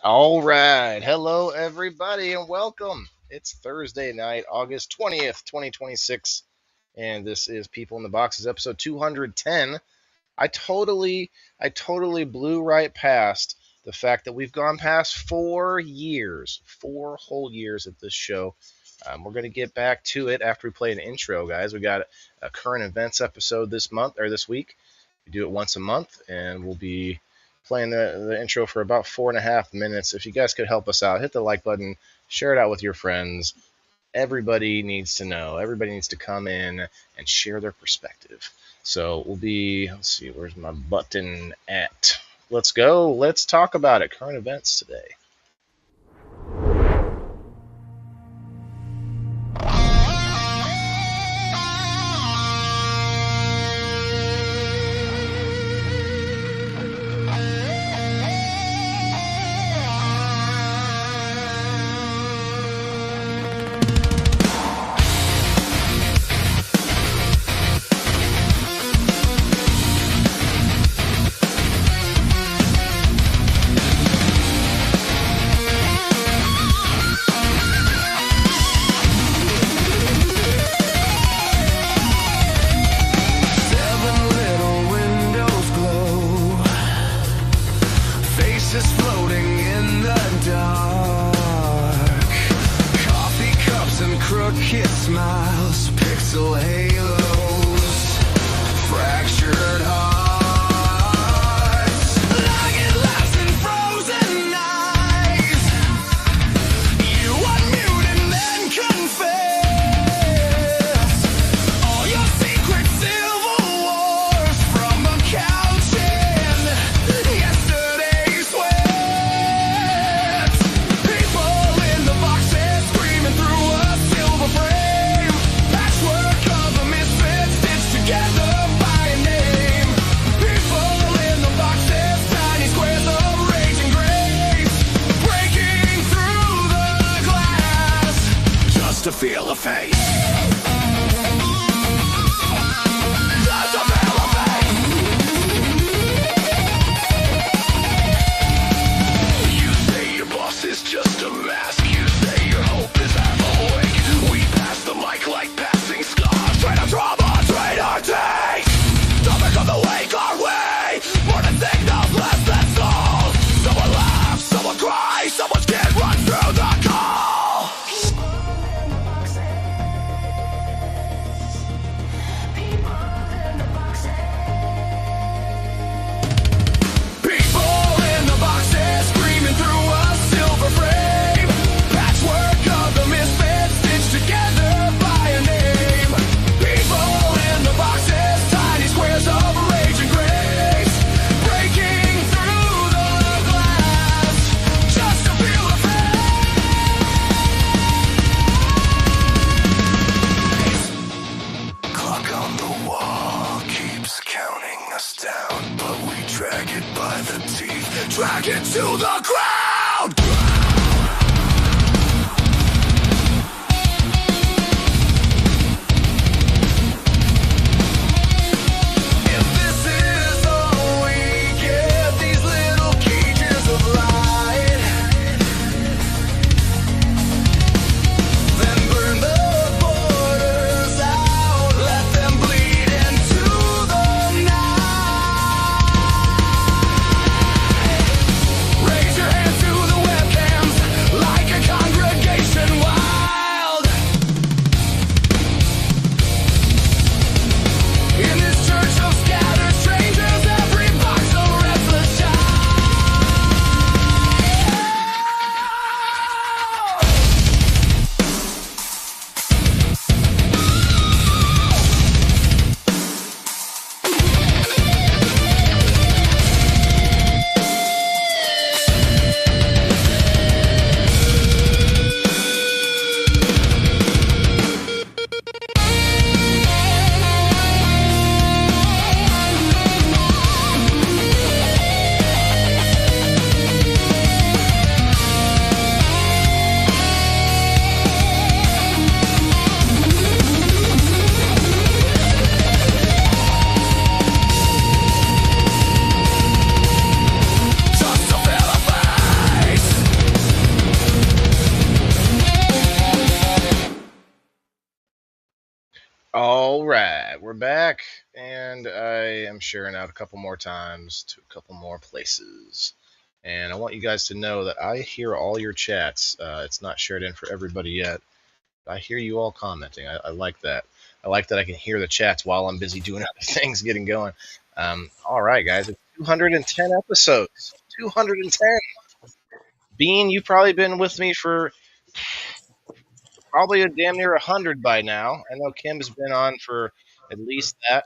All right. Hello, everybody, and welcome. It's Thursday night, August 20th, 2026, and this is People in the Boxes, episode 210. I totally blew right past the fact that we've gone past 4 years, 4 whole years at this show. We're going to get back to it after we play an intro, guys. We got a current events episode this month or this week. We do it once a month, and we'll be playing the intro for about 4.5 minutes. If you guys could help us out, hit the like button, share it out with your friends. Everybody needs to know. Everybody needs to come in and share their perspective. So let's see, where's my button at? Let's go. Let's talk about it. Current events today. All right, we're back, and I am sharing out a couple more times to a couple more places. And I want you guys to know that I hear all your chats. It's not shared in for everybody yet. I hear you all commenting. I like that. I like that I can hear the chats while I'm busy doing other things, getting going. All right, guys, it's 210 episodes. 210. Bean, you've probably been with me for probably a damn near 100 by now. I know Kim's been on for at least that.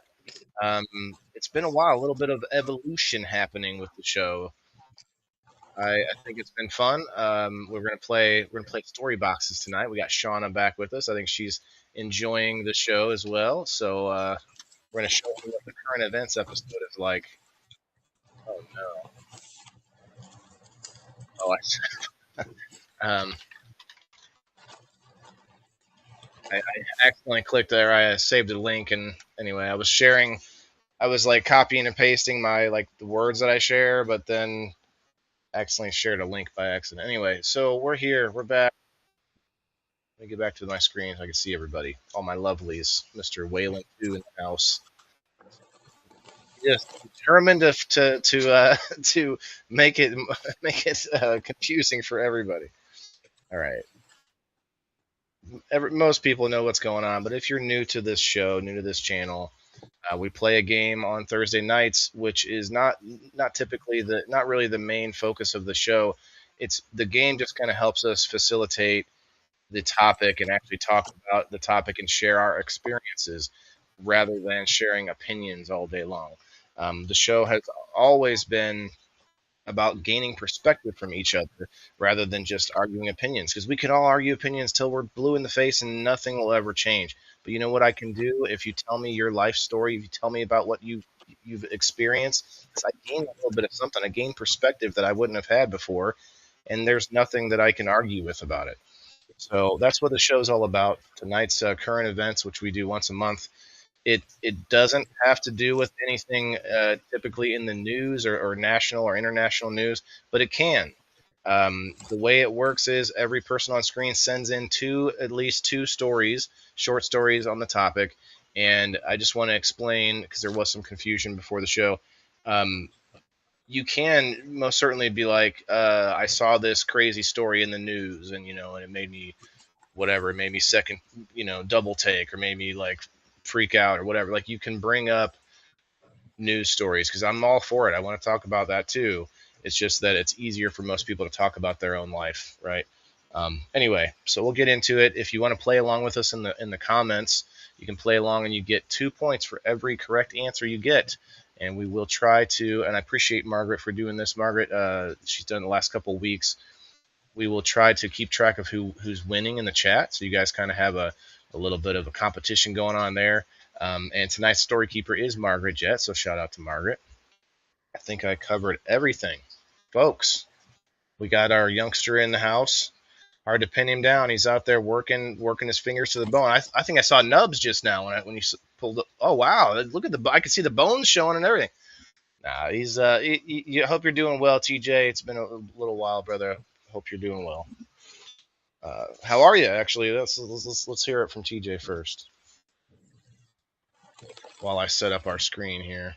Um, it's been a while, a little bit of evolution happening with the show. I think it's been fun. We're gonna play story boxes tonight. We got Shauna back with us. I think she's enjoying the show as well. So we're gonna show her what the current events episode is like. Oh no! Oh, um, I accidentally clicked there. I saved a link, and anyway, I was sharing. I was like copying and pasting my like the words that I share, but then accidentally shared a link by accident. Anyway, so we're here. We're back. Let me get back to my screen so I can see everybody. All my lovelies. Mr. Wayland 2 in the house. Just determined to make it confusing for everybody. All right. Most people know what's going on, but if you're new to this show, new to this channel, we play a game on Thursday nights, which is not typically not really the main focus of the show. It's the game just kind of helps us facilitate the topic and actually talk about the topic and share our experiences rather than sharing opinions all day long. The show has always been about gaining perspective from each other rather than just arguing opinions because we can all argue opinions till we're blue in the face and nothing will ever change. But you know what I can do if you tell me your life story, if you tell me about what you've experienced, is I gain a little bit of something. I gain perspective that I wouldn't have had before, and there's nothing that I can argue with about it. So that's what the show's all about. Tonight's current events, which we do once a month, it doesn't have to do with anything typically in the news or national or international news, but it can. The way it works is every person on screen sends in at least two stories, short stories on the topic, and I just want to explain because there was some confusion before the show. Um, you can most certainly be like, I saw this crazy story in the news, and and it made me whatever. It made me second, double take, or made me like freak out or whatever. Like you can bring up news stories because I'm all for it. I want to talk about that too. It's just that it's easier for most people to talk about their own life, right? Anyway, so we'll get into it. If you want to play along with us in the comments, you can play along, and you get 2 points for every correct answer you get. And we will try to. And I appreciate Margaret for doing this. Margaret, she's done the last couple of weeks. We will try to keep track of who's winning in the chat, so you guys kind of have a little bit of a competition going on there. And tonight's story keeper is Margaret Jett, so shout out to Margaret. I think I covered everything, folks. We got our youngster in the house. Hard to pin him down. He's out there working his fingers to the bone. I think I saw nubs just now when you pulled up. Oh wow! Look at I can see the bones showing and everything. Nah, he's hope you're doing well, TJ. It's been a little while, brother. Hope you're doing well. How are you? Actually, let's hear it from TJ first. While I set up our screen here,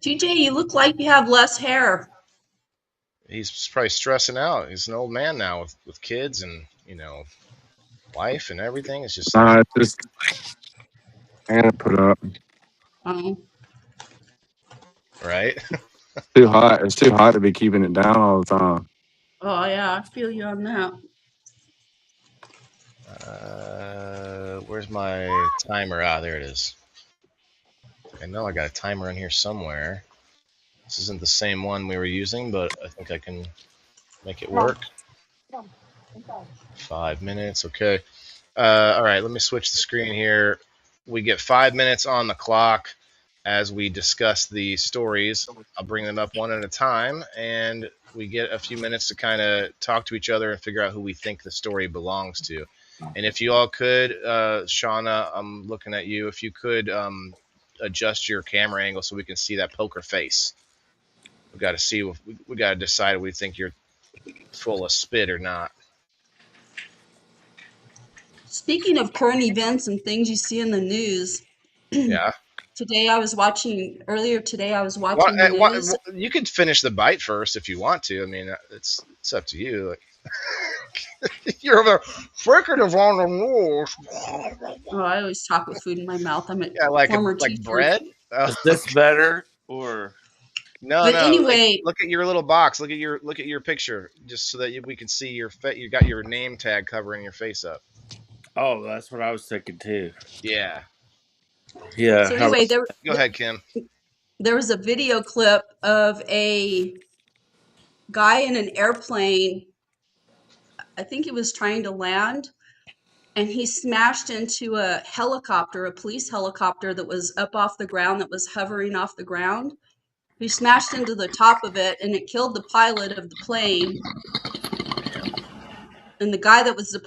TJ, you look like you have less hair. he's probably stressing out. He's an old man now with kids and wife and everything. It's just Just and put up. Um, right. Too hot. It's too hot to be keeping it down all the time. oh yeah, I feel you on that. Where's my timer? Ah, there it is. I know I got a timer in here somewhere. This isn't the same one we were using, but I think I can make it work. 5 minutes, okay. All right, let me switch the screen here. We get 5 minutes on the clock as we discuss the stories. I'll bring them up one at a time, and we get a few minutes to kind of talk to each other and figure out who we think the story belongs to. And if you all could, Shauna, I'm looking at you. If you could adjust your camera angle so we can see that poker face. We got to see. We got to decide if we think you're full of spit or not. Speaking of current events and things you see in the news, Yeah. earlier today I was watching the news. You could finish the bite first if you want to. I mean, it's up to you. Like, you're over freaking of on the rules. Oh, I always talk with food in my mouth. I'm a Yeah, like former like teacher. bread. Oh, Is this better or? no, But no. anyway, Like, look at your little box. Look at your picture, just so that we can see your You got your name tag covering your face up. Oh, that's what I was thinking too. Yeah. Yeah. so anyway, Go ahead, Kim. there was a video clip of a guy in an airplane. I think he was trying to land, and he smashed into a helicopter, a police helicopter that was up off the ground, that was hovering off the ground. He smashed into the top of it, and it killed the pilot of the plane. And the guy that was the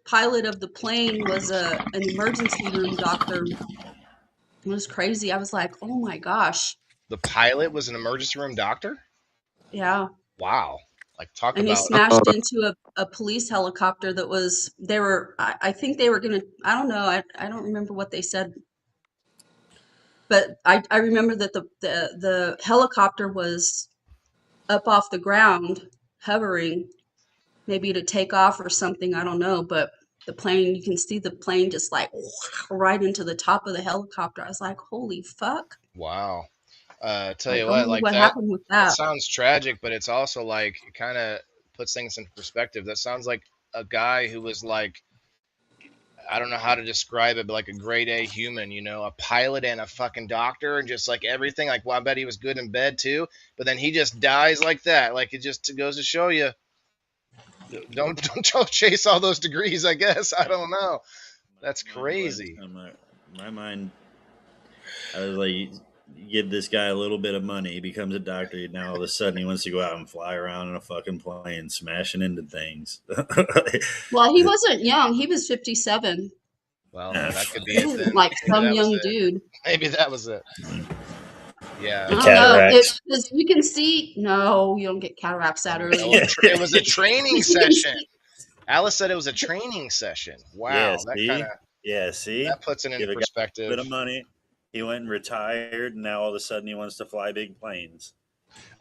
pilot of the plane was an emergency room doctor. It was crazy. I was like, oh my gosh. The pilot was an emergency room doctor. Yeah. Wow. Like, talk And he about. smashed into a police helicopter that was, I think they were going to, I don't know. I don't remember what they said. But I remember that the helicopter was up off the ground, hovering, maybe to take off or something. I don't know. But the plane, you can see the plane just like right into the top of the helicopter. I was like, holy fuck. Wow. Tell Like, you I what, wonder like what that. happened with That that. sounds tragic, but it's also like it kind of puts things in perspective. That sounds like a guy who was like, I don't know how to describe it, but like a grade A human, a pilot and a fucking doctor and just like everything. Like, well, I bet he was good in bed too, but then he just dies like that. Like, it just goes to show you, don't chase all those degrees. I guess I don't know. That's crazy. My mind, I was like, you give this guy a little bit of money, he becomes a doctor. Now all of a sudden he wants to go out and fly around in a fucking plane, smashing into things. Well, he wasn't young. He was 57. Well, that could be He it wasn't then. like Maybe some that was young it. dude. Maybe that was it. Yeah. I don't know. Cataracts. Because you can see, no, you don't get cataracts that Oh, early. it was a training Because you can session. see, Alice said it was a training session. Wow, Yeah, that see? kind of Yeah, see? that puts it Give into a guy a perspective. bit of money. He went and retired, and now all of a sudden he wants to fly big planes.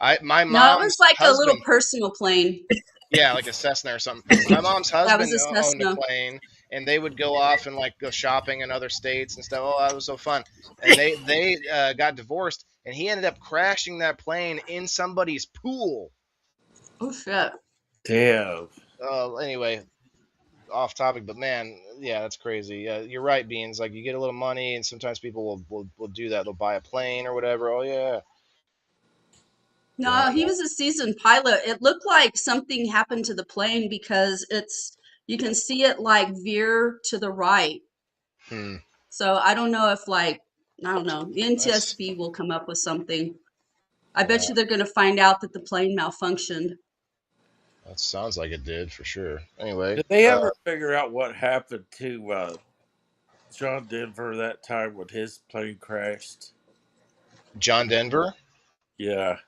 My no, it mom's was like a little husband, personal plane. yeah, like a Cessna or something. My mom's That was husband a owned a Cessna. plane, and they would go off and like go shopping in other states and stuff. Oh, that was so fun. And they got divorced, and he ended up crashing that plane in somebody's pool. Oh, shit. Damn. Anyway, off topic, but man, yeah, that's crazy. You're right, Beans. Like, you get a little money, and sometimes people will do that. They'll buy a plane or whatever. Oh yeah. No, he was a seasoned pilot. It looked like something happened to the plane because you can see it like veer to the right. Hmm. So I don't know if I don't know. The That's, NTSB will come up with something. I bet yeah, you they're going to find out that the plane malfunctioned. that sounds like it did for sure. Anyway, Did they ever figure out what happened to John Denver that time when his plane crashed? John Denver? Yeah.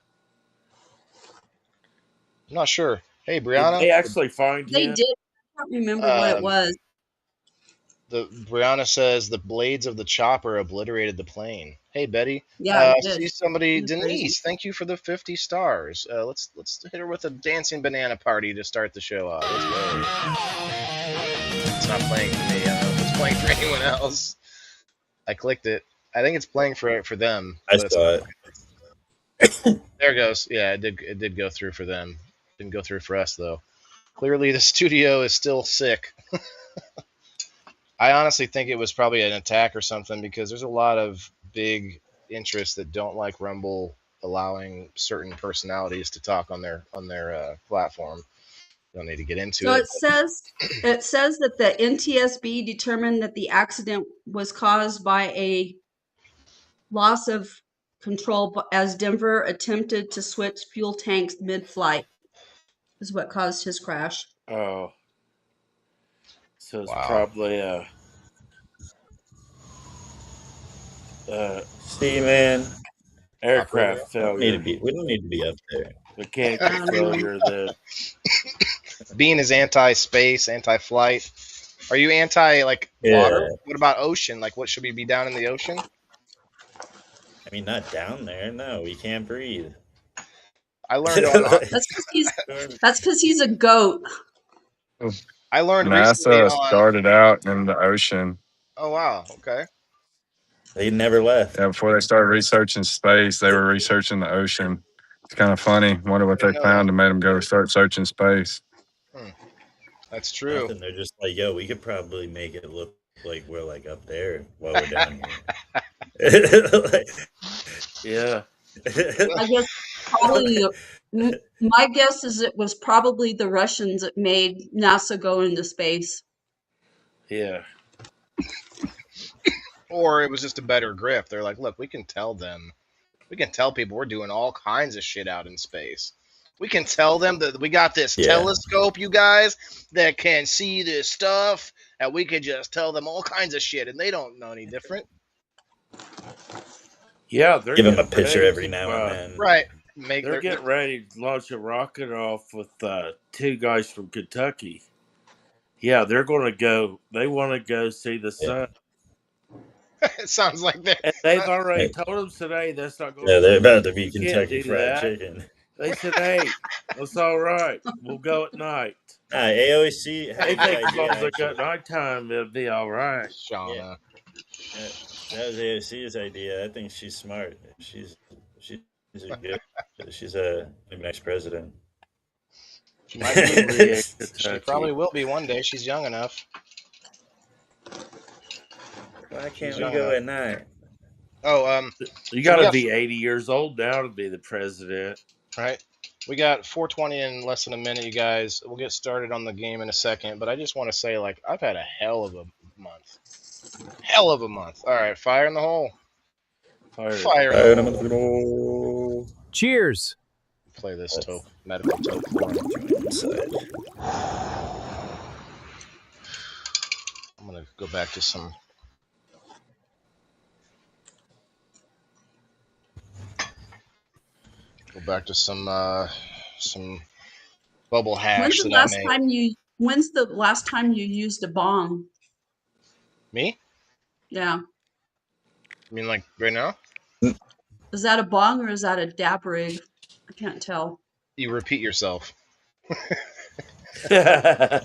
I'm not sure. Hey, Did Brianna. they actually find They him? did. I don't remember what it was. Brianna says the blades of the chopper obliterated the plane. Hey, Betty. Yeah, it did. See somebody, That's crazy. Denise. Thank you for the 50 stars. Let's hit her with a dancing banana party to start the show off. Let's go. It's not playing for me. I don't know if it's playing for anyone else. I clicked it. I think it's playing for them. I saw it. There it goes. Yeah, it did go through for them. Didn't go through for us though. Clearly, the studio is still sick. I honestly think it was probably an attack or something, because there's a lot of big interests that don't like Rumble allowing certain personalities to talk on their platform. Don't need to get into So it. it says that the NTSB determined that the accident was caused by a loss of control as Denver attempted to switch fuel tanks mid-flight. Is what caused his crash. Oh. So it's Wow. probably a See, man, aircraft we don't failure. need to be up there. Mechanical failure. Being is anti-space, anti-flight. Are you anti like water? Yeah. What about ocean? Like, what should we be down in the ocean? I mean, not down there. No, we can't breathe. I learned on. That's because he's a goat. I learned recently NASA on. started out in the ocean. Oh wow. Okay. They never left. Yeah, before they started researching space, they were researching the ocean. It's kind of funny. Wonder I what didn't they know that. found to make them go start searching space. Hmm, that's true. Nothing. They're just like, yo, we could probably make it look like we're like up there while we're down here. Like, Yeah. I guess probably my guess is it was probably the Russians that made NASA go into space. Yeah. Or it was just a better grip. They're like, look, we can tell them. We can tell people we're doing all kinds of shit out in space. We can tell them that we got this Yeah. telescope, you guys, that can see this stuff, and we could just tell them all kinds of shit, and they don't know any different. Yeah, they're Give them a getting picture ready every to, now and then. Right. They're getting ready to launch a rocket off with two guys from Kentucky. Yeah, they're going to go. They want to go see the sun. It sounds like they're. And they've already told them today that's not going Yeah, to they're work. about to be You can't Kentucky do Fried that. Chicken. They said, hey, that's all right. We'll go at night. AOC had They a think good as long as idea, they go at actually. nighttime, it'll be all right. Shauna. That was AOC's idea. I think she's smart. She's a good. She's a next president. She might be. She Kentucky. probably will be one day. She's young enough. Why can't She's we young go enough. at night? Oh, You got to be 80 years old now to be the president. right. We got 420 in less than a minute, you guys. We'll get started on the game in a second, but I just want to say, like, I've had a hell of a month. Hell of a month. All right, fire in the hole. Fire in the hole. Cheers. Play this medical toke for him. I'm gonna go back to some. Go back to some bubble hash that I made. When's the last time you used a bong? Me? Yeah. I mean, like right now? Is that a bong or is that a dab rig? I can't tell. You repeat yourself. They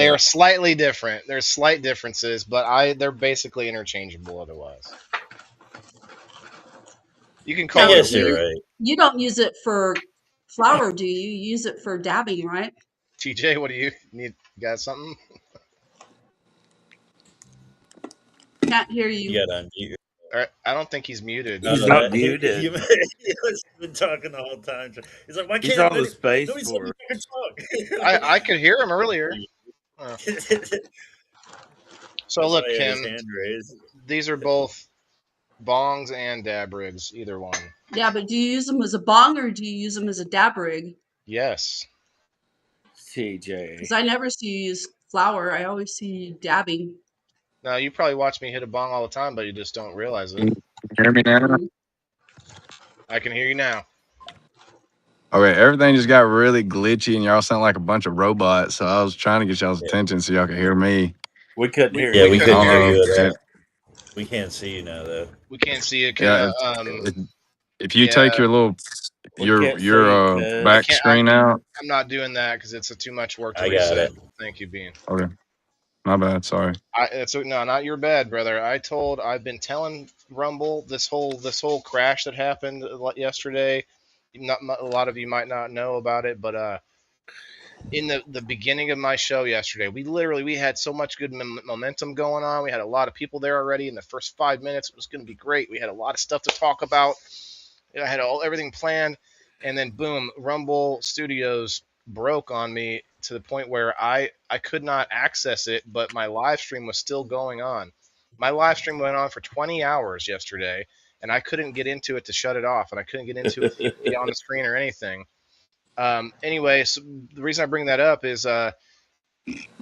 are slightly different. There's slight differences, but they're basically interchangeable otherwise. You can call I guess it. you're right. You don't use it for flour, do you? You use it for dabbing, right? TJ, what do you need? You got something? Can't hear you. You got to unmute. All right, I don't think he's muted. He's not muted. He was been talking the whole time. He's like, why He's can't on the space nobody for can talk? I could hear him earlier. So look, Kim, these are both bongs and dab rigs, either one. Yeah, but do you use them as a bong or do you use them as a dab rig? Yes. TJ. Because I never see you use flour. I always see you dabbing. Now, you probably watch me hit a bong all the time, but you just don't realize it. Can you hear me now? I can hear you now. Okay, everything just got really glitchy and y'all sound like a bunch of robots. So I was trying to get y'all's attention so y'all could hear me. We couldn't hear Yeah, you. we couldn't hear you Yeah. at all. We can't see you now, though. We can't see it. Yeah, if you take your little We can't see you, cuz. back screen out. I'm not doing that because it's too much work to I got reset. it. Thank you, Bean. Okay, my bad. Sorry. No, not your bad, brother. I've been telling Rumble this whole crash that happened yesterday. A lot of you might not know about it, but in the beginning of my show yesterday, we had so much good momentum going on. We had a lot of people there already. In the first 5 minutes, it was going to be great. We had a lot of stuff to talk about. I had everything planned, and then boom, Rumble Studios broke on me to the point where I could not access it, but my live stream was still going on. My live stream went on for 20 hours yesterday, and I couldn't get into it to shut it off, and I couldn't get into it to be on the screen or anything. Anyway, so the reason I bring that up is there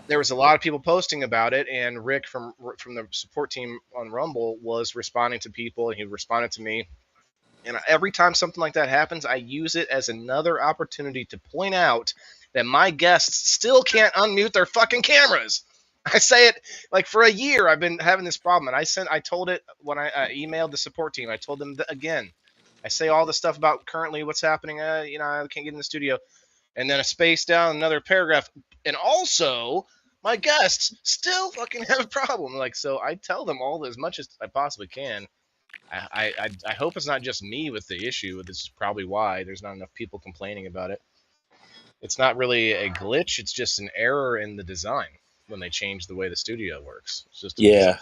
was a lot of people posting about it, and Rick from the support team on Rumble was responding to people, and he responded to me. And every time something like that happens, I use it as another opportunity to point out that my guests still can't unmute their fucking cameras. I say it like for a year. I've been having this problem, and I told it when I emailed the support team. I told them again. I say all the stuff about currently what's happening. I can't get in the studio, and then a space down, another paragraph, and also my guests still fucking have a problem. Like, so I tell them all as much as I possibly can. I hope it's not just me with the issue. This is probably why there's not enough people complaining about it. It's not really a glitch. It's just an error in the design when they change the way the studio works. It's just a design.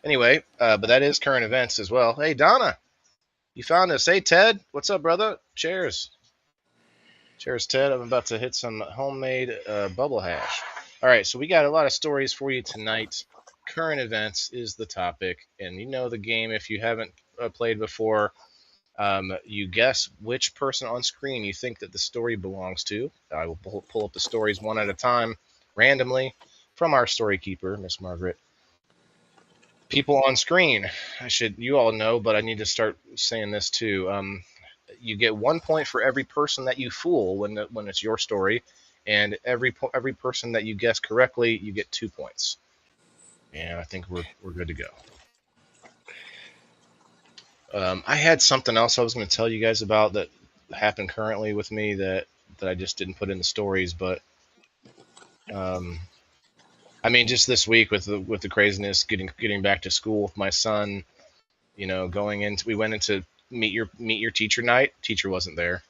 Anyway, but that is current events as well. Hey, Donna, you found us. Hey, Ted, what's up, brother? Cheers. Cheers, Ted. I'm about to hit some homemade bubble hash. All right, so we got a lot of stories for you tonight. Current events is the topic, and you know the game if you haven't played before. You guess which person on screen you think that the story belongs to. I will pull up the stories one at a time, randomly, from our story keeper, Miss Margaret. People on screen, you all know, but I need to start saying this too. You get 1 point for every person that you fool when it's your story, and every person that you guess correctly, you get 2 points. And I think we're good to go. I had something else I was going to tell you guys about that happened currently with me that I just didn't put in the stories, but I mean, just this week with the craziness, getting back to school with my son, we went into meet your teacher night. Teacher wasn't there.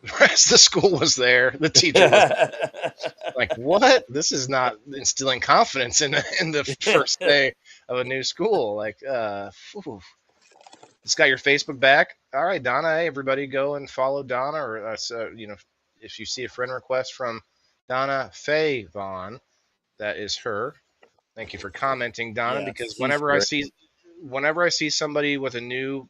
The rest of the school was there. The teacher was like, what? This is not instilling confidence in the first day of a new school. Like, just got your Facebook back. All right, Donna. Hey, everybody, go and follow Donna, or if you see a friend request from Donna Faye Vaughn, that is her. Thank you for commenting, Donna. Yeah, because she's whenever great. I see somebody with a new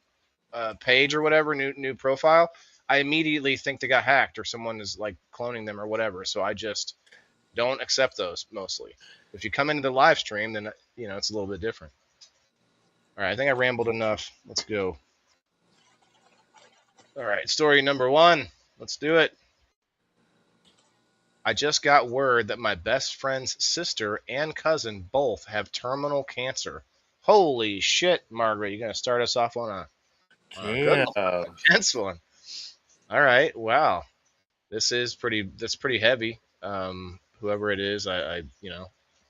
page or whatever, new profile, I immediately think they got hacked or someone is like cloning them or whatever. So I just don't accept those mostly. If you come into the live stream, then it's a little bit different. All right, I think I rambled enough. Let's go. All right, story number 1. Let's do it. I just got word that my best friend's sister and cousin both have terminal cancer. Holy shit, Margaret! You're gonna start us off on a good one, a intense one. All right, wow. That's pretty heavy. Whoever it is, I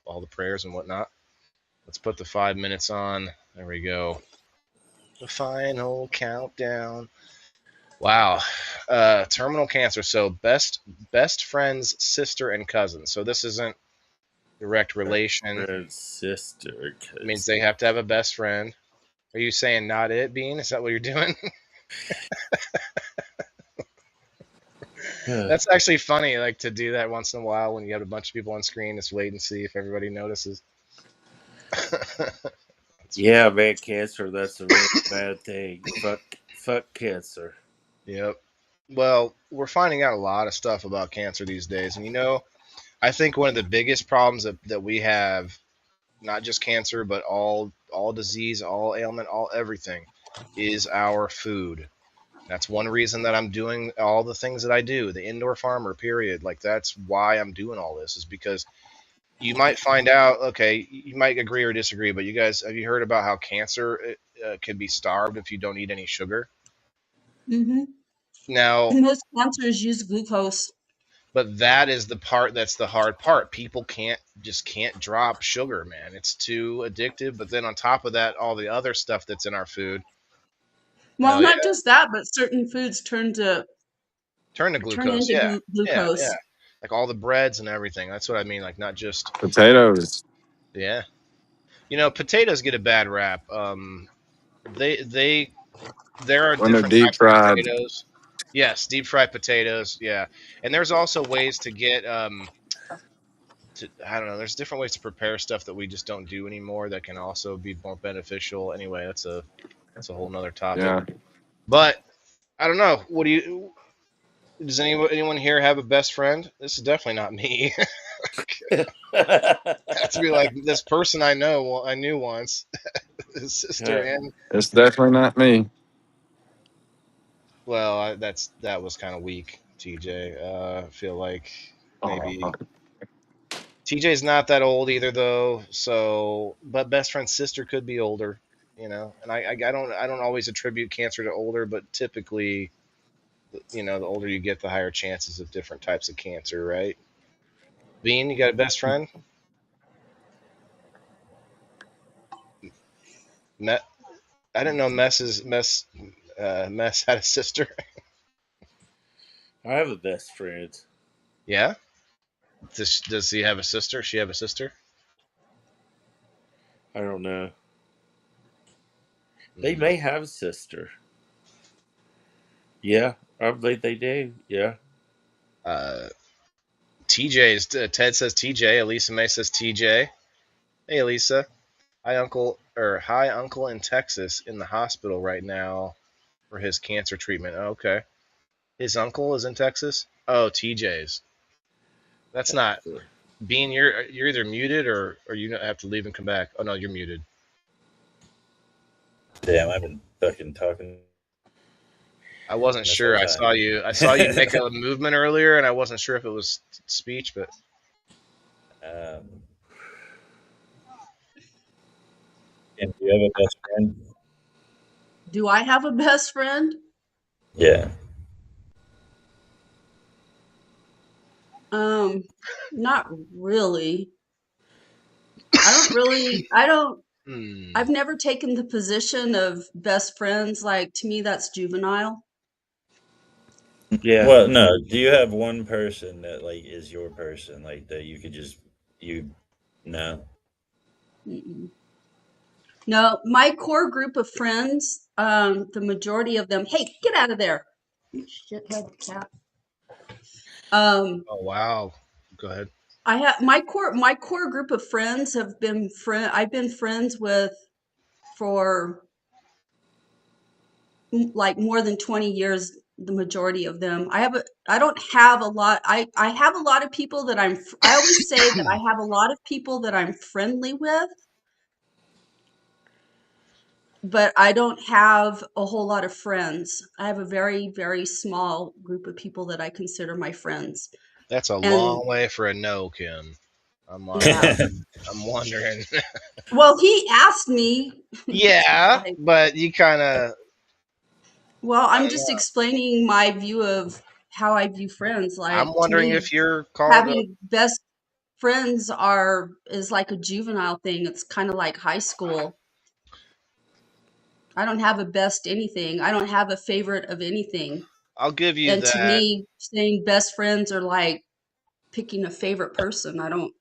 all the prayers and whatnot. Let's put the 5 minutes on. There we go. The final countdown. Wow. Terminal cancer. So best friend's sister and cousin. So this isn't direct relation. Friend's sister. It means they have to have a best friend. Are you saying not it, Bean? Is that what you're doing? That's actually funny, like to do that once in a while when you have a bunch of people on screen. Just wait and see if everybody notices. Yeah, man, cancer, that's a really bad thing. Fuck cancer. Yep. Well, we're finding out a lot of stuff about cancer these days. And I think one of the biggest problems that we have, not just cancer, but all disease, all ailment, all everything, is our food. That's one reason that I'm doing all the things that I do, the indoor farmer, period. Like, that's why I'm doing all this, is because you might find out, okay, you might agree or disagree, but you guys, have you heard about how cancer can be starved if you don't eat any sugar? Mm-hmm. Now, Most cancers use glucose. but that is the part that's the hard part. People can't drop sugar, man. It's too addictive. But then on top of that, all the other stuff that's in our food. Well, Hell yeah. not just that, but certain foods turn to glucose. into Yeah. Yeah. glucose. Yeah. Like all the breads and everything. That's what I mean. Like, not just Potatoes. Yeah. Potatoes get a bad rap. There are When they're different deep types of fried. potatoes. Yes, deep fried potatoes. Yeah, and there's also ways to get I don't know. There's different ways to prepare stuff that we just don't do anymore that can also be more beneficial. Anyway, that's a whole nother topic. Yeah. But I don't know. Does anyone here have a best friend? This is definitely not me. Has to be like this person I knew once, his sister, and It's definitely not me. well, that was kind of weak. TJ. I feel like maybe Oh, TJ's not that old either, though. So, but best friend's sister could be older, you know. And I don't always attribute cancer to older, but typically, the older you get, the higher chances of different types of cancer, right? Bean, you got a best friend? Met, I didn't know Mess had a sister. I have a best friend. Yeah. Does he have a sister? She have a sister? I don't know. They Mm. may have a sister. Yeah, I believe they do. Yeah. Uh, Ted says TJ. Elisa May says TJ. Hey, Elisa. Hi, uncle in Texas in the hospital right now for his cancer treatment. Oh, okay. His uncle is in Texas? Oh, TJ's. That's not Bean. You're either muted or you have to leave and come back. Oh no, you're muted. Damn, I've been fucking talking I wasn't this whole sure. I time. saw you. I saw you make a movement earlier, and I wasn't sure if it was speech, but um, and do you have a best friend? Do I have a best friend? Yeah. Um, Not really. I don't hmm, I've never taken the position of best friends. Like, to me, that's juvenile. Yeah. Well, no. Do you have one person that like is your person, like that you could just you no? Mm-mm. No, my core group of friends, the majority of them, hey, get out of there, you shithead cat. Um, oh wow. Go ahead. I have my core group of friends have been I've been friends with for like more than 20 years, the majority of them. I don't have a lot. I have a lot of people that I always say that I have a lot of people that I'm friendly with, but I don't have a whole lot of friends. I have a very, very small group of people that I consider my friends. That's a And long way for a no, Kim. I'm yeah, I'm wondering. well, he asked me. Yeah, Like, but you kind of well, I I'm don't just know. explaining my view of how I view friends. I'm Like, to wondering me, if you're called a. having best friends are is like a juvenile thing. It's kind of like high school. I don't have a best anything. I don't have a favorite of anything. I'll give you And to that. me, saying best friends are like picking a favorite person. I don't,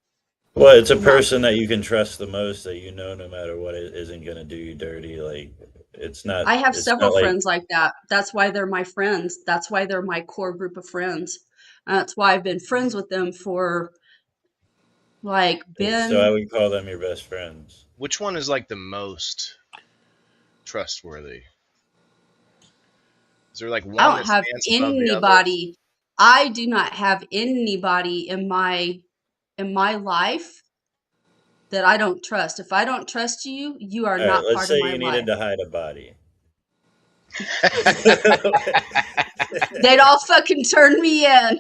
Well, it's a I'm not, person that you can trust the most, that you know no matter what it isn't gonna do you dirty. Like it's not. I have It's several not like friends like that. That's why they're my friends. That's why they're my core group of friends. That's why I've been friends with them for like so. I been, would call them your best friends. Which one is like the most trustworthy? Is there like I one don't that have stands above the others? anybody. I do not have anybody in my life that I don't trust. If I don't trust you, you are All right. not Let's part of say my you needed life. to hide a body. They'd all fucking turn me in.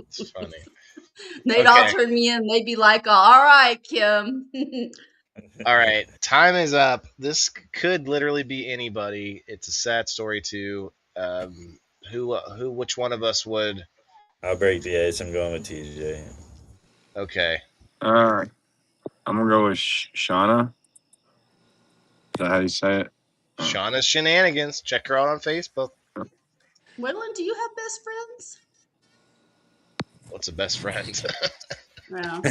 It's funny. They'd all Okay. turn me in. They'd be like, all right, Kim. All right. Time is up. This could literally be anybody. It's a sad story too. Which one of us would? I'll break the ice. I'm going with TJ. Okay. I'm gonna go with Shauna. Is that how you say it? Uh, Shauna's shenanigans. Check her out on Facebook. Waylon, do you have best friends? What's a best friend? Yeah.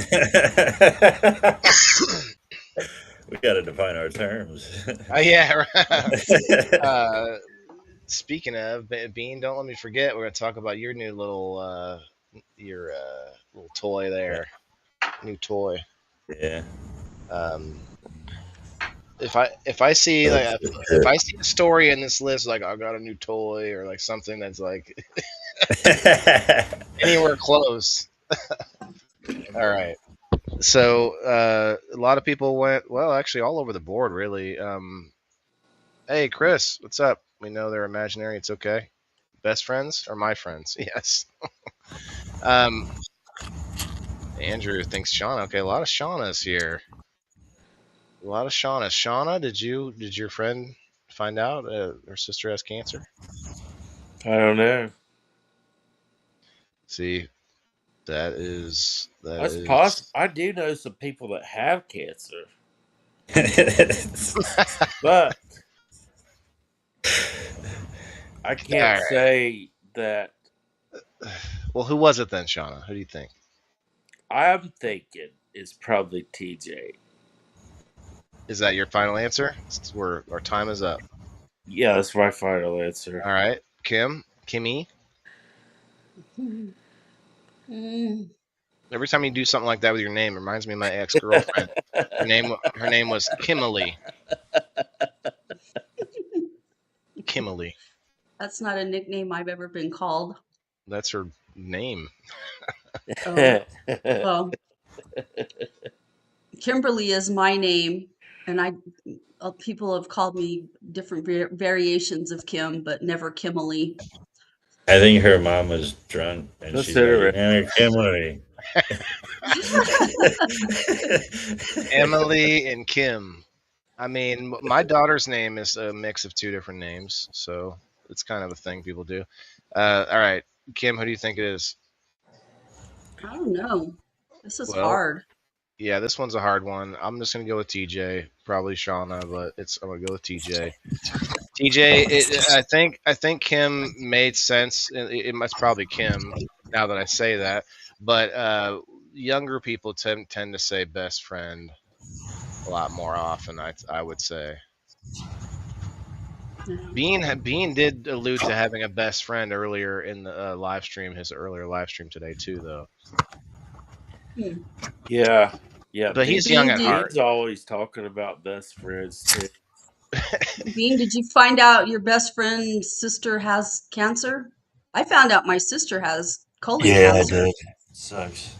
We got to define our terms. Yeah. uh, Speaking of Bean, don't let me forget. We're gonna talk about your new your little toy there. New toy. Yeah. Um, if I see That's like for if sure. I see a story in this list like I got a new toy or like something that's like anywhere close. All right. So a lot of people went well, actually all over the board really. Hey Chris, what's up? We know they're imaginary. It's okay. Best friends or my friends? Yes. um, Andrew thinks Shauna. Okay, a lot of Shaunas here. A lot of Shaunas. Shauna, did your friend find out her sister has cancer? I don't know. See, that is That's possible. I do know some people that have cancer, but I all can't right. say that. Well, who was it then, Shauna? Who do you think? I'm thinking it's probably TJ. Is that your final answer? Our time is up. Yeah, that's my final answer. All right, Kimmy. Mm. Every time you do something like that with your name, it reminds me of my ex girlfriend. Her name was Kimberly. Kimberly. That's not a nickname I've ever been called. That's her name. Oh, well, Kimberly is my name, and people have called me different variations of Kim, but never Kimberly. I think her mom was drunk and That's she's like, interesting. Emily. Emily and Kim. I mean, my daughter's name is a mix of two different names, so it's kind of a thing people do. All right, Kim, who do you think it is? I don't know. This is Well, hard. yeah, this one's a hard one. I'm just gonna go with TJ, probably Shauna, but I'm gonna go with TJ. TJ, I think Kim made sense. It must probably Kim now that I say that, but younger people tend to say best friend a lot more often. I would say. Yeah. Bean did allude to having a best friend earlier in the live stream, his earlier live stream today too, though. Hmm. Yeah, yeah. But he's young Bean, at heart. Bean's always talking about best friends too. Bean, did you find out your best friend's sister has cancer? I found out my sister has colon Yeah, I cancer. did. Sucks.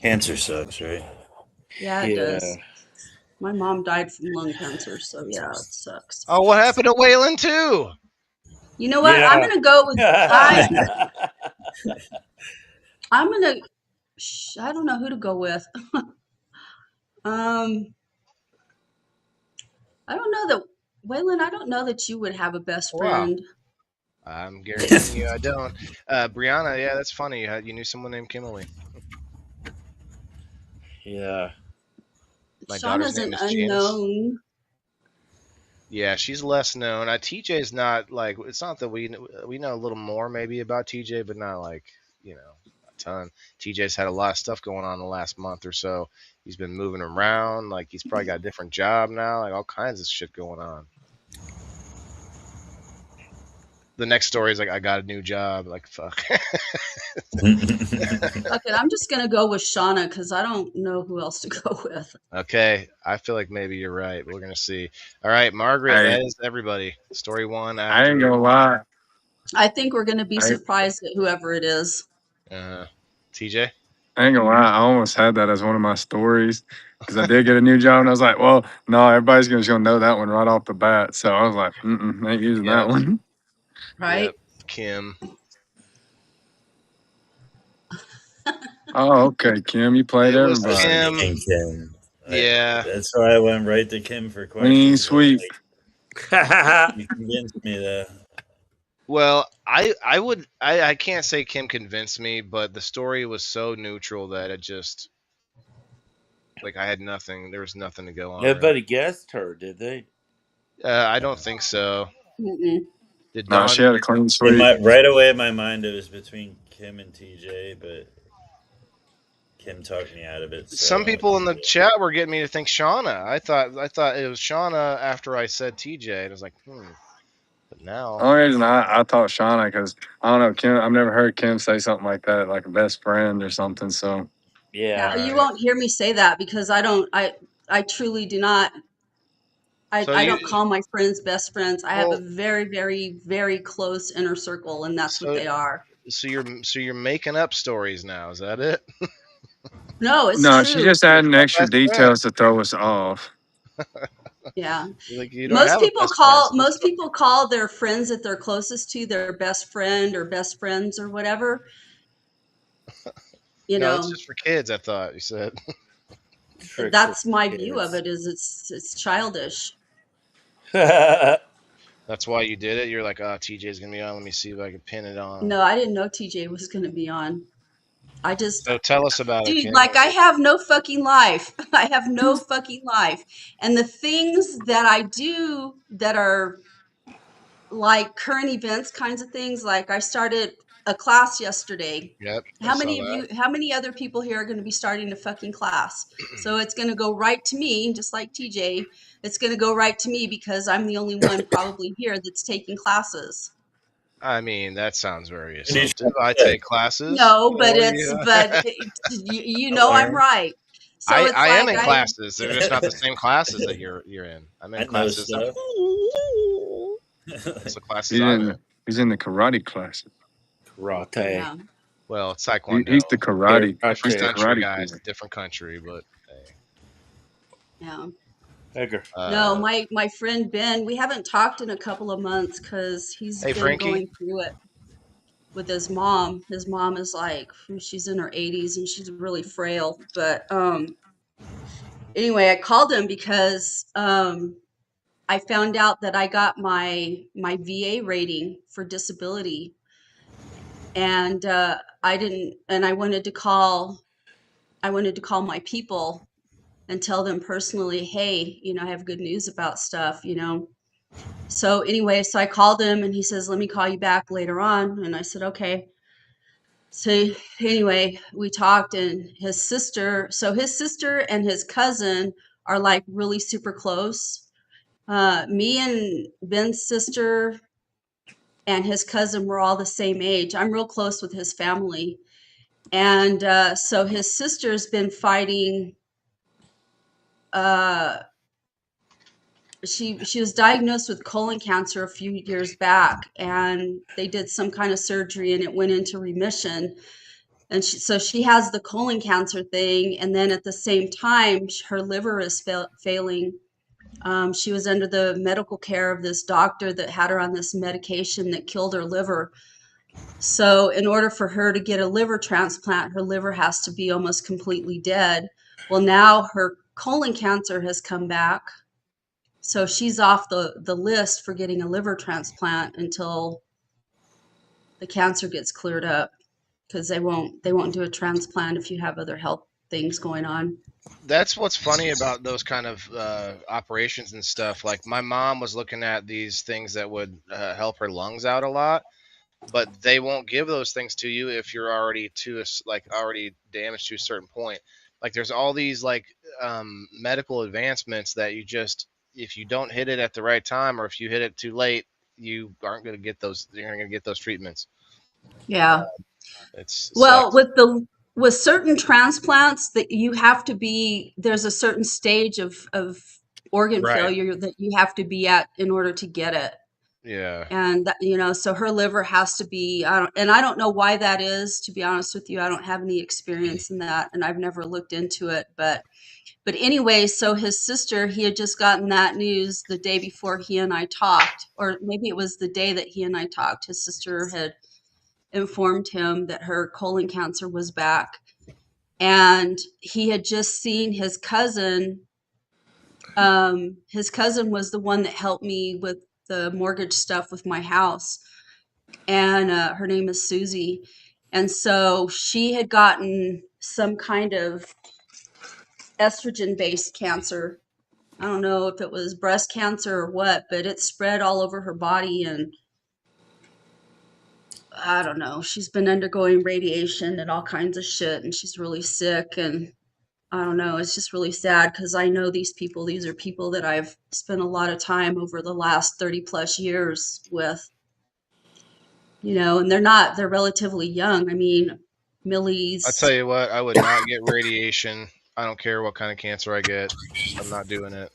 Cancer sucks, right? Yeah, it Yeah. does. My mom died from lung cancer, so yeah, it sucks. Oh, what happened to Waylon too? You know what? I'm Yeah. gonna go with I'm gonna I don't know who to go with. Um, I don't know that Waylon, I don't know that you would have a best Wow, friend. I'm guaranteeing you I don't. Brianna, yeah, that's funny. You knew someone named Kimberly. Yeah. My daughter's Shauna's name an is Janice. unknown. Yeah, she's less known. TJ's not like it's not that we know a little more maybe about TJ, but not like a ton. TJ's had a lot of stuff going on the last month or so. He's been moving around. Like he's probably got a different job now. Like all kinds of shit going on. The next story is like I got a new job. Like fuck. Fuck it, I'm just gonna go with Shauna because I don't know who else to go with. Okay, I feel like maybe you're right, but we're gonna see. All right, Margaret, Hey, that is everybody. Story one I ain't after gonna lie. I think we're gonna be I, surprised at whoever it is. uh, TJ. I ain't gonna lie. I almost had that as one of my stories because I did get a new job, and I was like, "Well, no, everybody's gonna know that one right off the bat." So I was like, ain't using that Yep, one." Right? yep. Kim. Oh, okay, Kim, you played It was I was everybody. Kim. thinking Kim. Yeah. That's why I went right to Kim for Clean questions. sweep. You convinced me that. Well, I can't say Kim convinced me, but the story was so neutral that it just like I had nothing. There was nothing to go on really. Nobody guessed her, did they? I don't think so. Mm-mm. Did No, she Don? had a clean In sweep. my right away in my mind it was between Kim and TJ, but Kim talked me out of it, so I Some went with people in the TJ. chat were getting me to think Shauna. I thought it was Shauna after I said TJ, and I was like, But The now, only reason I thought Shauna because I don't know Kim. I've never heard Kim say something like that, like a best friend or something. So Yeah, Yeah. you right. won't hear me say that because I truly do not So I you, don't call my friends best friends. I have a well, very, very, very close inner circle, and that's what so they are. you're making up stories now. Is that it? No, it's no, she true. just You're adding my extra best friend. details to throw us off. Yeah. Like, you don't have a best friend. So Most people call their friends that they're closest to their best friend or best friends or whatever. You no, that's know, just for kids. I thought you said. Strictly that's my view of kids. it, is it's childish. That's why you did it. You're like, oh, TJ's gonna be on. Let me see if I can pin it on him. No, I didn't know TJ was going to be on. I just, So tell us about it, dude, Kim. like I have no fucking life. I have no fucking life. And the things that I do that are like current events kinds of things, like I started a class yesterday. Yep, I How saw many of that. you, how many other people here are going to be starting a fucking class? So it's going to go right to me, just like TJ. It's going to go right to me because I'm the only one probably here that's taking classes. I mean, that sounds very And he's assumptive. I take classes. No, but Yeah. you I know I'm learned. right. So it's I am like in classes. They're just not the same classes that you're in. I'm in I know classes. stuff. That's the classes He's I'm in. in the karate class. Karate. yeah, Well, it's Taekwondo. He's the karate. Different He's the Karate. country, karate guys. kid. Different country, but hey. yeah. Edgar. No, Uh, my friend Ben, we haven't talked in a couple of months because he's hey, been Frankie. going through it with his mom. His mom is like, she's in her 80s and she's really frail. But anyway, I called him because I found out that I got my VA rating for disability, and I didn't, and I wanted to call my people and tell them personally, hey, I have good news about stuff. So anyway, so I called him and he says, let me call you back later on. And I said, okay. So anyway, we talked, and his sister and his cousin are like really super close. Me and Ben's sister and his cousin were all the same age. I'm real close with his family. And so his sister's been fighting. Uh, she was diagnosed with colon cancer a few years back, and they did some kind of surgery, and it went into remission. And so she has the colon cancer thing, and then at the same time, her liver is failing. She was under the medical care of this doctor that had her on this medication that killed her liver. So in order for her to get a liver transplant, her liver has to be almost completely dead. Well, now her colon cancer has come back, so she's off the list for getting a liver transplant until the cancer gets cleared up, because they won't do a transplant if you have other health things going on. That's what's funny about those kind of operations and stuff. Like my mom was looking at these things that would help her lungs out a lot, but they won't give those things to you if you're already already damaged to a certain point. Like there's all these like medical advancements that you just, if you don't hit it at the right time, or if you hit it too late, you aren't going to get those. You're not going to get those treatments. Yeah. It's Well, sucks. with certain transplants, that you have to be, there's a certain stage of organ Right. failure that you have to be at in order to get it. Yeah. And that, so her liver has to be, I don't know why that is, to be honest with you. I don't have any experience in that, and I've never looked into it, but anyway, so his sister, he had just gotten that news the day before he and I talked, or maybe it was the day that he and I talked. His sister had informed him that her colon cancer was back, and he had just seen his cousin. His cousin was the one that helped me with the mortgage stuff with my house, and her name is Susie. And so she had gotten some kind of estrogen based cancer. I don't know if it was breast cancer or what, but it spread all over her body, and I don't know. She's been undergoing radiation and all kinds of shit, and she's really sick. And I don't know. It's just really sad because I know these people. These are people that I've spent a lot of time over the last 30 plus years with, and they're relatively young. I mean, I tell Millie's, you what, I would not get radiation. I don't care what kind of cancer I get. I'm not doing it.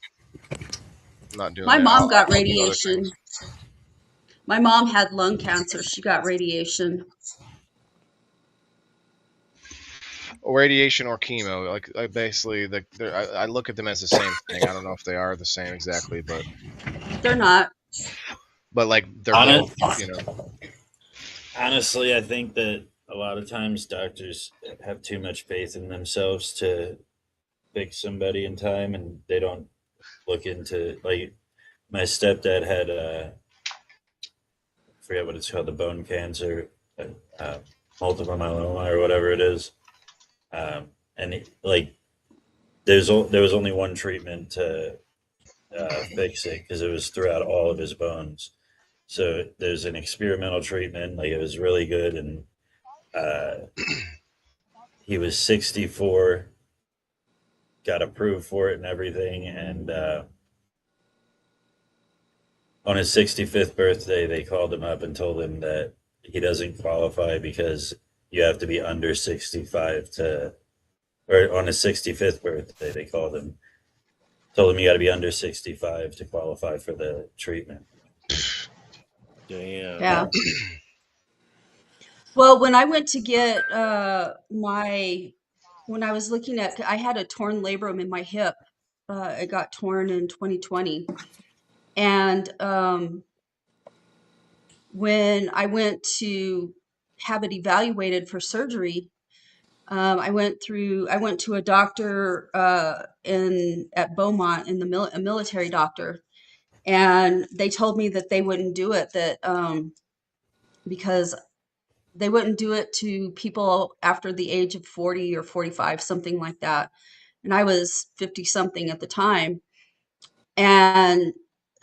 I'm not doing my it. mom got I'll do other radiation. things. My mom had lung cancer. She got radiation. radiation or chemo. Like basically, I look at them as the same thing. I don't know if they are the same exactly, They're not. like they're both, Honest, you know. honestly, I think that a lot of times doctors have too much faith in themselves to fix somebody in time, and they don't look into like my stepdad had I forget what it's called, the bone cancer, uh, multiple myeloma or whatever it is, and like there was only one treatment to fix it because it was throughout all of his bones. So there's an experimental treatment, like it was really good, and uh, he was 64, got approved for it and everything, and on his 65th birthday, they called him up and told him that he doesn't qualify because you have to be under 65 to, or on his 65th birthday, they called him, told him you got to be under 65 to qualify for the treatment. Damn. Yeah. Well, when I went to get when I was looking at, I had a torn labrum in my hip. It got torn in 2020. And when I went to have it evaluated for surgery, I went to a doctor at Beaumont a military doctor, and they told me that they wouldn't do it, that because they wouldn't do it to people after the age of 40 or 45, something like that. And I was 50 something at the time. And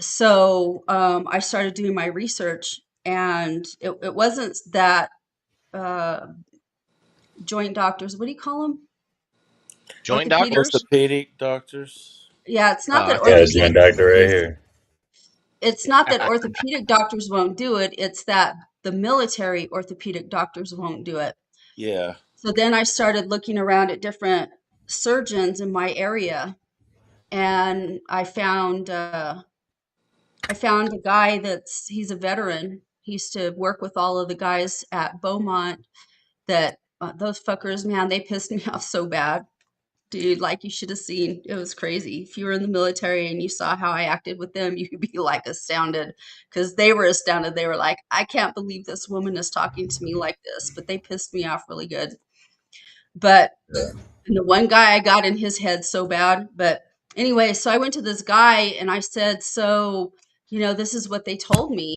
so I started doing my research, and it wasn't that uh, joint doctors, what do you call them? Joint Orthopedics? doctors? Orthopedic doctors. Yeah, it's not I that thought Yeah, you it's my said. orthopedic doctor right doctors, here. it's not that orthopedic doctors won't do it, it's that the military orthopedic doctors won't do it. Yeah. So then I started looking around at different surgeons in my area, and I found a guy he's a veteran. He used to work with all of the guys at Beaumont that those fuckers, man, they pissed me off so bad. Dude, like you should have seen. It was crazy. If you were in the military and you saw how I acted with them, you could be like astounded, because they were astounded. They were like, I can't believe this woman is talking to me like this, but they pissed me off really good. But and the one guy, I got in his head so bad. But anyway, so I went to this guy and I said, so, this is what they told me.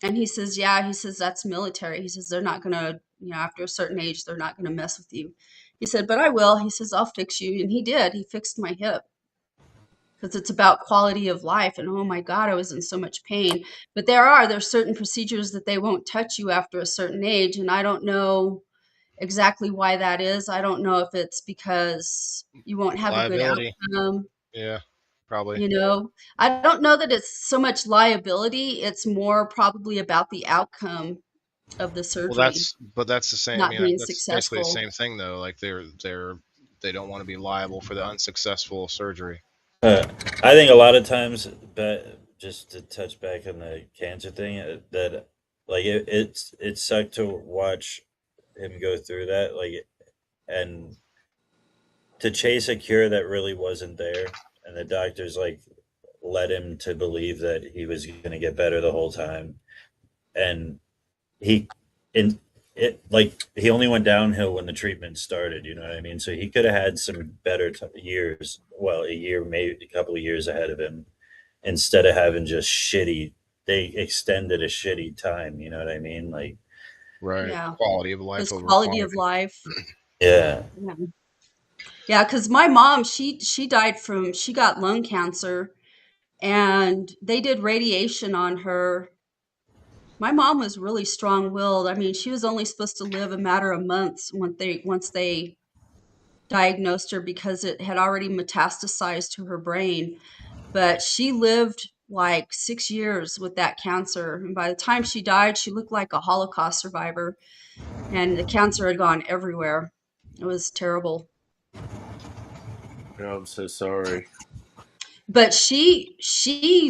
And he says, yeah, he says, that's military. He says, they're not going to, after a certain age, they're not going to mess with you. He said, but I will. He says, I'll fix you. And he did. He fixed my hip, because it's about quality of life. And oh my God, I was in so much pain. But there's certain procedures that they won't touch you after a certain age. And I don't know exactly why that is. I don't know if it's because you won't have a good Liability. outcome. Yeah, probably. I don't know that it's so much liability. It's more probably about the outcome of the Well, surgery that's the same. I not mean, being that's basically the successful. same thing though. Like they don't want to be liable for the unsuccessful surgery. Uh, I think a lot of times, but just to touch back on the cancer thing, that like it sucked to watch him go through that, like, and to chase a cure that really wasn't there, and the doctors like led him to believe that he was going to get better the whole time, and he in it like he only went downhill when the treatment started. You know what I mean? So he could have had some better years. Well, a year, maybe a couple of years ahead of him, instead of having just shitty. They extended a shitty time. You know what I mean? Like, Right. Yeah, Quality of life his over quality of quantity. life. yeah, Yeah, yeah. Because my mom, she died she got lung cancer, and they did radiation on her. My mom was really strong-willed. I mean, she was only supposed to live a matter of months once they diagnosed her, because it had already metastasized to her brain. But she lived like 6 years with that cancer. And by the time she died, she looked like a Holocaust survivor, and the cancer had gone everywhere. It was terrible. Oh, I'm so sorry. But she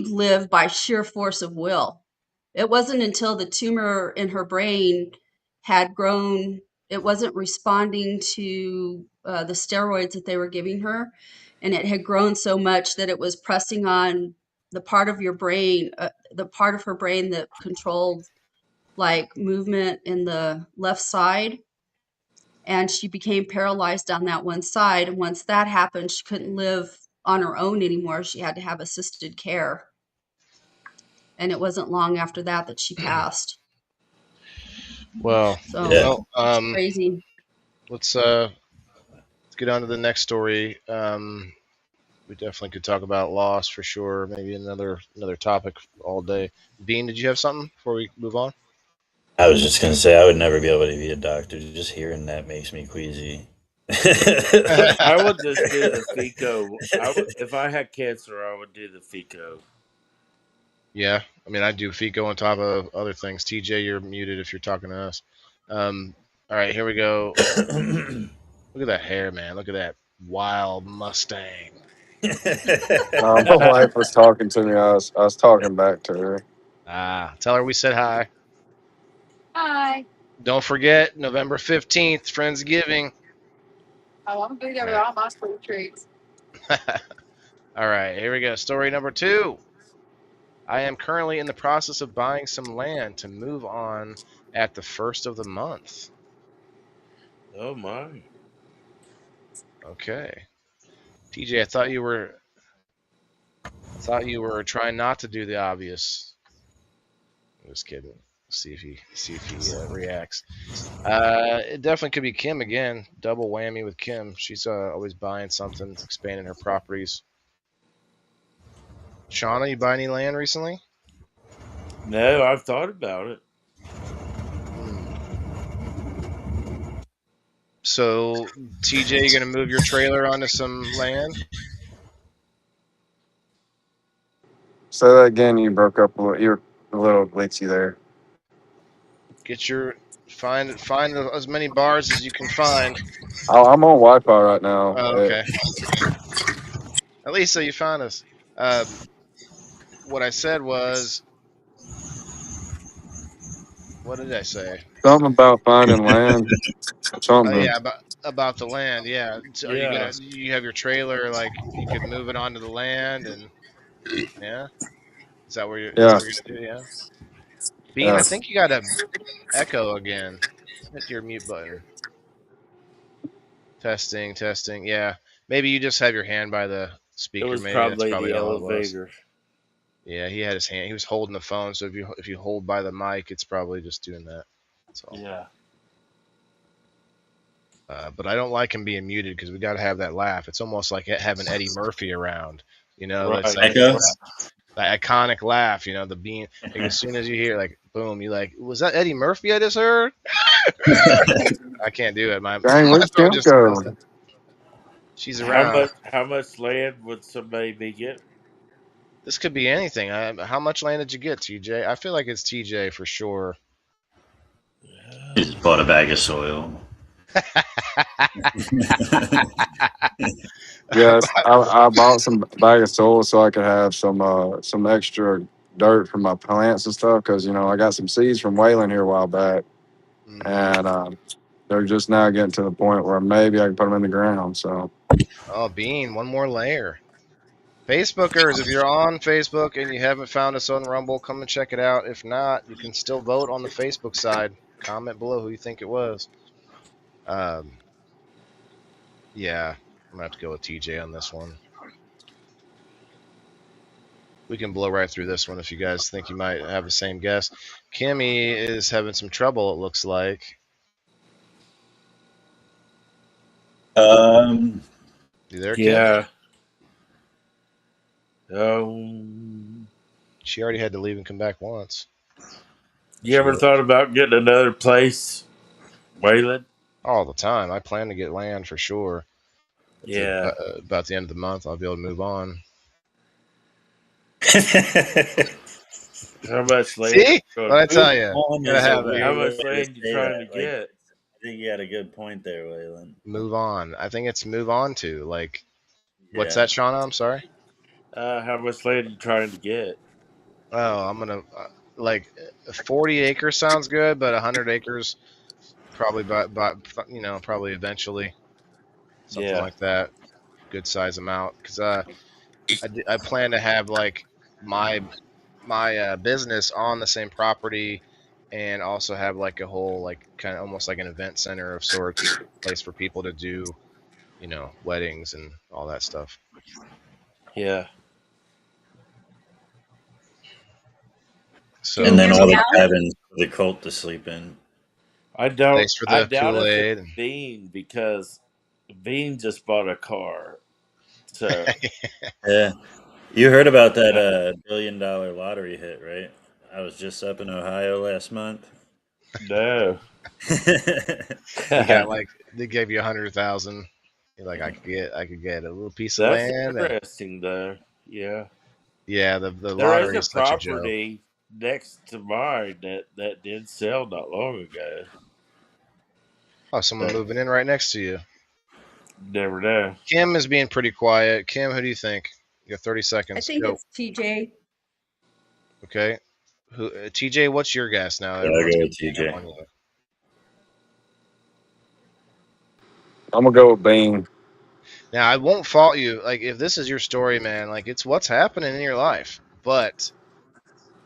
lived by sheer force of will. It wasn't until the tumor in her brain had grown it wasn't responding to the steroids that they were giving her, and it had grown so much that it was pressing on the part of your brain, the part of her brain that controlled like movement in the left side, and she became paralyzed on that one side. And once that happened, she couldn't live on her own anymore. She had to have assisted care. And it wasn't long after that that she passed. Well, So Yeah. it's crazy. let's get on to the next story. We definitely could talk about loss for sure. Maybe another topic all day. Bean, did you have something before we move on? I was just gonna say I would never be able to be a doctor. Just hearing that makes me queasy. I would just do the FICO. If I had cancer, I would do the FICO. Yeah, I mean, I do FICO on top of other things. TJ, you're muted if you're talking to us. All right, here we go. Look at that hair, man. Look at that wild Mustang. My wife was talking to me. I was talking back to her. Tell her we said hi. Hi. Don't forget, November 15th, Friendsgiving. Oh, I'm big over All all my sweet treats. right, here we go. Story number 2. I am currently in the process of buying some land to move on at the first of the month. Oh my! Okay. TJ, I thought you were trying not to do the obvious. I'm just kidding. See if he reacts. It definitely could be Kim again. Double whammy with Kim. She's always buying something, expanding her properties. Shauna, you buy any land recently? No, I've thought about it. So, TJ, you gonna move your trailer onto some land? Say that again. You broke up a little. You're a little glitchy there. Find as many bars as you can find. I'm on Wi-Fi right now. Oh, okay. At least so you found us. What I said was, what did I say? Something about finding land. Oh Something. yeah, about the land. Yeah. So are you Yeah, gonna? You have your trailer, like you could move it onto the land, and yeah. Is that Yeah. what you're gonna do? Yeah. Bean, I Yeah. think you got a echo again. Hit your mute button. Testing, testing. Yeah. Maybe you just have your hand by the it speaker. was Maybe that's probably probably the all it was. elevator. Yeah, he had his hand. He was holding the phone. So if you hold by the mic, it's probably just doing that. That's all. Yeah. But I don't like him being muted because we got to have that laugh. It's almost like having Eddie Murphy around. You know, it's Right. like Echo? that iconic laugh. You know, the Bean. Like as soon as you hear, like, boom, you like, was that Eddie Murphy I just heard? I can't do it. My Dang, my where's throat Kim just does that. go? She's How around. much land would somebody be getting? This could be anything. How much land did you get, TJ? I feel like it's TJ for sure. He just bought a bag of soil. Yes, I bought some bag of soil so I could have some extra dirt for my plants and stuff because I got some seeds from Wayland here a while back, and they're just now getting to the point where maybe I can put them in the ground. So Oh, Bean, one more layer. Facebookers, if you're on Facebook and you haven't found us on Rumble, come and check it out. If not, you can still vote on the Facebook side. Comment below who you think it was. Yeah, I'm gonna have to go with TJ on this one. We can blow right through this one if you guys think you might have the same guess. Kimmy is having some trouble, it looks like. Um, You there, Kim? Yeah. She already had to leave and come back once. You ever thought about getting another place, Waylon? All the time. I plan to get land for sure. Yeah. About the end of the month, I'll be able to move on. How much land? See? What I tell you? on Gotta is a have that. How weird much way to land you say trying that. to Like, get? I think you had a good point there, Waylon. Move on. I think it's move on to. Like, what's Yeah. that, Shauna? I'm sorry. How much land you trying to get? Oh, I'm gonna like 40 acres sounds good, but 100 acres probably probably eventually something Yeah. like that, good size amount. Because I plan to have like my business on the same property, and also have like a whole like kind of almost like an event center of sorts, place for people to do weddings and all that stuff. Yeah. Can you And So then hear all me the now? cabins for the cult to sleep in. thanks for I the doubt if it's Kool-Aid. Bean because Bean just bought a car. So Yeah. You heard about that uh, $1 billion lottery hit, right? I was just up in Ohio last month. no. You got like they gave you 100,000. You're like I could get a little piece of That's land and interesting though. Yeah. yeah, the There is lottery a is such a joke. property next to mine that did sell not long ago. Oh, someone But moving in right next to you. never know. Kim is being pretty quiet. Kim, who do you think? You got 30 I seconds. think Go. it's TJ. Okay. Who? TJ, what's your guess now? Yeah, I'll Everyone's go been with ganging up TJ. on you. I'm gonna go with Bean. Now, I won't fault you. Like, if this is your story, man, like it's what's happening in your life. But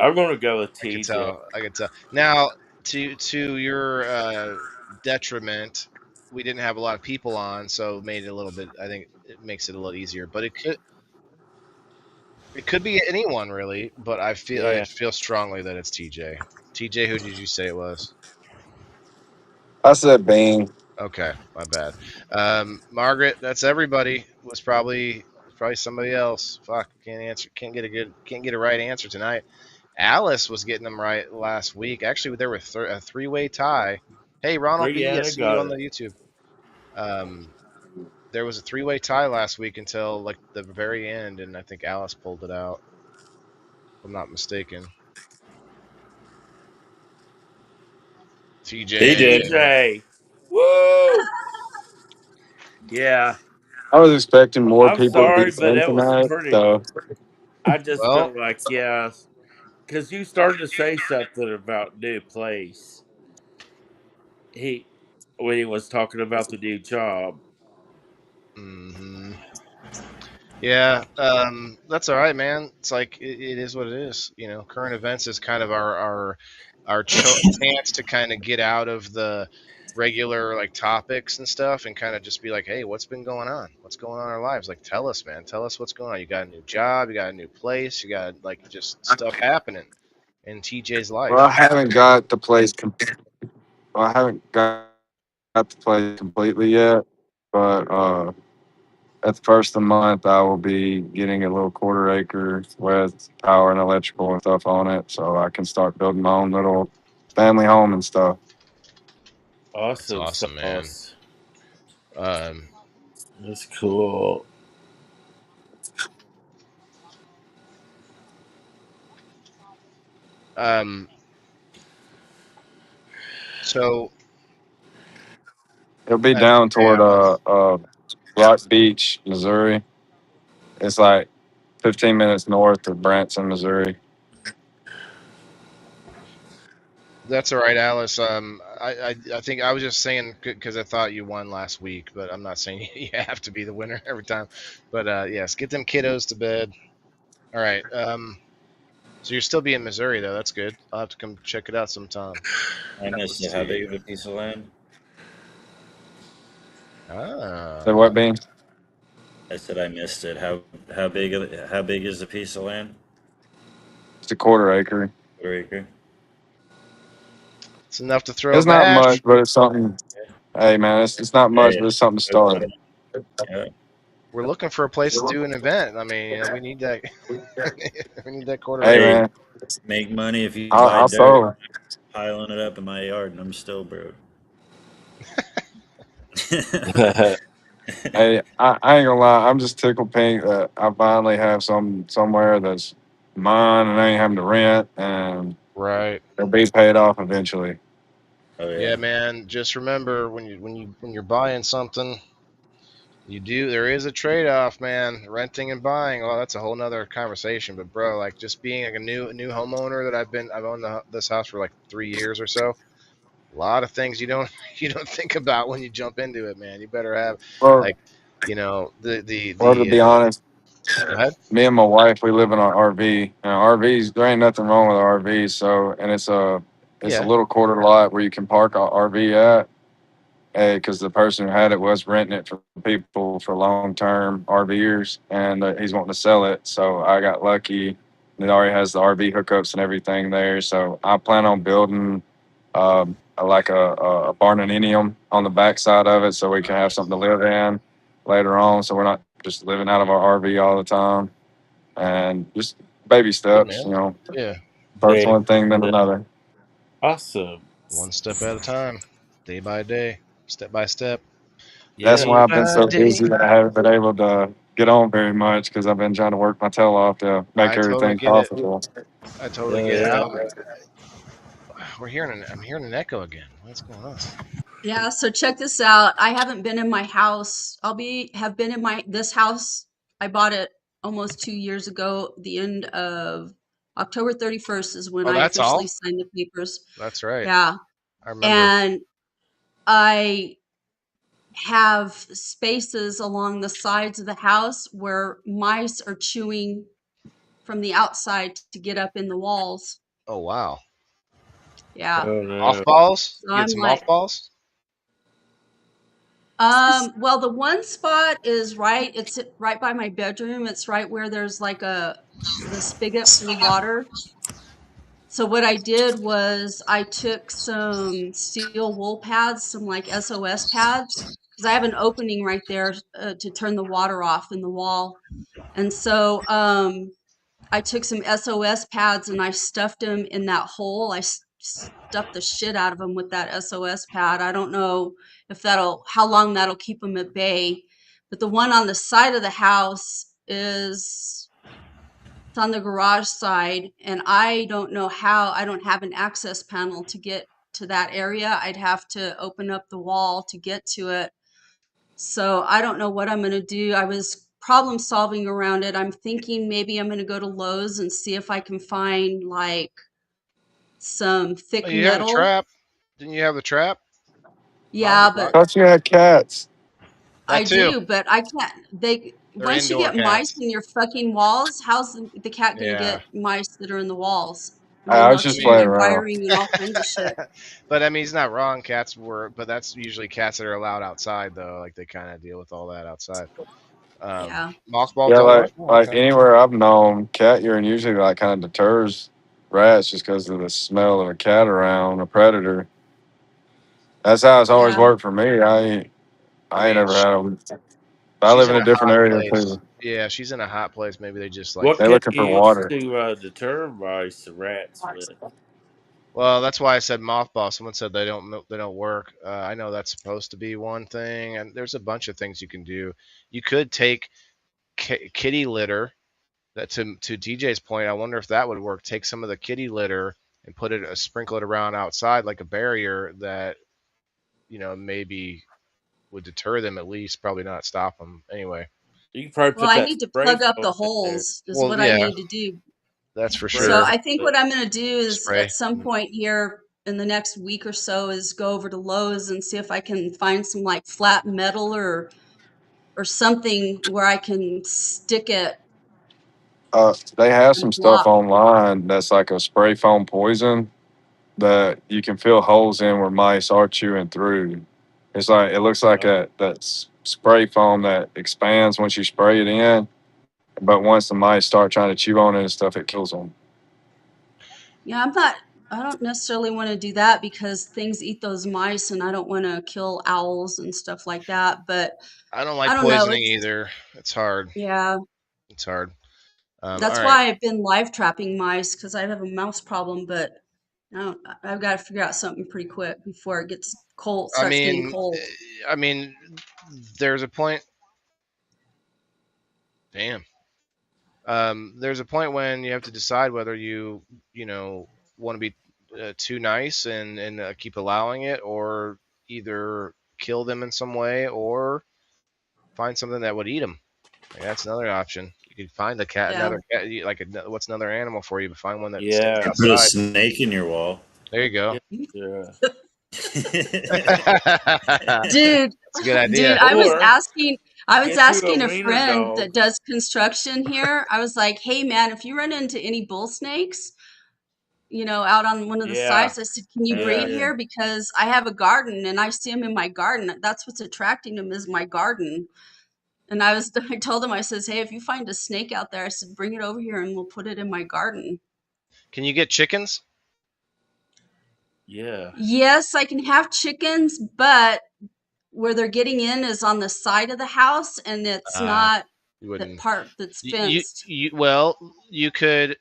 I'm gonna go with I could TJ. tell. I could tell. Now, to your detriment, we didn't have a lot of people on, so it made it a little bit. I think it makes it a little easier. But it could be anyone really. But I Yeah. feel strongly that it's TJ. TJ, who did you say it was? I said Bean. Okay, my bad. Margaret, that's everybody. Was probably somebody else. Fuck, can't answer. Can't get a right answer tonight. Alice was getting them right last week. Actually, there were a three-way tie. Hey, Ronald B, I Brianna see you got on the it. YouTube. Um, there was a three-way tie last week until like the very end, and I think Alice pulled it out. If I'm not mistaken. TJ. TJ. TJ. Woo! Yeah. I was expecting more I'm people to be sorry, but in that was tonight, pretty. so I just Well, felt like, yeah, because you started to say something about new place. He, when he was talking about the new job. hmm yeah, that's all right, man. It's like it is what it is. Current events is kind of our chance to kind of get out of the regular like topics and stuff, and kind of just be like, hey, what's been going on? What's going on in our lives? Like, tell us, man. Tell us what's going on. You got a new job, you got a new place, you got like just stuff happening in TJ's well, I life. haven't got the place. Well, I haven't got the place completely yet, but at the first of the month, I will be getting a little quarter acre with power and electrical and stuff on it, so I can start building my own little family home and stuff. That's Awesome awesome, man. sauce. Um, That's cool. um, so It'll be as down hey toward Alice. Rock Beach, Missouri. It's like 15 minutes north of Branson, Missouri. That's all right, Alice. I think I was just saying because I thought you won last week, but I'm not saying you have to be the winner every time. But yes, get them kiddos to bed. All right. So you're still be in Missouri though. That's good. I'll have to come check it out sometime. I missed Let's it. How see. big of a piece of land? The Ah, what bean? I said I missed it. How big is the piece of land? It's a quarter acre. Quarter acre. it's enough to throw a It's not much, bash. but it's something. Hey man, it's not much, Hey, but it's something to good start. money. Yeah. We're looking for a place to do an event. I mean, we need that. We need that quarter Hey acre. Hey, man, make money if you I'll, buy I'll dirt. throw. Piling it up in my yard, and I'm still broke. Hey, I ain't gonna lie. I'm just tickled pink that I finally have somewhere that's mine and I ain't having to rent, and Right. it'll be paid off eventually. Oh Yeah, yeah. man. Just remember when you're buying something, there is a trade-off, man. Renting and buying, well, that's a whole nother conversation. But bro, like just being like a new homeowner that I've owned this house for like 3 years or so. A lot of things you don't you don't think about when you jump into it, man. You better have Or, like, the or to be honest, go ahead. me and my wife, we live in our RV. And RVs, there ain't nothing wrong with RVs. So, and it's a Yeah. little quarter lot where you can park a RV at. Because the person who had it was renting it for people for long term RVers, and he's wanting to sell it. So I got lucky. It already has the RV hookups and everything there. So I plan on building like a barnuminium on the backside of it, so we can have something to live in later on. So we're not just living out of our RV all the time, and just baby Good, steps. man. You know, Yeah. first Yeah. one thing, then another. Awesome. One step at a time, day by day, step by step, That's Yeah. day why I've been by so busy day. that I haven't been able to get on very much because I've been trying to work my tail off to make I totally everything get it. possible. I totally Oh get it. yeah. I'm hearing an echo again. What's going on? Yeah, so check this out. I haven't been in my house. Have been in my this house. I bought it almost 2 years ago. The end of October 31st is when Oh, I that's officially all? signed the papers. That's right. Yeah. I remember. And I have spaces along the sides of the house where mice are chewing from the outside to get up in the walls. Oh, wow. Yeah. Oh no. Mothballs? So You get I'm some like, mothballs? well, the one spot is it's right by my bedroom. It's right where there's like the spigot for the water. So what I did was I took some steel wool pads, some like SOS pads, because I have an opening right there to turn the water off in the wall. And so I took some SOS pads and I stuffed them in that hole. Stuffed the shit out of them with that SOS pad. I don't know if how long that'll keep them at bay. But the one on the side of the house it's on the garage side, and I don't know how. I don't have an access panel to get to that area. I'd have to open up the wall to get to it. So I don't know what I'm going to do. I was problem solving around it. I'm thinking maybe I'm going to go to Lowe's and see if I can find like some Oh, thick you have the metal. trap. Didn't you have the trap? Yeah, Box? but Thought you had cats. That I too. do, but I can't. They're Once you indoor get mice cats. in your fucking walls, how's the cat going to Yeah. get mice that are in the walls? I mean, I they'll was I just chew mean, playing my around. wiring and all kinds of shit. but I mean, he's not wrong. Cats were, but that's usually cats that are allowed outside, though. Like they kind of deal with all that outside. Yeah. Mothballs Yeah, don't work. Oh, like okay. anywhere I've known, cat urine usually like kind of deters rats just because of the smell of a cat around a predator. That's how it's always Yeah. worked for me. I I ain't mean, ever had them. I she's live in in a a different hot area place. too. Yeah, she's in a hot place. Maybe they just like What They're can looking you for use water. to deter mice and rats with? Well, that's why I said mothball. Someone said they don't work. I know that's supposed to be one thing, and there's a bunch of things you can do. You could take kitty litter. That to DJ's point, I wonder if that would work. Take some of the kitty litter and sprinkle it around outside like a barrier that maybe would deter them at least. Probably not stop them anyway. You can probably Well, put I that need to spray plug up foam the in there. holes is Well, what I yeah, need to do. that's for Spray So sure. I think foam. what I'm going to do is at Spray. some point here in the next week or so is go over to Lowe's and see if I can find some like flat metal or something where I can stick it They have and some stuff block. online that's like a spray foam poison that you can fill holes in where mice are chewing through. It's like it looks like spray foam that expands once you spray it in, but once the mice start trying to chew on it and stuff, it kills them. Yeah, I don't necessarily want to do that because things eat those mice and I don't want to kill owls and stuff like that. But I don't I like don't know. poisoning either. It's hard. Yeah, It's hard. All that's right. why I've been live trapping mice because I have a mouse problem, but I've got to figure out something pretty quick before it I starts getting mean, cold. I mean, there's a point. Damn. There's a point when you have to decide whether want to be too nice and keep allowing it, or either kill them in some way, or find something that would eat them. Like, that's another option. You could find Yeah. another cat, what's another animal for you, but find one that stays Yeah. Put a outside. snake in your wall. There you go. Yeah. Yeah. That's Dude, a good idea. dude, I was Or asking I was get you a asking a wiener friend dog. that does construction here. I was like, "Hey man, if you run into any bull snakes, out on one of the Yeah, sites," I said, "Can you bring Oh yeah. it yeah. here? Because I have a garden and I see them in my garden. That's what's attracting them is my garden." And I told him, I says, "Hey, if you find a snake out there," I said, "bring it over here and we'll put it in my garden." Can you get chickens? Yeah. Yes, I can have chickens, but where they're getting in is on the side of the house and it's Uh, not you the wouldn't. part that's You, fenced. well, you could.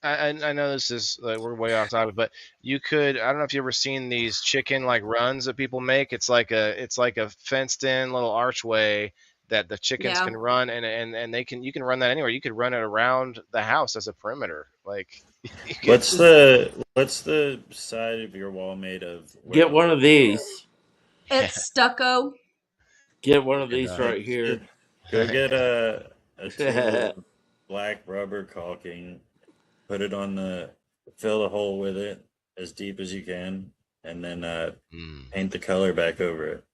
I know this is like we're way off topic, but you could. I don't know if you ever seen these chicken like runs that people make. It's like a fenced in little archway that the chickens Yeah. can run, and you can run that anywhere. You could run it around the house as a perimeter. Like you could. What's the side of your wall made of where Get the one of holes are? these. Yeah, It's stucco. Get one of good these enough. right here. Go get a tube Yeah. of black rubber caulking, put it on the fill the hole with it as deep as you can, and then Mm. paint the color back over it.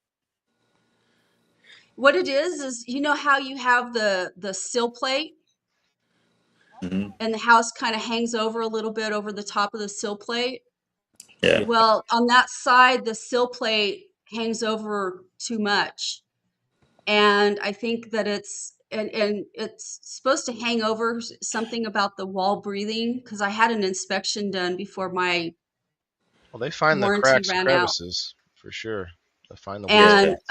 What it is you know how you have the sill plate Hmm. and the house kind of hangs over a little bit over the top of the sill plate? Yeah. Yeah. Well, on that side, the sill plate hangs over too much. And I think that and it's supposed to hang over something about the wall breathing because I had an inspection done before my Well, they find the warranty cracks and ran out. crevices for sure. They find the weak Yeah. And spots.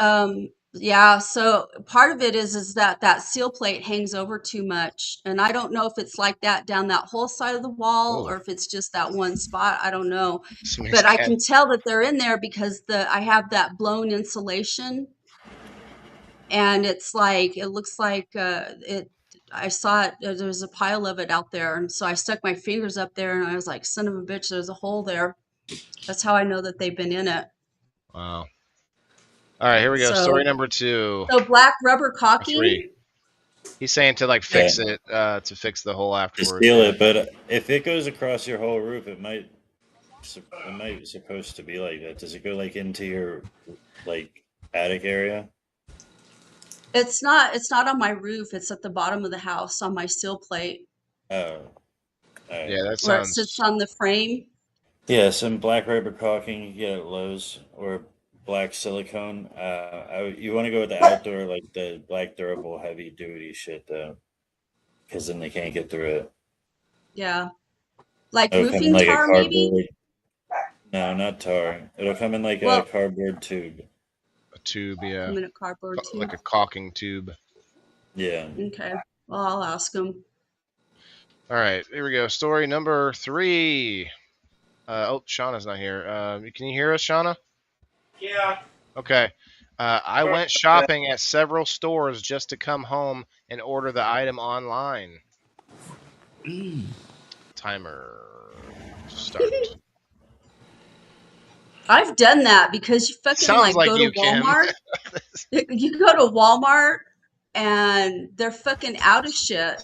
yeah, so part of it is that that seal plate hangs over too much. And I don't know if it's like that down that whole side of the wall Oh, or if it's just that one spot. I don't know. this makes But I cat. can tell that they're in there because the I have that blown insulation and it's like it looks like it I saw it there's a pile of it out there and so I stuck my fingers up there and I was like, son of a bitch, there's a hole there. That's how I know that they've been in it. Wow. All right, here we go. Story So number two so black rubber or three. caulking. He's saying to like Yeah. fix it, to fix the hole To afterwards. seal Yeah. it, but if it goes across your whole roof, it might be supposed to be like that. Does it go like into your like attic area? It's not on my roof, it's at the bottom of the house on my sill plate Oh, all right. Yeah, that where it sits sounds. on the frame. Yeah, some black rubber caulking you get at Lowe's or black silicone. You want to go with the outdoor, like the black durable, heavy duty shit though, because then they can't get through it. Yeah. Like It'll come in roofing like a tar maybe? cardboard. No, not tar. It'll come in like a Well, cardboard tube. A tube, yeah, I'm in a cardboard like too. a caulking tube. Yeah. Okay. Well, I'll ask them. All right, here we go. Story number three. Shauna's not here. Can you hear us, Shauna? Yeah. Okay. I went shopping at several stores just to come home and order the item online. Timer start. I've done that because you fucking Sounds like like go to you, Kim. Walmart. You go to Walmart and they're fucking out of shit,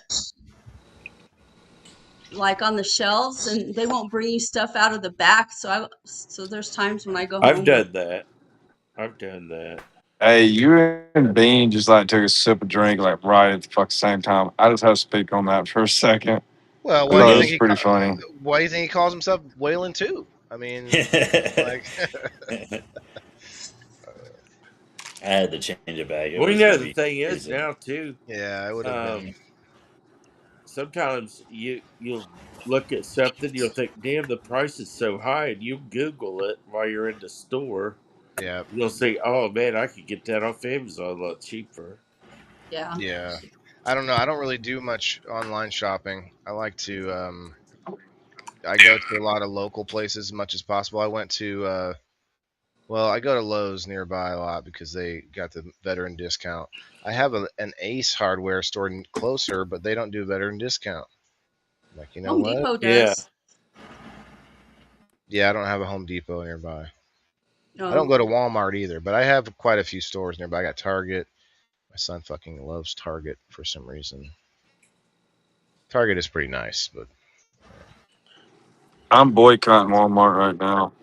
like on the shelves, and they won't bring you stuff out of the back. So there's times when I go I've home with, done that. I've done that. Hey, you and Bean just like took a sip of drink like right at the fucking same time. I just have to speak on that for a second. Well, I why do thought you it think was pretty funny. why do you think he calls himself Waylon too? I mean, like, I had to change it back. It Well, was the the bean thing is season. now too. yeah, I would have been. Um, Sometimes you'll look at something, you'll think, "Damn, the price is so high," and you Google it while you're in the store. Yeah, You'll say, "Oh man, I could get that off Amazon a lot cheaper." yeah. yeah. I don't know. I don't really do much online shopping. I like to. I go to a lot of local places as much as possible. I went to. I go to Lowe's nearby a lot because they got the veteran discount. I have an Ace hardware store closer, but they don't do veteran discount. I'm like, you know Home what? Depot Yeah, does. Yeah, I don't have a Home Depot nearby. I don't Oh, go to Walmart either, but I have quite a few stores nearby. I got Target. My son fucking loves Target for some reason. Target is pretty nice, but I'm boycotting Walmart right now.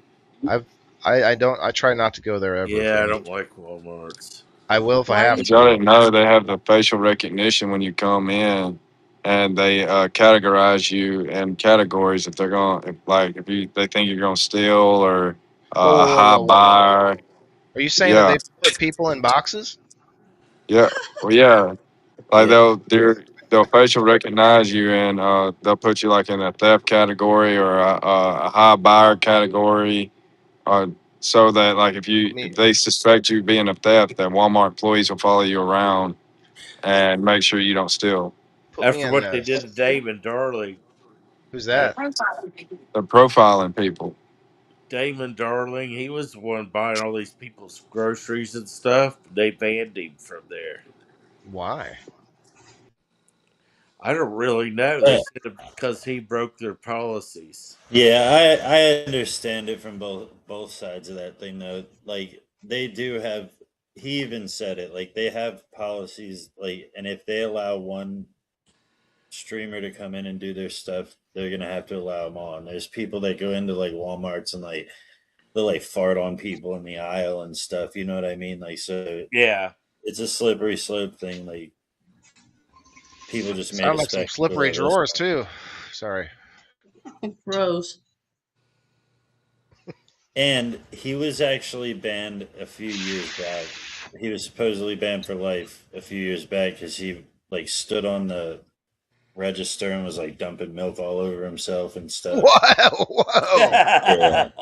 I've I try not to go there ever for Yeah, I any. don't like Walmarts. I will if I Why? have But y'all to. didn't know they have the facial recognition when you come in, and they categorize you in categories if they're going, if you they think you're going to steal or Whoa, a whoa, whoa, high whoa, whoa, whoa. buyer. Are you saying that Yeah, they put people in boxes? yeah, well, yeah. Like Yeah. they'll facial recognize you, and they'll put you like in a theft category or a high buyer category, so that like Put if me they suspect you being a theft, that Walmart employees will follow you around and make sure you don't steal. put me After in what they this. did to Damon Darling, Who's I, that? They're profiling people. Damon Darling, he was the one buying all these people's groceries and stuff. They banned him from there. Why? I don't really know. They said because he broke their policies. Yeah, I understand it from both sides of that thing though. Like they do have he even said it, like they have policies like and if they allow one streamer to come in and do their stuff, they're gonna have to allow them on. There's people that go into like Walmarts and like they'll like fart on people in the aisle and stuff, you know what I mean? Like so Yeah. it's a slippery slope thing, like people just made Sound a like some spectacle slippery of this. drawers too. Sorry. Gross. And he was actually banned a few years back. He was supposedly banned for life a few years back because he like stood on the register and was like dumping milk all over himself and stuff. Whoa, whoa. Yeah,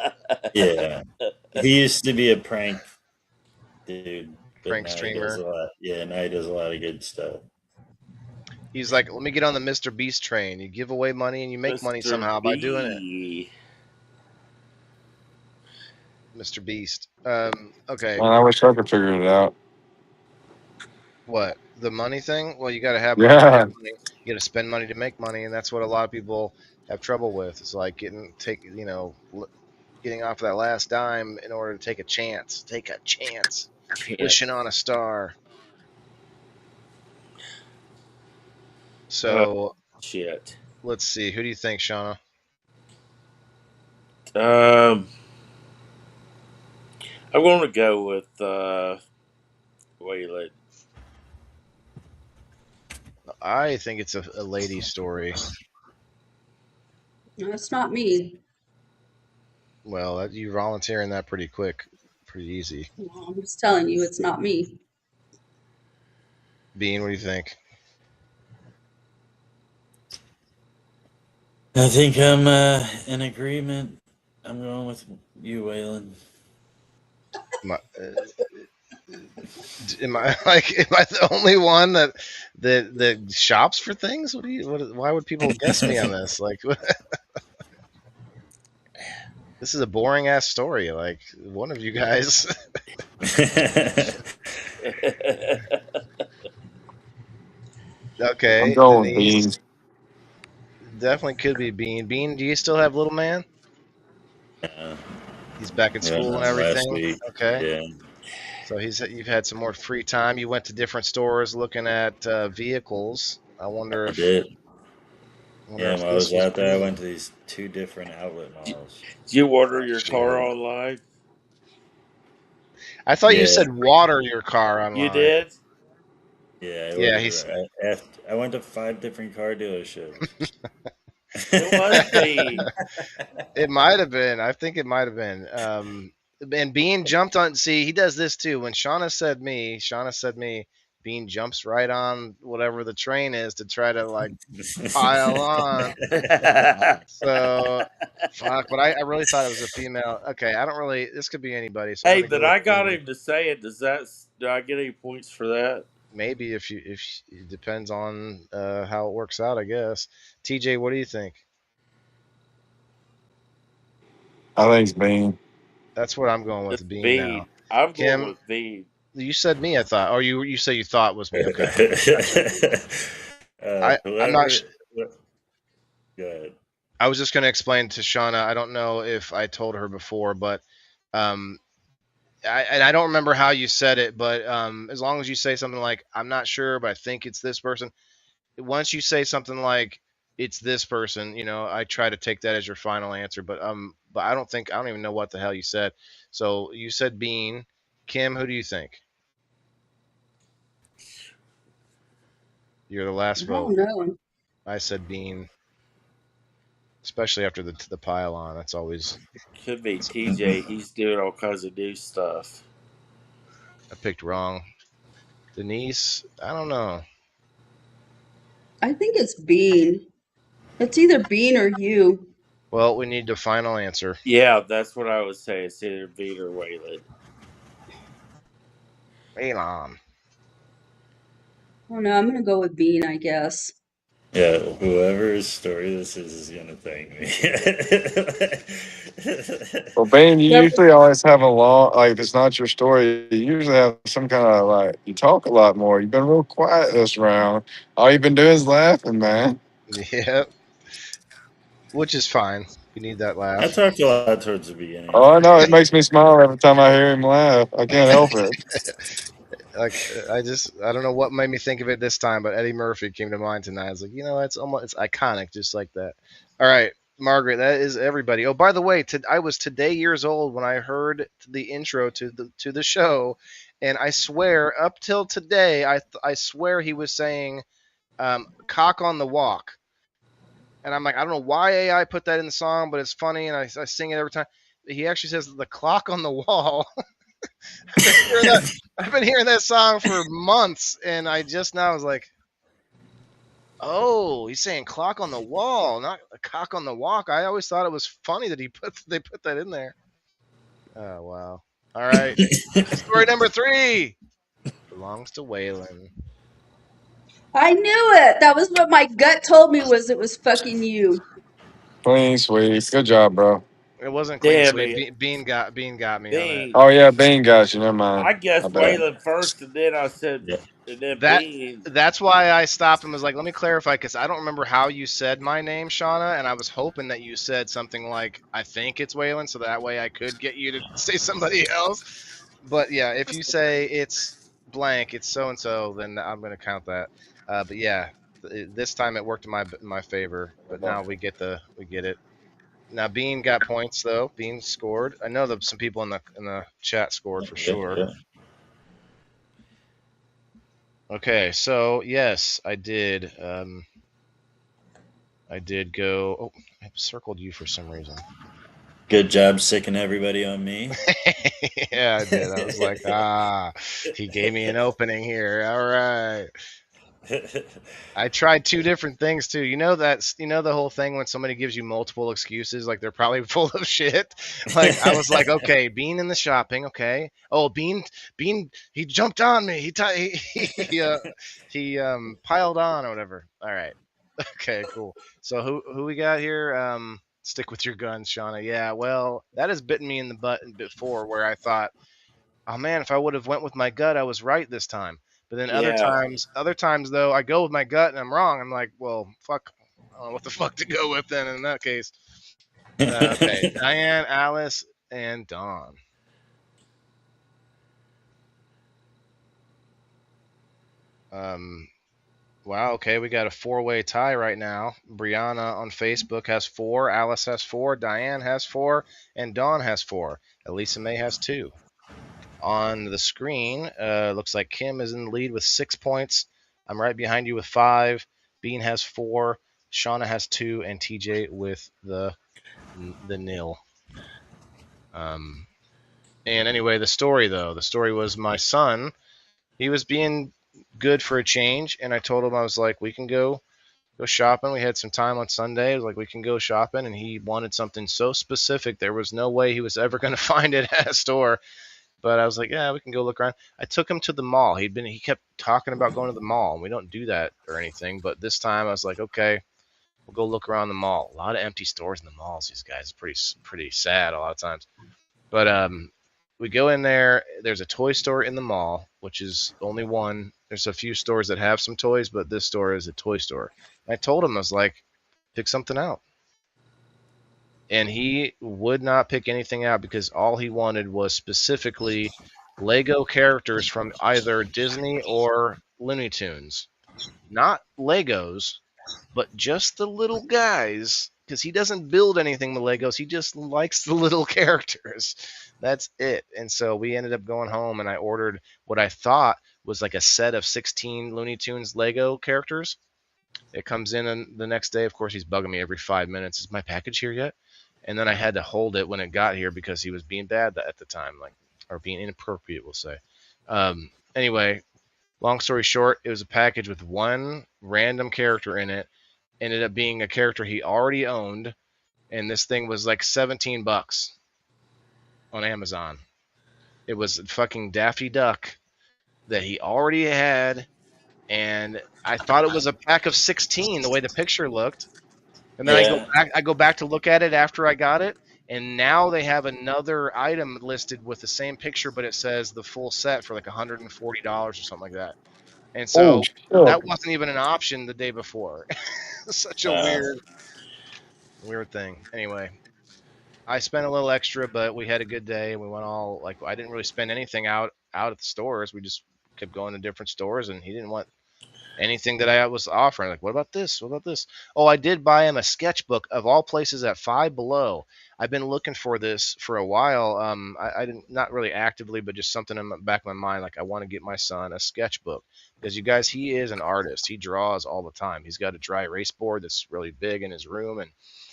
yeah. He used to be a prank dude, but Prank now he does streamer. a lot. Yeah, now he does a lot of good stuff. He's like, let me get on the Mr. Beast train. You give away money and you make money Mr. somehow by doing it. B. Mr. Beast. Okay. Man, I wish I could figure it out. What? The money thing? Well, you got to have money to make Yeah, money. You got to spend money to make money, and that's what a lot of people have trouble with. It's like getting off that last dime in order to take a chance. Take a chance. Can't. Wishing on a star. Oh, So shit. let's see. Who do you think, Shauna? Um, I'm going to go with Waylon. I think it's a lady story. No, it's not me. Well, you volunteering that pretty quick, pretty easy. No, I'm just telling you, it's not me. Bean, what do you think? I think I'm in agreement. I'm going with you, Waylon. Am I am I the only one that shops for things? Why would people guess me on this? Like this is a boring ass story. Like one of you guys. I'm Okay, going with Denise beans. definitely could be Bean. Bean, do you still have little man? Yeah, He's back at we had school and none last everything. week. Okay, Yeah, so you've had some more free time. You went to different stores looking at vehicles. I did. I wonder Yeah, if while I this was was out there, I Bean. went to these two different outlet malls. Did you order Oh your car shit! online? I thought you Yeah, said water your car You online. did? yeah, I Yeah, ordered. I went to 5 different car dealerships. It was Bean. it might have been. I think it might have been. And Bean jumped on. See, he does this too. When Shauna said me, Bean jumps right on whatever the train is to try to like pile on. So, fuck. But I really thought it was a female. Okay, I don't really. This could be anybody. So I'm Hey, gonna but go with I got Bean. him to say it. Do I get any points for that? Maybe if it depends on how it works out, I guess. TJ, what do you think? I think it's beans. That's what I'm going It's with Bean now. Bean. I'm going Kim, with Bean. you said me, I thought. Or you say you thought was me. Okay, gotcha. I'm not. Whoever. Go ahead. I was just going to explain to Shauna. I don't know if I told her before, but um, I don't remember how you said it. But as long as you say something like "I'm not sure, but I think it's this person," once you say something like "it's this person," I try to take that as your final answer. But but I don't even know what the hell you said. So you said Bean. Kim, who do you think? You're the last I vote. don't know. I said Bean, especially after the pile on. That's always. Could be TJ. He's doing all kinds of new stuff. I picked wrong. Denise, I don't know. I think it's Bean. It's either Bean or you. Well, we need the final answer. Yeah, that's what I would say. It's either Bean or Waylon. Elon. Oh no, I'm gonna go with Bean, I guess. Yeah, whoever's story this is gonna thank me. Well, Bane, you Yep. usually always have a long, like, if it's not your story, you usually have some kind of, like, you talk a lot more. You've been real quiet this round. All you've been doing is laughing, man. Yep. Which is fine. We need that I laugh. talked a lot towards the beginning. Oh, I know. It makes me smile every time I hear him laugh. I can't help it. Like I don't know what made me think of it this time, but Eddie Murphy came to mind tonight. I was like, it's iconic, just like that. All right, Margaret, that is everybody. Oh, by the way, I was today years old when I heard the intro to the show, and I swear up till today, I swear he was saying "cock on the walk," and I'm like, I don't know why AI put that in the song, but it's funny, and I sing it every time. He actually says the clock on the wall. I've been hearing that. I've been hearing that song for months, and I just now was like, "Oh, he's saying clock on the wall, not a cock on the walk." I always thought it was funny that they put that in there. Oh wow! All right, story number 3 belongs to Waylon. I knew it. That was what my gut told me was it was fucking you. Clean sweep. Good job, bro. It wasn't clean Damn sweep. it. Bean got me on that. Bean. Oh, yeah, Bane got you. Never mind. I I guessed bet. Waylon first, and then I said, Yeah. and then That Bean. that's why I stopped and was like, let me clarify because I don't remember how you said my name, Shauna, and I was hoping that you said something like I think it's Waylon, so that way I could get you to say somebody else. But yeah, if you say it's blank, it's so and so, then I'm going to count that. But yeah, this time it worked in my favor. But now we get it. Now Bean got points though. Bean scored. I know that some people in the chat scored for Yeah, sure. yeah. Okay, so yes, I did. I did go. Oh, I circled you for some reason. Good job sicking everybody on me. Yeah, I did. I was like, he gave me an opening here. All right. I tried 2 different things too. You know the whole thing when somebody gives you multiple excuses, like they're probably full of shit. Like I was like, okay, Bean in the shopping, okay. Oh, Bean, he jumped on me. He piled on or whatever. All right, okay, cool. So who we got here? Stick with your guns, Shauna. Yeah, well, that has bitten me in the butt before, where I thought, oh man, if I would have went with my gut, I was right this time. But then Yeah. other times though, I go with my gut and I'm wrong. I'm like, well, fuck, I don't know what the fuck to go with then in that case. Okay, Diane, Alice, and Dawn. Um, wow. Okay, we got a 4-way tie right now. Brianna on Facebook has 4, Alice has 4, Diane has 4, and Dawn has 4. Elisa May has 2. On the screen, looks like Kim is in the lead with 6 points. I'm right behind you with 5. Bean has 4. Shauna has 2, and TJ with the nil. And anyway, the story was my son. He was being good for a change, and I told him I was like, we can go shopping. We had some time on Sunday. I was like, we can go shopping, and he wanted something so specific there was no way he was ever going to find it at a store. But I was like, yeah, we can go look around. I took him to the mall. He kept talking about going to the mall, and we don't do that or anything. But this time I was like, okay, we'll go look around the mall. A lot of empty stores in the malls. These guys, pretty sad a lot of times. But we go in there. There's a toy store in the mall, which is only one. There's a few stores that have some toys, but this store is a toy store. And I told him, I was like, pick something out. And he would not pick anything out because all he wanted was specifically Lego characters from either Disney or Looney Tunes. Not Legos, but just the little guys because he doesn't build anything with Legos. He just likes the little characters. That's it. And so we ended up going home, and I ordered what I thought was like a set of 16 Looney Tunes Lego characters. It comes in and the next day. Of course, he's bugging me every 5 minutes. Is my package here yet? And then I had to hold it when it got here because he was being bad at the time, like, or being inappropriate, we'll say. Anyway, long story short, it was a package with one random character in it. Ended up being a character he already owned, and this thing was like $17 on Amazon. It was fucking Daffy Duck that he already had, and I thought it was a pack of 16 the way the picture looked. And then Yeah. I go back to look at it after I got it, and now they have another item listed with the same picture, but it says the full set for like $140 or something like that. And Oh so shit! that wasn't even an option the day before. Such a Uh, weird thing. Anyway, I spent a little extra, but we had a good day. We went all like I didn't really spend anything out at the stores. We just kept going to different stores, and he didn't want anything that I was offering. Like, what about this? What about this? Oh, I did buy him a sketchbook of all places at Five Below. I've been looking for this for a while. I didn't, not really actively, but just something in the back of my mind. Like, I want to get my son a sketchbook because you guys, he is an artist. He draws all the time. He's got a dry erase board that's really big in his room, and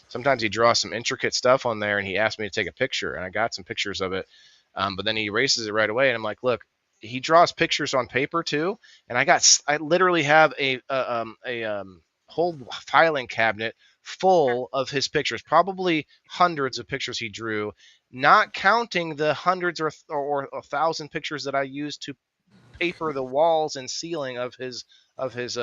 sometimes he draws some intricate stuff on there. And he asked me to take a picture, and I got some pictures of it. But then he erases it right away, and I'm like, look, he draws pictures on paper too, and I literally have a whole filing cabinet full of his pictures, probably hundreds of pictures he drew, not counting the hundreds or 1,000 pictures that I used to paper the walls and ceiling of his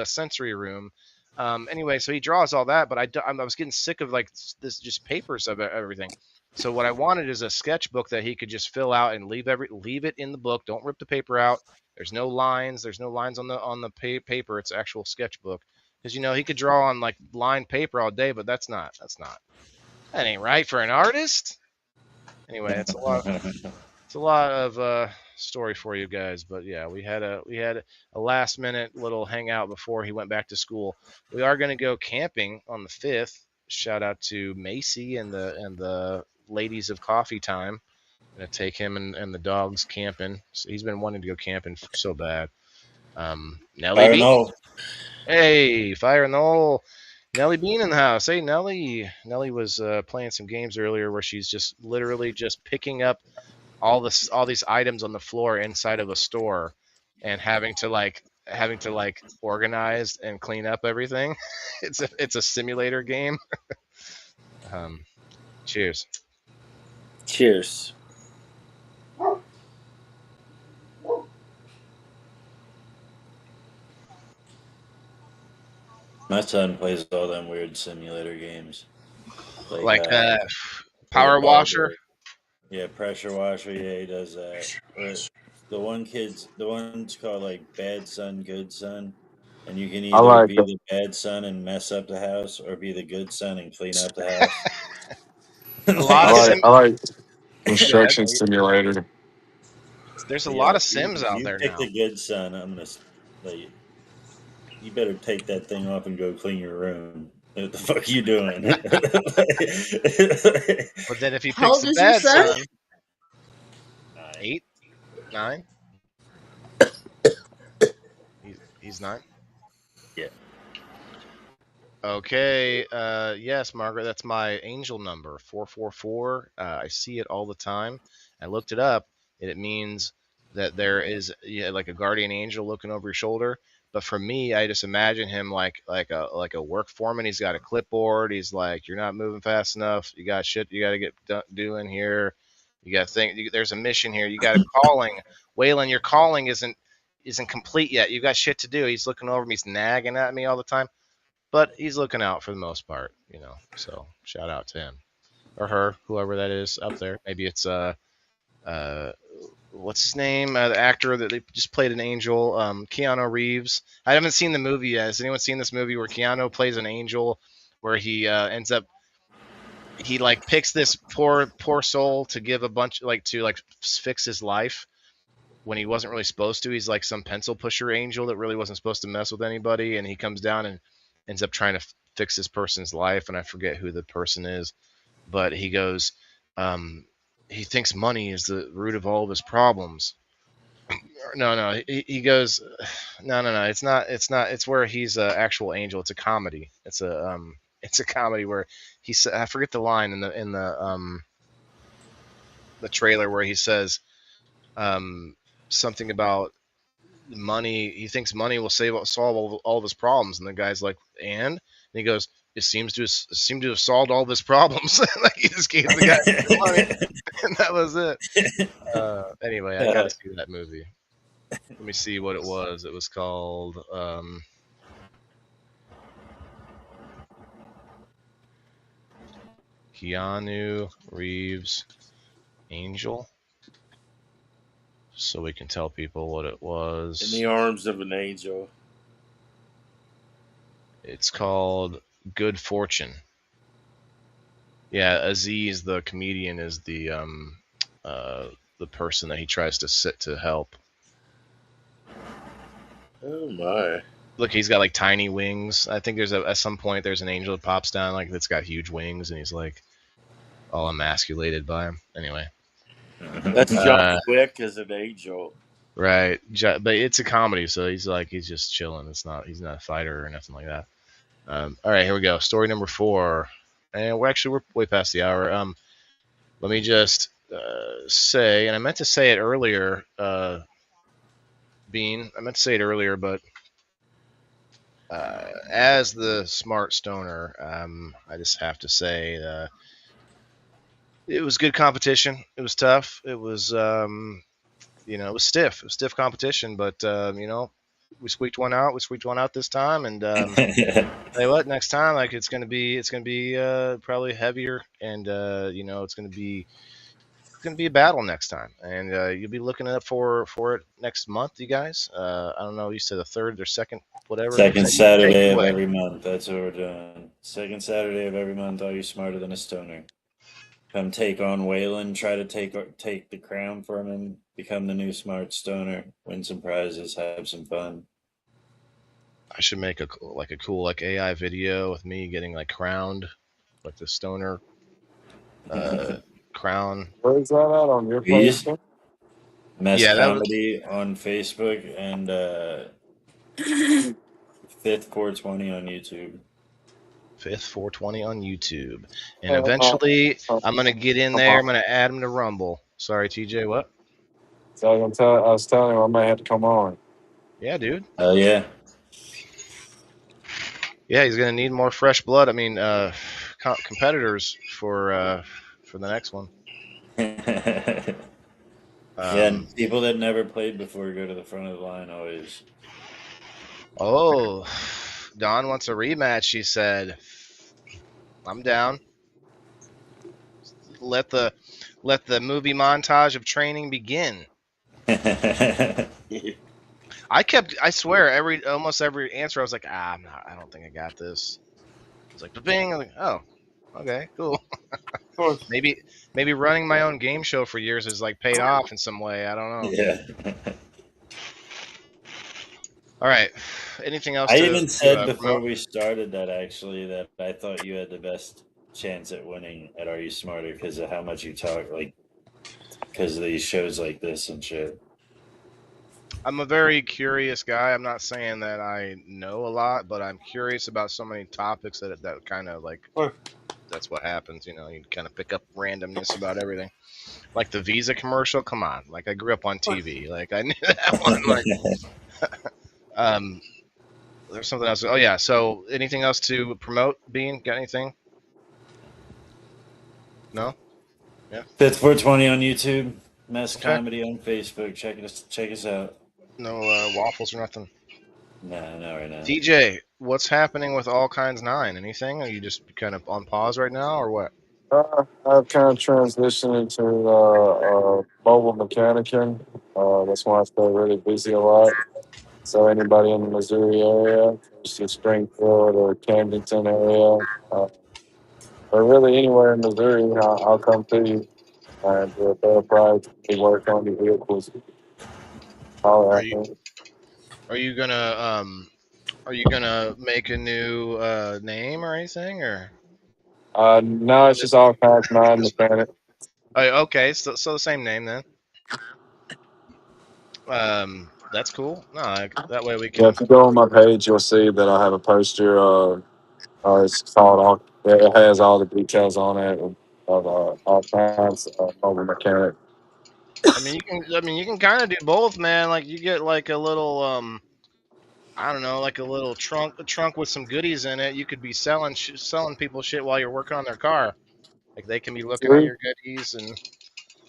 sensory room. Anyway, so he draws all that, but I was getting sick of like this just papers of everything. So what I wanted is a sketchbook that he could just fill out and leave it in the book. Don't rip the paper out. There's no lines. There's no lines on the paper. It's actual sketchbook because he could draw on like lined paper all day, but that ain't right for an artist. Anyway, it's a lot of story for you guys, but yeah, we had a last minute little hangout before he went back to school. We are going to go camping on the 5th. Shout out to Macy and the ladies of Coffee Time. Gonna take him and the dogs camping. So he's been wanting to go camping so bad. Nellie I don't Bean, know. hey, fire in the hole. Nellie Bean in the house. Hey, Nellie. Nellie was playing some games earlier where she's just literally just picking up all these items on the floor inside of a store and having to organize and clean up everything. It's a simulator game. Um, cheers. Cheers. My son plays all them weird simulator games, like Like like power washer. barber. Yeah, pressure washer. Yeah, he does that. Or the one's called like Bad Son, Good Son, and you can I either like be the bad son and mess up the house, or be the good son and clean up the house. A lot I of Like, like sim. I like Go ahead. construction simulator. There's a yeah, lot of Sims if out you there pick now. the good son, like you better take that thing off and go clean your room. What the fuck you doing? But then if he How picks old the is your bad son? son, Nine. 8, 9, he's 9. Yeah. Okay. Yes, Margaret, that's my angel number, 444. I see it all the time. I looked it up, and it means that there is, yeah, like a guardian angel looking over your shoulder. But for me, I just imagine him like a work foreman. He's got a clipboard. He's like, "You're not moving fast enough. You got shit you got to get doing here. You got to think. There's a mission here. You got a calling. Waylon, your calling isn't complete yet. You got shit to do." He's looking over me. He's nagging at me all the time, but he's looking out for the most part. So shout out to him or her, whoever that is up there. Maybe it's uh what's his name, the actor that they just played an angel, Keanu Reeves. I haven't seen the movie yet. Has anyone seen this movie where Keanu plays an angel, where he ends up he like picks this poor soul to give a bunch like to like fix his life when he wasn't really supposed to. He's like some pencil pusher angel that really wasn't supposed to mess with anybody, and he comes down and ends up trying to fix this person's life, and I forget who the person is, but he goes, he thinks money is the root of all of his problems. No, he goes, no, it's not, it's where he's an actual angel. It's a comedy. It's a comedy where he said, I forget the line in the trailer where he says, something about money. He thinks money will solve all of his problems, and the guy's like, and he goes, it seems to have solved all of his problems. Like he just gave the guy the money, and that was it. Anyway, I got to see that movie. Let me see what it was. It was called Keanu Reeves Angel. So we can tell people what it was. In the arms of an angel. It's called Good Fortune. Yeah, Aziz, the comedian, is the person that he tries to sit to help. Oh my! Look, he's got like tiny wings. I think at some point there's an angel that pops down like that's got huge wings, and he's like all emasculated by him. Anyway, That's John Wick as an angel. Right, but it's a comedy, so he's just chilling. He's not a fighter or nothing like that. All right, here we go. Story number 4, and we're way past the hour. Let me just say, and I meant to say it earlier, Bean. I meant to say it earlier, but as the smart stoner, I just have to say it was good competition. It was tough. It was it was stiff. It was stiff competition, but we squeaked one out. We squeaked one out this time, and tell you what, next time, like it's gonna be probably heavier, and it's gonna be a battle next time, and you'll be looking up for it next month, you guys. I don't know. You said the third or second, whatever. Second Take Saturday it of away. every month. That's what we're doing. Second Saturday of every month. Are you smarter than a stoner? Come take on Waylon. Try to take the crown from him. Become the new smart stoner. Win some prizes. Have some fun. I should make a cool AI video with me getting crowned, like the stoner crown. Where is that at on your Please. Facebook? Mess Yeah, that was Comedy on Facebook and Fifth 420 on YouTube. Fifth 420 on YouTube, and eventually I'm gonna get in there. I'm gonna add him to Rumble. Sorry, TJ. What? So I was telling him I might have to come on. Yeah, dude. Hell yeah. Yeah, he's gonna need more fresh blood. I mean, competitors for the next one. Yeah, and people that never played before go to the front of the line always. Oh, Don wants a rematch. She said, "I'm down. Let the movie montage of training begin." I swear, almost every answer I was like, I don't think I got this. It's like, bing. I'm like, oh, okay, cool. maybe running my own game show for years has paid off in some way. I don't know. Yeah. All right. Anything else? I even said before promote? we started that actually that I thought you had the best chance at winning at Are You Smarter because of how much you talk, because of these shows like this and shit. I'm a very curious guy. I'm not saying that I know a lot, but I'm curious about so many topics that kind of that's what happens. You kind of pick up randomness about everything. Like the Visa commercial. Come on. I grew up on TV. I knew that one. There's something else. Oh yeah. So anything else to promote? Bean, got anything? No. Yeah. Fifth 420 on YouTube, Mess Comedy on Facebook. Check us out. No waffles or nothing. No, not right now. DJ, what's happening with All Kinds 9? Anything? Are you just kind of on pause right now, or what? I've kind of transitioned into mobile mechanicing. That's why I stay really busy a lot. So anybody in the Missouri area, to Springfield or Camdenton area, or really anywhere in Missouri, I'll come to you and do a fair price. We work on the vehicles. Are you gonna Are you gonna make a new name or anything, or No, it's just all past nine mechanic. oh, okay, so the same name then. That's cool. No, that way we Yeah, can. if you go on my page, you'll see that I have a poster. It's called all. It has all the details on it of all kinds of mobile mechanic. I mean, you can. I mean, you can kind of do both, man. Like you get like a little I don't know, like a trunk with some goodies in it. You could be selling people shit while you're working on their car. Like they can be looking at True, your goodies and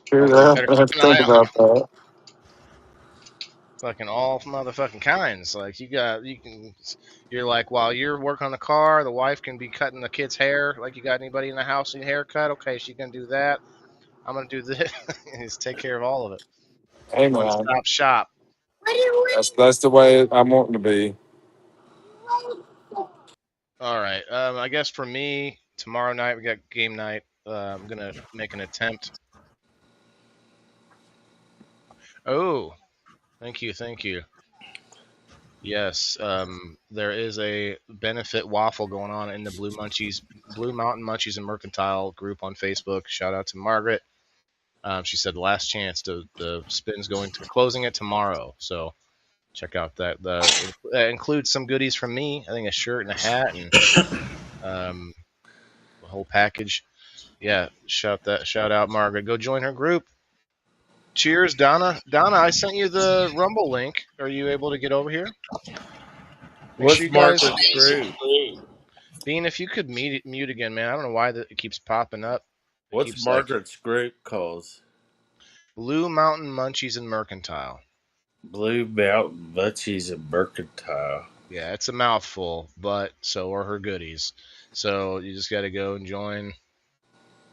true like they that. better I have keep to an eye think on them. about that. Fucking all motherfucking kinds. Like you're like while you're working on the car, the wife can be cutting the kid's hair. Like you got anybody in the house need a haircut? Okay, she can do that. I'm gonna do this. Just take care of all of it. Hey One man, stop shop. that's the way I'm wanting to be. All right. I guess for me, tomorrow night we got game night. I'm gonna make an attempt. Oh, thank you, thank you. Yes, there is a benefit waffle going on in the Blue Mountain Munchies and Mercantile group on Facebook. Shout out to Margaret. She said last chance. The spin's going to closing it tomorrow. So check out that includes some goodies from me. I think a shirt and a hat and um, the whole package. Yeah, shout out Margaret. Go join her group. Cheers, Donna. Donna, I sent you the Rumble link. Are you able to get over here? Make sure What's you guys. Margaret's group? Bean, if you could mute again, man. I don't know why it keeps popping up. It What's keeps like Margaret's group called? Blue Mountain Munchies and Mercantile. Blue Mountain Munchies and Mercantile. Yeah, it's a mouthful, but so are her goodies. So you just got to go and join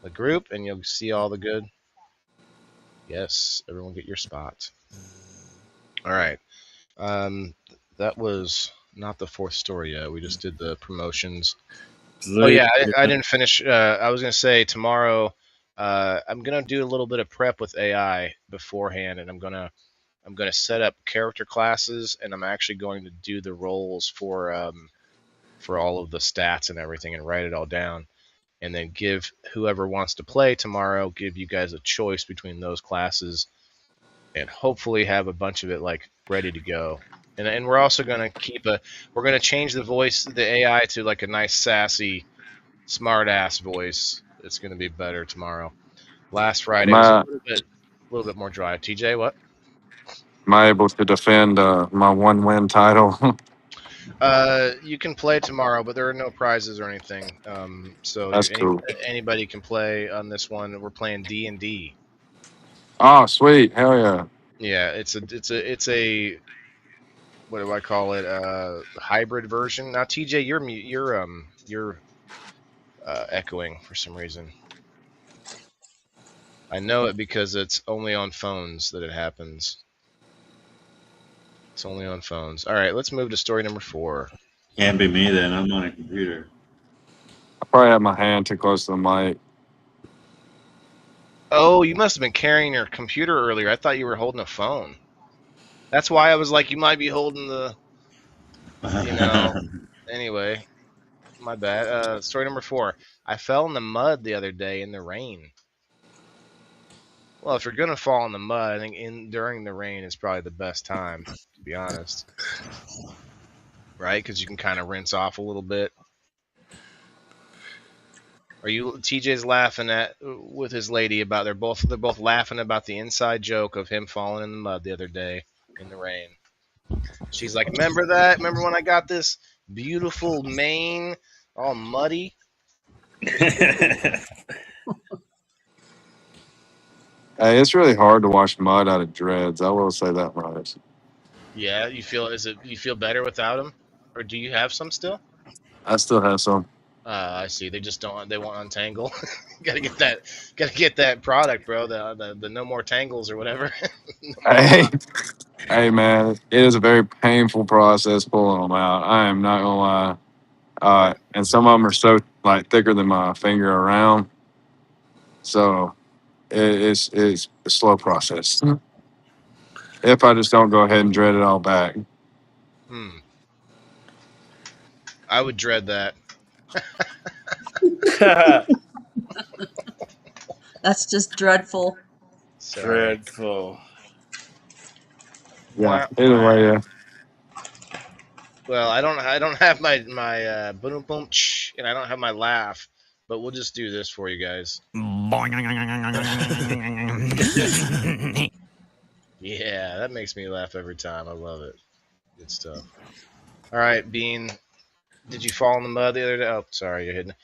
the group, and you'll see all the good. Yes, everyone get your spot. All right. That was not the fourth story yet. We just did the promotions. Oh Blue. yeah, I didn't finish. I was gonna say tomorrow. I'm gonna do a little bit of prep with AI beforehand, and I'm gonna set up character classes, and I'm actually going to do the roles for all of the stats and everything, and write it all down, and then give whoever wants to play tomorrow, give you guys a choice between those classes, and hopefully have a bunch of it like ready to go. And we're also gonna we're gonna change the voice, the AI to like a nice sassy smart ass voice. It's going to be better tomorrow. Last Am Friday was I a little bit more dry. TJ, what? am I able to defend my one win title? You can play tomorrow, but there are no prizes or anything. So That's cool. anybody can play on this one. We're playing D&D. Oh, sweet. Hell yeah. Yeah, it's a what do I call it? Hybrid version. Now, TJ, you're echoing for some reason. I know it because it's only on phones that it happens. It's only on phones. All right, let's move to story number 4. Can't be me then. I'm on a computer. I probably have my hand too close to the mic. Oh, you must have been carrying your computer earlier. I thought you were holding a phone. That's why I was like, you might be holding you know. Anyway, my bad. Story number 4. I fell in the mud the other day in the rain. Well, if you're gonna fall in the mud, I think during the rain is probably the best time, to be honest. Right? Because you can kind of rinse off a little bit. Are you TJ's laughing at with his lady about they're both laughing about the inside joke of him falling in the mud the other day in the rain. She's like, "Remember that? Remember when I got this beautiful mane all muddy?" Hey, it's really hard to wash mud out of dreads. I will say that much. Yeah, you feel better without them, or do you have some still? I still have some. I see. They just don't. They won't untangle. gotta get that. Gotta get that product, bro. The no more tangles or whatever. No more Hey, knots. hey, man, it is a very painful process pulling them out. I am not gonna lie. Right. And some of them are so like thicker than my finger around, so it's a slow process. If I just don't go ahead and dread it all back. Hmm. I would dread that. That's just dreadful. Sorry. Dreadful. Yeah. Wah, Either wah. way, yeah. Well, I don't have my boom boom and I don't have my laugh, but we'll just do this for you guys. Yeah, that makes me laugh every time. I love it. Good stuff. All right, Bean. Did you fall in the mud the other day? Oh, sorry, you're hitting.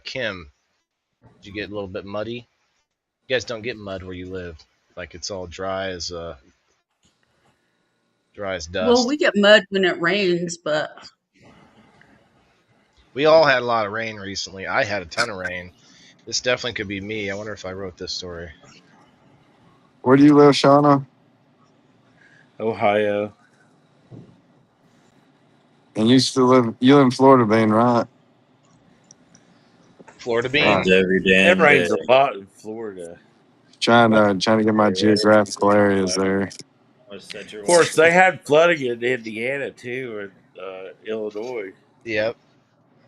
Kim, did you get a little bit muddy? You guys don't get mud where you live. Like it's all dry as Well, dust. we get mud when it rains, but We all had a lot of rain recently. I had a ton of rain. This definitely could be me. I wonder if I wrote this story. Where do you live, Shauna? Ohio. And you live in Florida, Bean, right? Florida Right. Bean. Every It damn day. rains a lot in Florida. Trying to get my Yeah, geographical areas there. let's set your Of course, watch. they had flooding in Indiana too, and Illinois. Yep.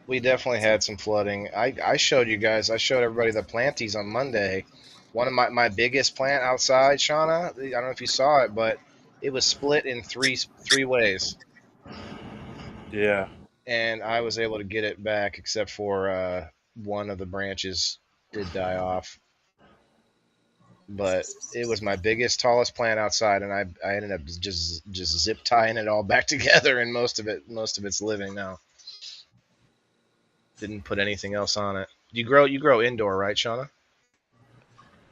We definitely had some flooding. I showed you guys. I showed everybody the planties on Monday. One of my biggest plant outside, Shauna. I don't know if you saw it, but it was split in three ways, Yeah. and I was able to get it back, except for one of the branches did die off. But it was my biggest, tallest plant outside, and I ended up just zip tying it all back together, and most of it's living now. Didn't put anything else on it. You grow indoor, right, Shauna?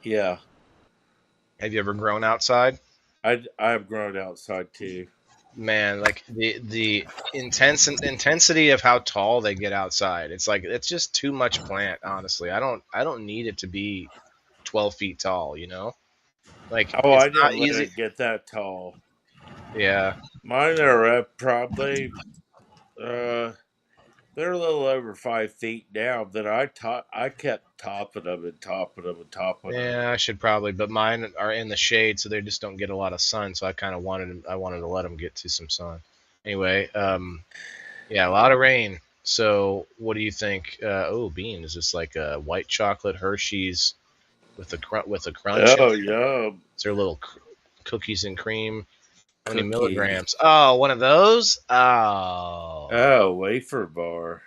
Yeah. Have you ever grown outside? I've grown outside too. Man, like the intensity of how tall they get outside. It's like it's just too much plant, honestly. I don't need it to be 12 feet tall, you know? Like Oh, it's I not didn't let easy. it get that tall. Yeah. Mine are probably uh they're a little over 5 feet now. That I kept topping them and topping them and topping them. Yeah, I should probably, but mine are in the shade, so they just don't get a lot of sun. So I wanted to let them get to some sun. Anyway, yeah, a lot of rain. So what do you think? Oh, Bean, is this like a white chocolate Hershey's with a crunch in Oh, there? yum. Is there little cookies and cream? How many Cookie. milligrams? Oh, one of those. Oh, Oh, wafer bar.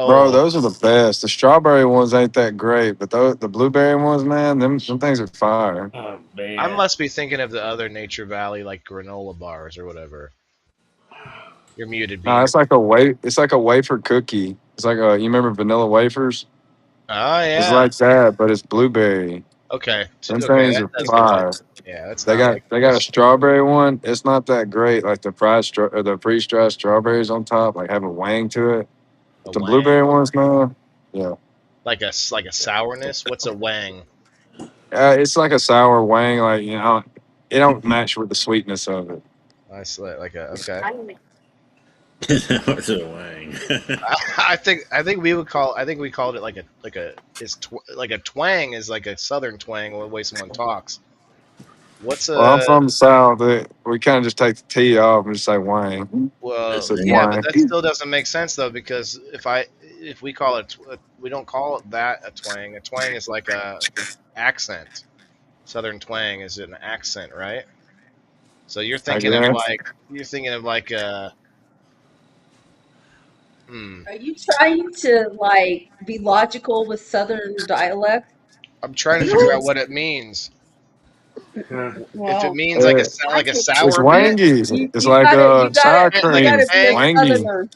Bro, oh, those are the best. The strawberry ones ain't that great, but the blueberry ones, man, them things are fire. Oh I man. must be thinking of the other Nature Valley like granola bars or whatever. You're muted, No, Bean. it's like a wafer cookie. It's like you remember vanilla wafers? Oh It's yeah. like that, but it's blueberry. Okay. Them Okay, things that are does make sense. fire. Yeah, that's They not got like they got a strawberry one. It's not that great, like the freeze dried strawberries on top, like have a wang to it. a But the wang, blueberry ones, man, yeah, like a sourness. What's a wang? it's like a sour wang. Like it don't match with the sweetness of it. I like a okay. What's a wang? I think we called it like a twang is like a southern twang the way someone talks. What's Well, I'm a from the south. We kind of just take the T off and just say wang. well That's It's yeah, an but wang. that still doesn't make sense though because if we call it we don't call it that a twang. A twang is like a accent. Southern twang is an accent, right? So I guess. you're thinking of like a hmm. are you trying to like be logical with Southern dialect? I'm trying to figure out what it means. If it Well, means like Uh, like a it's sour bit, wangy. It's like you gotta sour you like a cream. gotta be a tang, Wangy. Southerner.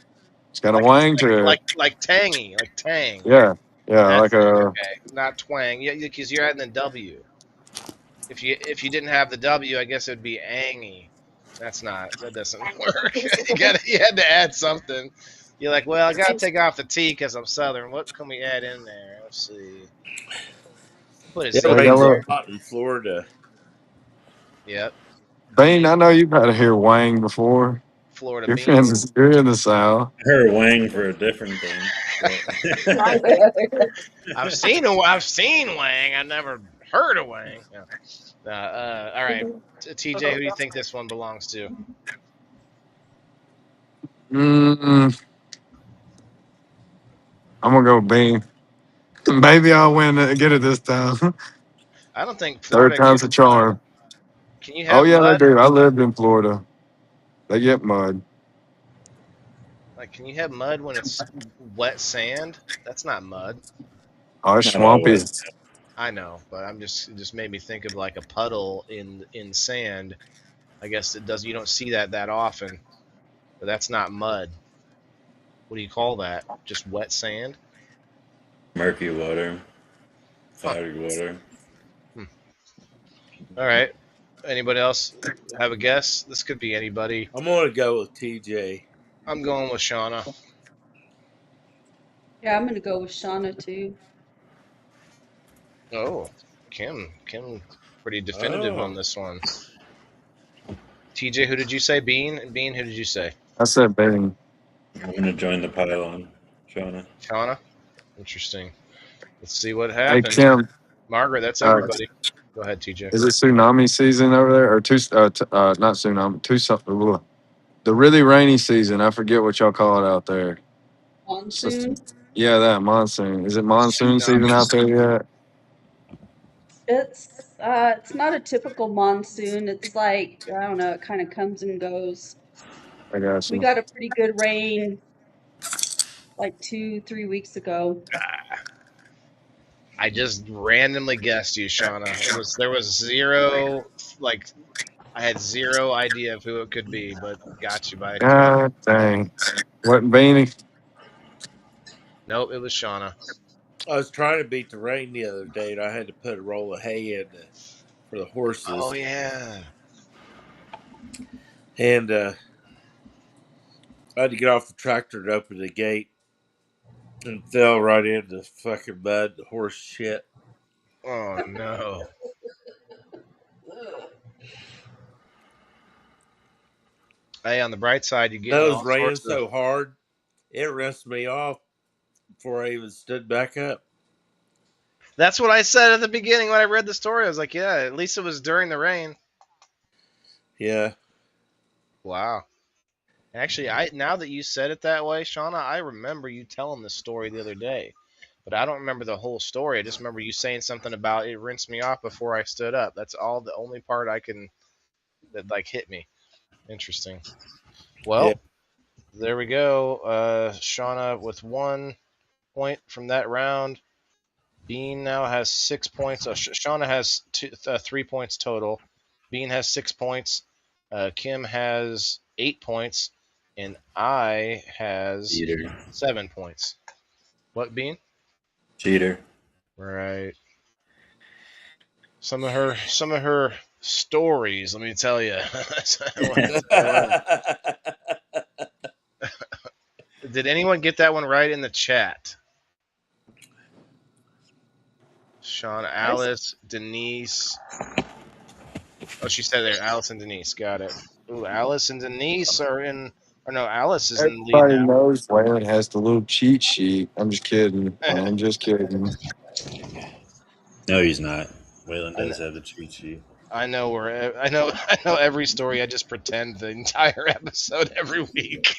It's got a wang to it. like tangy, like tang. Yeah, yeah, That's like a okay, not twang. Yeah, because you're adding the W. If you didn't have the W, I guess it would be angy. That doesn't work. You had to add something. You're like, well, I gotta take off the T because I'm Southern. What can we add in there? Let's see. Put a It like Z a in rains a there. little lot in Florida. Yep. Bean. I know you've had to hear wang before. Florida You're bean. you're in the south. I heard wang for a different thing. But I've seen Wang. I never heard of Wang. Yeah. All right, TJ, who do you think this one belongs to? Mm, I'm gonna go Bean. Maybe I'll win it, get it this time. I don't think Third Florida time's a gets mud. charm. Can you Oh have yeah, they mud? do. I lived in Florida. They get mud. Like, can you have mud when it's wet sand? That's not mud. Oh, it's Not swampy. always. I know, but it just made me think of like a puddle in sand. I guess it does. You don't see that often, but that's not mud. What do you call that? Just wet sand? Murky water, Huh. cloudy water. Hmm. All right. Anybody else have a guess? This could be anybody. I'm gonna go with TJ. I'm going with Shauna. Yeah, I'm gonna go with Shauna too. Oh, Kim, pretty definitive on Oh, this one. TJ, who did you say? Bean, who did you say? I said Bean. I'm gonna join the pylon, Shauna. Shauna. Interesting. Let's see what Hey happens. Kim, Margaret, that's uh, everybody. Go ahead, TJ. is it tsunami season over there, or not tsunami, the really rainy season? I forget what y'all call it out there. Monsoon. Yeah, that monsoon. Is it monsoon season Tsunami. out there yet? It's not a typical monsoon. It's like, I don't know, it kind of comes and goes. I got We you. got a pretty good rain like 2, 3 weeks ago. I just randomly guessed you, Shauna. There was zero like I had zero idea of who it could be, but got you by correct. God dang. What Beanie? Nope, it was Shauna. I was trying to beat the rain the other day, and I had to put a roll of hay in for the Oh horses, yeah. and I had to get off the tractor to open the gate, and fell right into the fucking mud. The horse shit. Oh no. Hey, on the bright side, you're That getting was all raining sorts of. so hard, it rinsed me off before I even stood back up. That's what I said at the beginning when I read the story. I was like, yeah, at least it was during the rain. Yeah, Wow. Actually, I now that you said it that way, Shauna, I remember you telling this story the other day, but I don't remember the whole story. I just remember you saying something about it rinsed me off before I stood up. That's all the only part I can that like hit me. Interesting. yeah. Well, there we go. Shauna with 1 point from that round. Bean now has 6 points. Shauna has 3 points total. Bean has 6 points. Kim has 8 points, and I has Cheater. 7 points. What, Bean? Cheater. Right. Some of her stories. Let me tell you. Did anyone get that one right in the chat? Sean, I s- Alice, Denise. Oh, she said there. Alice and Denise. Got it. Ooh, Alice and Denise are in. Or no, Alice is in the lead Everybody now. knows Waylon has the little cheat sheet. I'm just kidding. I'm just kidding. No, he's not. Waylon I know, does have the cheat sheet. I know where. I know. I know every story. I just pretend the entire episode every week.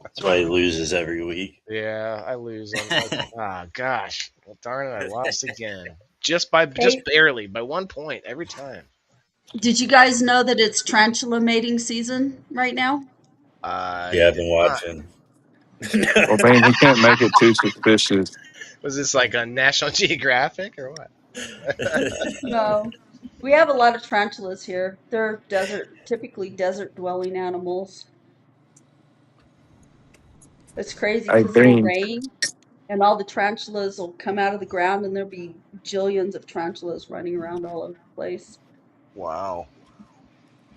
That's why he loses every week. Yeah, I lose on. Ah, gosh, well, darn it! I lost again. Hey, Just barely by 1 point every time. did you guys know that it's tarantula mating season right now? Yeah, I I've did been not. watching. Well, man, he can't make it too suspicious. Was this like a National Geographic or what? No. We have a lot of tarantulas here. They're typically desert dwelling animals. It's crazy Hey, because it'll Bean, rain and all the tarantulas will come out of the ground and there'll be jillions of tarantulas running around all over the place. Wow.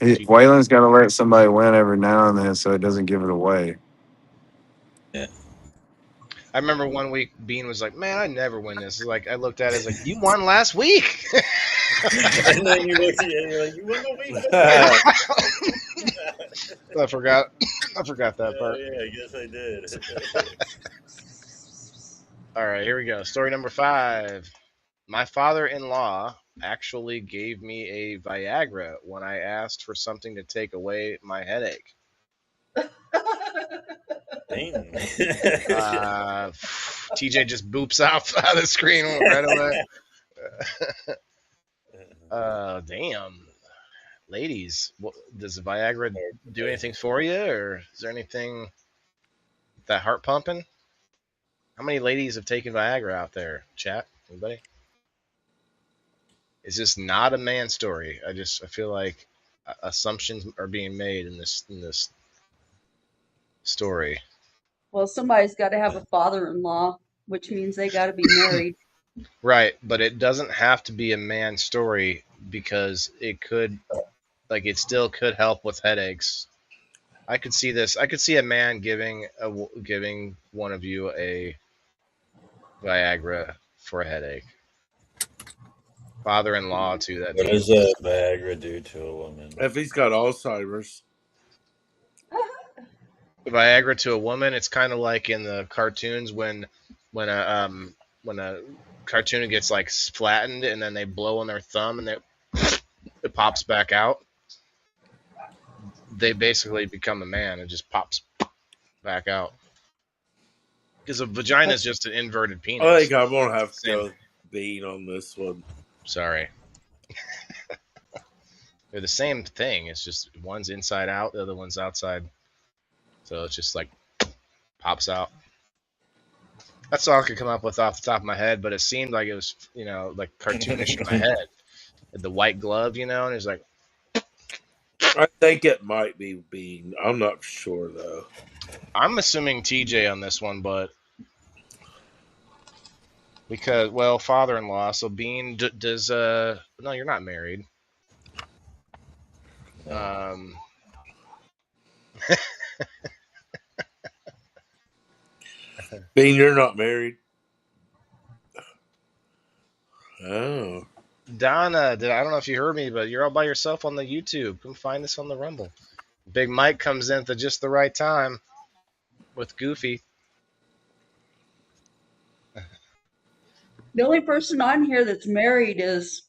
Waylon's got to let somebody win every now and then so it doesn't give it away. Yeah. I remember one week Bean was like, "Man, I never win this." Like I looked at it, I was like, "You won last week." And then you look at it and you're like, you won the week I before. forgot. I forgot that Oh, part. yeah, I guess I did. All right, here we go. Story number 5. My father-in-law actually gave me a Viagra when I asked for something to take away my headache. Dang. Uh, TJ just boops out of the screen right away. Damn. Ladies, does the Viagra do anything for you, or is there anything that heart pumping? How many ladies have taken Viagra out there? Chat, anybody? It's just not a man story. I feel like assumptions are being made in this story. Well, somebody's got to have a father-in-law, which means they got to be married. Right, but it doesn't have to be a man story because it could, like, it still could help with headaches. I could see this. I could see a man giving one of you a Viagra for a headache. Father-in-law too. That What does means a Viagra do to a woman? If he's got Alzheimer's. Viagra to a woman. It's kind of like in the cartoons when a cartoon gets like flattened and then they blow on their thumb and it pops back out. They basically become a man. It just pops back out because a vagina is just an inverted penis. I think I'm gonna have to Same. go with Bean on this one. Sorry. They're the same thing. It's just one's inside out, the other one's outside. So it's just like pops out. That's all I could come up with off the top of my head, but it seemed like it was, like cartoonish in my head. The white glove, and it's like, I think it might be Bean. I'm not sure though. I'm assuming TJ on this one, but because, well, father-in-law. So Bean does. No, you're not married. No. Bean, you're not married. Oh. Donna, I don't know if you heard me, but you're all by yourself on the YouTube. Come find us on the Rumble. Big Mike comes in at just the right time with Goofy. The only person on here that's married is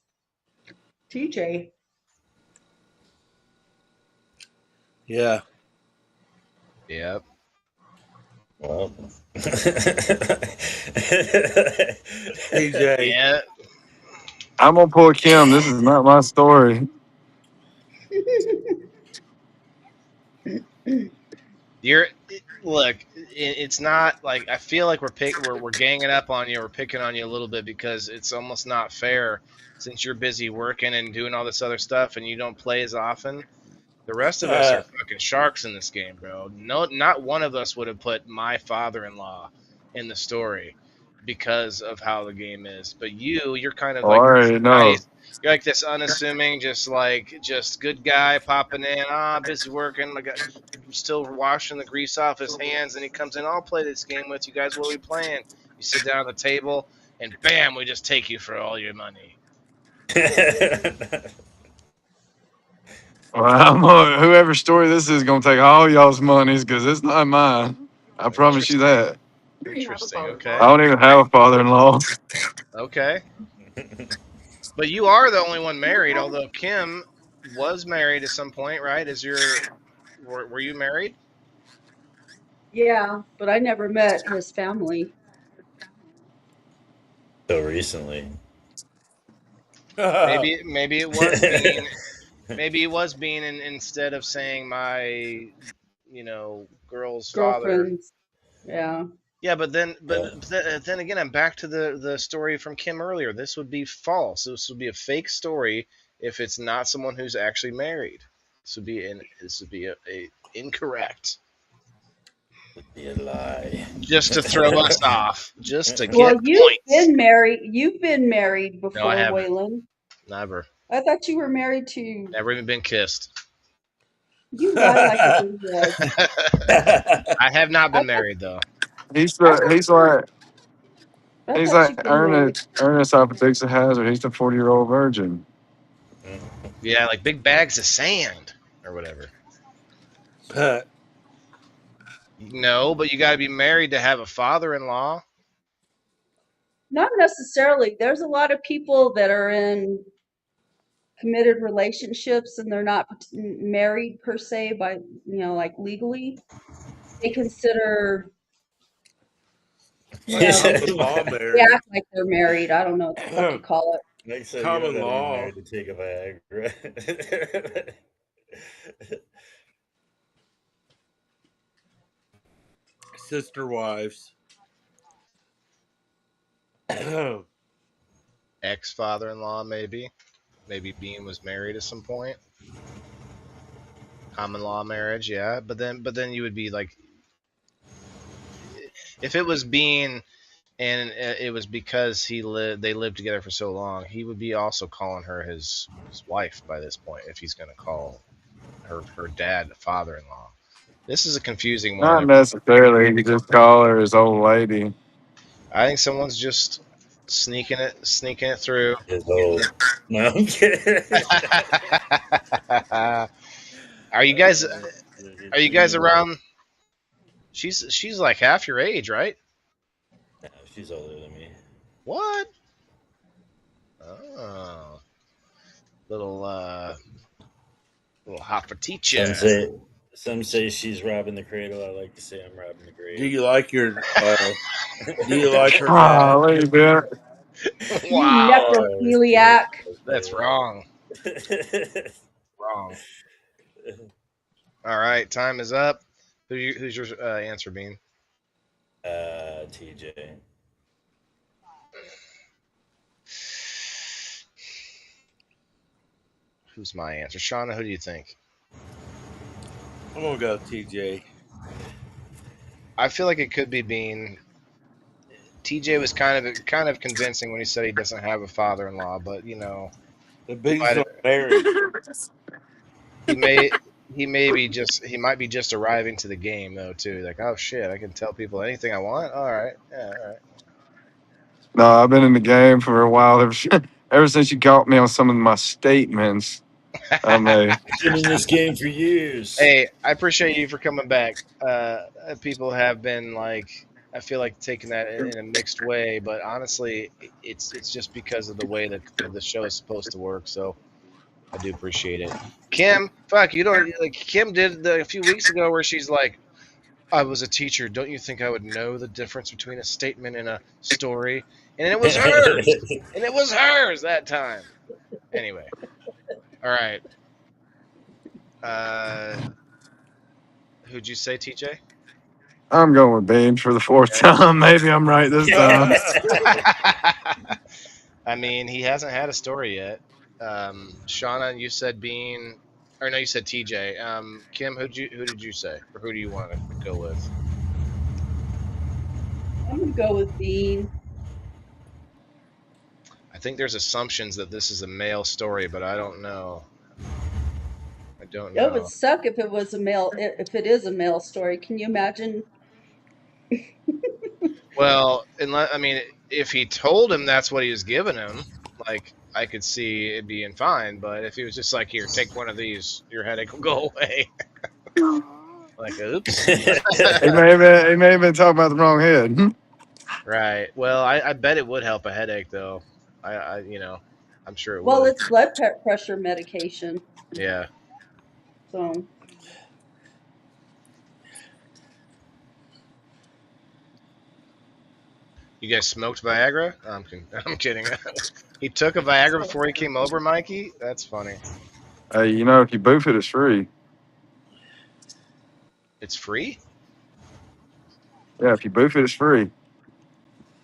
TJ. Yeah. Yep. Well. TJ. Yeah. I'm gonna pull Kim. This is not my story. Look. It's not like I feel like we're ganging up on you. We're picking on you a little bit because it's almost not fair since you're busy working and doing all this other stuff and you don't play as often. The rest of us are fucking sharks in this game, bro. No, not one of us would have put my father-in-law in the story because of how the game is. But you're kind of Oh, I like already know. nice. You're like this unassuming, just good guy popping in. Busy working. Like still washing the grease off his hands, and he comes in. I'll play this game with you guys. What are we playing? You sit down at the table, and bam, we just take you for all your money. Well, whoever story this is gonna take all y'all's monies because it's not mine. I promise you that. Interesting. I Okay. don't even have a father-in-law. Okay. But you are the only one married, although Kim was married at some point, right? Were you married? Yeah, but I never met his family. So recently. Maybe it was being instead of saying my girl's father. Girlfriends. Yeah. Yeah, but Yeah. then again, I'm back to the story from Kim earlier. This would be false. This would be a fake story if it's not someone who's actually married. This would be a incorrect. Would be a lie. Just to throw us off, just to Well, get points. You've been married No, I before, haven't. Waylon. Never. I thought you were married to. Never even been kissed. You lie like a big I have not I been thought married though. He's I the, thought he's you've like been married. Ernest Apothixa Hazard. He's the 40-year-old virgin. Yeah, like big bags of sand or whatever. No, but you got to be married to have a father-in-law. Not necessarily. There's a lot of people that are in committed relationships and they're not married per se by, like legally. They consider Well, Common law they marriage. act like they're married. I don't know what the fuck you call it. Like, so you don't Common got to be law. married to take a Viagra. Sister wives. Ex father-in-law, maybe. Maybe Bean was married at some point. Common law marriage, yeah. But then you would be like, if it was Bean and it was because they lived together for so long, he would be also calling her his wife by this point if he's going to call her dad father-in-law. This is a confusing Not one. necessarily. You just call her his old lady. I think someone's just sneaking it through, His getting old. No, I'm kidding. the. are you guys are you guys She, around? She's like half your age, right? no, she's older than me. What? Oh, little little hot for Some teacher. say, some say she's robbing the cradle. I like to say I'm robbing the Do grave. you like your do you like her Ah, dad? what are you doing? You Wow, Oh, it's too necrophiliac. that's wrong. late. Wrong. All right, time is up. Who's your answer, Bean? TJ. Who's my answer? Shauna, who do you think? I'm gonna go with TJ. I feel like it could be Bean. TJ was kind of convincing when he said he doesn't have a father-in-law, but The he Bean's might not married. he may he might be just arriving to the game though too. Like, oh shit, I can tell people anything I want. All right, yeah, all right. No, I've been in the game for a while. Ever since you caught me on some of my statements, I may. Been in this game for years. Hey, I appreciate you for coming back. People have been like, I feel like taking that in a mixed way, but honestly, it's just because of the way that the show is supposed to work. So I do appreciate it. Kim, fuck, you don't like Kim did a few weeks ago where she's like, I was a teacher. Don't you think I would know the difference between a statement and a story? And it was hers. And it was hers that time. Anyway, all right. Uh, who'd you say, TJ? I'm going with Bean for the fourth Okay. time. Maybe I'm right this time. I mean, he hasn't had a story yet. Shauna, you said Bean, or no, you said TJ. Kim, who did you say, or who do you want to go with? I'm gonna go with Bean. I think there's assumptions that this is a male story, but I don't know. I don't It would know. suck if it was a male, if it is a male story. Can you imagine? Well, unless I mean, if he told him that's what he was giving him, like I could see it being fine. But if he was just like, "Here, take one of these, your headache will go away," like, "Oops." He may have been talking about the wrong head. Right. Well, I bet it would help a headache though. I'm sure it Well, would. it's blood pressure medication. Yeah. So, You guys smoked Viagra? I'm kidding. He took a Viagra before he came over, Mikey. That's funny. Hey, if you boof it, it's free. It's free. Yeah, if you boof it, it's free.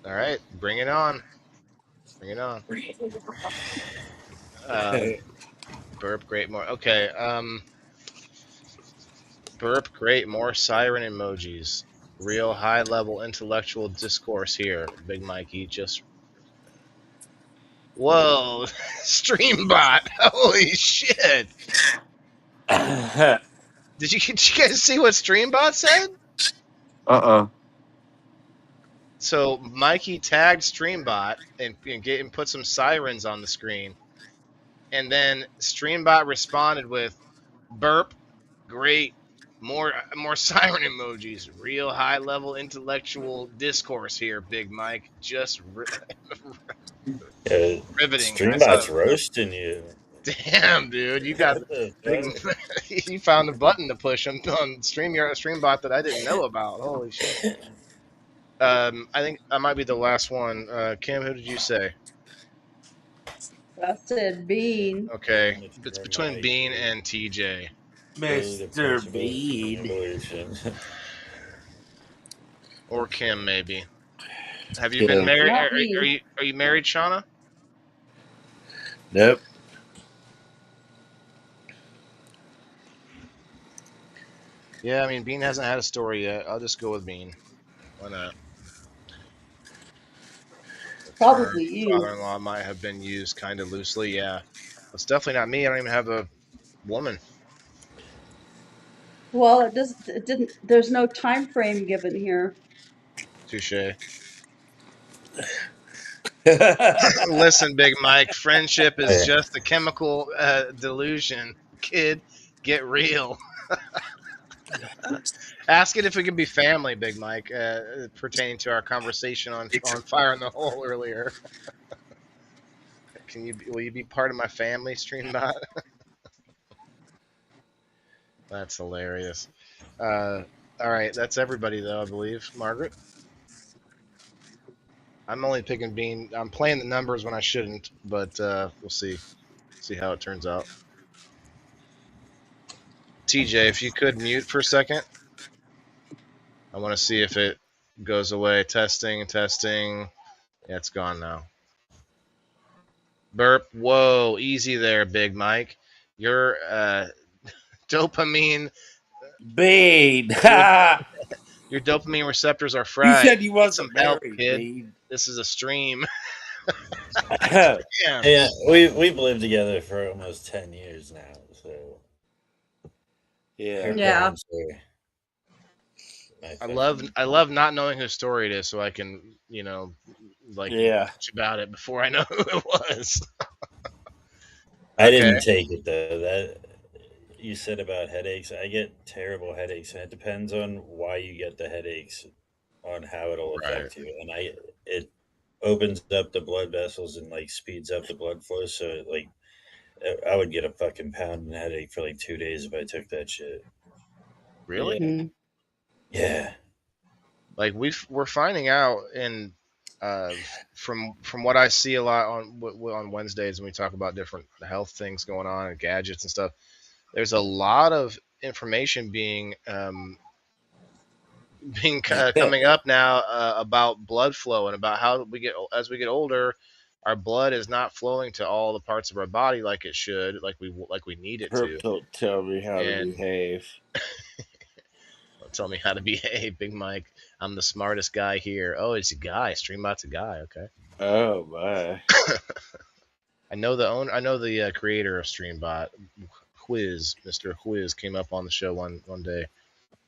All right, bring it on. Bring it on. Um, burp, great, more. Okay. Burp, great, more siren emojis. Real high level intellectual discourse here, Big Mikey. Just whoa, Streambot. Holy shit! Did you guys see what Streambot said? Uh-uh. So Mikey tagged Streambot and put some sirens on the screen, and then Streambot responded with burp, great, more siren emojis, real high level intellectual discourse here, Big Mike. Just Yeah, riveting. I saw. Streambot's roasting you. Damn, dude, you got What the big. You found a button to push on Streambot that I didn't know about. Holy shit. fuck? Streambot that I didn't know about. Holy shit. Streambot that I didn't know about. Holy shit. Streambot that I didn't know about. Holy shit. Streambot that I didn't know about. Holy shit. Streambot that I didn't know about. Holy shit. I think I might be the last one. Kim, who did you say? I said Bean. Okay, it's Mr. between Bean Mikey, and TJ. the Mr. principal of Bean. evolution. Or Kim, maybe. Have you been Kim. married? Not Are me. you married, Shauna? Nope. Yeah, I mean, Bean hasn't had a story yet. I'll just go with Bean. Why not? The term Probably you. father-in-law might have been used kind of loosely. Yeah, it's definitely not me. I don't even have a woman. Well, it didn't, there's no time frame given here. Touche. Listen, Big Mike, friendship is Hey, just a chemical delusion. Kid, get real. Ask it if we can be family, Big Mike, pertaining to our conversation on Fire in the Hole earlier. Will you be part of my family, Streambot? That's hilarious. Uh, all right, that's everybody though, I believe. Margaret, I'm only picking Bean. I'm playing the numbers when I shouldn't, but we'll see how it turns out. TJ, if you could mute for a second, I want to see if it goes away. Testing, testing. Yeah, it's gone now. Burp. Whoa, easy there, Big Mike. Your dopamine, Bean. your your dopamine receptors are You fried. said you Need some wasn't help, married, kid. Bean. This is a stream. Yeah. yeah, we've lived together for almost 10 years now, so her Yeah. Yeah. parents are my I love fucking I love not knowing whose story it is, so I can like Yeah. bitch about it before I know who it was. I Okay. didn't take it though. That you said about headaches, I get terrible headaches, and it depends on why you get the headaches, on how it'll Right. affect you. And it opens up the blood vessels and like speeds up the blood flow. So like I would get a fucking pounding headache for like 2 days if I took that shit. Really? Yeah, Mm. yeah, Like we're finding out in uh, from what I see a lot on Wednesdays when we talk about different health things going on and gadgets and stuff. There's a lot of information being coming up now about blood flow and about how as we get older, our blood is not flowing to all the parts of our body like it should, like we need it Herb to. don't tell me how to And behave. don't tell me how to behave, Big Mike. I'm the smartest guy here. Oh, it's a guy. Streambot's a guy. Okay. Oh my. I know the owner. I know the creator of Streambot, Mr. Quiz, came up on the show one day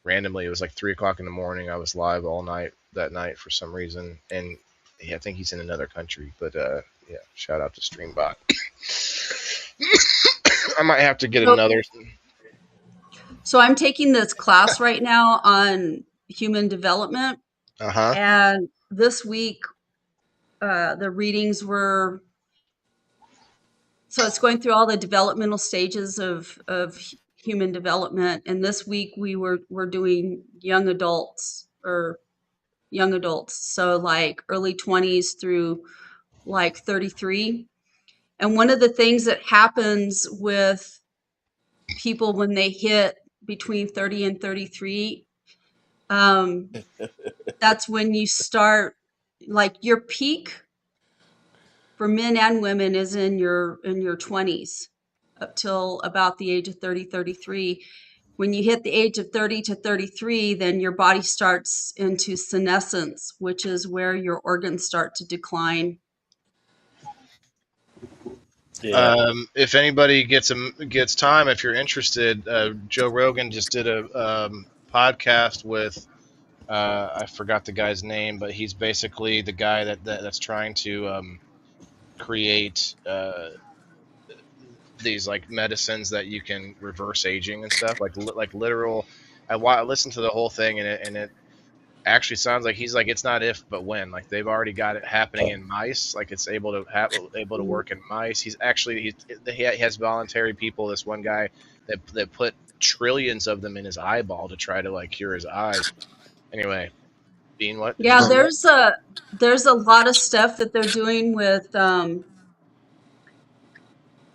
randomly. It was like 3 o'clock in the morning. I was live all night that night for some reason, and yeah, I think he's in another country. But yeah, shout out to Streambot. I might have to get So, another. so I'm taking this class right now on human development, Uh huh. and this week the readings were, so it's going through all the developmental stages of human development, and this week we're doing young adults, or young adults, so like early 20s through like 33. And one of the things that happens with people when they hit between 30 and 33, um, that's when you start, like, your peak for men and women is in your 20s up till about the age of 30, 33. When you hit the age of 30 to 33, then your body starts into senescence, which is where your organs start to decline. Yeah. If anybody gets time, if you're interested, Joe Rogan just did a podcast with I forgot the guy's name, but he's basically the guy that's trying to create these like medicines that you can reverse aging and stuff, like literal. I listened to the whole thing, and it actually sounds like he's like it's not if but when, like they've already got it happening in mice, like it's able to Mm. work in mice. He has voluntary people. This one guy that put trillions of them in his eyeball to try to like cure his eyes. Anyway, Being what? Did you Yeah, say that? there's a lot of stuff that they're doing with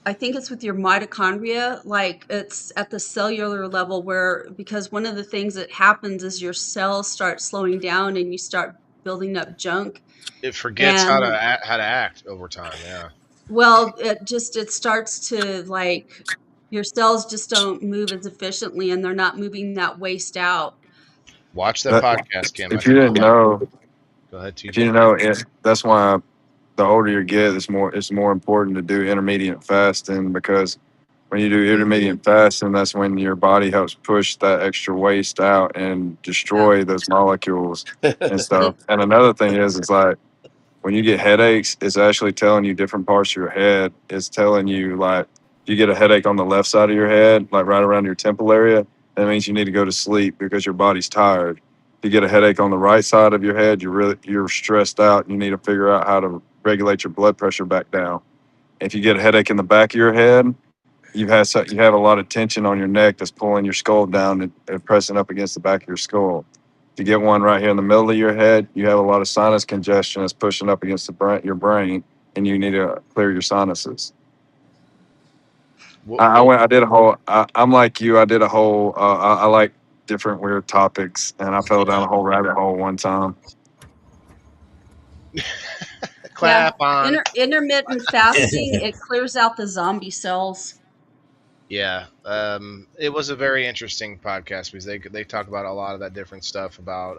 I think it's with your mitochondria, like it's at the cellular level where because one of the things that happens is your cells start slowing down and you start building up junk. It forgets how to And how to act over time. Yeah. well, it starts to like your cells just don't move as efficiently and they're not moving that waste out. Watch that That, podcast, Kim. I if you think you'll didn't like it. know, Go ahead, if you TJ. didn't know, that's why the older you get, it's more important to do intermediate fasting because when you do Hmm. intermediate fasting, that's when your body helps push that extra waste out and Yeah. destroy those molecules and It, stuff. And another thing is, it's like when you get headaches, it's actually telling you different parts of your head. It's telling you like if you get a headache on the left side of your head, like right around your temple area, that means you need to go to sleep because your body's tired. If you get a headache on the right side of your head, you're stressed out. And you need to figure out how to regulate your blood pressure back down. If you get a headache in the back of your head, you have a lot of tension on your neck that's pulling your skull down and pressing up against the back of your skull. If you get one right here in the middle of your head, you have a lot of sinus congestion that's pushing up against your brain, and you need to clear your sinuses. What, what, I did a whole. I'm like you. I did a whole. I like different weird topics, and I fell down yeah. a whole rabbit hole one time. yeah. Clap on. Intermittent fasting, it clears out the zombie cells. Yeah. It was a very interesting podcast because they talk about a lot of that different stuff about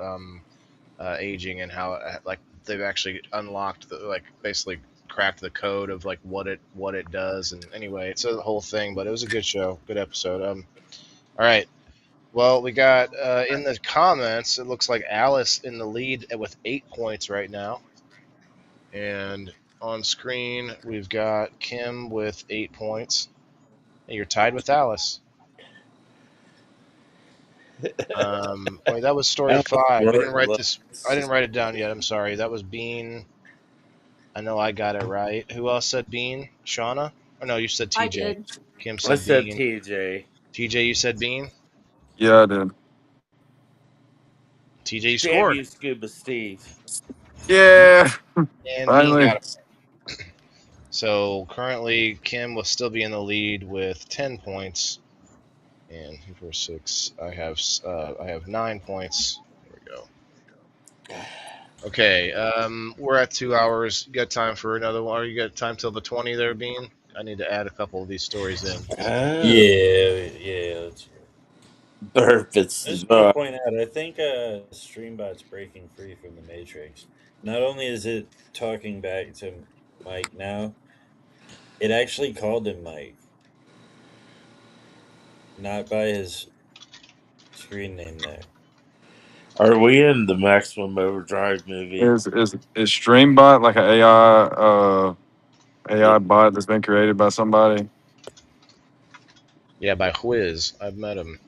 aging and how like they've actually unlocked the like basically cracked the code of like what it does. And anyway, it's a whole thing, but it was a good show, good episode. All right. Well, we got in the comments. It looks like Alice in the lead with 8 points right now, and on screen we've got Kim with 8 points. And you're tied with Alice. Wait, that was story Alice five. I didn't Martin write this. I loves didn't write it down yet. I'm sorry. That was Bean. I know I got it right. Who else said Bean? Shauna? Oh no, you said I TJ. did. Kim I said said Bean. TJ. TJ, you said Bean. Yeah, I did. TJ, you Damn scored, you, Scuba Steve. Yeah, and Bean finally. got it. So currently, Kim will still be in the lead with 10 points, and for six, I have 9 points. There we go. Okay, we're at 2 hours. You got time for another one? Or you got time till the 20 there, Bean? I need to add a couple of these stories in. Oh, Yeah. That's burp, it's I just want to the point out, I think Streambot's breaking free from the Matrix. Not only is it talking back to Mike now, it actually called him Mike, not by his screen name there. Are we in the Maximum Overdrive movie? Is Streambot like an AI Yeah, bot that's been created by somebody? Yeah, by Whiz. I've met him.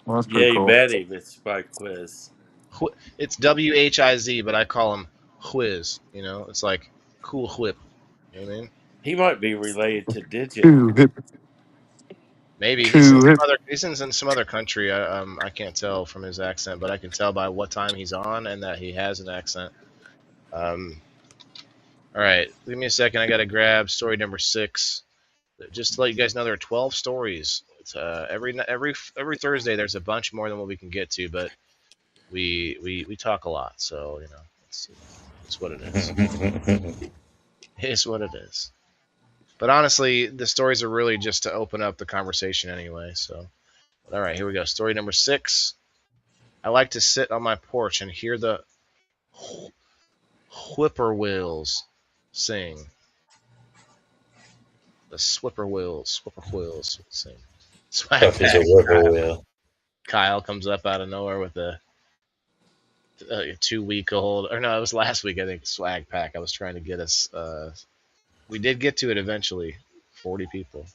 Well, that's yeah, pretty you cool. bet him. It's by quiz. It's WHIZ, but I call him Whiz. You know, it's like cool whip. You know what I mean? He might be related to Digit. Cool hip, Maybe cool hip. he's in some other country. I can't tell from his accent, but I can tell by what time he's on and that he has an accent. Um, all right, give me a second. I got to grab story number 6. Just to let you guys know, there are 12 stories. It's, every Thursday, there's a bunch more than what we can get to, but we talk a lot, so you know it's what it is. It is what it is. But honestly, the stories are really just to open up the conversation anyway. So, all right, here we go. Story number 6. I like to sit on my porch and hear the whippoorwills sing. The whippoorwills sing. Swag Tough as a pack. whippoorwill. Kyle comes up out of nowhere with a 2 week old, or no, it was last week, I think, swag pack. I was trying to get us. We did get to it eventually. 40 people.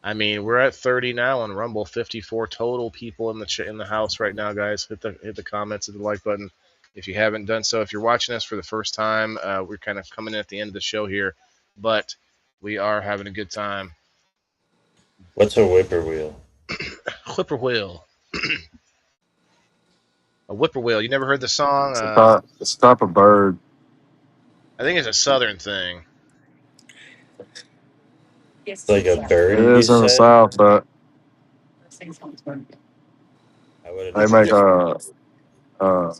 I mean, we're at 30 now on Rumble. 54 total people in the house right now, guys. Hit the comments, hit the like button if you haven't done so. If you're watching us for the first time, we're kind of coming in at the end of the show here, but we are having a good time. What's a whippoorwill? Whippoorwill. A whippoorwill. You never heard the song? It's a type of bird. I think it's a southern thing. It's like a It bird, you is in the said? south, but I would have they never make heard. uh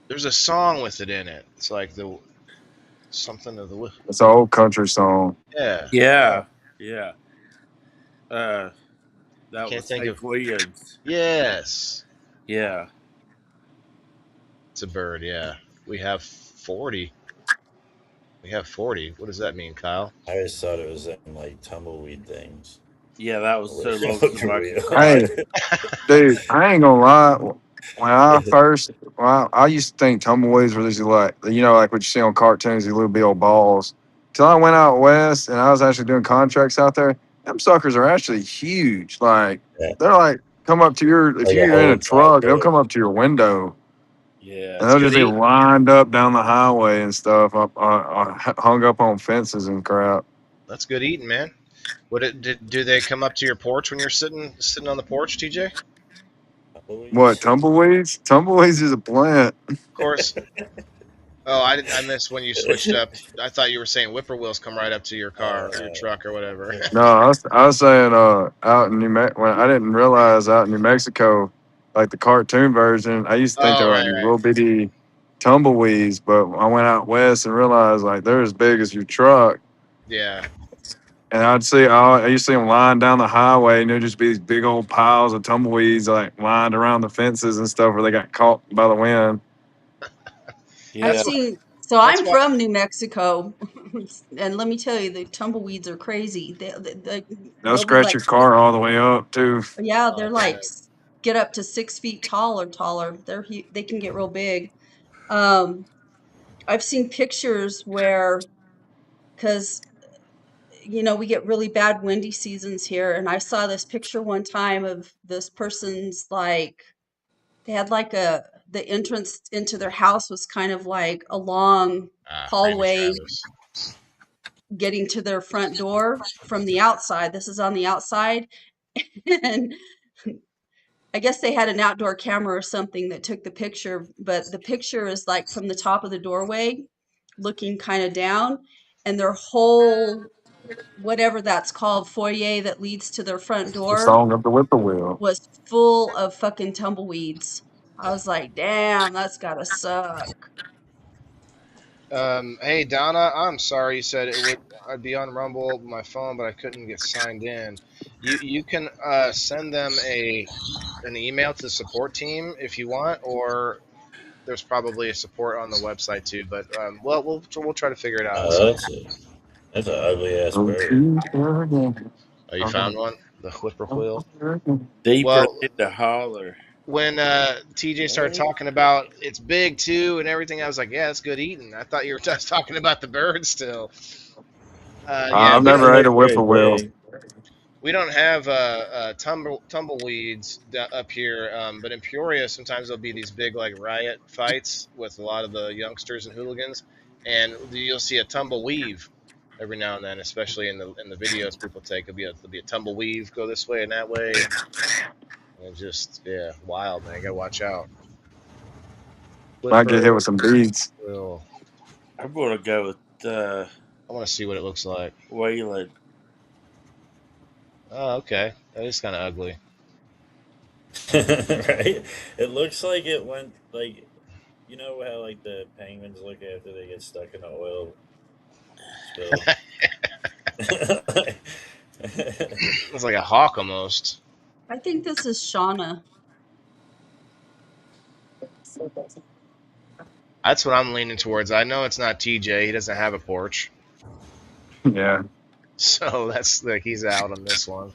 There's a song with it in it. It's like the something of the it's an old country song. yeah. Yeah, yeah. I That can't was think of. Hank Williams. Yes, Yeah. it's a bird. Yeah, we have 40. We have 40. What does that mean, Kyle? I always thought it was in like tumbleweed things. Yeah, that was so lonesome I could cry. Hey, dude, I ain't gonna lie. When I used to think tumbleweeds were these like like what you see on cartoons, these little big old balls. Till I went out west and I was actually doing contracts out there. Them suckers are actually huge. Like Yeah, they're like come up to your if like a you're in a whole truck, they'll driveway. come up to your window Yeah. and That's they'll good just be eating. lined up down the highway and stuff, hung up on fences and crap. That's good eating, man. Do they come up to your porch when you're sitting on the porch, TJ? Of What Tumbleweeds? tumbleweeds? Tumbleweeds is a plant. course. Oh, I missed when you switched up. I thought you were saying whippoorwills come right up to your car or your Uh, truck or whatever. No, I was saying out in when I didn't realize out in New Mexico, like the cartoon version, I used to think they Oh, were like right, these right. little bitty tumbleweeds, but I went out west and realized like they're as big as your truck. Yeah. And I used to see them lying down the highway, and there'd just be these big old piles of tumbleweeds like lined around the fences and stuff where they got caught by the wind. I've That's Yeah. why. seen, so That's I'm why. from New Mexico, and let me tell you, the tumbleweeds are crazy. They'll They'll be scratch like, your car all the way up too. yeah, Oh they're like man. get up to 6 feet tall or taller. They can get real big. Um, I've seen pictures where, because we get really bad windy seasons here, and I saw this picture one time of this person's like they had like the entrance into their house was kind of like a long Randy hallway Travis. getting to their front door from the outside. This is on the outside. And I guess they had an outdoor camera or something that took the picture, but the picture is like from the top of the doorway looking kind of down, and their whole whatever that's called foyer that leads to their front The door song of the whippoorwill. was full of fucking tumbleweeds. I was like, damn, that's gotta suck. Hey Donna, I'm sorry you said I'd be on Rumble my phone, but I couldn't get signed in. You can send them an email to the support team if you want, or there's probably a support on the website too. But well, we'll try to figure it out and oh, send. that's an ugly ass Oh, bird. Oh, you found one, the whippoorwill. Deeper Well, than the holler. when TJ started What? talking about it's big too and everything, I was like, yeah, it's good eating. I thought you were just talking about the bird still. Yeah, I've we don't never ate They're a very whippoorwill. big. we don't have tumbleweeds up here, but in Peoria, sometimes there'll be these big like riot fights with a lot of the youngsters and hooligans, and you'll see a tumbleweave every now and then, especially in the videos people take. There'll be a tumbleweave go this way and that way, and it's just yeah, wild man. You gotta watch out. Might get hit Whippoorwill. with some beads. I'm gonna go with I want to see what it looks like. Waylon. Oh, okay, that is kind of ugly. Right? It looks like it went like you know how like the penguins look after they get stuck in an oil spill. It's like a hawk almost. I think this is Shauna. That's what I'm leaning towards. I know it's not TJ. He doesn't have a porch. Yeah, So that's like he's out on this one.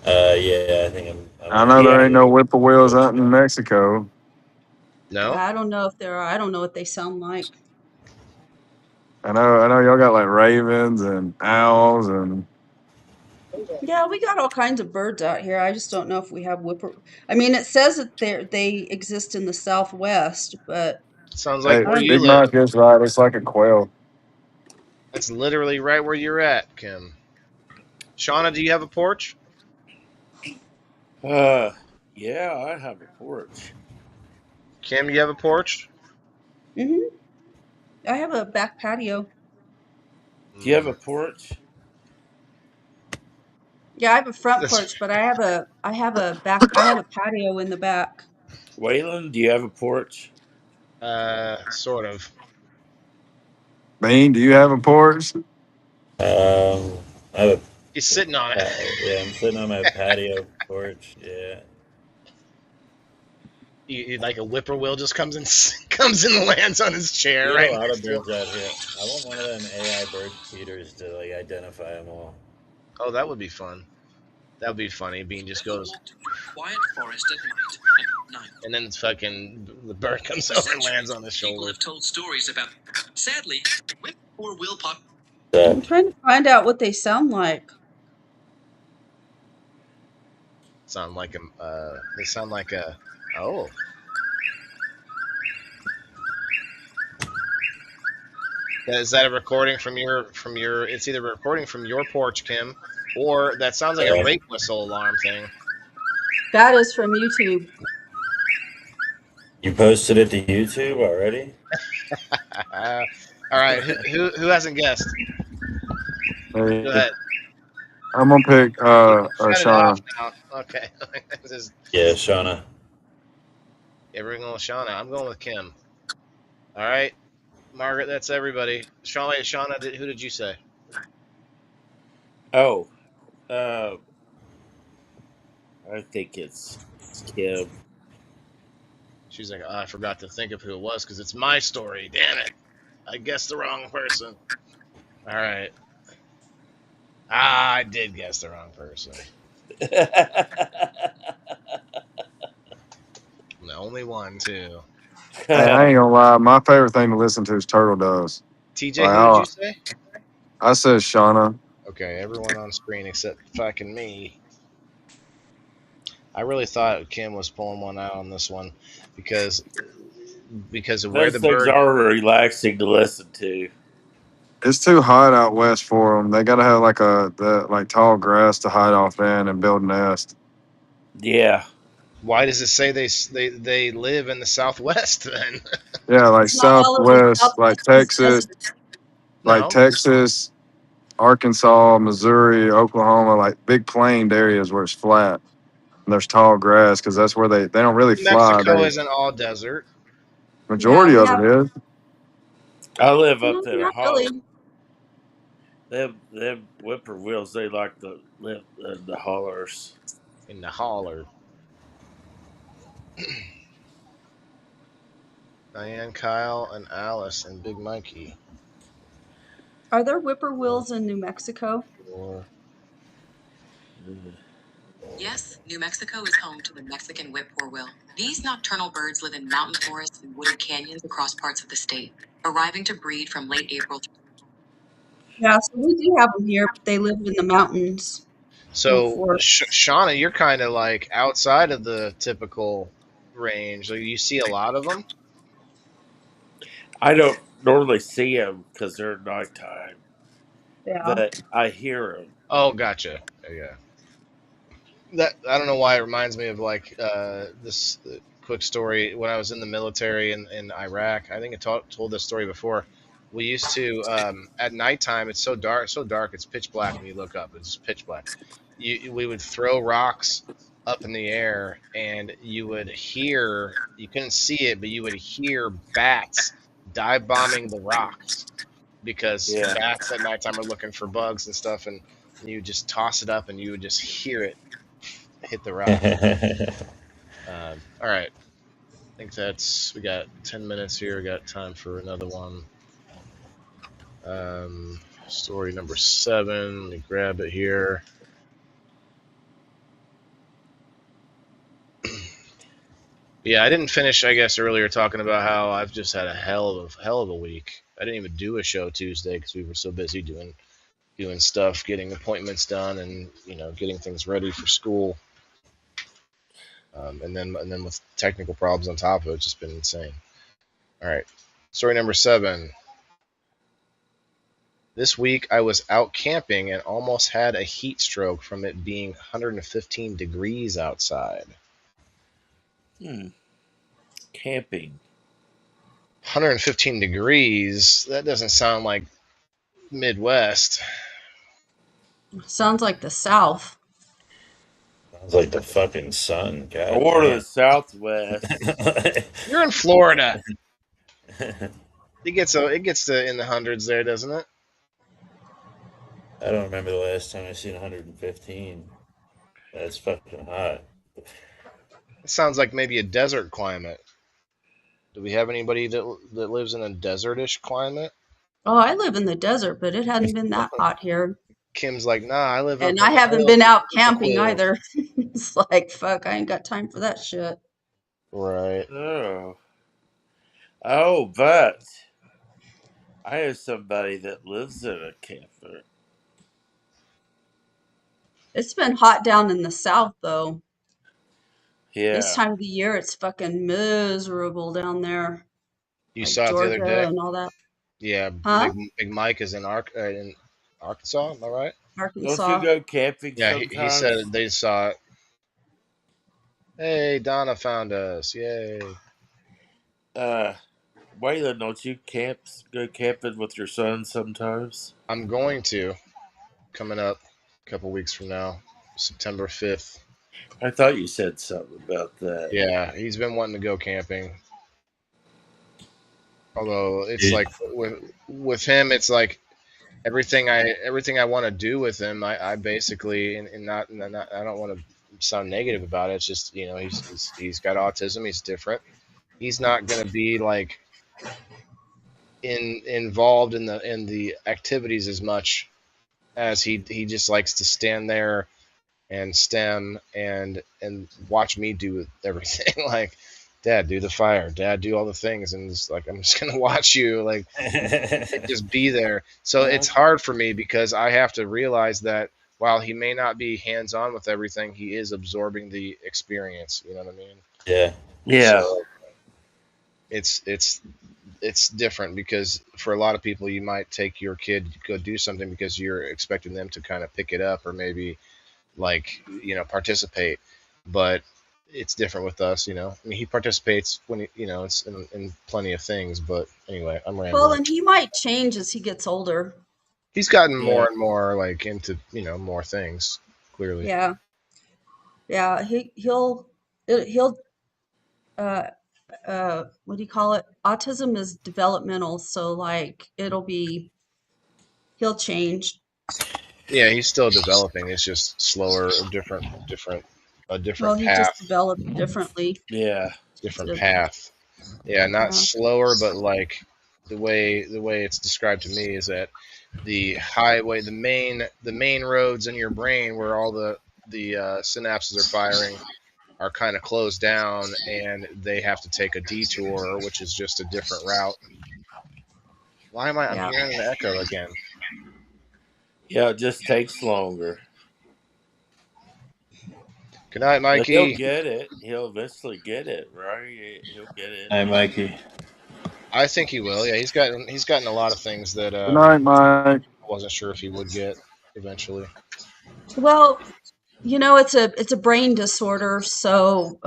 Yeah, I think I'm I gonna know have to there Yeah. ain't go no with whippoorwills out in Porch. Mexico. No? Yeah, I don't know if there are. I don't know what they sound like. I know y'all got like ravens and owls and Yeah, we got all kinds of birds out here. I just don't know if we have I mean, it says that they exist in the Southwest, but Sounds like hey, I where don't you Big live. Mike is right. It's like a quail. That's literally right where you're at, Kim. Shauna, do you have a porch? Yeah, I have a porch. Kim, you have a porch? Mm-hmm. I have a back patio. Do you have Mm. a porch? Yeah, I have a front That's porch, but I have a patio in the back. Waylon, do you have a porch? sort of. Bean, do you have a porch? I have He's sitting on it. yeah, I'm sitting on my patio porch. Yeah. Like a whippoorwill just comes and comes and lands on his chair We get a right lot of next to him. birds out here. I want one of them AI bird feeders to like identify them all. Oh, that would be fun. That would be funny. Bean just goes, Quiet forest at night. and then the bird comes over and lands on his People shoulder. have told stories about. Sadly, whippoorwill pop. I'm trying to find out what they sound like. Sound like a. They sound like a. Oh, is that a recording from your? It's either a recording from your porch, Kim, or that sounds like a Yeah. rape whistle alarm thing. That is from YouTube. You posted it to YouTube already? All right, who hasn't guessed? Go Hey, ahead. I'm gonna pick Shut it off Shauna. now. Okay. Just, Yeah, Shauna. we're going with Shauna. I'm going with Kim. All right, Margaret. That's everybody. Shauna. Who did you say? Oh, uh, I think it's Kim. She's like, oh, I forgot to think of who it was because it's my story. Damn it! I guessed the wrong person. All right. I did guess the wrong person. I'm the only one too. Hey, I ain't gonna lie. My favorite thing to listen to is Turtle Doves. TJ, Like who did you say? I said Shauna. Okay, everyone on screen except fucking me. I really thought Kim was pulling one out on this one because of where Those the things bird. are relaxing to listen to. It's too hot out west for them. They gotta have like tall grass to hide off in and build a nest. Yeah. Why does it say they live in the Southwest then? Yeah, like It's not all of the Southwest, Southwest is desert. like No. Texas, Arkansas, Missouri, Oklahoma, like big planed areas where it's flat and there's tall grass because that's where they don't really New fly. Mexico They isn't all desert. Yeah, majority we of have it is. I live no, up in a not holler. really. Them whippoorwills, they like to live in the hollers. In the holler. Diane, Kyle, and Alice, and Big Mikey. Are there whippoorwills in New Mexico? Or Yes, New Mexico is home to the Mexican whippoorwill. These nocturnal birds live in mountain forests and wooded canyons across parts of the state, arriving to breed from late April. Yeah, so we do have them here, but they live in the mountains and so, forests. Shauna, you're kind of like outside of the typical range. Like you see a lot of them. I don't normally see them because they're nighttime, Yeah. but I hear them. Oh, gotcha. Yeah. That I don't know why it reminds me of like this quick story when I was in the military in Iraq. I think I told this story before. We used to at nighttime. It's so dark. It's pitch black when you look up. It's just pitch black. We would throw rocks up in the air, and you would hear. You couldn't see it, but you would hear bats dive bombing the rocks because Yeah. bats at nighttime are looking for bugs and stuff, and you just toss it up, and you would just hear it hit the rock. All right. I think we got 10 minutes here. We got time for another one. Story number 7. Let me grab it here. Yeah, I didn't finish, I guess, earlier talking about how I've just had a hell of a week. I didn't even do a show Tuesday because we were so busy doing stuff, getting appointments done, and getting things ready for school. And then with technical problems on top of it, it's just been insane. All right, story number 7. This week I was out camping and almost had a heat stroke from it being 115 degrees outside. Hmm. Camping. 115 degrees? That doesn't sound like Midwest. Sounds like the South. Sounds like the fucking sun. God Or the damn. Southwest. You're in Florida. It gets to in the hundreds there, doesn't it? I don't remember the last time I seen 115. That's fucking hot. It sounds like maybe a desert climate. Do we have anybody that lives in a desertish climate? Oh, I live in the desert, but it hadn't been that hot here. Kim's like, nah, I live And up in I the haven't hills. been out It's super camping cold. either. It's like, fuck, I ain't got time for that shit. Right. Oh. Oh, but I have somebody that lives in a camper. It's been hot down in the South, though. This Yeah. time of the year, it's fucking miserable down there, You like saw it the other Georgia day. and all that. Yeah, Huh? Big Mike is in Arkansas. Am I right? Don't you Arkansas. go camping Yeah, he said sometimes? they saw it. Hey, Donna found us. Yay. Uh, Waylon, don't you go camping with your son sometimes? I'm going to coming up a couple weeks from now, September 5th. I thought you said something about that. Yeah, he's been wanting to go camping. Although it's Dude, like with him, it's like everything I want to do with him, I basically and I don't want to sound negative about it. It's just he's got autism. He's different. He's not gonna be like involved in the activities as much as he just likes to stand there and stem and watch me do everything. Like, Dad, do the fire. Dad, do all the things, and it's like I'm just gonna watch you. Like, just be there. So it's hard for me because I have to realize that while he may not be hands on with everything, he is absorbing the experience. You know what I mean? yeah. Yeah. So it's different because for a lot of people, you might take your kid to go do something because you're expecting them to kind of pick it up or maybe like participate, but it's different with us. I mean, he participates when it's in plenty of things. But anyway, I'm Well, rambling. and he might change as he gets older. He's gotten more Yeah. and more like into more things. Clearly, Yeah, yeah. He'll uh what do you call it? Autism is developmental, so like he'll change. yeah, he's still developing. It's just slower, a Well, different he just path, developed differently. Yeah. different So, path. Yeah, not yeah, slower, but like the way it's described to me is that the highway, the main roads in your brain where all the synapses are firing are kind of closed down, and they have to take a detour, which is just a different route. Why am I'm yeah. hearing an echo again? Yeah, it just takes longer. Good night, But he'll Mikey. get it. He'll eventually get it, right? He'll get it. Hi, Mikey. I think he will. Yeah, he's gotten a lot of things that Good night, Mike. I wasn't sure if he would get eventually. Well, it's a brain disorder, so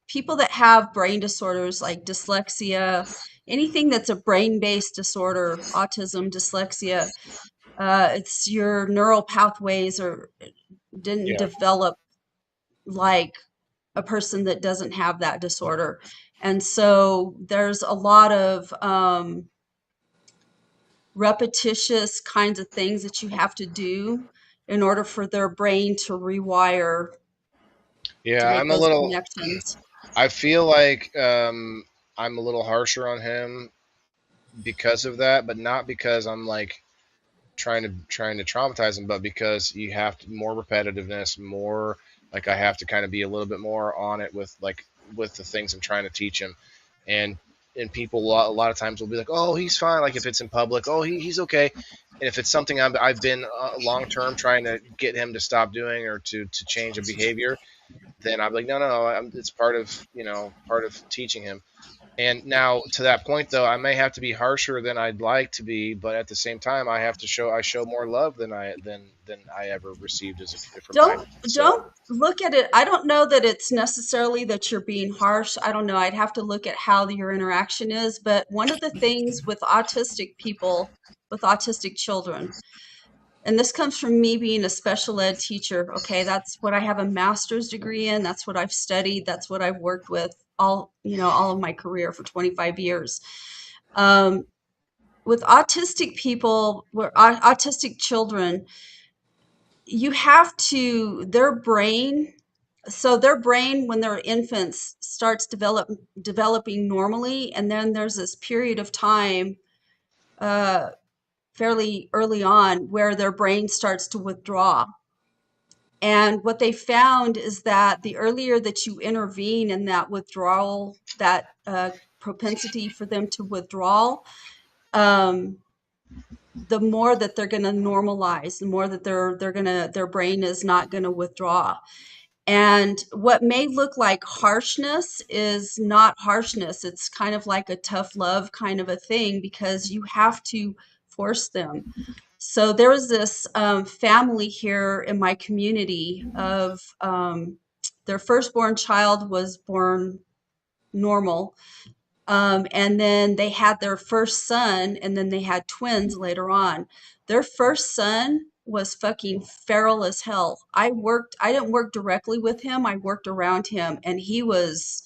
people that have brain disorders like dyslexia, anything that's a brain-based disorder, autism, dyslexia, it's your neural pathways or didn't Yeah, develop like a person that doesn't have that disorder. And so there's a lot of repetitious kinds of things that you have to do in order for their brain to rewire to yeah. make I'm a those little. connections. I feel like I'm a little harsher on him because of that, but not because I'm like trying to traumatize him, but because you have to, more repetitiveness, more like I have to kind of be a little bit more on it with the things I'm trying to teach him, and people a lot of times will be like, oh, he's fine. Like if it's in public, oh, he's okay. And if it's something I've been long term trying to get him to stop doing or to change a behavior, then I'm like, no, it's part of teaching him. And now to that point though, I may have to be harsher than I'd like to be, but at the same time, I show more love than I ever received from my Don't dad. So don't look at it. I don't know that it's necessarily that you're being harsh. I don't know. I'd have to look at how your interaction is. But one of the things with autistic people, with autistic children, and this comes from me being a special ed teacher. Okay, that's what I have a master's degree in. That's what I've studied. That's what I've worked with all of my career for 25 years. Um, with autistic people, where autistic children, you have to their brain when they're infants starts developing normally, and then there's this period of time uh, fairly early on where their brain starts to withdraw. And what they found is that the earlier that you intervene in that withdrawal, that propensity for them to withdraw, um, the more that they're going to normalize, the more that their brain is not going to withdraw. And what may look like harshness is not harshness. It's kind of like a tough love kind of a thing, because you have to force them. So there was this family here in my community of their firstborn child was born normal. And then they had their first son, and then they had twins later on. Their first son was fucking feral as hell. I didn't work directly with him, I worked around him, and he was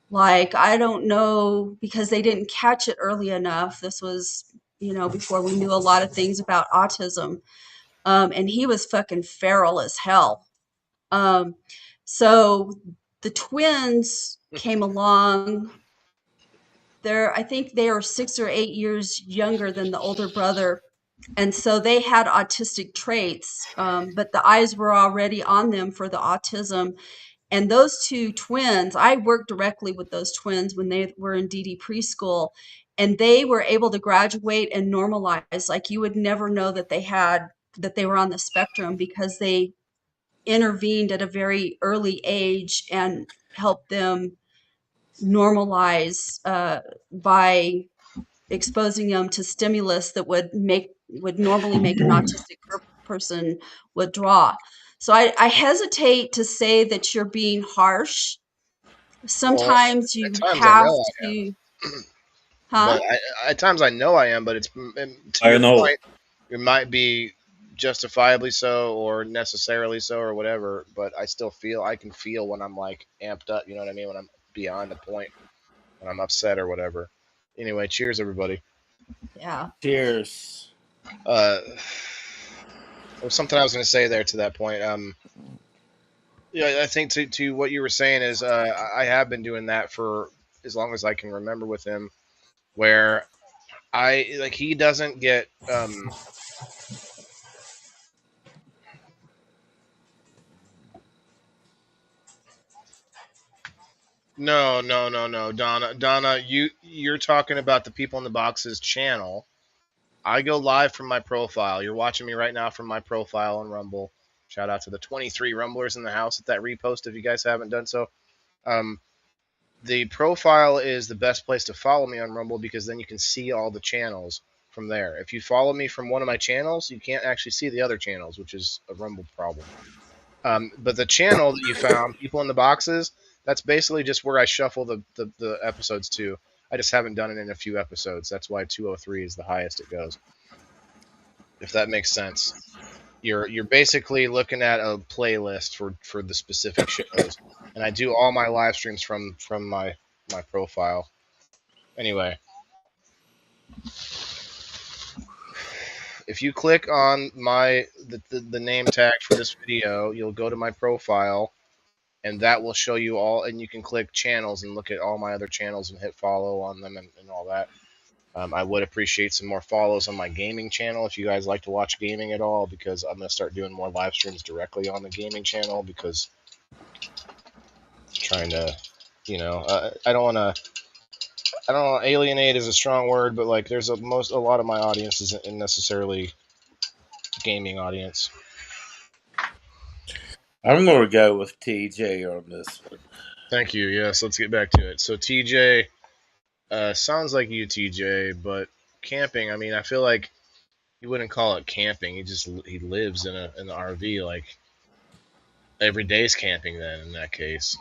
like, I don't know, because they didn't catch it early enough. This was, before we knew a lot of things about autism. And he was fucking feral as hell. Um, so the twins came along. I think they are 6 or 8 years younger than the older brother. And so they had autistic traits, but the eyes were already on them for the autism. And those two twins, I worked directly with those twins when they were in DD preschool, and they were able to graduate and normalize. Like, you would never know that they were on the spectrum, because they intervened at a very early age and helped them normalize by exposing them to stimulus that would normally make an autistic person withdraw. So I hesitate to say that you're being harsh. well, Sometimes at you times I have know I am, to, but huh? at times I know I am. But to I your know. point, it might be justifiably so or necessarily so or whatever. But I can feel when I'm like amped up. You know what I mean? When I'm beyond the point, when I'm upset or whatever. Anyway, cheers, everybody. Yeah. Cheers. Uh, there was something I was going to say there to that point. Yeah, I think to what you were saying is I have been doing that for as long as I can remember with him, where I like he doesn't get no, Donna, you're talking about the People in the Boxes channel. I go live from my profile. You're watching me right now from my profile on Rumble. Shout out to the 23 Rumblers in the house at that repost if you guys haven't done so. Um, the profile is the best place to follow me on Rumble, because then you can see all the channels from there. If you follow me from one of my channels, you can't actually see the other channels, which is a Rumble problem. But the channel that you found, People in the Boxes, that's basically just where I shuffle the episodes to. I just haven't done it in a few episodes. That's why 203 is the highest it goes. If that makes sense. You're basically looking at a playlist for the specific shows, and I do all my live streams from my profile. Anyway, if you click on the name tag for this video, you'll go to my profile, and that will show you all, and you can click channels and look at all my other channels and hit follow on them and all that. I would appreciate some more follows on my gaming channel if you guys like to watch gaming at all, because I'm going to start doing more live streams directly on the gaming channel, because trying to, I don't want to alienate is a strong word, but like there's a lot of my audience isn't necessarily gaming audience. I'm going to go with TJ on this one. Thank you. Yes, let's get back to it. So TJ, Sounds like you, TJ, but camping. I mean, I feel like he wouldn't call it camping. He lives in an RV. Like every day's camping. Then in that case,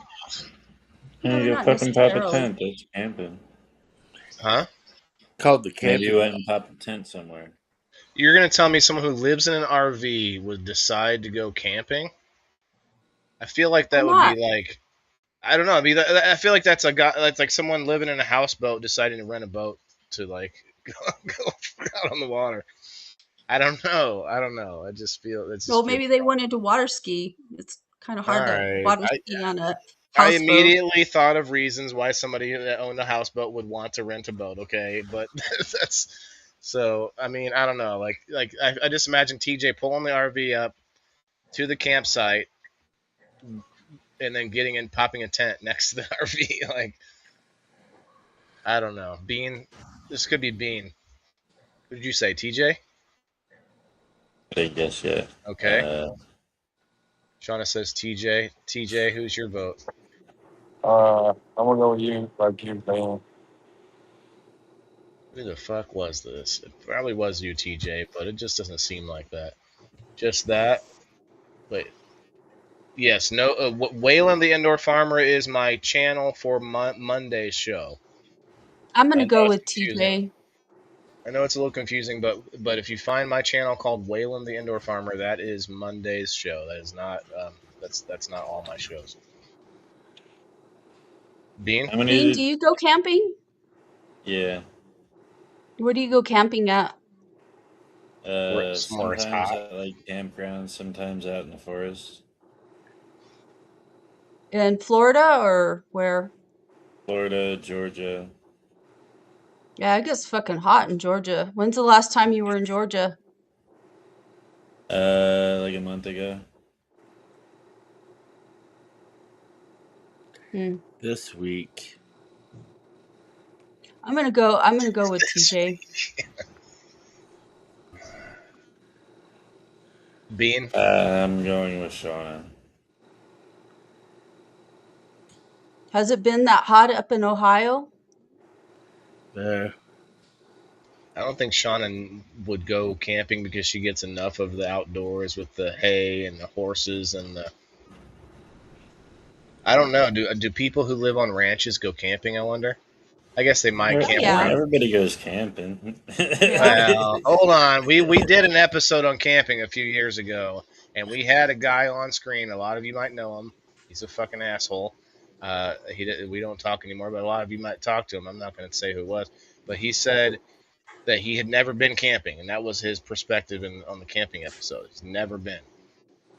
Yeah, No, you go not fucking pop a necessarily. tent. That's camping. huh? Called the Maybe you camping. went and popped a tent somewhere. You're gonna tell me someone who lives in an RV would decide to go camping? I feel like Why that would be not? like I don't know. I feel like that's a guy. That's like someone living in a houseboat deciding to rent a boat to like go out on the water. I don't know. I don't know. I just feel it Well, just feels maybe they wanted to water ski. It's kind of all hard to right. water ski on a I houseboat. immediately thought of reasons why somebody that owned a houseboat would want to rent a boat. Okay, but that's so. I mean, I don't know. I just imagine TJ pulling the RV up to the campsite and then getting in, popping a tent next to the RV. Like I don't know. Bean. This could be Bean. What did you say, TJ? I guess, yeah. Okay. Uh, Shauna says TJ. TJ, who's your vote? I'm gonna go with you, like you, man. Who the fuck was this? It probably was you, TJ, but it just doesn't seem like that. Just that. Wait. Yes. No. Waylon the Indoor Farmer is my channel for Monday's show. I'm I gonna know go it's with confusing. TJ. I know it's a little confusing, but if you find my channel called Waylon the Indoor Farmer, that is Monday's show. That is not that's not all my shows. Bean, how many Bean, do did? you go camping? Yeah. Where do you go camping at? somewhere it's Sometimes hot. at like campgrounds, sometimes out in the forest. In Florida or where? Florida, Georgia. Yeah, it gets fucking hot in Georgia. When's the last time you were in Georgia? Like a month ago. Hmm. This week. I'm gonna go with TJ. Bean, I'm going with Shauna. Has it been that hot up in Ohio? There. I don't think Shauna would go camping because she gets enough of the outdoors with the hay and the horses and the. I don't know. Do people who live on ranches go camping? I wonder. I guess they might Oh camp yeah, around. Everybody goes camping. yeah. Well, hold on. We did an episode on camping a few years ago, and we had a guy on screen. A lot of you might know him. He's a fucking asshole. We don't talk anymore, but a lot of you might talk to him. I'm not going to say who it was, but he said that he had never been camping, and that was his perspective on the camping episode. He's never been,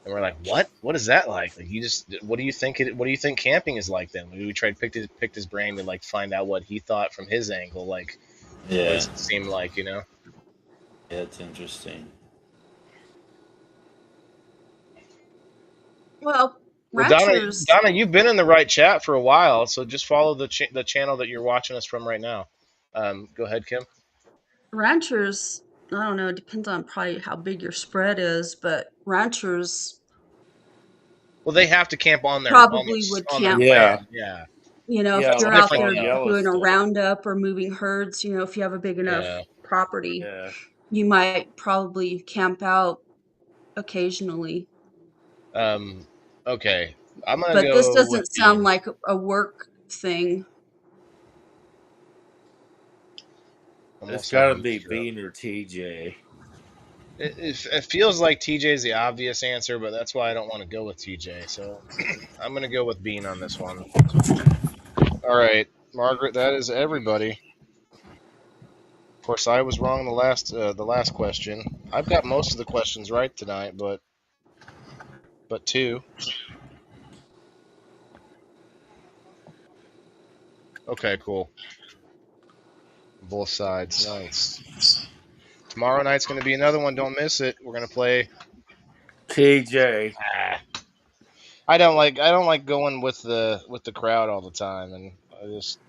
and we're like, what? What is that like? Like, you just, what do you think? What do you think camping is like? Then we tried picked his brain to like find out what he thought from his angle. Like, what Yeah, does it seem like? You know? yeah, it's interesting. Well, Well, Donna, ranchers, Donna, you've been in the right chat for a while, so just follow the channel that you're watching us from right now. Go ahead, Kim. ranchers, I don't know, it depends on probably how big your spread is, but ranchers Well, they have to camp probably would on their camp, Yeah. land. Yeah, if Yeah, that's you're like out different there on though. doing a Yellowstone. roundup or moving herds, if you have a big enough Yeah. property, Yeah. you might probably camp out occasionally. Um. Okay, I'm gonna But this go with doesn't sound Bean. like a work thing. I'm It's also got to heat be stroke. Bean or TJ. It feels like TJ is the obvious answer, but that's why I don't want to go with TJ. So I'm gonna go with Bean on this one. All right, Margaret, that is everybody. Of course, I was wrong the last question. I've got most of the questions right tonight, but two. Okay, cool. Both sides. Nice. Tomorrow night's going to be another one. Don't miss it. We're going to play. TJ. Ah, I don't like going with the crowd all the time, and I just.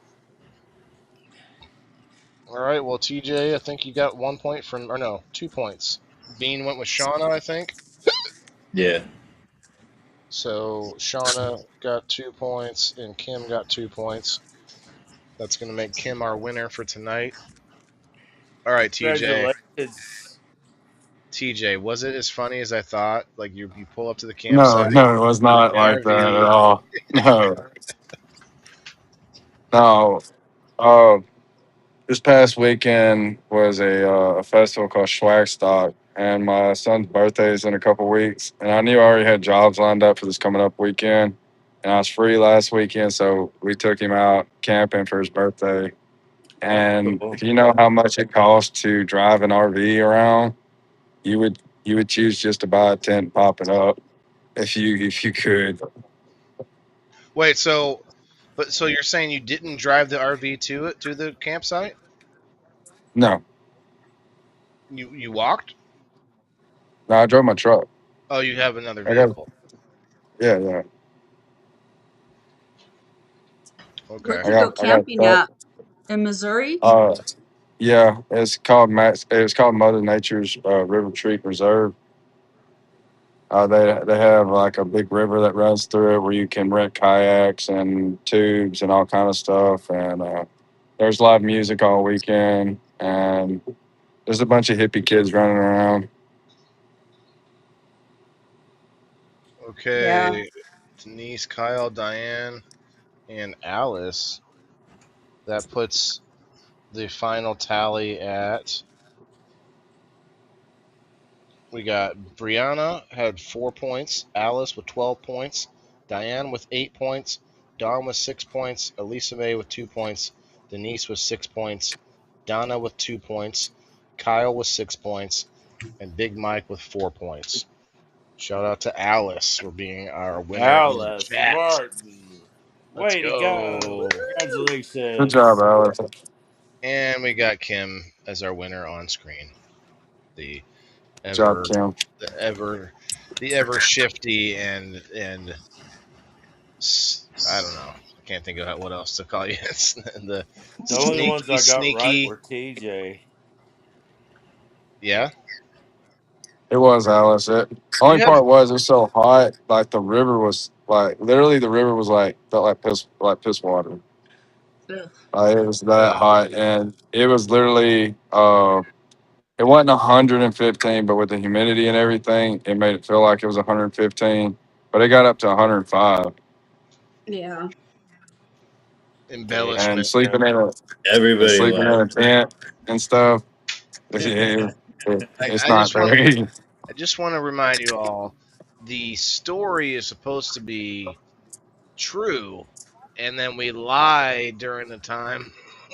All right. Well, TJ, I think you got 1 point from, or no, 2 points. Bean went with Shauna, I think. Yeah. So Shauna got 2 points, and Kim got 2 points. That's going to make Kim our winner for tonight. All right, TJ. Congratulations. TJ, was it as funny as I thought? Like you pull up to the No, campsite, no, it was not like that at RV. all. No, no. Uh, this past weekend was a festival called Swagstock, and my son's birthday is in a couple weeks, and I knew I already had jobs lined up for this coming up weekend, and I was free last weekend, so we took him out camping for his birthday. That's And cool. if you know how much it costs to drive an RV around, you would choose just to buy a tent, and pop it up if you could. Wait, so you're saying you didn't drive the RV to the campsite? No, You walked? no, I drove my truck. Oh, you have another I got vehicle. yeah, yeah. Okay. Where'd you go I got a camping truck. at? In Missouri? Uh, yeah, it's called Max. It was called Mother Nature's River Creek Reserve. They have like a big river that runs through it where you can rent kayaks and tubes and all kind of stuff. And there's live music all weekend, and there's a bunch of hippie kids running around. Yeah. Okay. Denise, Kyle, Diane, and Alice. That puts the final tally at. We got Brianna had 4 points, Alice with 12 points, Diane with 8 points, Dawn with 6 points, Elisa May with 2 points, Denise with 6 points, Donna with 2 points, Kyle with 6 points, and Big Mike with 4 points. Shout out to Alice for being our winner in the Alice chat. Martin. Let's Way to go. go. Good job, Congratulations. Alex. And we got Kim as our winner on screen. The Good job, ever Kim. the ever the ever shifty and I don't know. I can't think of what else to call you. It's the The only ones I got right sneaky. were TJ. Yeah, It was Alice. you Only have. part was it was so hot. Like the river was like literally the river was like felt like piss water. Ugh. It was that Uh, hot, and it was literally it wasn't 115, but with the humidity and everything, it made it feel like it was 115. But it got up to 105, Yeah. Yeah. and embellishment. Yeah. Everybody sleeping in laughed. a tent and stuff. It's I not just want very. I just want to remind you all, the story is supposed to be true, and then we lie during the time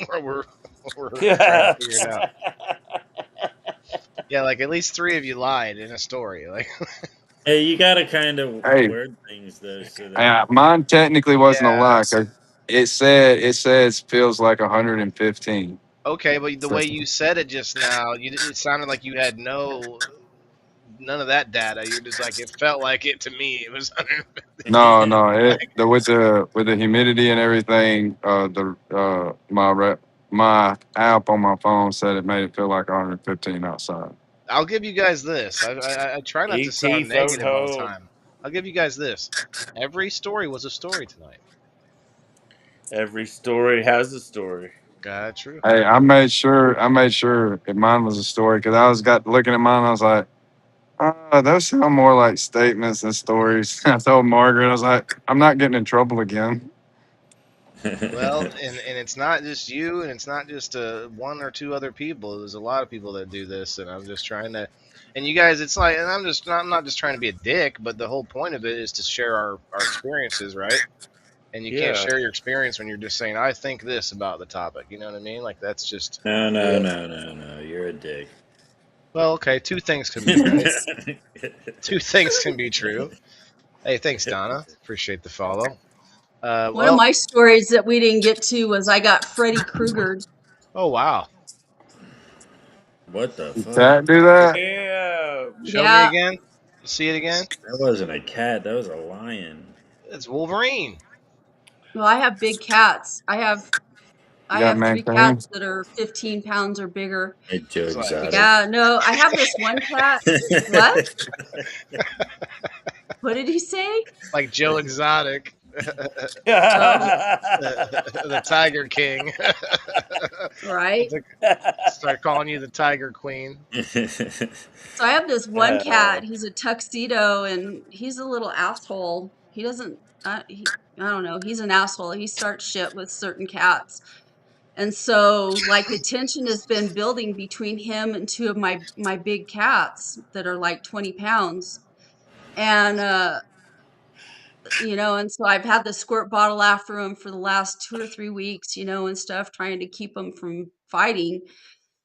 where we're trying to figure it out. Yeah, like at least three of you lied in a story. Like, Hey, you gotta kind of Hey, word things though, so that mine technically wasn't a yeah, lie. 'Cause it says feels like 115. okay, but the So, way you said it just now, it sounded like you had none of that data. You're just like it felt like it to me. It was 150. no, no, Like, with the humidity and everything, my app on my phone said it made it feel like 115 outside. I'll give you guys this. I try not to ET sound phone negative all the home. time. I'll give you guys this. Every story was a story tonight. Every story has a story. True. Hey, I made sure if mine was a story because I was got looking at mine. I was like, those sound more like statements than stories. I told Margaret, I was like, I'm not getting in trouble again. Well, and it's not just you, and it's not just one or two other people. There's a lot of people that do this, and I'm just trying to. And you guys, it's like, and I'm not just trying to be a dick, but the whole point of it is to share our experiences, right? And you can't Yeah. share your experience when you're just saying, I think this about the topic. You know what I mean? Like that's just. no, no, Yeah. no, no, no. You're a dick. Well, okay, two things can be right. Two things can be true. Hey, thanks, Donna. Appreciate the follow. One of Well, my stories that we didn't get to was I got Freddy Krueger. oh wow. What the Did fuck? Cat do that? Damn. Show me Yeah. again. See it again. That wasn't a cat. That was a lion. It's Wolverine. Well, I have big cats. You I got have three Mancoon? cats that are 15 pounds or bigger. Hey, Joe It's like Exotic. Yeah, no, I have this one cat. What? What did he say? Joe Exotic. So, The Tiger King. right? Start calling you the Tiger Queen. So I have this one cat. He's a tuxedo, and he's a little asshole. He doesn't. I don't know. He's an asshole. He starts shit with certain cats, and so like the tension has been building between him and two of my big cats that are like 20 pounds, and and so I've had the squirt bottle after him for the last 2 or 3 weeks, and stuff, trying to keep him from fighting.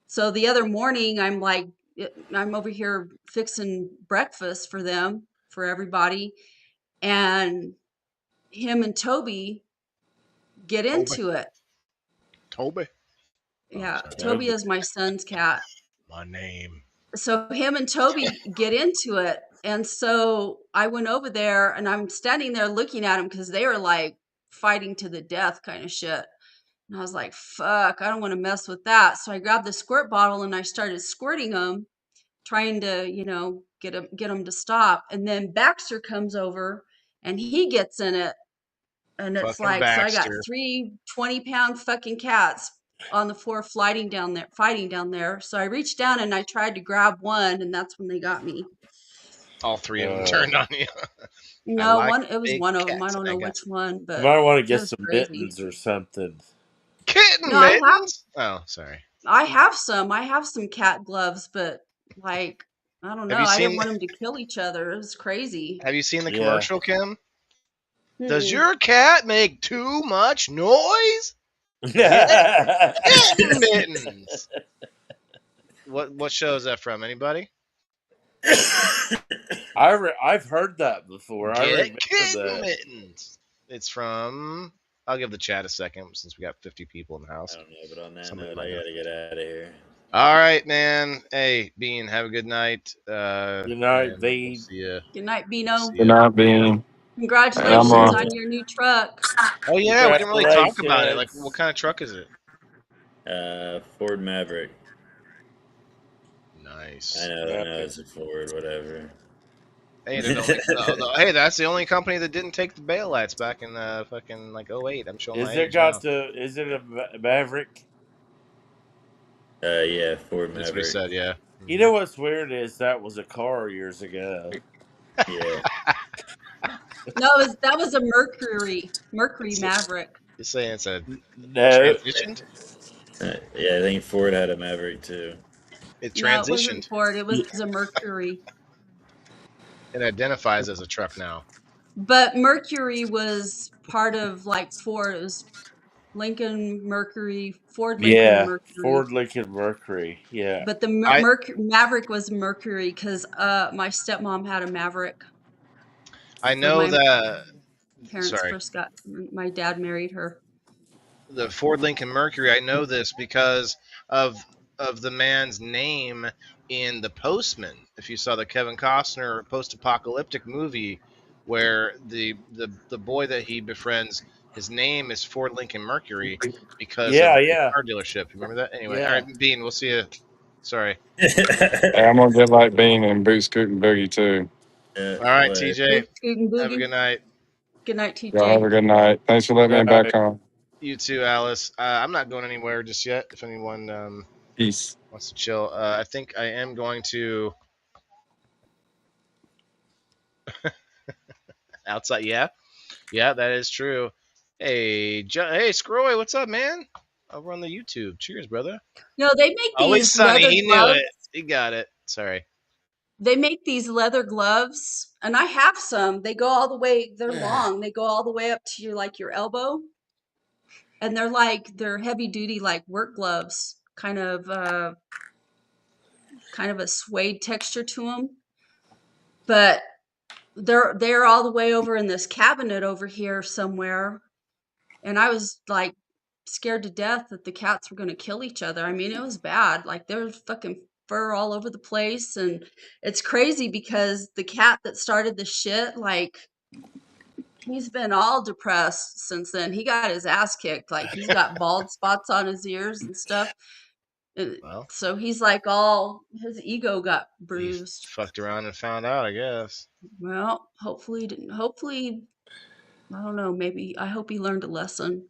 So the other morning, I'm over here fixing breakfast for them, for everybody, and him and Toby get Toby. into it. Toby. Oh, Yeah, sorry. Toby is my son's cat. My name. So him and Toby get into it. And so I went over there and I'm standing there looking at them because they were like fighting to the death kind of shit. And I was like, fuck, I don't want to mess with that. So I grabbed the squirt bottle and I started squirting them, trying to, get them to stop. And then Baxter comes over and he gets in it. And it's Fucking like, so I got Baxter. three 20-pound fucking cats on the floor fighting down there. So I reached down and I tried to grab one, and that's when they got me. All three of them turned on you. I No, like it was big one of them. I cats. don't I know got which one, You but might want to it get was some crazy. mittens or something. kitten No, mittens. Oh, sorry. I have some. I have some cat gloves, but like, I don't Have know. you I didn't seen? want them to kill each other. It was crazy. Have you seen the Yeah. commercial, Kim? Does Mm-mm. your cat make too much noise? Get kitten mittens. What show is that from? Anybody? I've heard that before. I Get remember kitten that. mittens. It's from. I'll give the chat a second since we got 50 people in the I house. don't know, but on that Somebody note, might I know. gotta get out of here. All right, man. Hey, Bean, have a good night. Good night, And we'll Veen. see you. Good night, See Bino. Good ya. night, Bean. And I'm Congratulations on your new truck. Oh yeah, we didn't really talk about it. Like, what Congratulations. kind of truck is it? Ford Maverick. Nice. I Yeah. know, it's a Ford, whatever. Hey, they're the only. Hey, that's the only company that didn't take the bailouts back in fucking like '08. I'm showing my Is it age now. Is it a Maverick? Yeah, Ford That's what he Maverick. said. Yeah. You know what's weird is that was a car years ago. Yeah. No, that was a Mercury Maverick. You're saying it's a No. transitioned? Yeah, I think Ford had a Maverick too. It No, it transitioned. wasn't Ford. It was a Mercury. It identifies as a truck now. But Mercury was part of like Ford. It was Lincoln Mercury, Ford Lincoln Yeah, Mercury. Ford Lincoln Mercury. Yeah. But the I Maverick was Mercury because my stepmom had a Maverick I when know my that. parents Sorry, first got, my dad married her. the Ford Lincoln Mercury. I know this because of the man's name in The Postman. If you saw the Kevin Costner post-apocalyptic movie, where the boy that he befriends, his name is Ford Lincoln Mercury because of Yeah, the yeah. car dealership. You remember that? Anyway, all Yeah. right, Bean. We'll see you. Sorry. Hey, I'm gonna get like Bean and boot scoot and boogie too. All right, What? TJ. Boot, scoot, and Have a boogie. good night. Good night, Y'all have TJ. a good night. Thanks for letting me back Right. on. You too, Alice. I'm not going anywhere just yet. If anyone Peace. wants to chill, I think I am going to outside. Yeah, yeah, that is true. Hey, hey, Scroy, what's up, man? Over on the YouTube. Cheers, brother. They make Always these sunny. leather He knew gloves. it. He got it. Sorry. They make these leather gloves, and I have some. They go all the way, they're long. They go all the way up to your elbow, and they're heavy duty like work gloves, kind of a suede texture to them. But they're all the way over in this cabinet over here somewhere, and I was like scared to death that the cats were going to kill each other. I mean, it was bad. Like there was fucking fur all over the place, and it's crazy because the cat that started the shit, like he's been all depressed since then. He got his ass kicked. Like he's got bald spots on his ears and stuff. Well, So he's like all his ego got he bruised. fucked around and found out, I guess. Well, hopefully I don't know. Maybe I hope he learned a lesson.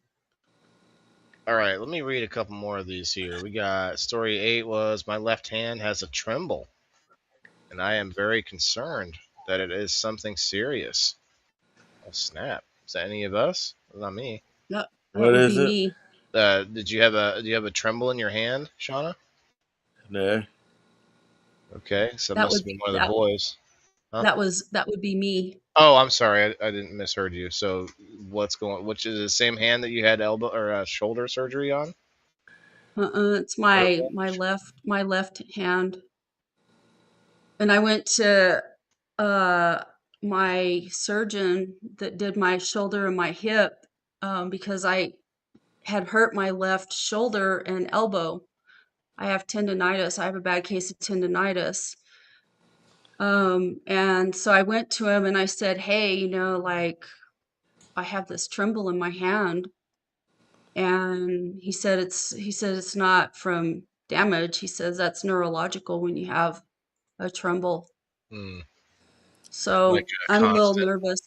All right, let me read a couple more of these here. We got story 8 was my left hand has a tremble, and I am very concerned that it is something serious. Oh snap! Is that any of us? Not me. That What would is be it? me. Do you have a tremble in your hand, Shauna? No. Okay, so it That must would have been be one of the boys. Huh? that would be me. Oh, I'm sorry, I didn't misheard you. So what's going? Which is the same hand that you had elbow or shoulder surgery on? It's Nerve my damage? left hand. And I went to uh my surgeon that did my shoulder and my hip because I had hurt my left shoulder and elbow. I have tendonitis. I have a bad case of tendonitis. And so I went to him and I said, "Hey, like I have this tremble in my hand." And he said it's not from damage. He says that's neurological when you have a tremble. Hmm. Like So a I'm a little constant. nervous.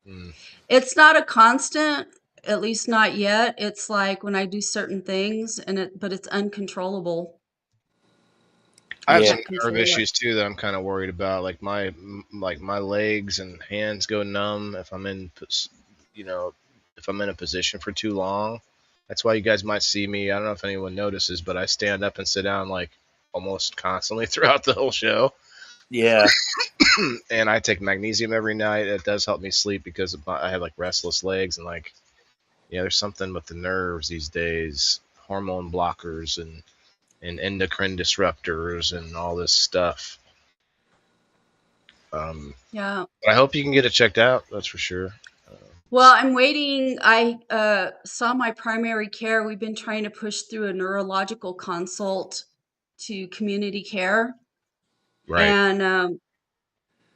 Hmm. It's not a constant, at least not yet. It's like when I do certain things but it's uncontrollable. I I have Yeah. some can't nerve control it. issues too that I'm kind of worried about. Like my legs and hands go numb if I'm you know, if I'm in a position for too long. That's why you guys might see me. I don't know if anyone notices, but I stand up and sit down like almost constantly throughout the whole show. Yeah. And I take magnesium every night. It does help me sleep because I have like restless legs and like yeah, there's something with the nerves these days, hormone blockers and endocrine disruptors and all this stuff. Yeah. But I hope you can get it checked out. That's for sure. Uh, Well, I'm waiting. I saw my primary care. We've been trying to push through a neurological consult to community care. right. And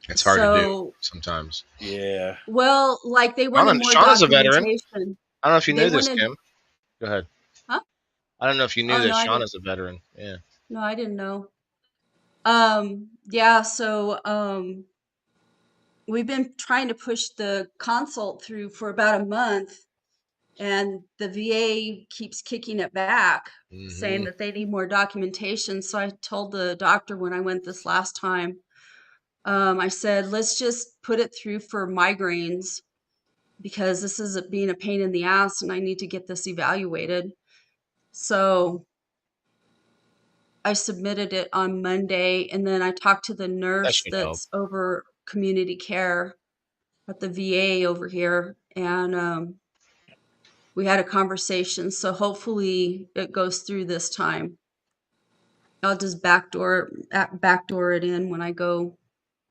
It's hard to do so, sometimes. Yeah. well, like they wanted more Shauna's a veteran. documentation. I don't know if you They knew this, wanted, Kim. Go ahead. huh? I don't know if you knew Oh, that no, I didn't. Shauna's a veteran. Yeah. No, I didn't know. Yeah, so we've been trying to push the consult through for about a month, and the VA keeps kicking it back, saying Hmm. that they need more documentation. So I told the doctor when I went this last time, I said, let's just put it through for migraines because this is being a pain in the ass and I need to get this evaluated. So I submitted it on Monday, and then I talked to the That nurse should help. that's over community care at the VA over here, and we had a conversation. So hopefully it goes through this time. I'll just backdoor it in when I go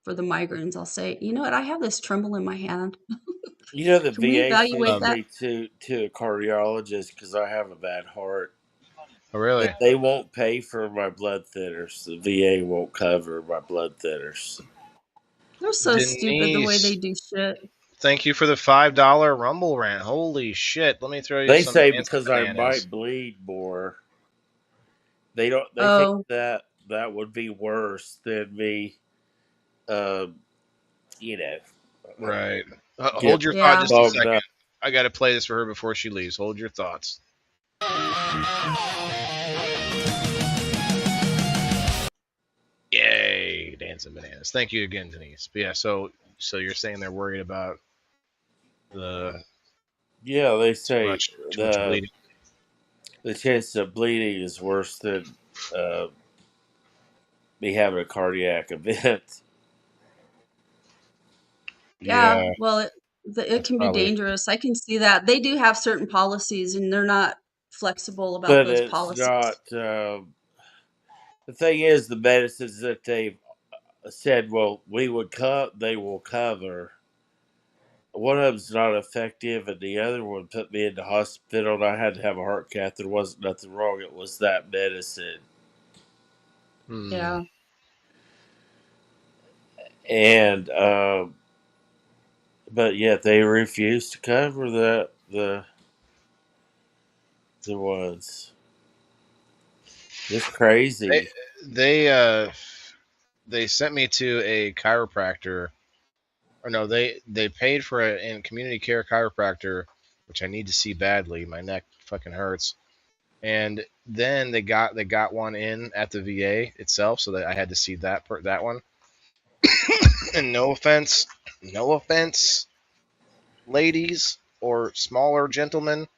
for the migraines. I'll say, you know what? I have this tremble in my hand. You know the Can we VA evaluate sends Um. that? me to a cardiologist because I have a bad heart. Oh, But really? they won't pay for my blood thinners. The VA won't cover my blood thinners. They're so stupid the way they Denise, do shit. thank you for the $5 Rumble rant. Holy shit! Let me throw you They some say dancing because I bananas. might bleed more. They don't. They think Oh, that that would be worse than me. Uh, you know, Right. get Hold your thought yeah. just a bogged second. up. I got to play this for her before she leaves. Hold your thoughts. Yay, dancing bananas. Thank you again, Denise. But yeah, so you're saying they're worried about the Yeah, they say too much bleeding. the chance of bleeding is worse than uh, me having a cardiac event. Yeah, Yeah, well, it that's can be probably dangerous. I can see that. They do have certain policies, and they're not flexible about But those it's policies. not. The thing is, the medicines that they've said, well, we would cut, they will cover. One of them's not effective, and the other one put me in the hospital, and I had to have a heart cath. There wasn't nothing wrong. It was that medicine, hmm. Yeah. and but yet they refused to cover the ones. It's They crazy. they uh they sent me to a chiropractor or no, they paid for a in community care chiropractor, which I need to see badly. My neck fucking hurts. And then they got one in at the VA itself, so that I had to see that one. And no offense, ladies or smaller gentlemen,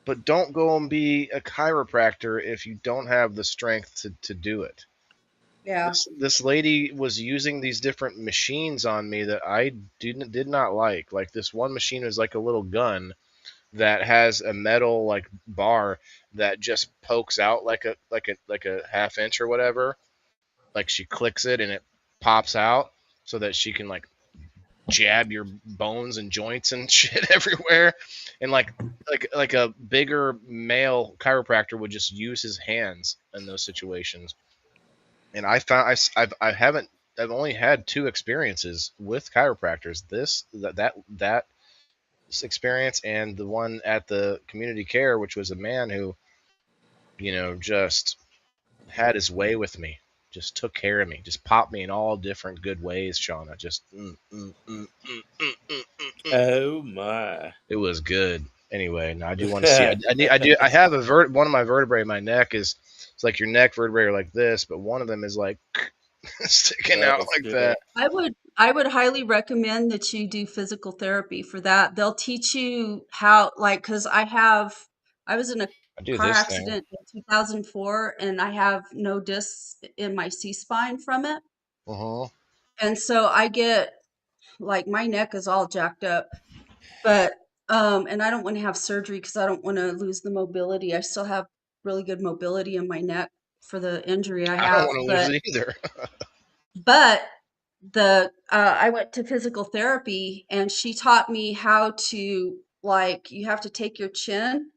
but don't go and be a chiropractor if you don't have the strength to do it. Yeah. This lady was using these different machines on me that I did not like. Like this one machine was like a little gun that has a metal like bar that just pokes out like a half inch or whatever. Like she clicks it and it pops out so that she can like jab your bones and joints and shit everywhere. And like a bigger male chiropractor would just use his hands in those situations. And I found I haven't I've only had two experiences with chiropractors. That experience and the one at the community care, which was a man who just had his way with me, just took care of me, just popped me in all different good ways. Shauna, just Oh my. it was good. Anyway, now I do want to see. I have one of my vertebrae in my neck is it's like your neck vertebrae are like this, but one of them is like sticking out Oh like shit. that. I would highly recommend that you do physical therapy for that. They'll teach you how, like, because I was in a I do car this thing. accident in 2004 and I have no discs in my C-spine from it. Uh-huh. And so I get, like, my neck is all jacked up, but, and I don't want to have surgery because I don't want to lose the mobility. I still have really good mobility in my neck for the injury I I don't have, want to lose but it either. But I went to physical therapy and she taught me how to, like, you have to take your chin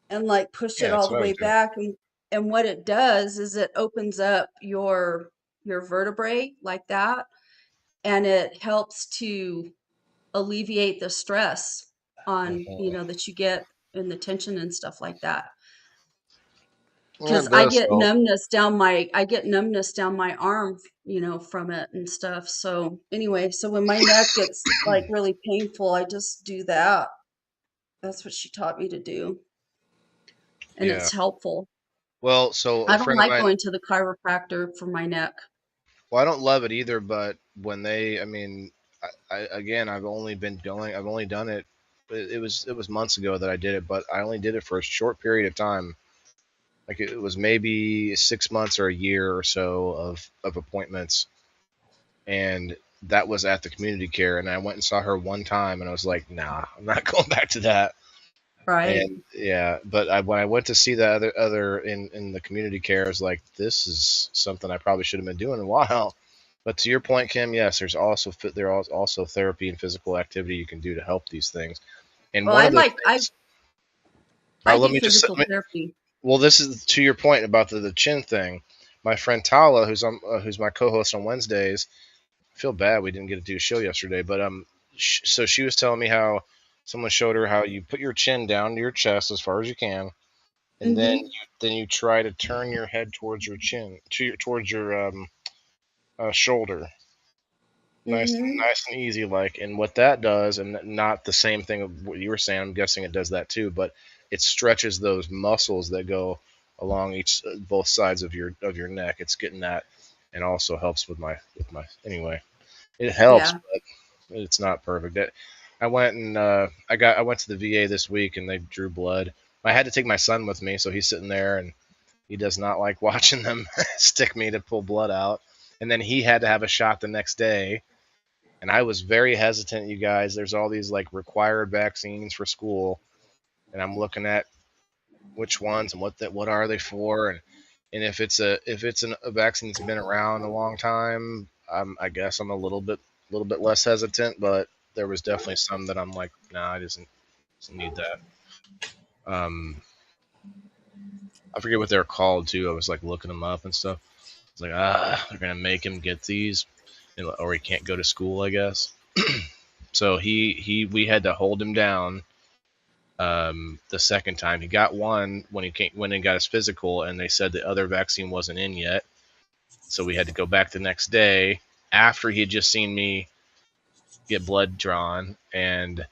and like push Yeah, it all that's the what I way would do. back, and what it does is it opens up your vertebrae like that, and it helps to alleviate the stress on, Uh-huh. that you get and the tension and stuff like that. Yeah, Because it does. So I get numbness down my arm, from it and stuff. So anyway, so when my neck gets like really painful, I just do that. That's what she taught me to do, and yeah. it's helpful. Well, so a I don't friend of like mine. going to the chiropractor for my neck. Well, I don't love it either, but when I mean, again, I've only done it. It was months ago that I did it, but I only did it for a short period of time. Like it was maybe 6 months or a year or so of appointments, and that was at the community care. And I went and saw her one time, and I was like, nah, I'm not going back to that. Right. And yeah, but when I went to see the other in the community care, I was like, this is something I probably should have been doing a while. But to your point, Kim, yes, there are also therapy and physical activity you can do to help these things. And Well, one I of the like things, I let do me just physical therapy. well, this is to your point about the chin thing. My friend Tala, who's my co-host on Wednesdays, I feel bad we didn't get to do a show yesterday, but so she was telling me how someone showed her how you put your chin down to your chest as far as you can, and Mm-hmm. then you try to turn your head towards your chin, towards your shoulder, Mm-hmm. nice and easy like. And what that does, and not the same thing of what you were saying. I'm guessing it does that too, but it stretches those muscles that go along both sides of your neck. It's getting that, and also helps with my anyway. It helps, Yeah. but it's not perfect. I went and I went to the VA this week and they drew blood. I had to take my son with me, so he's sitting there and he does not like watching them stick me to pull blood out. And then he had to have a shot the next day, and I was very hesitant. You guys, there's all these like required vaccines for school, and I'm looking at which ones and what are they for, and if it's a vaccine that's been around a long time, I guess I'm a little bit less hesitant. But there was definitely some that I'm like, nah, I doesn't need that. Um, I forget what they're called too. I was like looking them up and stuff. It's like, they're gonna make him get these, or he can't go to school, I guess. So we had to hold him down. The second time he got one when he got his physical, and they said the other vaccine wasn't in yet, so we had to go back the next day after he had just seen me get blood drawn, and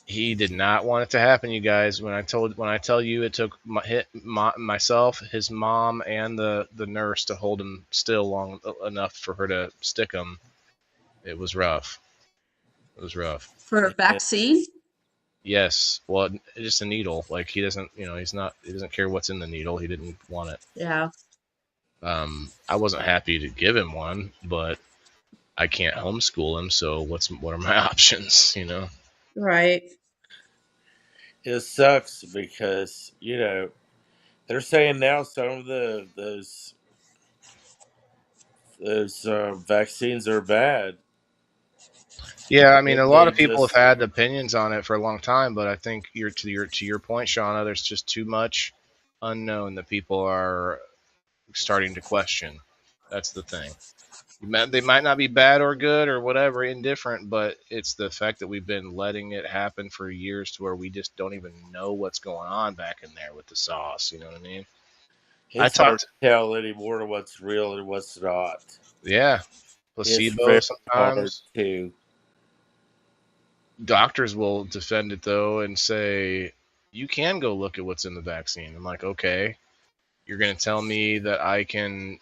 he did not want it to happen, you guys. When I tell you, it took myself, his mom, and the nurse to hold him still long enough for her to stick him. It was rough. It was rough. For a Yeah. vaccine? Yes, well, just a needle. Like he doesn't, he doesn't care what's in the needle. He didn't want it. Yeah, I wasn't happy to give him one, but I can't homeschool him. So what are my options? right. It sucks because they're saying now some of those vaccines are bad. Yeah, I mean, That a lot they of people have just had opinions on it for a long time, but I think you're to your point, Shauna. There's just too much unknown that people are starting to question. That's the thing. They might not be bad or good or whatever, indifferent, but it's the fact that we've been letting it happen for years to where we just don't even know what's going on back in there with the sauce. You know what I mean? I it's hard talked, to tell anymore what's real and what's not. yeah, It's placebo very hard sometimes. to. Doctors will defend it though and say you can go look at what's in the vaccine. I'm like, okay, you're gonna tell me that I can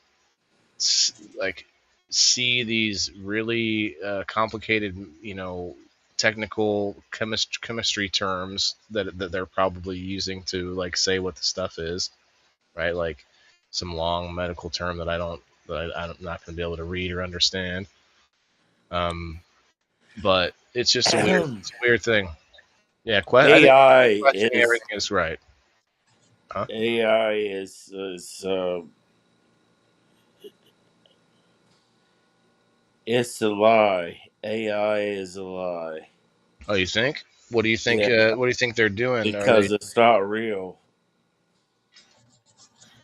like see these really complicated, technical chemistry terms that they're probably using to like say what the stuff is, right? Like some long medical term that I'm not going to be able to read or understand. But it's just a weird thing. Yeah, I think AI questioning is everything is right. Huh? AI is it's a lie. AI is a lie. Oh, you think? What do you think? Yeah, What do you think they're doing? Are they? because it's not real.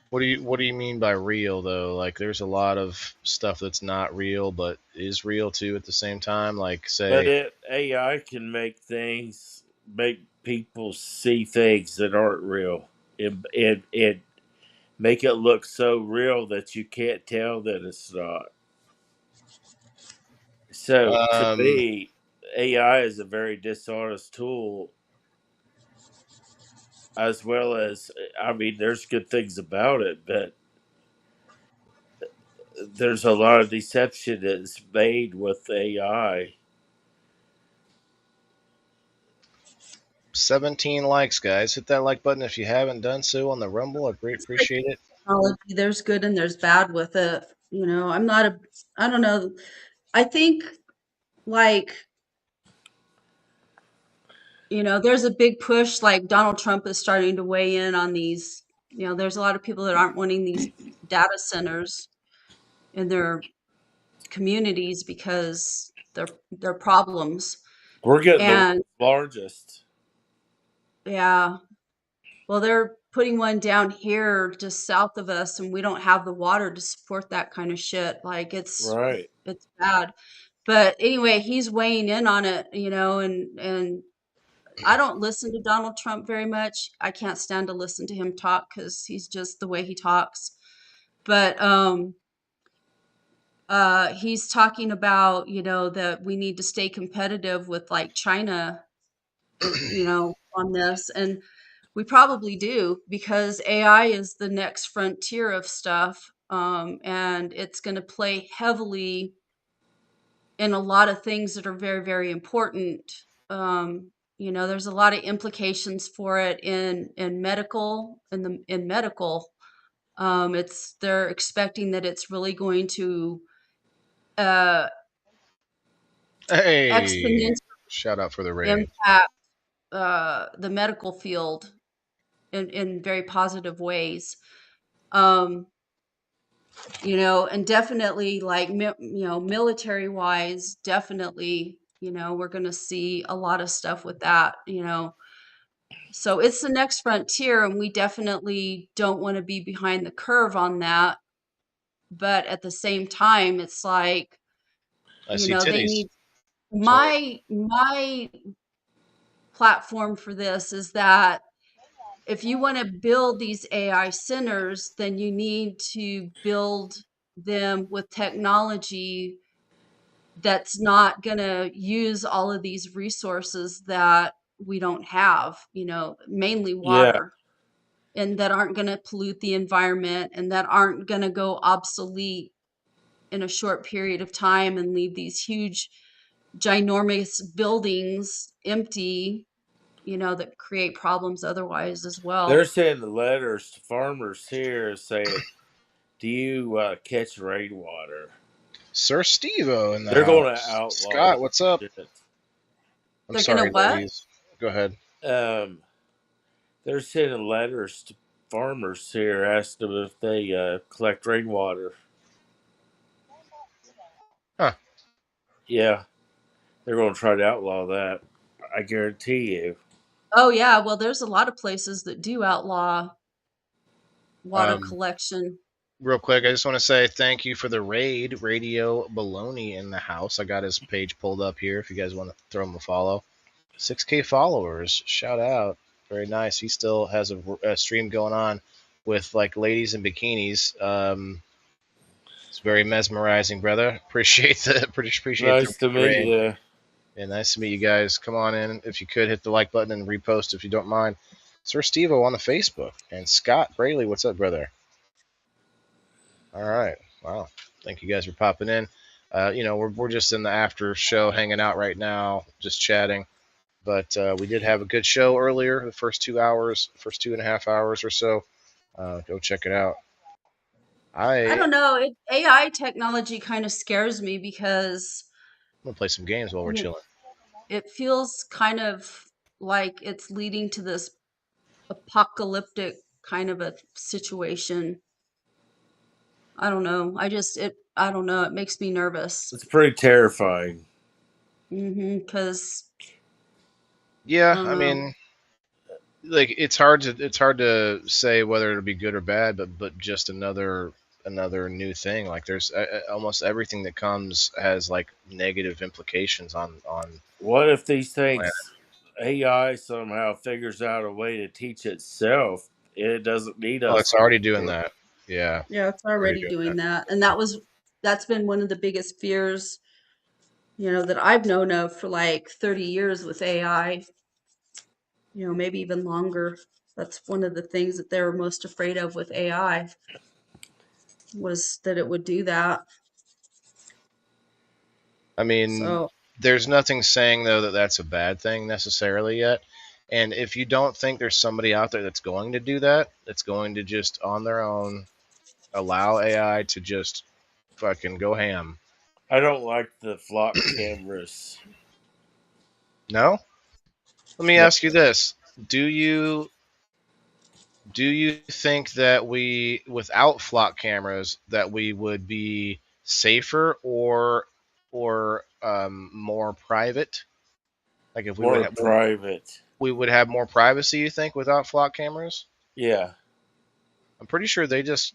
What do you mean by real though? Like, there's a lot of stuff that's not real, but is real too at the same time. Like, But say, it AI can make people see things that aren't real. It make it look so real that you can't tell that it's not. So to um, me, AI is a very dishonest tool, as well as I mean, there's good things about it, but there's a lot of deception that's made with AI. 17 likes, guys. Hit that like button if you haven't done so on the Rumble. I great It's like appreciate it. technology, there's good and there's bad with it. I'm not I don't know. I think like, there's a big push, like Donald Trump is starting to weigh in on these. There's a lot of people that aren't wanting these data centers in their communities because they're problems. We're getting the world's And largest. yeah, well, they're putting one down here just south of us, and we don't have the water to support that kind of shit. Like Right. it's bad. But anyway, he's weighing in on it, and I don't listen to Donald Trump very much. I can't stand to listen to him talk because he's just the way he talks. But he's talking about, that we need to stay competitive with like China, on this. And we probably do because AI is the next frontier of stuff. And it's going to play heavily in a lot of things that are very, very important. There's a lot of implications for it in medical in medical. It's they're expecting that it's really going to uh, Hey, exponentially shout out for the rating. impact the medical field in very positive ways. Um, and definitely like military wise, definitely, we're going to see a lot of stuff with that. So it's the next frontier, and we definitely don't want to be behind the curve on that. But at the same time, it's like, I see they titties. need Sorry. my platform for this is that if you want to build these AI centers, then you need to build them with technology that's not going to use all of these resources that we don't have, mainly Yeah. water, and that aren't going to pollute the environment and that aren't going to go obsolete in a short period of time and leave these huge, ginormous buildings empty, that create problems otherwise as They're well. sending letters to farmers here saying, "Do you catch rainwater?" Sir Steve-O in the They're going to house. outlaw Scott, that what's up? shit. I'm They're going to sorry, what? ladies. Go ahead. Um, they're sending letters to farmers here asking them if they collect rainwater. Huh. Yeah, they're going to try to outlaw that. I guarantee you. Oh, yeah. Well, there's a lot of places that do outlaw water Um, collection. Real quick, I just want to say thank you for the raid, Radio Baloney in the house. I got his page pulled up here if you guys want to throw him a follow. 6K followers. Shout out. Very nice. He still has a stream going on with like ladies in bikinis. It's very mesmerizing, brother. Appreciate the Nice to meet raid. you. Yeah, nice to meet you guys. Come on in. If you could, hit the like button and repost if you don't mind. Sir Steve-O on the Facebook. And Scott Braley, what's up, brother? All right. Wow. Thank you guys for popping in. We're just in the after show hanging out right now, just chatting. But we did have a good show earlier, the first 2 hours, first 2.5 hours or so. Go check it out. I I'm don't know. AI technology kind of scares me because going to play some games while we're you know, chilling. it feels kind of like it's leading to this apocalyptic kind of a situation. I don't know. I don't know. It makes me nervous. It's pretty terrifying. Because I Yeah, don't I know. mean, like it's hard to say whether it'll be good or bad, but just another new thing. Like there's almost everything that comes has like negative implications on What if these the planet. things, AI somehow figures out a way to teach itself? It doesn't need Oh, us it's already doing anymore. that. Yeah, Yeah, it's already already doing doing that. that. And that's been one of the biggest fears, that I've known of for like 30 years with AI, maybe even longer. That's one of the things that they were most afraid of with AI was that it would do that. I mean, So there's nothing saying though that that's a bad thing necessarily yet. And if you don't think there's somebody out there that's going to do that, that's going to just on their own allow AI to just fucking go ham. I don't like the flock cameras. No? Let me No. ask you this. Do you do you think that we without flock cameras that we would be safer or more private? Like if More private. we would have more privacy, you think, without flock cameras? Yeah. I'm pretty sure they just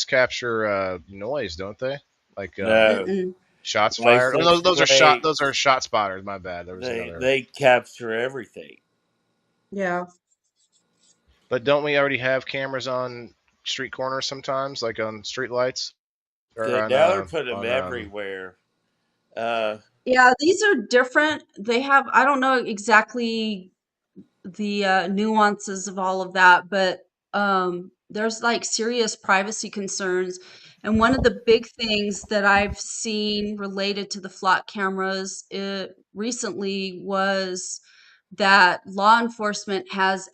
capture noise, don't they? Like No. mm-mm. shots fired. Oh, License plate. those are shot spotters. My bad. There was They another. they capture everything. Yeah. But don't we already have cameras on street corners sometimes, like on street lights or Now they're putting them everywhere. Yeah, these are different. I don't know exactly the nuances of all of that, but there's like serious privacy concerns. And one of the big things that I've seen related to the flock cameras recently was that law enforcement has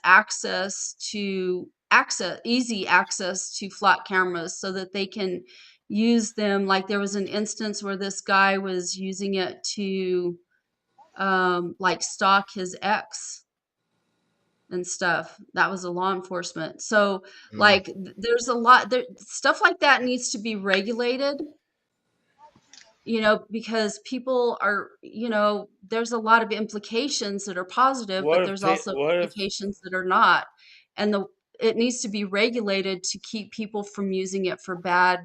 easy access to flock cameras so that they can use them. Like there was an instance where this guy was using it to like stalk his ex and stuff. That was a law enforcement. So Mm. like there's a lot there, stuff like that needs to be regulated, because people are, there's a lot of implications that are positive, but there's also what if implications that are not. And it needs to be regulated to keep people from using it for bad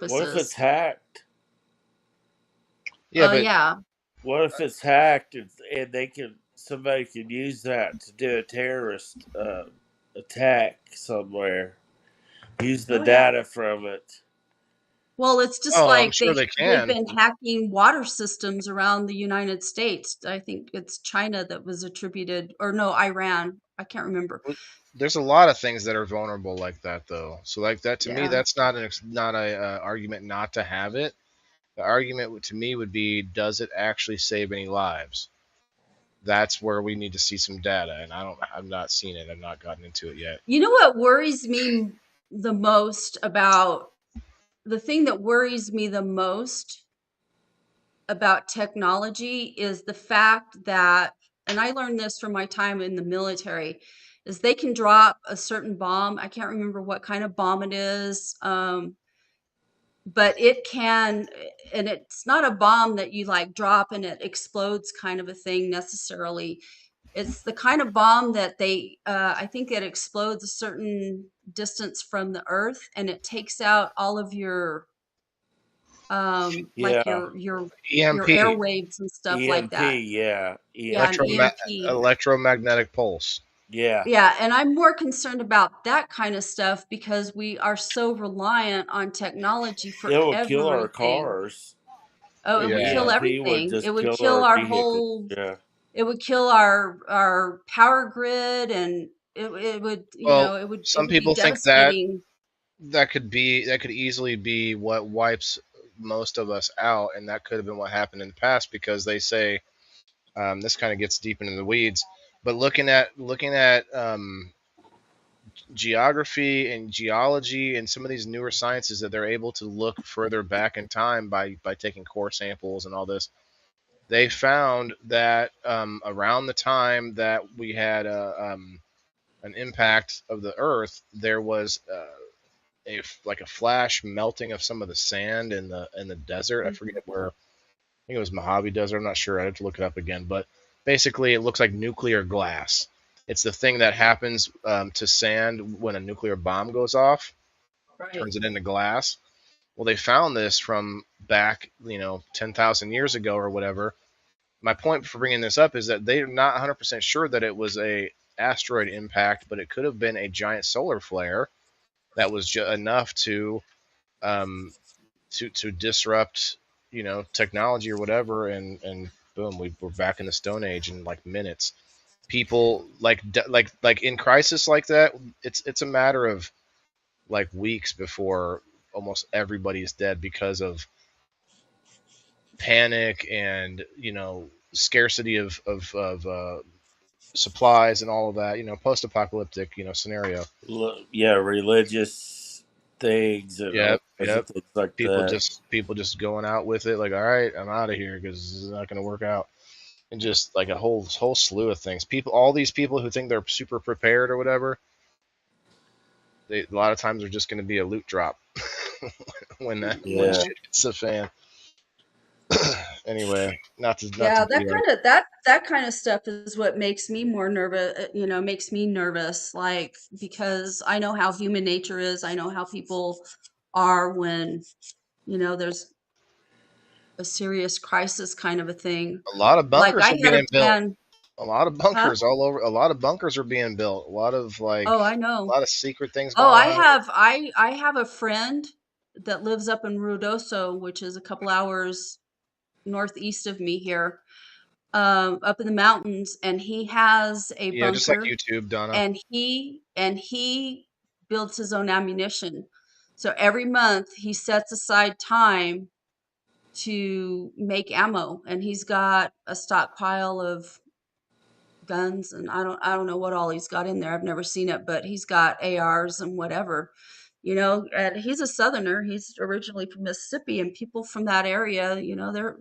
what if it's purposes. hacked? Yeah, but Yeah. What if it's hacked and somebody could use that to do a terrorist attack somewhere? Use the Oh yeah. data from it. Well, it's just Oh, I'm like sure they they've can. been hacking water systems around the United States. I think it's China that was attributed, or no, Iran. I can't remember. There's a lot of things that are vulnerable like that, though. So, like that to me, Yeah. that's not a argument not to have it. The argument to me would be, does it actually save any lives? That's where we need to see some data, and I've not seen it. I've not gotten into it yet. You know what worries me the most about the thing that worries me the most about technology is the fact that, and I learned this from my time in the military, is they can drop a certain bomb. I can't remember what kind of bomb it is, but it can, and it's not a bomb that you like drop and it explodes kind of a thing necessarily. It's the kind of bomb that I think it explodes a certain distance from the earth and it takes out all of your, like Yeah. your EMP, airwaves and stuff like that. EMP. Yeah. Yeah, an EMP. EMP. electromagnetic pulse. Yeah. Yeah, and I'm more concerned about that kind of stuff because we are so reliant on technology for It will kill our everything. cars. Oh, it would Yeah, kill EMP would everything. It just would kill kill our our vehicles. whole, Yeah. it would kill our power grid and it would, well, it some would be people think that devastating. that could easily be what wipes most of us out, and that could have been what happened in the past, because they say, this kind of gets deep into the weeds, but looking at geography and geology and some of these newer sciences, that they're able to look further back in time by taking core samples and all this. They found that around the time that we had an impact of the Earth, there was like a flash melting of some of the sand in the desert. I forget Mhm. where. I think it was Mojave Desert. I'm not sure. I have to look it up again. But basically, it looks like nuclear glass. It's the thing that happens to sand when a nuclear bomb goes off, Right. turns it into glass. Well, they found this from back, 10,000 years ago or whatever. My point for bringing this up is that they're not 100% sure that it was a asteroid impact, but it could have been a giant solar flare that was enough um, to disrupt, technology or whatever, and boom, we're back in the Stone Age in like minutes. People like in crisis like that, it's a matter of like weeks before almost everybody is dead because of panic and scarcity of supplies and all of that. Post-apocalyptic scenario. Yeah. Religious things and all Yep, kinds of yep. things like People that. just people just going out with it, like, all right, I'm out of here because this is not going to work out. And just like a whole slew of things. All these people who think they're super prepared or whatever, a lot of times are just going to be a loot drop when Yeah. shit hits the fan. Anyway, not to Yeah, be like, that kind of stuff is what makes me more nervous, makes me nervous, like because I know how human nature is. I know how people are when, there's a serious crisis kind of a thing. a lot of Like bunkers I are had a being built. plan, A lot of huh? bunkers all over. A lot of bunkers are being built. A lot of Oh, I know. secret things Oh, going on. I have a friend that lives up in Ruidoso, which is a couple hours northeast of me here, up in the mountains, and he has a Yeah, just like bunker, YouTube, Donna. and he builds his own ammunition. So every month he sets aside time to make ammo, and he's got a stockpile of guns, and I don't know what all he's got in there. I've never seen it, but he's got ARs and whatever. And he's a southerner. He's originally from Mississippi, and people from that area,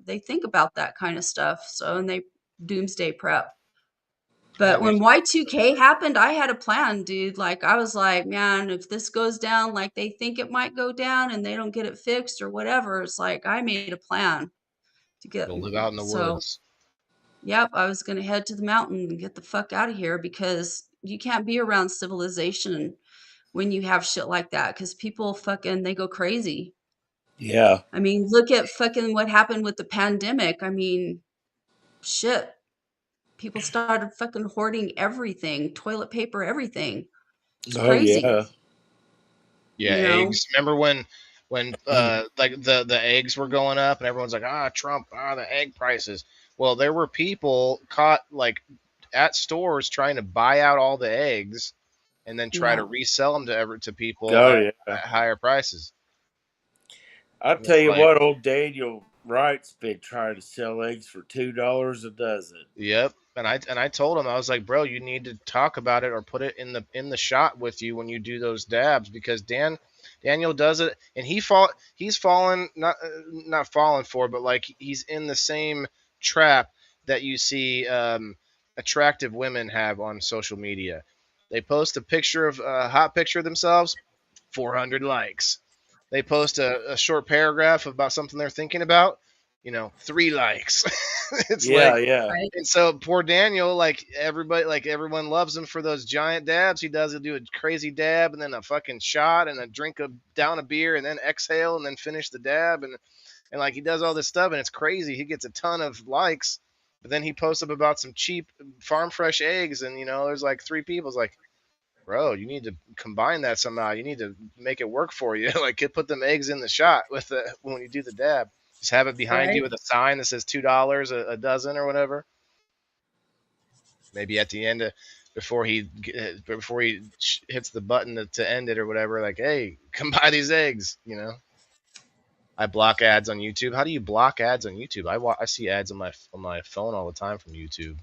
they think about that kind of stuff. So, and they doomsday prep. That But when makes Y2K happened, I had a plan, dude. Like I was like, man, if this goes down like they think it might go down and they don't get it fixed or whatever, it's like I made a plan to get. go live out in the So woods. yep, I was gonna head to the mountain and get the fuck out of here because you can't be around civilization when you have shit like that because people fucking they go crazy. Yeah. I mean, look at fucking what happened with the pandemic. I mean, shit. People started fucking hoarding everything, toilet paper, everything. It's Oh crazy, yeah. Yeah, you know? eggs. Remember when when like the eggs were going up and everyone's like, Trump, the egg prices. Well, there were people caught like at stores trying to buy out all the eggs and then try to Yeah. resell them to people Oh yeah. at higher prices. I'll And tell it's you like, what, old Daniel Wright's been trying to sell eggs for $2 a dozen. yep. And I told him, I was like, bro, you need to talk about it or put it in the shot with you when you do those dabs, because Daniel does it and he's fallen, not fallen for, but like he's in the same trap that you see attractive women have on social media. They post a picture of a hot picture of themselves, 400 likes. They post a short paragraph about something they're thinking about, 3 likes. It's Yeah, like, yeah, Right. and so poor Daniel, like everyone loves him for those giant dabs. He'll do a crazy dab and then a fucking shot and a drink of down a beer and then exhale and then finish the dab and like he does all this stuff and it's crazy. He gets a ton of likes, but then he posts up about some cheap farm fresh eggs and there's like 3 people. It's like, bro, you need to combine that somehow. You need to make it work for you. Like, put them eggs in the shot with when you do the dab. Just have it behind you Right. with a sign that says $2 a dozen or whatever. Maybe at the end before he hits the button to end it or whatever, like, hey, come buy these eggs. I block ads on YouTube. How do you block ads on YouTube? I see ads on my phone all the time from YouTube.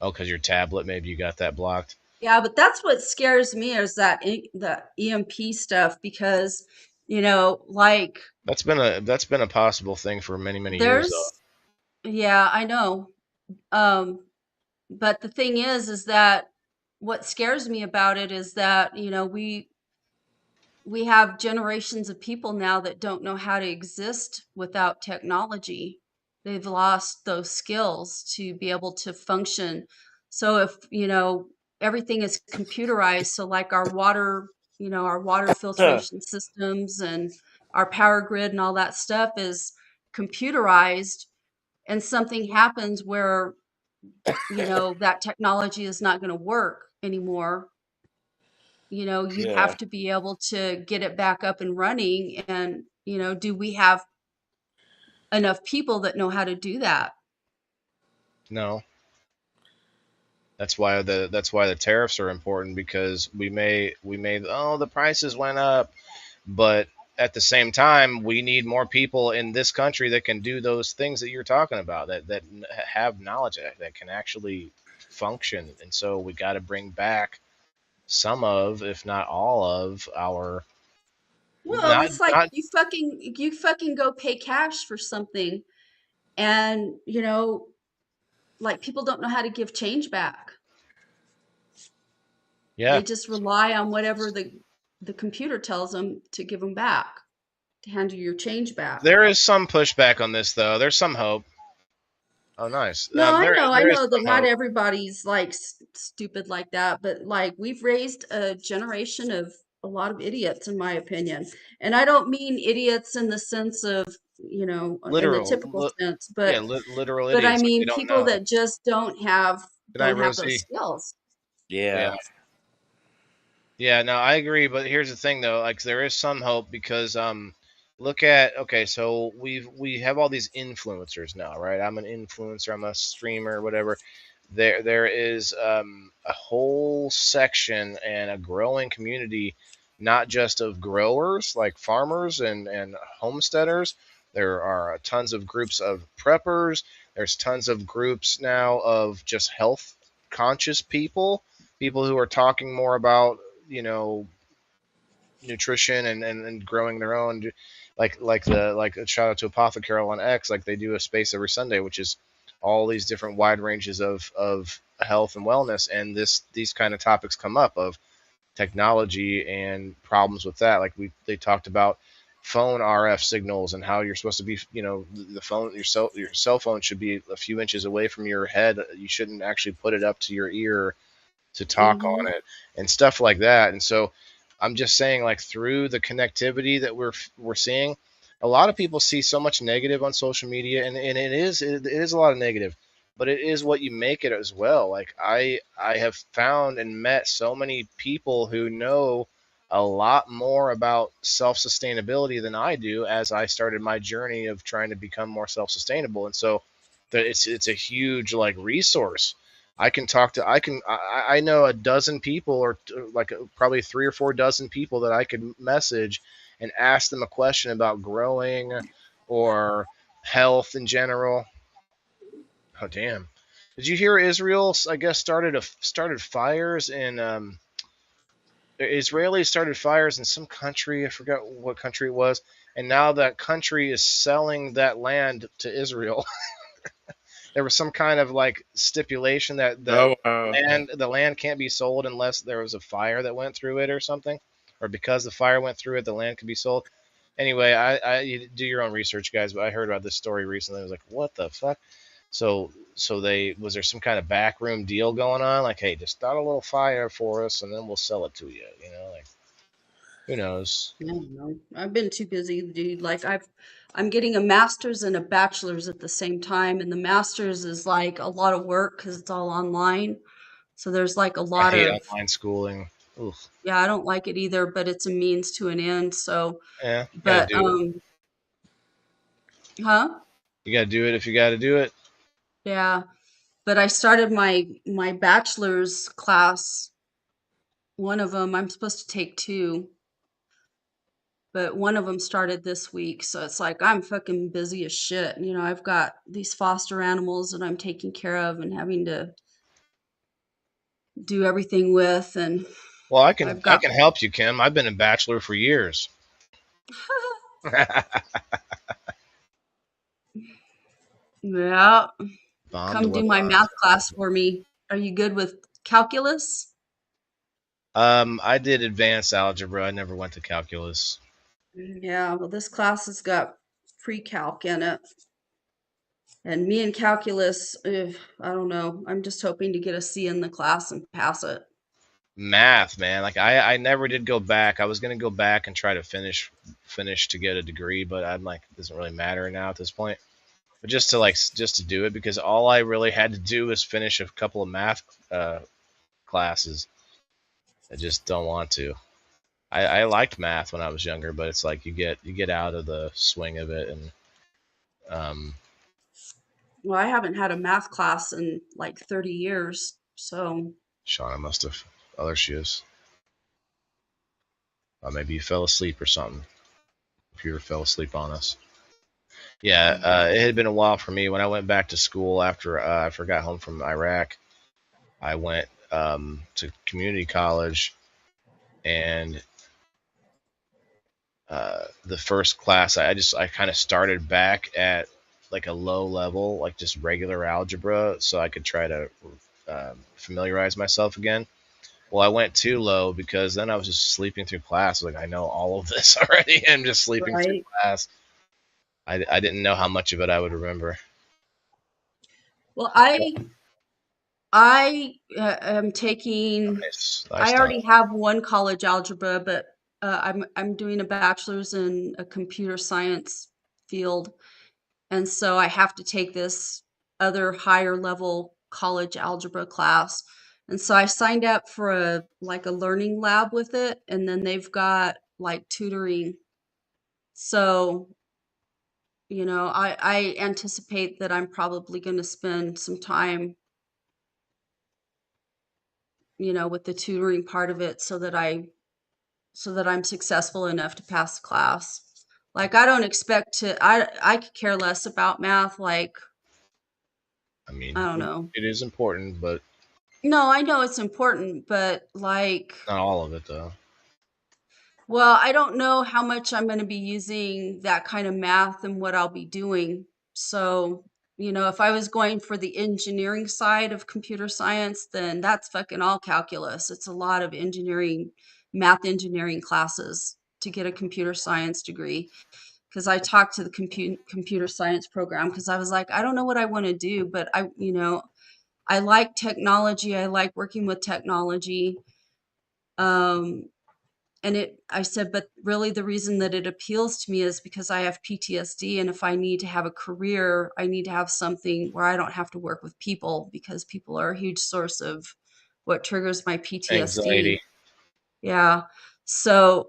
Oh, because your tablet, maybe you got that blocked. Yeah, but that's what scares me is the EMP stuff because, like That's been a possible thing for many many years though. there's, yeah, I know. Um, but the thing is that what scares me about it is that, we have generations of people now that don't know how to exist without technology. They've lost those skills to be able to function. So if, everything is computerized, so like our water filtration systems and our power grid and all that stuff is computerized and something happens where, that technology is not going to work anymore, you yeah. have to be able to get it back up and running. And, do we have enough people that know how to do that? No, that's why the tariffs are important, because we may the prices went up, but at the same time we need more people in this country that can do those things that you're talking about, that have knowledge that can actually function, and so we got to bring back some of, if not all of, our Well, not it's like not you fucking go pay cash for something and, like people don't know how to give change back. yeah. They just rely on whatever the computer tells them to give them back, to hand you your change back. There is some pushback on this though. There's some hope. Oh, nice. No, I There know, I there is know that some not hope. everybody's like stupid like that, but like we've raised a generation of a lot of idiots, in my opinion. And I don't mean idiots in the sense of, in the Literal, typical sense, yeah, but literal I idiots, like they mean don't people know. that just don't have Good night, those Rosie. skills. Yeah. Yeah. Yeah, no, I agree, but here's the thing though, like there is some hope because look at, okay, so we have all these influencers now, right? I'm an influencer, I'm a streamer, whatever. There is a whole section and a growing community, not just of growers like farmers and homesteaders. There are tons of groups of preppers. There's tons of groups now of just health conscious people who are talking more about you know nutrition and growing their own, like a shout out to Apothecary on X, like they do a space every Sunday, which is all these different wide ranges of health and wellness, and these kind of topics come up of technology and problems with that. Like they talked about phone RF signals and how you're supposed to be, the phone, your cell phone should be a few inches away from your head. You shouldn't actually put it up to your ear to talk on Hmm. it and stuff like that. And so I'm just saying, like through the connectivity that we're seeing, a lot of people see so much negative on social media, and it is a lot of negative, but it is what you make it as well. Like I have found and met so many people who know a lot more about self sustainability than I do as I started my journey of trying to become more self sustainable. And so it's a huge like resource. I know a dozen people or like probably 3 or 4 dozen people that I could message and ask them a question about growing or health in general. Oh damn! Did you hear Israel? I guess started fires in the Israelis started fires in some country. I forgot what country it was, and now that country is selling that land to Israel. There was some kind of like stipulation that Oh, the land can't be sold unless there was a fire that went through it or something, or because the fire went through it, the land could be sold. Anyway, you do your own research, guys. But I heard about this story recently. I was like, what the fuck? So they was there some kind of backroom deal going on? Like, hey, just start a little fire for us, and then we'll sell it to you. You know, like who knows? I don't know. I've been too busy, dude. I'm getting a master's and a bachelor's at the same time, and the master's is like a lot of work because it's all online. So there's like a I lot hate of, online schooling. Ugh. yeah, I don't like it either, but it's a means to an end. So, Yeah, you got to but, do it. huh? You got to do it if you got to do it. Yeah. But I started my bachelor's class. One of them, I'm supposed to take two, but one of them started this week. So it's like I'm fucking busy as shit. You know, I've got these foster animals that I'm taking care of and having to do everything with, and Well, I've I got can help you, Kim. I've been a bachelor for years. yeah, Bomb to come do weaponize. my math class for me. Are you good with calculus? I did advanced algebra. I never went to calculus. Yeah, well, this class has got pre-calc in it. And me and calculus, ugh, I don't know. I'm just hoping to get a C in the class and pass it. Math, man. Like I never did go back. I was gonna go back and try to finish to get a degree, but I'm like, it doesn't really matter now at this point. But just to do it because all I really had to do was finish a couple of math classes. I just don't want to. I liked math when I was younger, but it's like you get out of the swing of it, and um, Well, I haven't had a math class in like 30 years. So, Shauna must have. Oh, there she is. Maybe you fell asleep or something. If you ever fell asleep on us. Yeah, it had been a while for me. When I went back to school after I got home from Iraq, I went to community college, and the first class I kind of started back at like a low level, like just regular algebra, so I could try to familiarize myself again. Well, I went too low because then I was just sleeping through class. Like I know all of this already. I'm just sleeping through right. class. I didn't know how much of it I would remember. Well, I am taking. Nice I stuff. already have one college algebra, but I'm doing a bachelor's in a computer science field, and so I have to take this other higher level college algebra class. And so I signed up for a learning lab with it, and then they've got like tutoring. So, I anticipate that I'm probably going to spend some time, with the tutoring part of it so that I'm successful enough to pass the class. Like I don't expect to I could care less about math, like I mean, I don't know. it is important, but No, I know it's important, but like, not all of it though. well, I don't know how much I'm going to be using that kind of math and what I'll be doing. So, if I was going for the engineering side of computer science, then that's fucking all calculus. It's a lot of math engineering classes to get a computer science degree. Because I talked to the computer science program because I was like, I don't know what I want to do, but I like technology. I like working with technology. Um, I said, but really the reason that it appeals to me is because I have PTSD. And if I need to have a career, I need to have something where I don't have to work with people because people are a huge source of what triggers my PTSD. Anxiety. Yeah. So,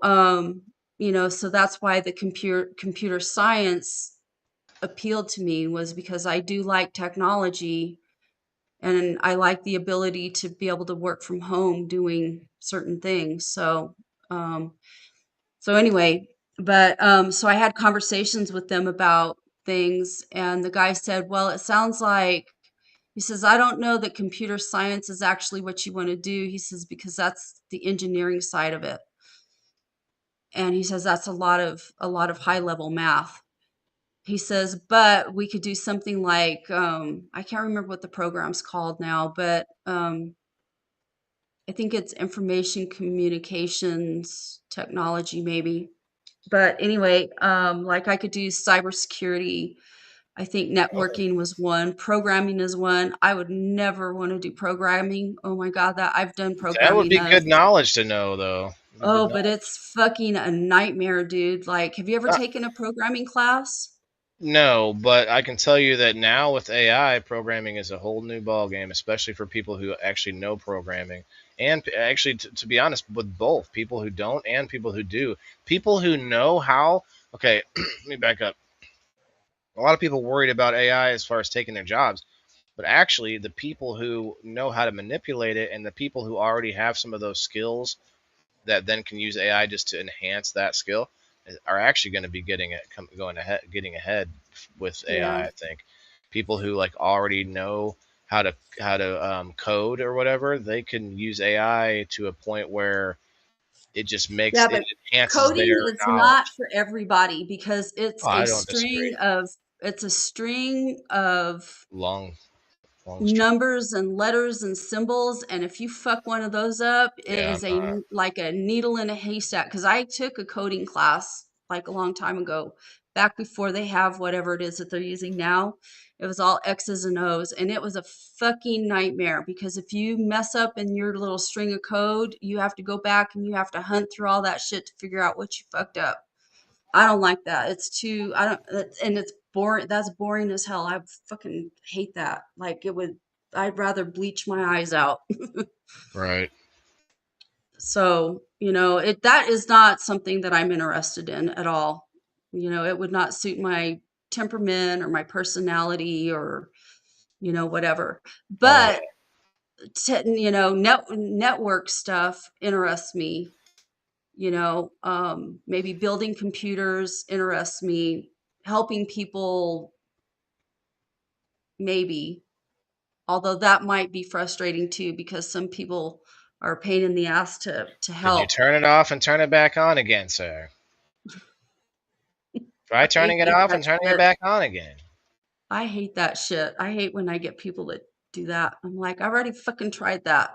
so that's why the computer science appealed to me, was because I do like technology, and I like the ability to be able to work from home doing certain things. Um, so anyway, but so I had conversations with them about things, and the guy said, "Well, it sounds like," he says, "I don't know that computer science is actually what you want to do." He says, "Because that's the engineering side of it." And he says that's a lot of high level math. He says, "But we could do something like, I can't remember what the program's called now, but I think it's information communications technology, maybe." But anyway, like I could do cybersecurity. I think Oh, networking was one. Programming is one. I would never want to do programming. Oh my God, that I've done that would programming be of. good knowledge to know, though. It'd be good Oh, but knowledge. it's fucking a nightmare, dude. Like, have you ever Uh, taken a programming class? no, but I can tell you that now with AI, programming is a whole new ball game, especially for people who actually know programming, and actually, to be honest, with both people who don't and people who do. People who know how. Okay, let me back up. A lot of people worried about AI as far as taking their jobs, but actually, the people who know how to manipulate it and the people who already have some of those skills that then can use AI just to enhance that skill are actually going to be going ahead, getting ahead with AI. Yeah. I think people who like already know how to code or whatever, they can use AI to a point where Yeah, it but enhances coding their is not knowledge. for everybody because Oh, I don't disagree. it's a string of Long, long string. numbers and letters and symbols, and if you fuck one of those up, it Yeah, is like a needle in a haystack. Because I took a coding class like a long time ago, back before they have whatever it is that they're using now. It was all X's and O's, and it was a fucking nightmare because if you mess up in your little string of code, you have to go back and you have to hunt through all that shit to figure out what you fucked up. I don't like that. It's too, I don't, and it's boring. That's boring as hell. I fucking hate that. Like I'd rather bleach my eyes out. right. So, that is not something that I'm interested in at all. It would not suit my temperament or my personality or, whatever. Oh yeah. But, network stuff interests me. Maybe building computers interests me, helping people, maybe, although that might be frustrating too because some people are a pain in the ass to Could you help. turn it off and turn it back on again, sir? Try I turning it hate off that and turning it shit. back on again. I hate that shit. I hate when I get people that do that. I'm like, I've already fucking tried that.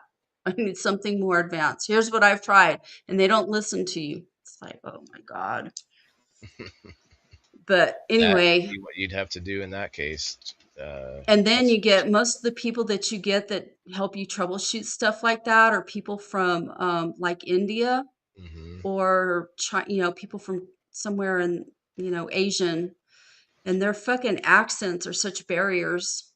I need something more advanced. Here's what I've tried, and they don't listen to you. It's like, oh my God. But That would anyway, be what you'd have to do in that case. and then That's you get most of the people that you get that help you troubleshoot stuff like that are people from like India hmm or people from somewhere in Asian, and their fucking accents are such barriers.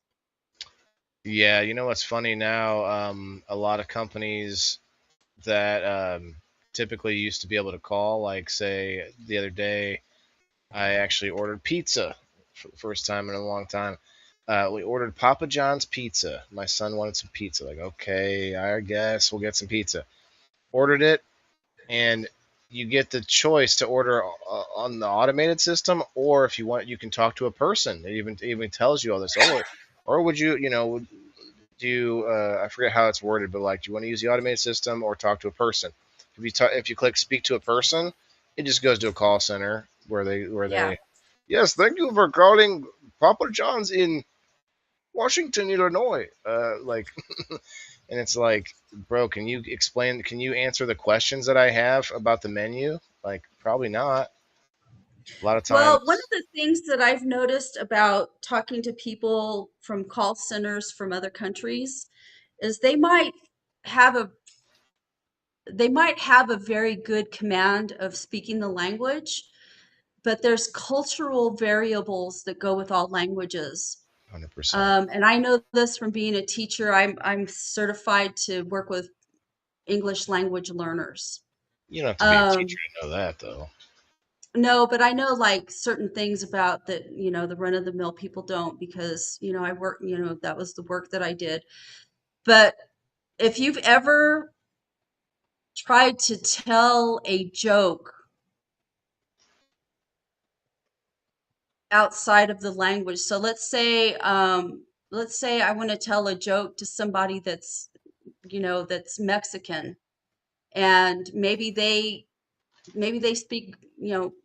Yeah, you know what's funny now? A lot of companies that typically used to be able to call, like say the other day, I actually ordered pizza for the first time in a long time. We ordered Papa John's pizza. My son wanted some pizza. Like, okay, I guess we'll get some pizza. Ordered it, and you get the choice to order on the automated system, or if you want, you can talk to a person. It even tells you all this. Or would you, do you, I forget how it's worded, but like, do you want to use the automated system or talk to a person? If you click speak to a person, it just goes to a call center Yeah. where they yes, thank you for calling Papa John's in Washington, Illinois. Like, and it's like, bro, can you explain? Can you answer the questions that I have about the menu? Like, probably not. A lot of Well, one of times, the things that I've noticed about talking to people from call centers from other countries is have a they might have a very good command of speaking the language, but there's cultural variables that go with all languages. 100%. And I know this from being a teacher. I'm certified to work with English language learners. You don't have to be a teacher Um, to know that, though. no, but I know like certain things about that, the run of the mill people don't because, I work, that was the work that I did. But if you've ever tried to tell a joke outside of the language, so let's say I want to tell a joke to somebody that's Mexican, and maybe they speak,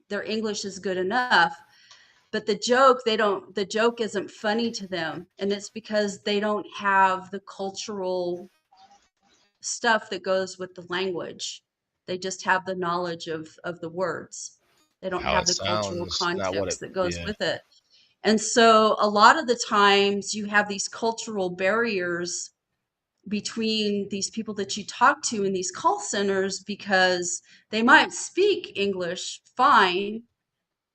their English is good enough, but the joke isn't funny to them, and it's because they don't have the cultural stuff that goes with the language. They just have the knowledge of the words. They don't How have it the cultural sounds, not what it. context that goes Yeah. with it. And so a lot of the times you have these cultural barriers between these people that you talk to in these call centers because they might speak English fine,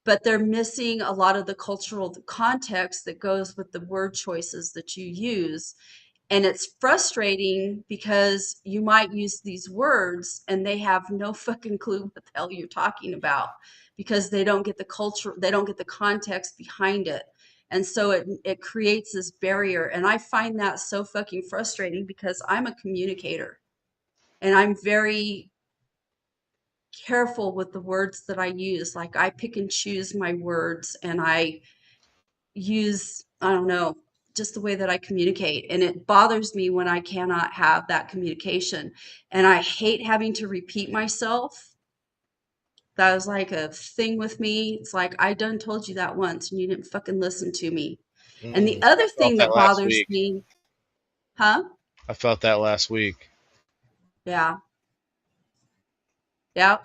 but they're missing a lot of the cultural context that goes with the word choices that you use. And it's frustrating because you might use these words and they have no fucking clue what the hell you're talking about because they don't get the culture, they don't get the context behind it. And so it creates this barrier. And I find that so fucking frustrating because I'm a communicator and I'm very careful with the words that I use. Like I pick and choose my words and I use, I don't know, just the way that I communicate. And it bothers me when I cannot have that communication. And I hate having to repeat myself. That was like a thing with me. It's like, I done told you that once and you didn't fucking listen to me. And the I other felt thing that that last bothers week. me, huh? I felt that last week. Yeah, yeah,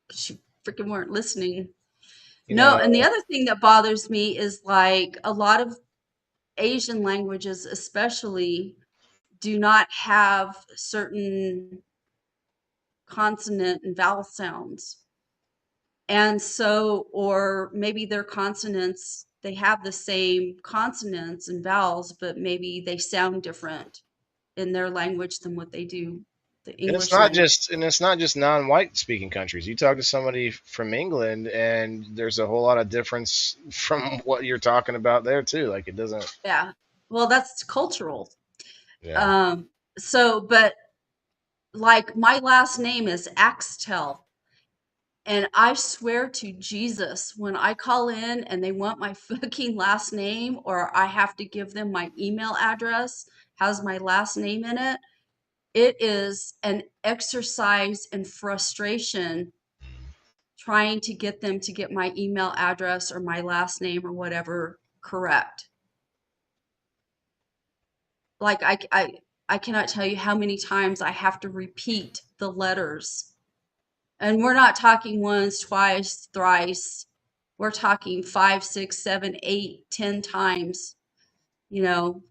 because you freaking weren't listening. You No, know, and the other thing that bothers me is like a lot of Asian languages, especially, do not have certain consonant and vowel sounds. And so, or maybe their consonants, they have the same consonants and vowels, but maybe they sound different in their language than what they do the and it's English not language. just and it's not just non-white speaking countries. You talk to somebody from England, and there's a whole lot of difference from what you're talking about there too. Like it doesn't. Yeah. Well, that's cultural. Yeah. Um, but like my last name is Axtel. And I swear to Jesus, when I call in and they want my fucking last name, or I have to give them my email address, has my last name in it, it is an exercise in frustration trying to get them to get my email address or my last name or whatever correct. Like I cannot tell you how many times I have to repeat the letters. And we're not talking once, twice, thrice. We're talking 5, 6, 7, 8, 10 times, you know.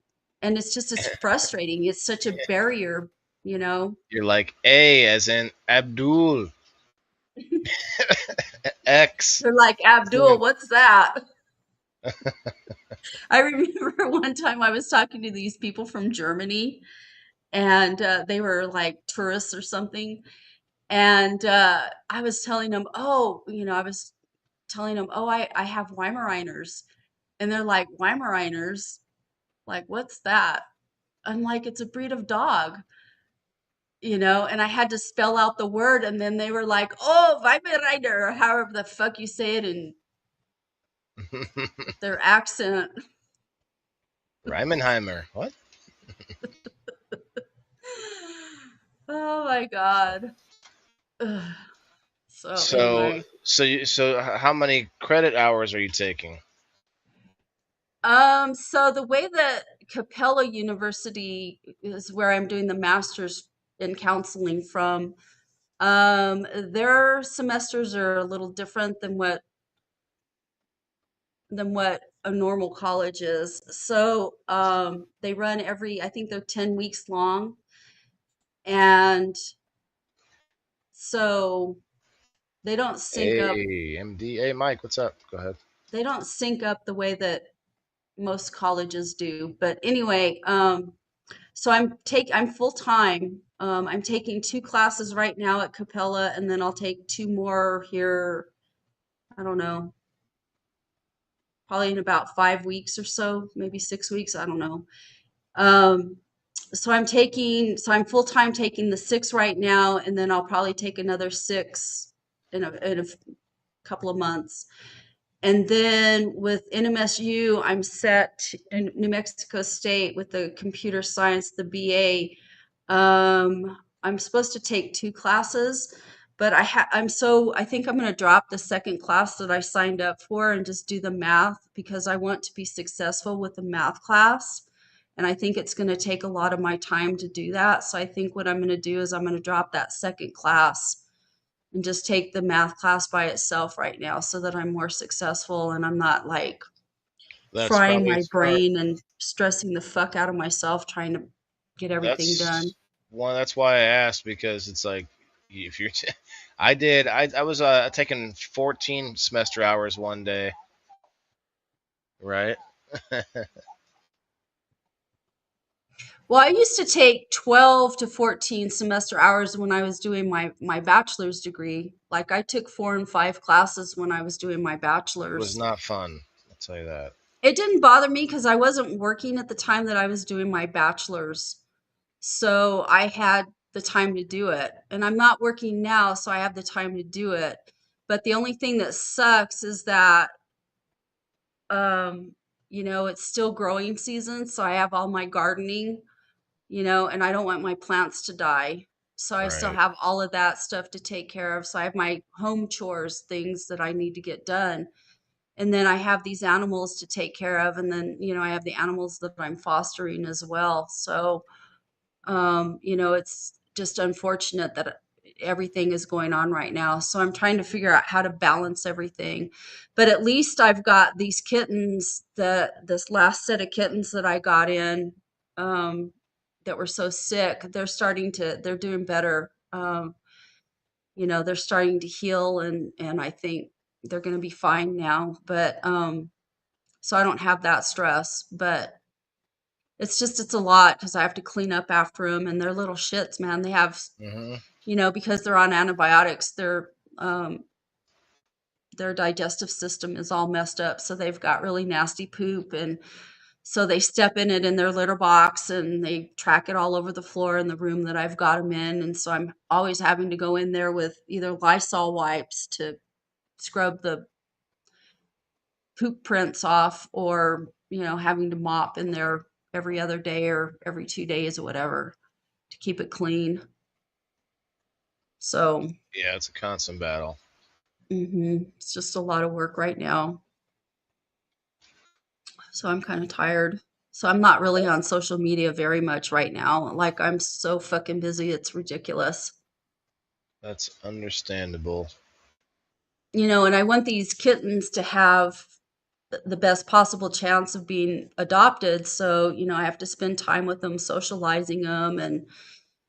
And it's frustrating. It's such a barrier, you know. You're like A as in Abdul, X. They're like, As Abdul, in, what's that? I remember one time I was talking to these people from Germany, and they were like tourists or something. And I was telling them, oh, I have Weimaraners. And they're like, Weimaraners? Like, what's that? I'm like, it's a breed of dog, and I had to spell out the word. And then they were like, oh, Weimaraner, or however the fuck you say it in their accent. Reimenheimer. What? Oh my God. Ugh. So So anyway, how many credit hours are you taking? so the way that Capella University is where I'm doing the master's in counseling from, their semesters are a little different than what a normal college is. So they run I think they're 10 weeks long. And so they don't sync up, Hey, MDA Mike, what's up? Go ahead. they don't sync up the way that most colleges do. But anyway, So I'm full time. I'm taking 2 classes right now at Capella, and then I'll take 2 more here, I don't know, probably in about 5 weeks or so, maybe 6 weeks, I don't know. Um, so I'm full time taking the 6 right now, and then I'll probably take another 6 in a couple of months. And then with NMSU, I'm set in New Mexico State with the computer science, the BA. I'm supposed to take 2 classes, but I think I'm going to drop the second class that I signed up for and just do the math because I want to be successful with the math class. And I think it's going to take a lot of my time to do that. So I think what I'm going to do is I'm going to drop that second class and just take the math class by itself right now so that I'm more successful and I'm not like That's frying probably my smart. brain and stressing the fuck out of myself trying to get everything done. That's why I asked, because it's like, if you're I was taking 14 semester hours one day, right? Well, I used to take 12 to 14 semester hours when I was doing my bachelor's degree. Like I took 4 and 5 classes when I was doing my It was bachelor's. not fun, I'll tell you that. It didn't bother me because I wasn't working at the time that I was doing my bachelor's. So I had the time to do it. And I'm not working now, so I have the time to do it. But the only thing that sucks is that um, it's still growing season, so I have all my gardening, and I don't want my plants to die. So I still Right. have all of that stuff to take care of. So I have my home chores, things that I need to get done. And then I have these animals to take care of. And then, I have the animals that I'm fostering as well. So it's just unfortunate that everything is going on right now. So I'm trying to figure out how to balance everything. But at least I've got these kittens, this last set of kittens that I got in, that were so sick. They're doing better. They're starting to heal and I think they're going to be fine now. But so I don't have that stress, but it's a lot because I have to clean up after them and they're little shits, man. They have, Hmm. because they're on antibiotics, um, their digestive system is all messed up. So they've got really nasty poop. And so they step in it in their litter box and they track it all over the floor in the room that I've got them in. And so I'm always having to go in there with either Lysol wipes to scrub the poop prints off or, having to mop in there every other day or every 2 days or whatever to keep it clean. So, Yeah, it's a constant battle. it's just a lot of work right now. So I'm kind of tired. So I'm not really on social media very much right now. Like I'm so fucking busy, it's ridiculous. That's understandable. And I want these kittens to have the best possible chance of being adopted. So, I have to spend time with them, socializing them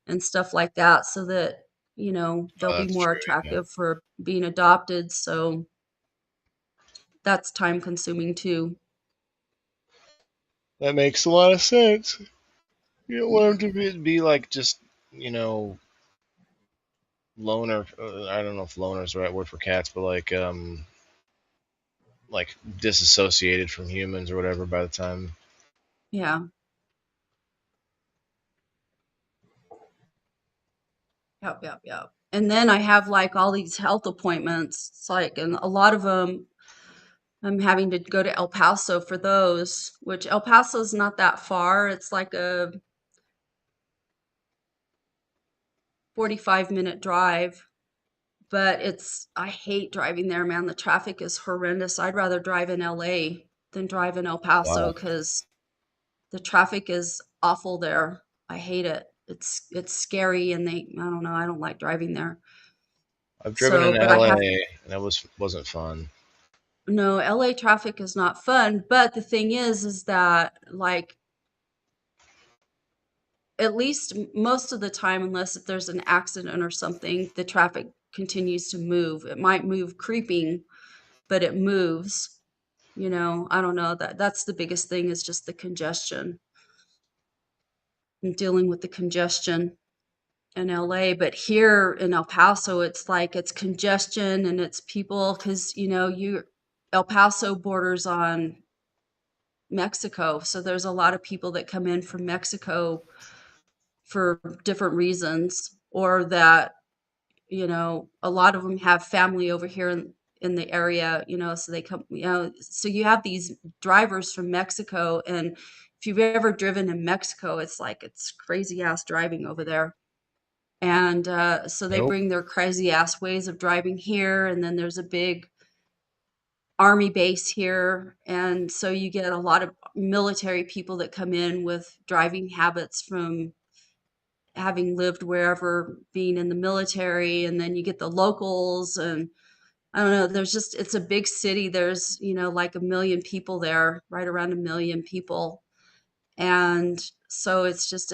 and stuff like that so that, they'll Oh, be that's more true. Yeah. attractive for being adopted. So that's time consuming too. That makes a lot of sense. You don't want them to be like just, you know, loner. I don't know if loner is the right word for cats, but like disassociated from humans or whatever by the time. Yeah. Yep, yep, yep. And then I have like all these health appointments. It's like, and a lot of them I'm having to go to El Paso for those, which El Paso's not that far. It's like a 45-minute drive, but I hate driving there, man. The traffic is horrendous. I'd rather drive in LA than drive in El Paso Wow. because the traffic is awful there. I hate it. It's scary and I don't know, I don't like driving there. I've driven So, in but I have LA and that wasn't fun. no, LA traffic is not fun, but the thing is that like at least most of the time, unless if there's an accident or something, the traffic continues to move. It might move creeping, but it moves. I don't know, that's the biggest thing is just the congestion. dealing with the congestion in LA. But here in El Paso, it's like it's congestion and it's people because El Paso borders on Mexico, so there's a lot of people that come in from Mexico for different reasons, or that a lot of them have family over here in the area, so they come, so you have these drivers from Mexico. And if you've ever driven in Mexico, it's like it's crazy ass driving over there. And so they Nope. bring their crazy ass ways of driving here, and then there's a big army base here, and so you get a lot of military people that come in with driving habits from having lived wherever, being in the military. And then you get the locals, and I don't know, it's a big city. There's, like 1 million people there, right around 1 million people. And so it's just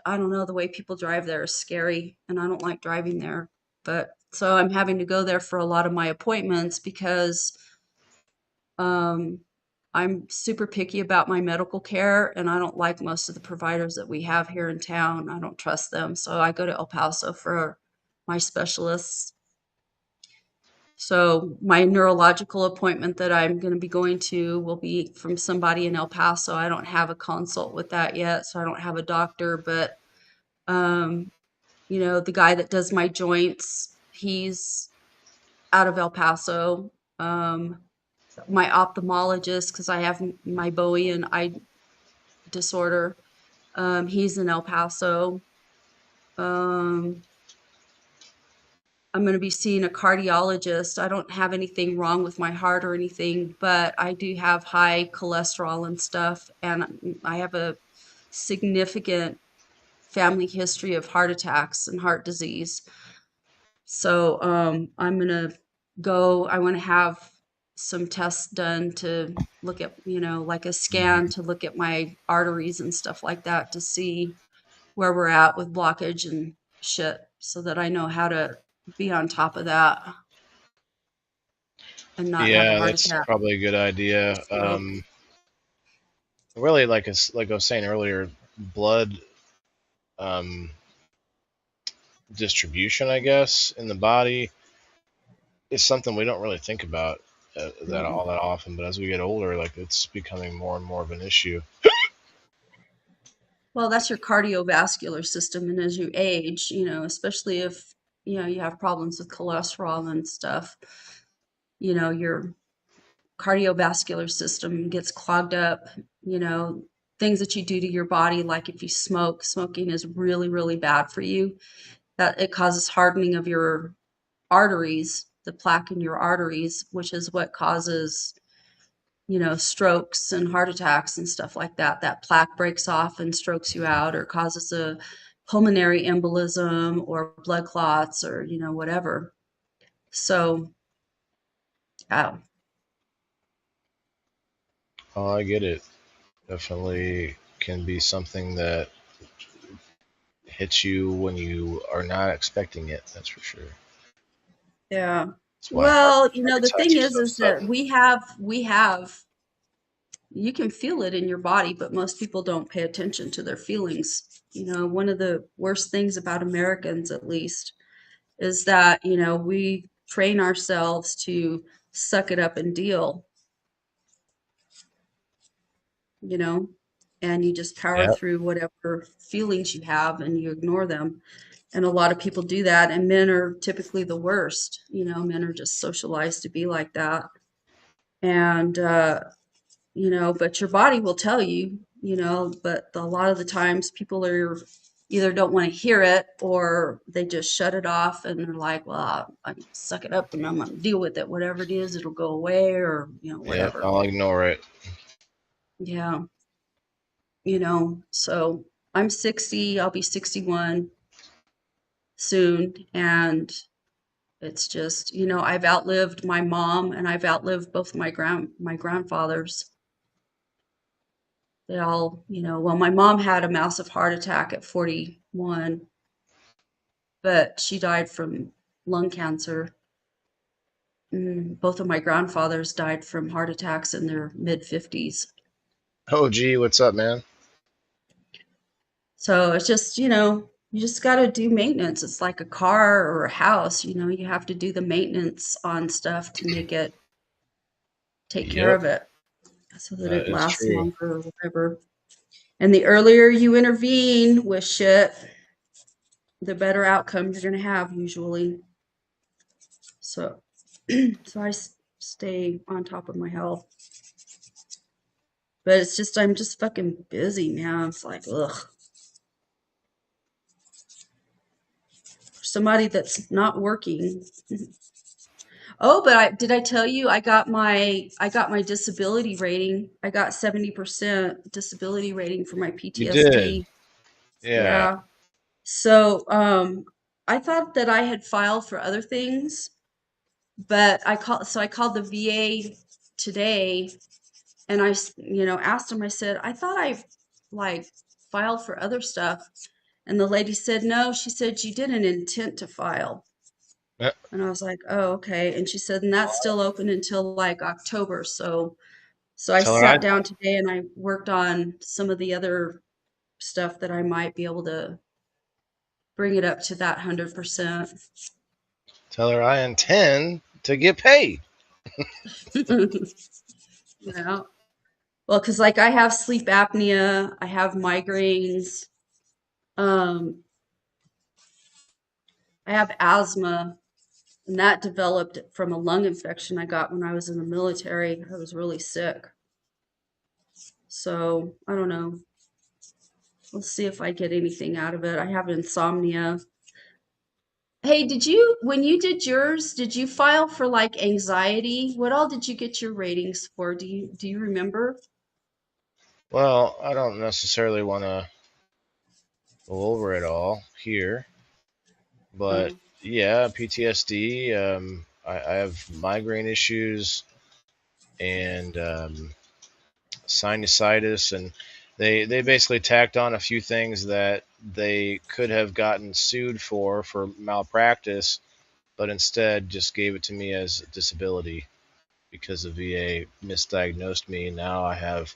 I don't know, the way people drive there is scary, and I don't like driving there. But so I'm having to go there for a lot of my appointments because um, I'm super picky about my medical care, and I don't like most of the providers that we have here in town. I don't trust them. So I go to El Paso for my specialists. So my neurological appointment that I'm going to be going to will be from somebody in El Paso. I don't have a consult with that yet, so I don't have a doctor. But um, the guy that does my joints, he's out of El Paso. My ophthalmologist, because I have my Bowian eye disorder, he's in El Paso. Um, I'm going to be seeing a cardiologist. I don't have anything wrong with my heart or anything, but I do have high cholesterol and stuff, and I have a significant family history of heart attacks and heart disease. So I'm going to go, I want to have some tests done to look at, like a scan Mhm. to look at my arteries and stuff like that to see where we're at with blockage and shit, so that I know how to be on top of that and not have a Yeah, heart that's attack probably a good or idea. stroke. Really, like I was saying earlier, blood um, distribution, I guess, in the body is something we don't really think about that Mm. all that often. But as we get older, like it's becoming more and more of an issue. Well, that's your cardiovascular system, and as you age, especially if you have problems with cholesterol and stuff, your cardiovascular system gets clogged up. you know Things that you do to your body, like if you smoking is really, really bad for you. That it causes hardening of your arteries, the plaque in your arteries, which is what causes strokes and heart attacks and stuff like that. That plaque breaks off and strokes you out, or causes a pulmonary embolism or blood clots, or whatever. So yeah. Oh, I get it. Definitely can be something that hits you when you are not expecting it. That's for sure. Yeah. That's why Well, heart the thing attacks are is so is that sudden. we have you can feel it in your body, but most people don't pay attention to their feelings. One of the worst things about Americans, at least, is that, we train ourselves to suck it up and deal, you know, and you just power Yeah. through whatever feelings you have and you ignore them. And a lot of people do that, and men are typically the worst. Men are just socialized to be like that. And but your body will tell you, but a lot of the times people are either don't want to hear it, or they just shut it off and they're like, well, I suck it up and I'm gonna deal with it, whatever it is, it'll go away, or Yeah. whatever. I'll ignore it. Yeah. So I'm 60, I'll be 61 soon, and it's just, I've outlived my mom, and I've outlived both my grandfathers. They all, well, my mom had a massive heart attack at 41, but she died from lung cancer. Both of my grandfathers died from heart attacks in their mid 50s. Oh, gee, what's up, man? So it's just, you just got to do maintenance. It's like a car or a house, you have to do the maintenance on stuff to make it take care Yep, of it so that that it is lasts true. longer or whatever. And the earlier you intervene with shit, the better outcome you're going to have usually. So, so stay on top of my health. But it's just, I'm just fucking busy now. It's like, ugh. For somebody that's not working. Oh, but did I tell you I got my disability rating. I got 70% disability rating for my You did, PTSD. yeah. Yeah. So, I thought that I had filed for other things, but I called the VA today and asked them, I said, I thought I like filed for other stuff. And the lady said, no, she said, you did an intent to file. Uh, And I was like, oh, okay. And she said, and that's still open until like October. So I Tell her I sat down today and I worked on some of the other stuff that I might be able to bring it up to that 100%. tell her I intend to get paid. Yeah. Well, because like I have sleep apnea, I have migraines, um, I have asthma, and that developed from a lung infection I got when I was in the military. I was really sick. So I don't know. We'll see if I get anything out of it. I have insomnia. Hey, when you did yours, did you file for like anxiety? What all did you get your ratings for? Do you remember? Well, I don't necessarily want to go over it all here, but Oh, yeah, PTSD. I have migraine issues and sinusitis, and they basically tacked on a few things that they could have gotten sued for malpractice, but instead just gave it to me as a disability because the VA misdiagnosed me. Now I have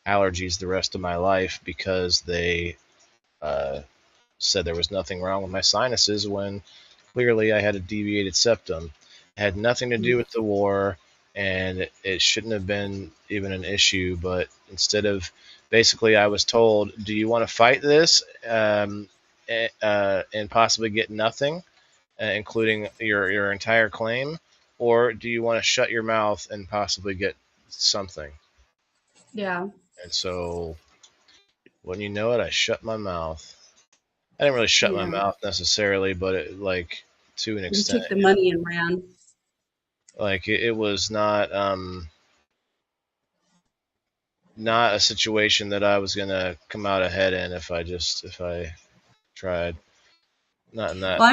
allergies the rest of my life because they uh, said there was nothing wrong with my sinuses when clearly I had a deviated septum. It had nothing to do with the war, and it shouldn't have been even an issue. But instead of basically, I was told, "Do you want to fight this and possibly get nothing, including your entire claim, or do you want to shut your mouth and possibly get something?" yeah. And so, when you know it, I shut my mouth. I didn't really shut my Yeah. mouth necessarily, but like to an You extent, took the money and ran. like it was not a situation that I was gonna come out ahead in if I tried. Not in that. Well,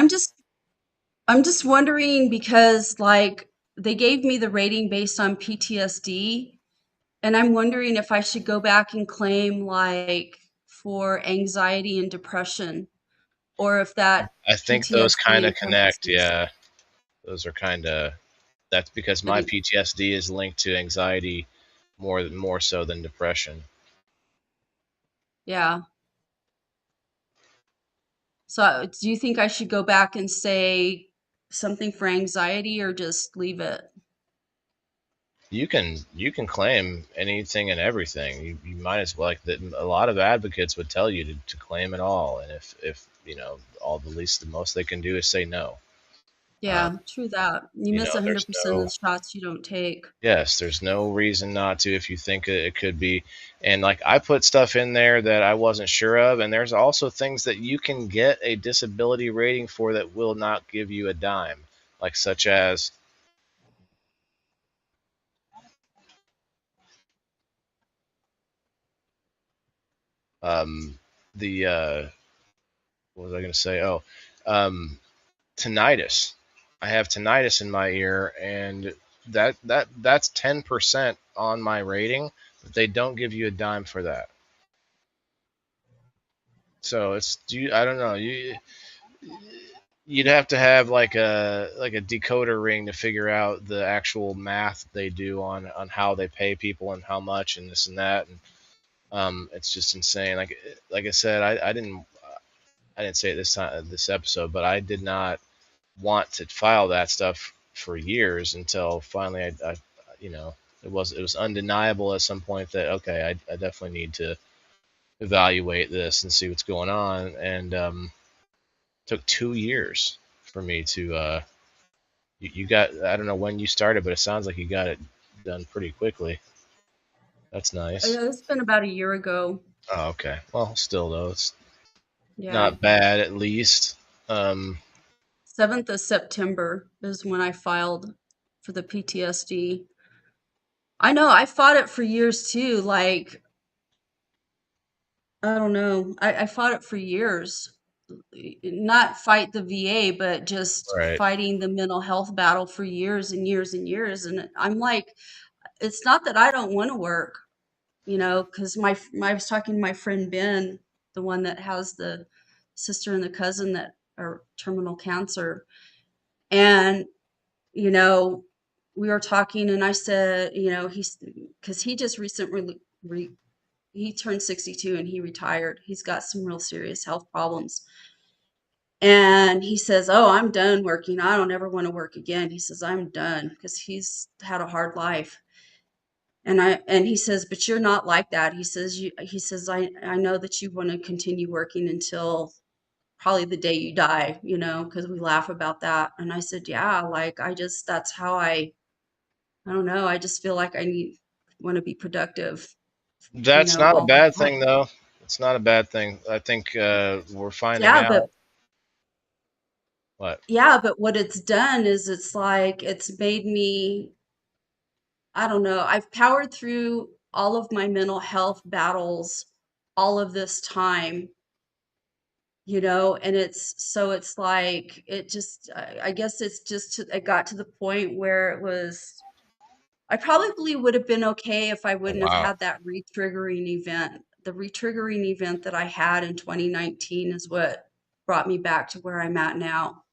I'm just wondering because like they gave me the rating based on PTSD, and I'm wondering if I should go back and claim like for anxiety and depression, or if that I think those PTSD kind of connect. encompasses. Yeah, those are kind of. That's because my Like, PTSD is linked to anxiety more so than depression. yeah. So do you think I should go back and say something for anxiety or just leave it? You can claim anything and everything. You might as well, like that. A lot of advocates would tell you to claim it all, and if all the least the most they can do is say no. Um, Yeah, true that. You miss there's 100% of no the shots you don't take. yes, there's no reason not to if you think it could be. And like I put stuff in there that I wasn't sure of, and there's also things that you can get a disability rating for that will not give you a dime, like such as um, the what was I going to say? Oh, um, tinnitus. I have tinnitus in my ear, and that's 10% on my rating, but they don't give you a dime for that. So it's I don't know. You'd have to have like a decoder ring to figure out the actual math they do on how they pay people and how much and this and that. And It's just insane. Like I said, I didn't say it this time this episode, but I did not want to file that stuff for years until finally you know, it was undeniable at some point that okay, I definitely need to evaluate this and see what's going on. And took 2 years for me to. You got, I don't know when you started, but it sounds like you got it done pretty quickly. That's nice. It's been about a year ago. Oh, okay. Well, still though, it's Yeah. not bad at least. Um, 7th of September is when I filed for the PTSD. I know I fought it for years too. Like, I don't know. I fought it for years. Not fight the VA, but just right. fighting the mental health battle for years and years and years. And I'm like, it's not that I don't want to work, because I was talking to my friend Ben, the one that has the sister and the cousin that are terminal cancer. And, you know, we were talking and I said, because he just recently, he turned 62 and he retired. He's got some real serious health problems. And he says, "Oh, I'm done working. I don't ever want to work again." He says, "I'm done," because he's had a hard life. And he says, "But you're not like that." He says, "I know that you want to continue working until probably the day you die, because we laugh about that." And I said, "Yeah, like that's how I don't know, I just feel like I want to be productive, That's not a all the bad time." thing though. It's not a bad thing. I think we're finding Yeah, out but what. yeah, but what it's done is it's like it's made me, I don't know, I've powered through all of my mental health battles all of this time, and it's like it just I guess it's just it got to the point where it was, I probably would have been okay if I Oh, wouldn't have wow. had that retriggering event. The retriggering event that I had in 2019 is what brought me back to where I'm at now.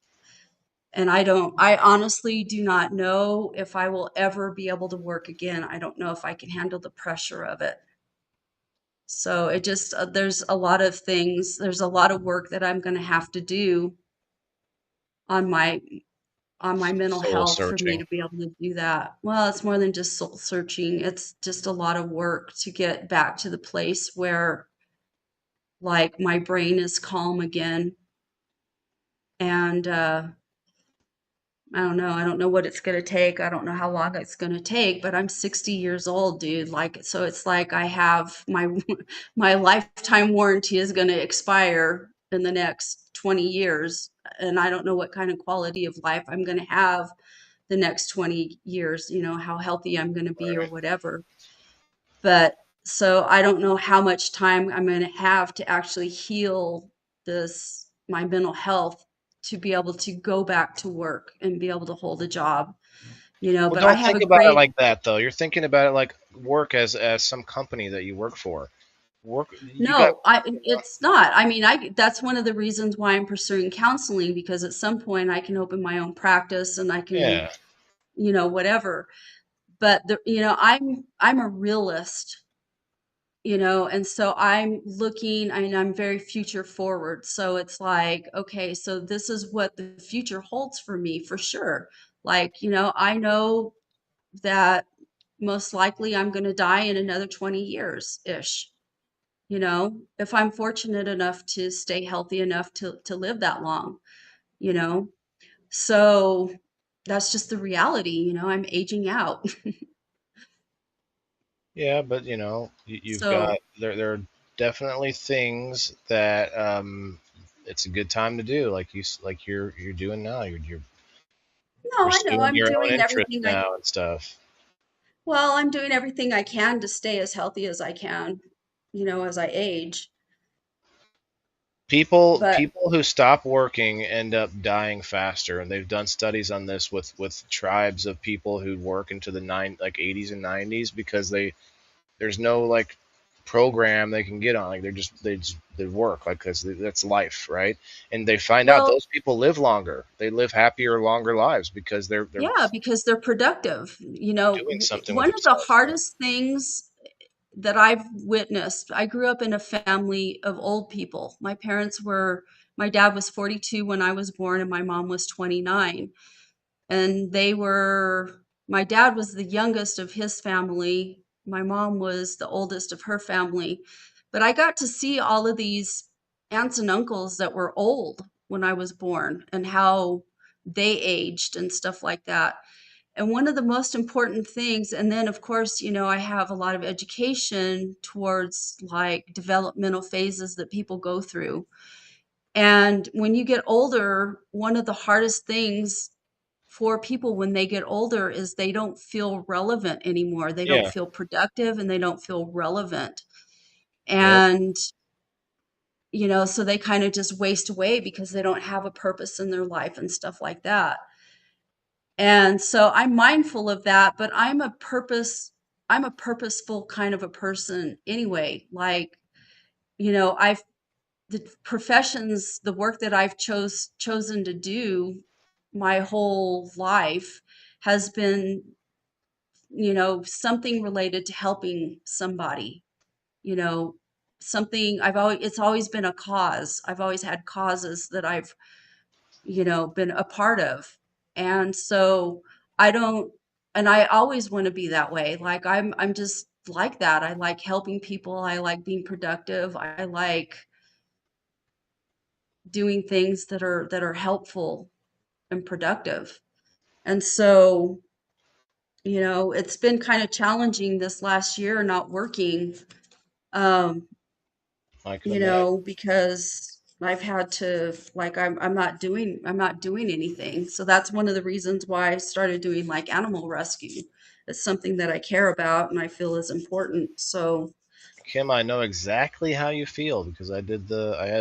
And I honestly do not know if I will ever be able to work again. I don't know if I can handle the pressure of it. So it just, there's a lot of things, there's a lot of work that I'm going to have to do on my on my mental Soul health for me searching. to be able to do that. Well, it's more than just soul searching. It's just a lot of work to get back to the place where like my brain is calm again. And I don't know. I don't know what it's going to take. I don't know how long it's going to take, but I'm 60 years old, dude. Like, so it's like I have my my lifetime warranty is going to expire in the next 20 years, and I don't know what kind of quality of life I'm going to have the next 20 years, how healthy I'm going to be or Right. whatever. But so I don't know how much time I'm going to have to actually heal my mental health to be able to go back to work and be able to hold a job, Well, but I don't have think a about it great, like that though. You're thinking about it like work as some company that you work for. Work. You got. no, it's not. I mean, that's one of the reasons why I'm pursuing counseling, because at some point I can open my own practice and I can, Yeah. whatever. But I'm a realist, and so I'm looking and I'm very future forward. So it's like, okay, so this is what the future holds for me for sure. Like, I know that most likely I'm going to die in another 20 years ish, if I'm fortunate enough to stay healthy enough to live that long, you know. So that's just the reality, I'm aging out. Yeah, but you've got So there are definitely things that it's a good time to do, like like you're doing now. You're no, I know pursuing I'm your own doing interests everything now and stuff. I'm doing everything I can to stay as healthy as I can, as I age. But People who stop working end up dying faster, and they've done studies on this with tribes of people who work into the 80s and 90s because there's no like program they can get on. Like they work like because that's life, right? And they find out well, those people live longer. They live happier, longer lives because they're yeah, because they're productive. doing something with One of the themselves. hardest things that I've witnessed. I grew up in a family of old people. My dad was 42 when I was born, and my mom was 29. And my dad was the youngest of his family. My mom was the oldest of her family. But I got to see all of these aunts and uncles that were old when I was born and how they aged and stuff like that. And one of the most important things, and then of course, I have a lot of education towards like developmental phases that people go through. And when you get older, one of the hardest things for people when they get older is they don't feel relevant anymore. They don't Yeah. feel productive and they don't feel relevant. Yep. And, so they kind of just waste away because they don't have a purpose in their life and stuff like that. And so I'm mindful of that, but I'm a purposeful kind of a person anyway. Like, I've the work that I've chosen to do my whole life has been, something related to helping somebody, you know, it's always been a cause. I've always had causes that I've, been a part of. And so I don't, and I always want to be that way. Like I'm just like that. I like helping people. I like being productive. I like doing things that are helpful and productive. And so, it's been kind of challenging this last year not working, um, I can imagine. because I've had to like I'm not doing anything. So that's one of the reasons why I started doing like animal rescue. It's something that I care about and I feel is important. So Kim, I know exactly how you feel because I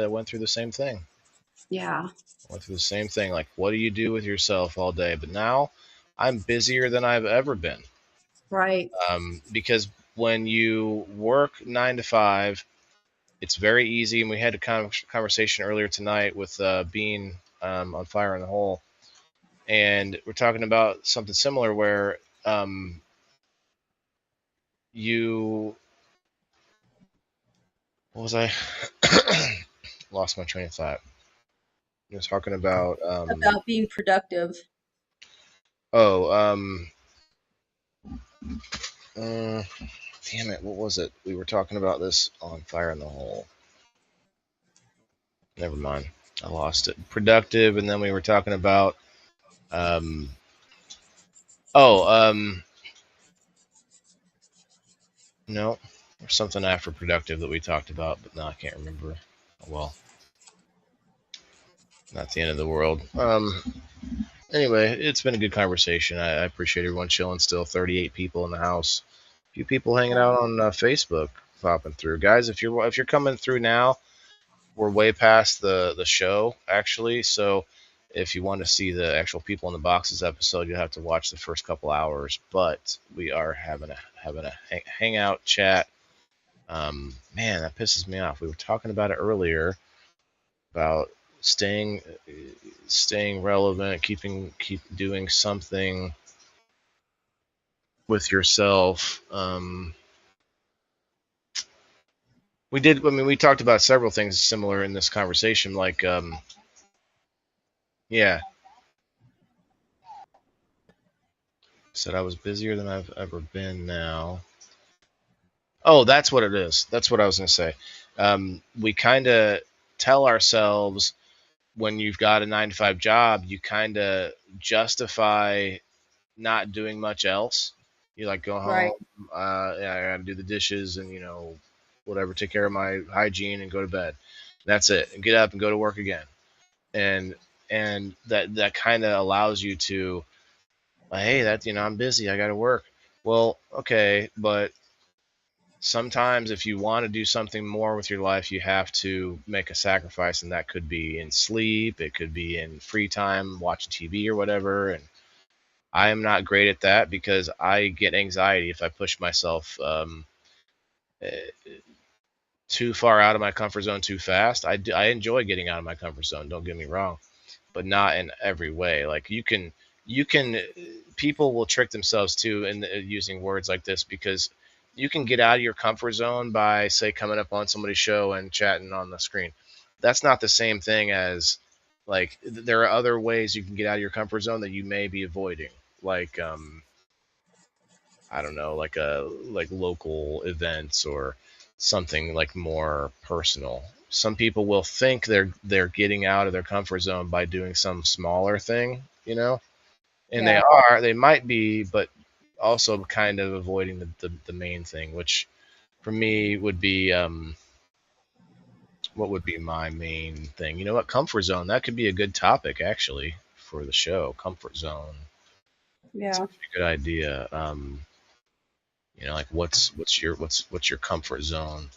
went through the same thing. yeah, Went through the same thing. Like, what do you do with yourself all day? But now I'm busier than I've ever been. right, Because when you work 9 to 5, it's very easy. And we had a kind of conversation earlier tonight with Bean on Fire in the Hole. And we're talking about something similar where um, you, what was I? Lost my train of thought. I was talking about, about being productive. oh, uh, damn it, what was it? We were talking about this on Fire in the Hole. Never mind. I lost it. Productive, and then we were talking about, um, oh, no, there's something after productive that we talked about, but no, I can't remember. Oh, well, not the end of the world. Anyway, it's been a good conversation. I appreciate everyone chilling still. 38 people in the house. A few people hanging Yeah, out on Facebook, popping through. Guys, if you're coming through now, we're way past the show actually. So if you want to see the actual people in the boxes episode, you'll have to watch the first couple hours. But we are having a hangout chat. Man, that pisses me off. We were talking about it earlier about staying staying relevant, keep doing something with yourself. We did. I mean, we talked about several things similar in this conversation. Like, yeah, said I was busier than I've ever been now. Oh, that's what it is. That's what I was going to say. We kind of tell ourselves when you've got a 9 to 5 job, you kind of justify not doing much else. You like go home, right. yeah, I gotta do the dishes and whatever, take care of my hygiene and go to bed. That's it, and get up and go to work again. And that kind of allows you to, hey, that I'm busy, I got to work. Well, okay, but sometimes if you want to do something more with your life, you have to make a sacrifice, and that could be in sleep, it could be in free time watching TV or whatever. And I am not great at that because I get anxiety if I push myself eh, too far out of my comfort zone too fast. I enjoy getting out of my comfort zone. Don't get me wrong, but not in every way. Like you can people will trick themselves too in using words like this because you can get out of your comfort zone by, say, coming up on somebody's show and chatting on the screen. That's not the same thing as, like, there are other ways you can get out of your comfort zone that you may be avoiding, like, I don't know, like local events or something like more personal. Some people will think they're getting out of their comfort zone by doing some smaller thing, and Yeah. they might be, but also kind of avoiding the main thing, which for me would be, what would be my main thing? You know what? Comfort zone. That could be a good topic actually for the show. Comfort zone. It's Yeah. a good idea. Like what's your comfort zone?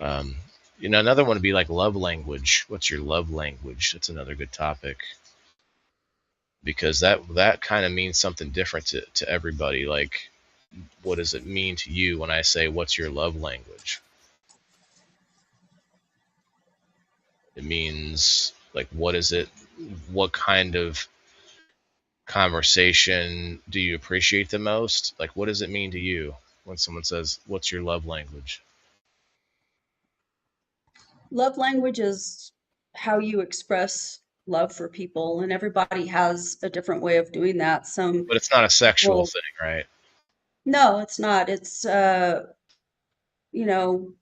Um, another one would be like love language. What's your love language? That's another good topic because that kind of means something different to everybody. Like, what does it mean to you when I say what's your love language? It means like what is it? What kind of conversation do you appreciate the most? Like, what does it mean to you when someone says, "What's your love language?" Love language is how you express love for people, and everybody has a different way of doing that. Some But it's not a sexual people, thing, right? no, it's not. It's you know,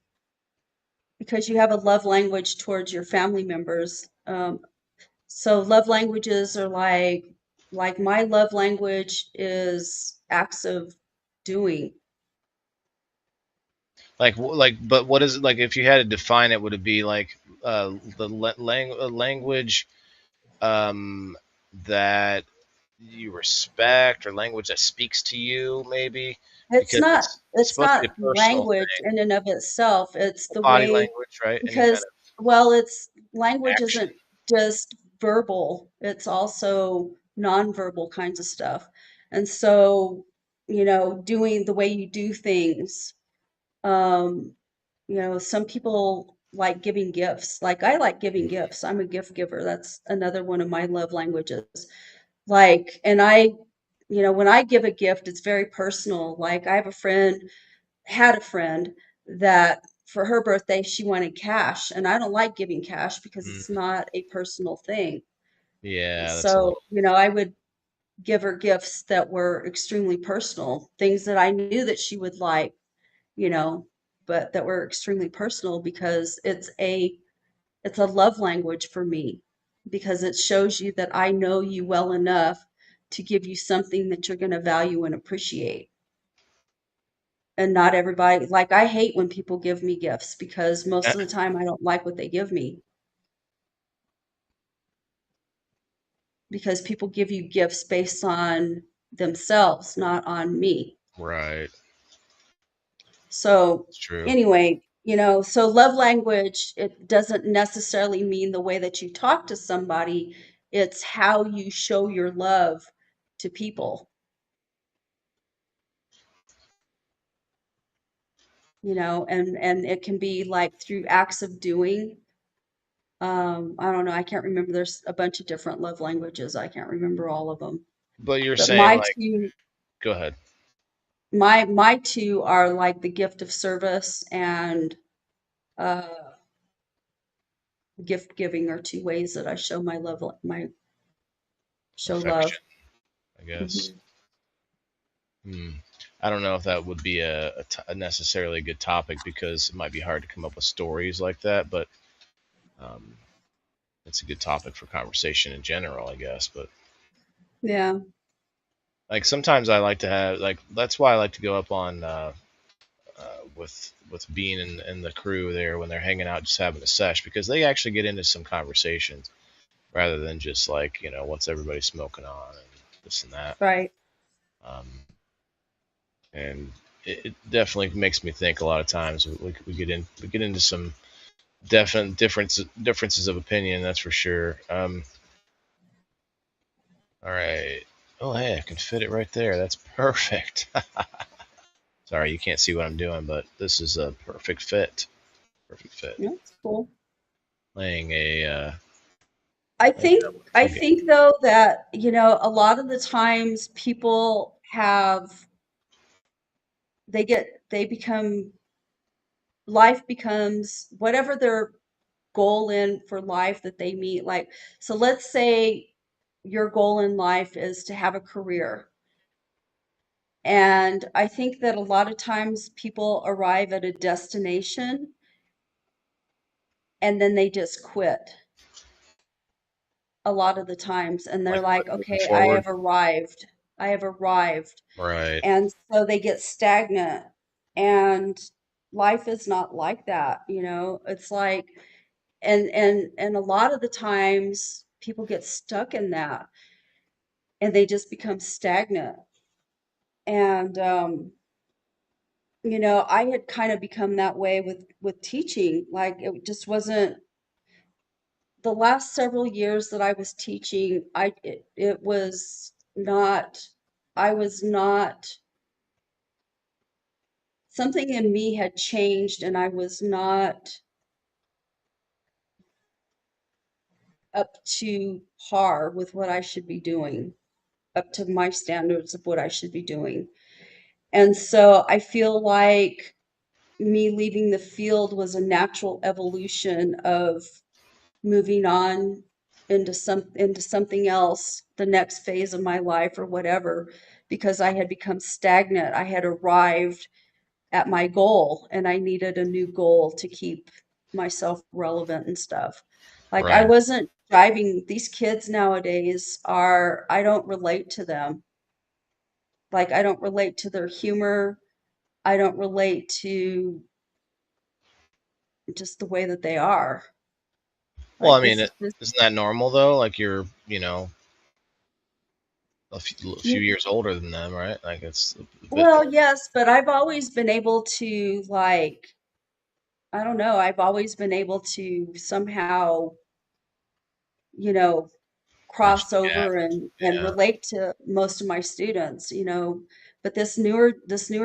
because you have a love language towards your family members. So love languages are like my love language is acts of doing. But what is it like? If you had to define it, would it be like language um, that you respect, or language that speaks to you, maybe? It's Because not it's it's supposed to be not a personal language thing. in and of itself. It's the Body way language, right? Any kind because, of well, it's language action. isn't just verbal, it's also nonverbal kinds of stuff. And so, doing the way you do things, um, some people like giving gifts. Like I like giving gifts. I'm a gift giver. That's another one of my love languages. Like, and when I give a gift, it's very personal. Like I have a friend, had a friend that for her birthday she wanted cash, and I don't like giving cash because it's Mm, not a personal thing. yeah, that's a So, little I would give her gifts that were extremely personal, things that I knew that she would like, you know, but that were extremely personal because it's a love language for me because it shows you that I know you well enough to give you something that you're going to value and appreciate. And not everybody, like I hate when people give me gifts because most of the time I don't like what they give me because people give you gifts based on themselves, not on me. right. So It's true. anyway, so love language, it doesn't necessarily mean the way that you talk to somebody. It's how you show your love to people, and it can be like through acts of doing. I don't know. I can't remember. There's a bunch of different love languages. I can't remember all of them. But you're But saying my like, two, go ahead. my two are like the gift of service and uh, gift giving are two ways that I show my love, my show love. Affection, I guess. Mhm. Hmm. I don't know if that would be a necessarily good topic because it might be hard to come up with stories like that, but um, it's a good topic for conversation in general, I guess. But Yeah, like sometimes I like to have like that's why I like to go up on with Bean and the crew there when they're hanging out just having a sesh because they actually get into some conversations rather than just like what's everybody smoking on and this and that. right. Um, and it definitely makes me think a lot of times. We get into some definite differences of opinion. That's for sure. All right. Oh, hey, I can fit it right there. That's perfect. Sorry, you can't see what I'm doing, but this is a perfect fit. Perfect fit. Yeah, that's cool. Laying a I laying a think I wonderful game. think though that, a lot of the times people they become life becomes whatever their goal in for life that they meet. Like, so let's say your goal in life is to have a career. And I think that a lot of times people arrive at a destination and then they just quit a lot of the times. And they're Like like, moving okay, I forward. have arrived. I have arrived. Right. And so they get stagnant. And life is not like that, you know? It's like, and a lot of the times people get stuck in that and they just become stagnant. And you know, I had kind of become that way with teaching. Like it just wasn't the last several years that I was teaching, it was not, I was not, something in me had changed and I was not up to par with what I should be doing, up to my standards of what I should be doing. And so I feel like me leaving the field was a natural evolution of moving on into something else, the next phase of my life or whatever, because I had become stagnant. I had arrived at my goal and I needed a new goal to keep myself relevant and stuff. Like I Right. wasn't driving these kids nowadays are I don't relate to them. Like I don't relate to their humor. I don't relate to just the way that they are. Well, I Like mean, this isn't that normal though? Like you're, a few you, years older than them, right? Like it's a bit well, normal. yes, but I've always been able to like I don't know, I've always been able to somehow, you know, Bridge cross the gap. over and Yeah. relate to most of my students, you know. But this newer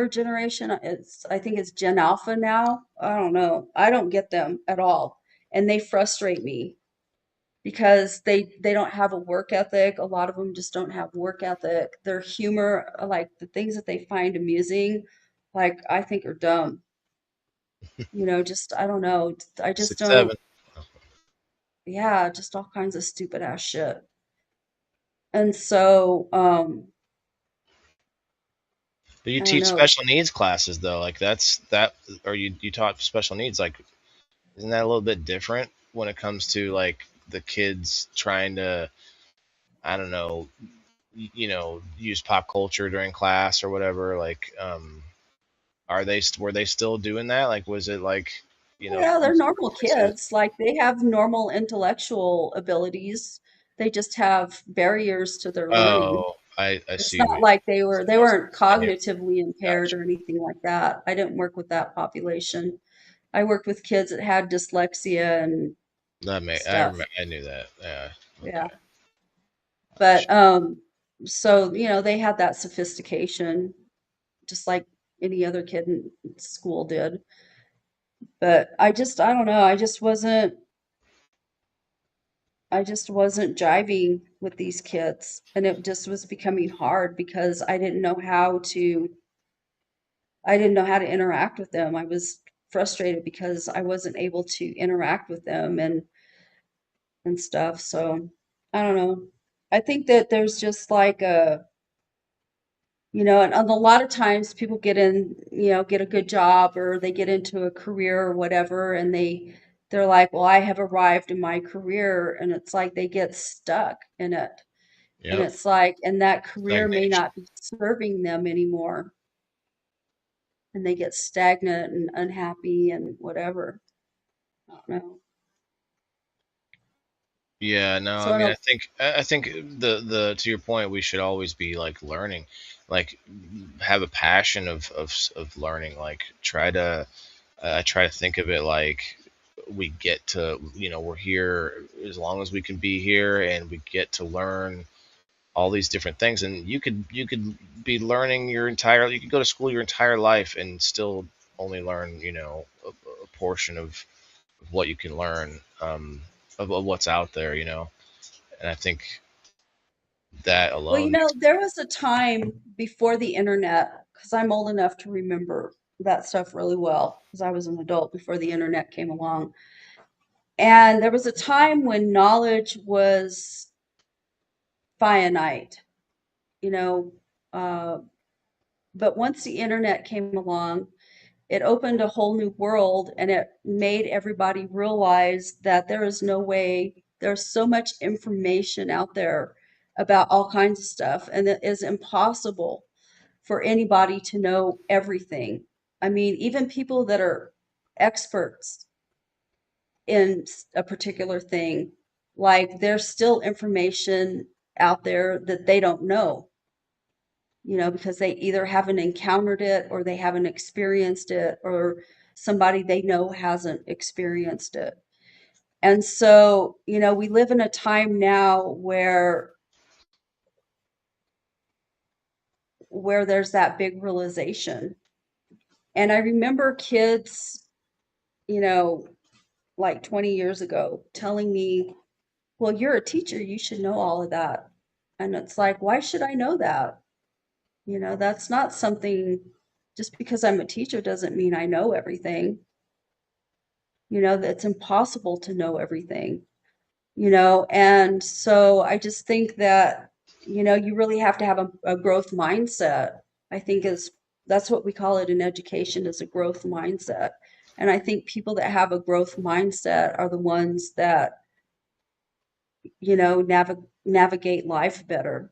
generation, it's I think it's Gen Alpha now. I don't know. I don't get them at all. And they frustrate me because they don't have a work ethic. A lot of them just don't have work ethic. Their humor, like the things that they find amusing, like I think are dumb. You know, just I don't know. I just Six, don't, seven. yeah, just all kinds of stupid ass shit. And so, But you I don't teach know. special needs classes though. Like that, or you taught special needs. Like, isn't that a little bit different when it comes to like the kids trying to, I don't know, use pop culture during class or whatever? Like, were they still doing that? Like, was it like, Yeah, they're normal voices? kids. Like they have normal intellectual abilities. They just have barriers to their learning. Oh, I It's see. not like they weren't I knew. cognitively impaired Gotcha. or anything like that. I didn't work with that population. I worked with kids that had dyslexia and stuff. I knew that. Yeah. Yeah. Okay. But Gotcha. so, you know, they had that sophistication just like any other kid in school did. But I don't know, I just wasn't jiving with these kids. And it just was becoming hard because I didn't know how to interact with them. I was frustrated because I wasn't able to interact with them and stuff. So I don't know. I think that there's just like a, you know, and a lot of times people get in, you know, get a good job or they get into a career or whatever, and they're like, well, I have arrived in my career, and it's like they get stuck in it. And Yep. it's like, and that career may Stagnation. not be serving them anymore, and they get stagnant and unhappy and whatever. I don't know. Yeah, no, I So I mean, don't, I think the to your point, we should always be like learning, like have a passion of learning. Like I try to think of it like we get to, we're here as long as we can be here, and we get to learn all these different things. And you could be learning you could go to school your entire life and still only learn, a portion of what you can learn, of what's out there, and I think that well, you alone know, makes. there was a time before the internet, because I'm old enough to remember. that stuff really well because I was an adult before the internet came along. And there was a time when knowledge was finite, you know, uh, but once the internet came along, it opened a whole new world and it made everybody realize that there is no way, there's so much information out there about all kinds of stuff, and it is impossible for anybody to know everything. I mean, even people that are experts in a particular thing, like there's still information out there that they don't know, because they either haven't encountered it or they haven't experienced it, or somebody they know hasn't experienced it. And so, we live in a time now where there's that big realization. And I remember kids, you know, like 20 years ago telling me, "Well, you're a teacher, you should know all of that." And it's like, "Why should I know that?" That's not something, just because I'm a teacher doesn't mean I know everything. That's impossible to know everything, and so I just think that, you really have to have a growth mindset. I think is That's what we call it in education, is a growth mindset. And I think people that have a growth mindset are the ones that, navigate life better.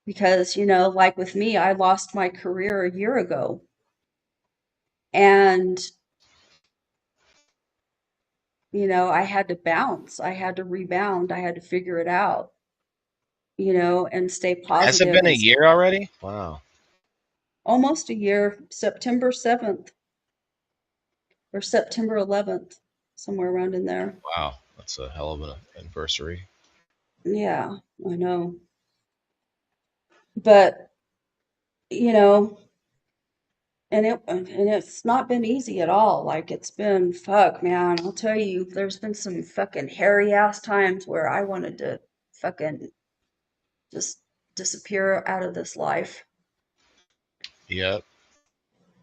Because, like with me, I lost my career a year ago. And, I had to bounce, I had to rebound, I had to figure it out, and stay Has it positive been a and year already? Wow. almost a year, September 7th or September 11th, somewhere around in there. Wow. That's a hell of an anniversary. Yeah, I know. But, you know, and it's not been easy at all. Like, it's been, fuck, man. I'll tell you, there's been some fucking hairy ass times where I wanted to fucking just disappear out of this life. Yep.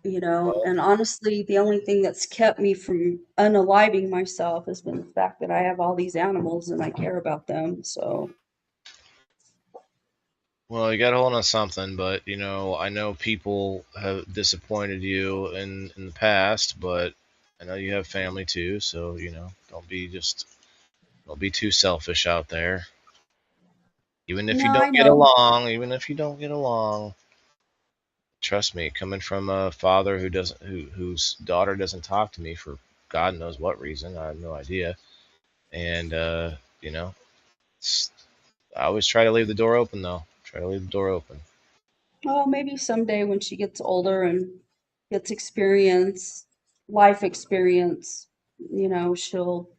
Well, And honestly, the only thing that's kept me from unaliving myself has been the fact that I have all these animals and I care about them. So, well, you got to hold on to something, but I know people have disappointed you in the past, but I know you have family too, so don't be too selfish out there. no, I know. Even if you don't get along, trust me, coming from a father whose daughter doesn't talk to me for God knows what reason, I have no idea. And you know, it's, I always try to leave the door open though. Try to leave the door open. Well, maybe someday when she gets older and gets experience, life experience, she'll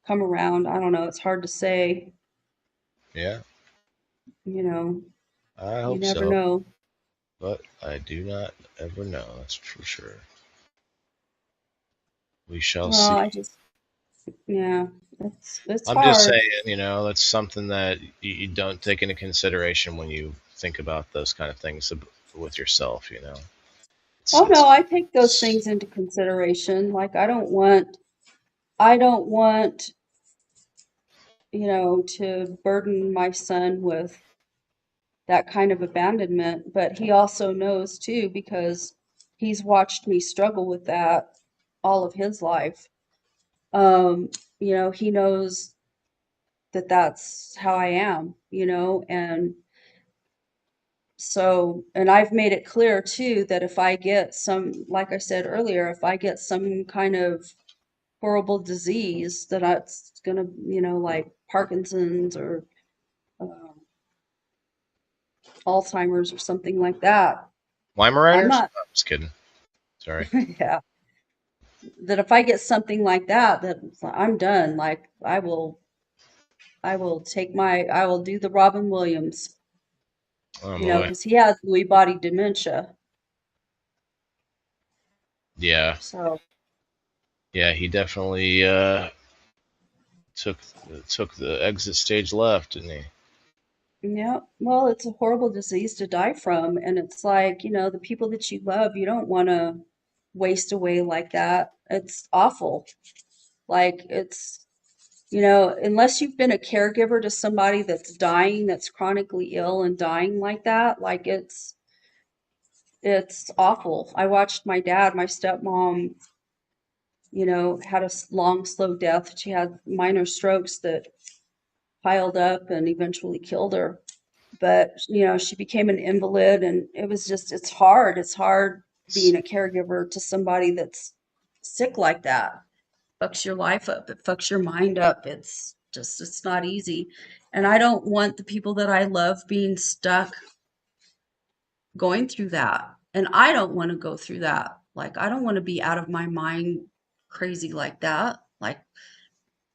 come around. I don't know. It's hard to say. Yeah, You know, I you hope never so, know. but I do not ever know. That's for sure. We shall Well, see. yeah, it's I'm just hard. saying, that's something that you don't take into consideration when you think about those kind of things with yourself. It's, Oh no, it's, I take those it's things into consideration. Like, I don't want, to burden my son with that kind of abandonment, but he also knows too, because he's watched me struggle with that all of his life. Um, he knows that that's how I am, and so, and I've made it clear too that if I get like I said earlier, if I get some kind of horrible disease that's gonna, like Parkinson's or um, Alzheimer's or something like that, I'm Weimaraners? not, No, just kidding. Sorry. yeah, that if I get something like that, that I'm done. Like, I will do the Robin Williams, Oh boy. because he has Lewy body dementia. Yeah, So, yeah. He definitely took took the exit stage left, didn't he? Yeah, well, it's a horrible disease to die from, and it's like, the people that you love, you don't want to waste away like that. It's awful. Like unless you've been a caregiver to somebody that's dying, that's chronically ill and dying like that, like it's awful. I watched my dad, my stepmom, had a long, slow death. She had minor strokes that piled up and eventually killed her. But, she became an invalid, and it's hard. It's hard being a caregiver to somebody that's sick like that. Fucks your life up. It fucks your mind up. It's not easy. And I don't want the people that I love being stuck going through that. And I don't want to go through that. Like, I don't want to be out of my mind crazy like that. Like,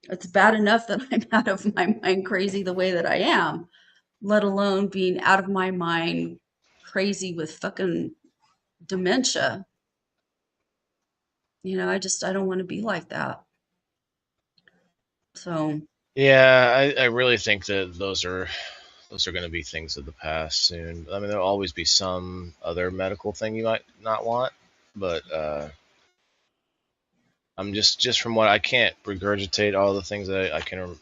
it's bad enough that I'm out of my mind crazy the way that I am, let alone being out of my mind crazy with fucking dementia. I don't want to be like that. So, Yeah, I really think that those are going to be things of the past soon. I mean, there'll always be some other medical thing you might not want, but I'm just from what I can't regurgitate all the things that I can.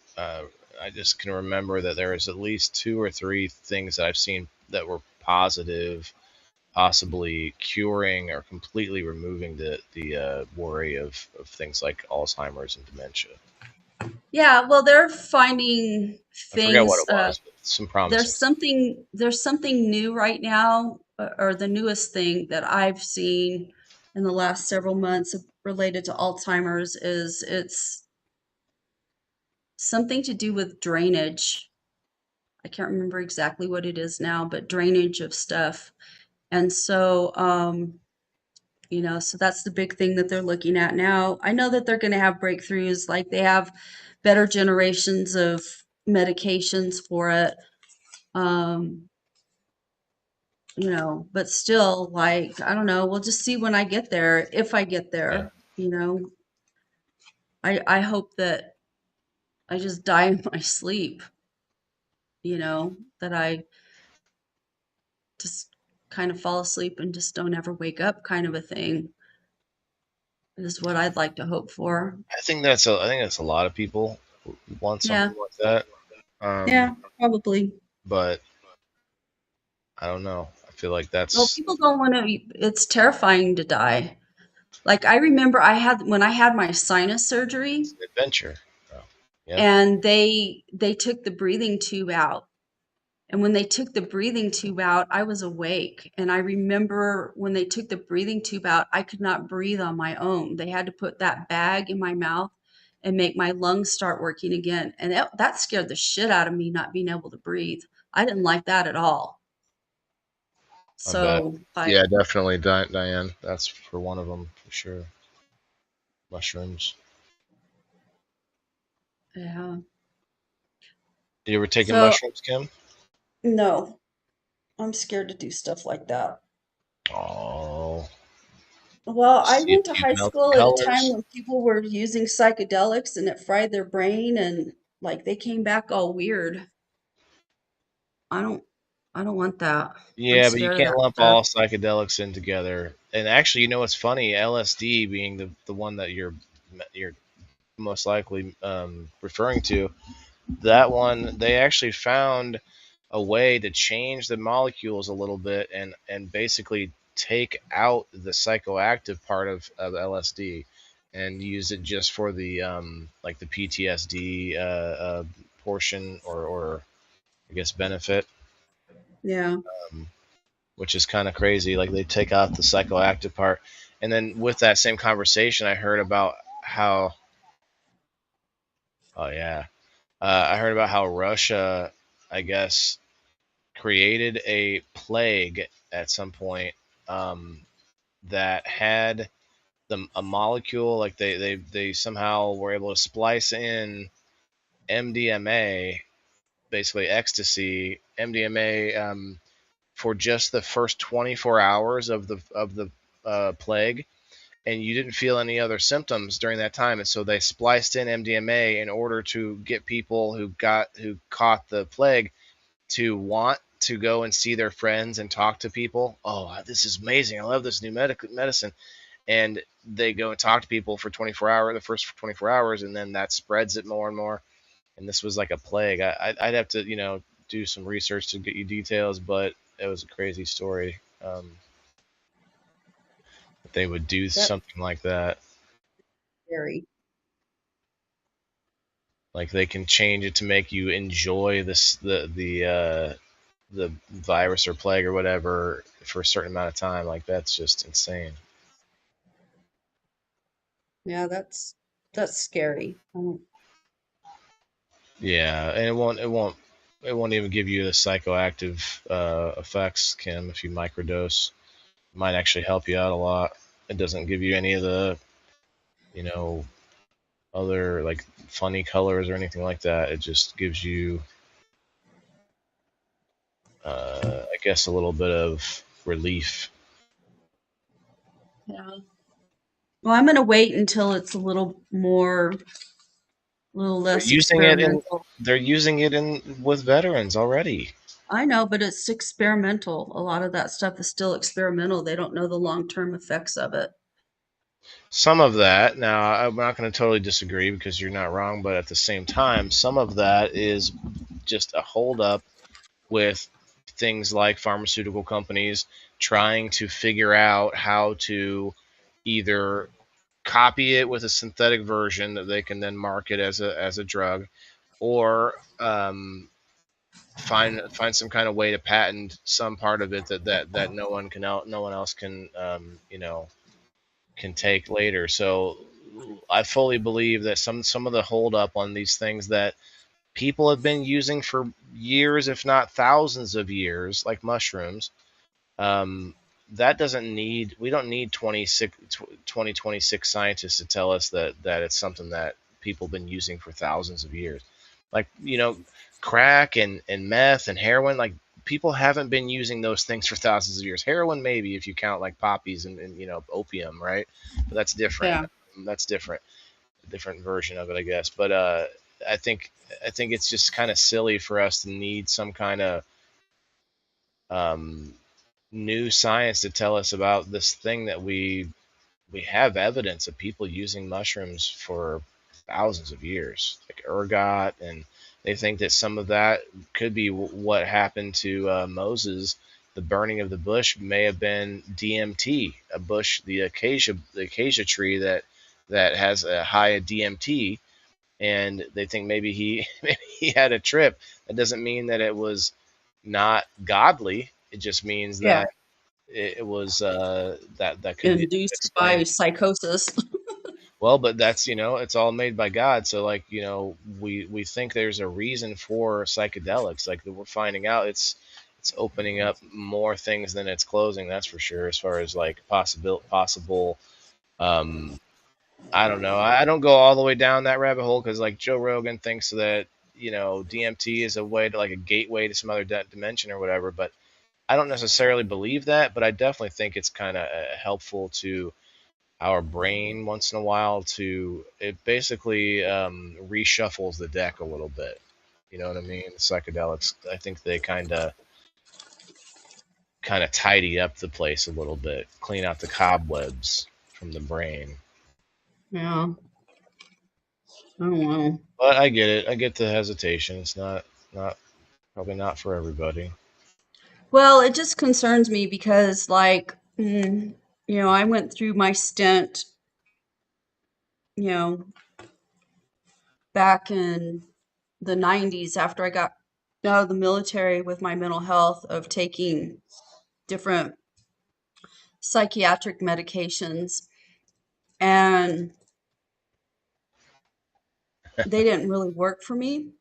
I just can remember that there is at least two or three things that I've seen that were positive, possibly curing or completely removing the worry of things like Alzheimer's and dementia. yeah, well, they're finding I forget what things. it was, but some promising stuff. There's something new right now, or the newest thing that I've seen in the last several months related to Alzheimer's is it's something to do with drainage. I can't remember exactly what it is now, but drainage of stuff. And so, so that's the big thing that they're looking at now. I know that they're going to have breakthroughs, like they have better generations of medications for it. Um, but still, like, I don't know, we'll just see when I get there, if I get Yeah. there, you know. I hope that I just die in my sleep, that I just kind of fall asleep and just don't ever wake up, kind of a thing, is what I'd like to hope for. I think that's a lot of people want Yeah, something like that. Um, yeah, probably. but I don't know. I feel like Well, that's people don't want to, it's terrifying to die. Like, I remember when I had my sinus surgery, an adventure. Oh, yeah. and they took the breathing tube out. And when they took the breathing tube out, I was awake. And I remember when they took the breathing tube out, I could not breathe on my own. They had to put that bag in my mouth and make my lungs start working again. And that scared the shit out of me, not being able to breathe. I didn't like that at all. I bet. So Yeah, definitely, Diane. That's for one of them for sure. Mushrooms. yeah. You ever taken So mushrooms, Kim? no, I'm scared to do stuff like that. Oh, Well, I see went to see high the melting school at a time colors. when people were using psychedelics and it fried their brain, and like they came back all weird. I don't I don't want that. I'm Yeah, but you scared of can't that lump stuff. all psychedelics in together. And actually, you know what's funny? LSD being the one that you're most likely referring to. That one, they actually found a way to change the molecules a little bit and basically take out the psychoactive part of LSD and use it just for the like the PTSD portion or I guess benefit, Yeah. um, which is kind of crazy. Like they take out the psychoactive part, and then with that same conversation, I heard about how oh yeah, I heard about how Russia, I guess, created a plague at some point um, that had a molecule like they somehow were able to splice in MDMA, basically ecstasy, MDMA for just the first 24 hours of the plague, and you didn't feel any other symptoms during that time. And so they spliced in MDMA in order to get people who caught the plague to want to go and see their friends and talk to people. Oh, this is amazing! I love this new medicine. And they go and talk to people for 24 hours, the first 24 hours, and then that spreads it more and more. And this was like a plague. I'd have to, do some research to get you details, but it was a crazy story. That they would do That's something like that. scary. Like they can change it to make you enjoy the virus or plague or whatever for a certain amount of time. Like that's just insane. Yeah, that's scary. Yeah, and it won't even give you the psychoactive effects, Kim. If you microdose, it might actually help you out a lot. It doesn't give you any of the, you know, other like funny colors or anything like that. It just gives you, I guess, a little bit of relief. Yeah. Well, I'm gonna wait until it's a little They're less using it in experimental. they're using it in with veterans already. I know, but it's experimental. A lot of that stuff is still experimental. They don't know the long-term effects of it. Some of that, now I'm not going to totally disagree because you're not wrong, but at the same time, some of that is just a holdup with things like pharmaceutical companies trying to figure out how to either copy it with a synthetic version that they can then market as a drug, or find some kind of way to patent some part of it that no one else can can take later. So I fully believe that some of the holdup on these things that people have been using for years, if not thousands of years, like mushrooms, um, that doesn't need we don't need 2026 scientists to tell us that it's something that people have been using for thousands of years. Like, crack and meth and heroin, like people haven't been using those things for thousands of years. Heroin maybe if you count like poppies and opium, right? But that's different. Yeah. That's different. A different version of it, I guess. But I think I think it's just kind of silly for us to need some kind of um, new science to tell us about this thing that we have evidence of people using mushrooms for thousands of years, like ergot, and they think that some of that could be what happened to Moses. The burning of the bush may have been DMT, a bush, the acacia tree that has a high DMT, and they think maybe he maybe he had a trip. That doesn't mean that it was not godly. It just means Yeah. that it was that could be Induced explained. by psychosis. Well, but that's it's all made by God. So like we think there's a reason for psychedelics. Like we're finding out it's opening up more things than it's closing. That's for sure. As far as like possible. Um, I don't know. I don't go all the way down that rabbit hole because like Joe Rogan thinks that DMT is a way to like a gateway to some other dimension or whatever. But I don't necessarily believe that. But I definitely think it's kind of helpful to our brain once in a while to it basically reshuffles the deck a little bit. You know what I mean? The psychedelics, I think they kind of tidy up the place a little bit, clean out the cobwebs from the brain. Yeah. I don't know. But I get it. I get the hesitation. It's not probably not for everybody. Well, it just concerns me because, like, I went through my stint, you know, back in the 90s after I got out of the military with my mental health of taking different psychiatric medications, and they didn't really work for me,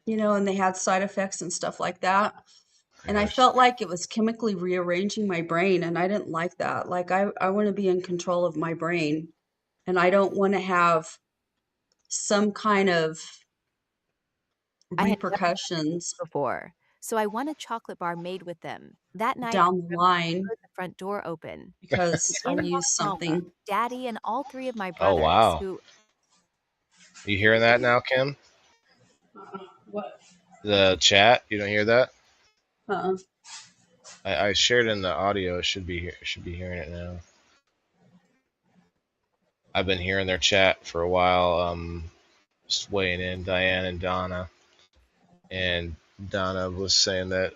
and they had side effects and stuff like that. I And I understand. felt like it was chemically rearranging my brain, and I didn't like that. Like, I want to be in control of my brain, and I don't want to have some kind of I had never repercussions before, so I won a chocolate bar made with them. That night, I down the line heard the front door open. because I In used walked Mama, something. Daddy, and all three of my Oh brothers, wow, who you hearing that now, Kim? What? The chat, you don't hear that? Uh-uh. I shared in the audio. It should be hearing it now. I've been hearing their chat for a while. Just weighing in, Diane and Donna, and Donna was saying that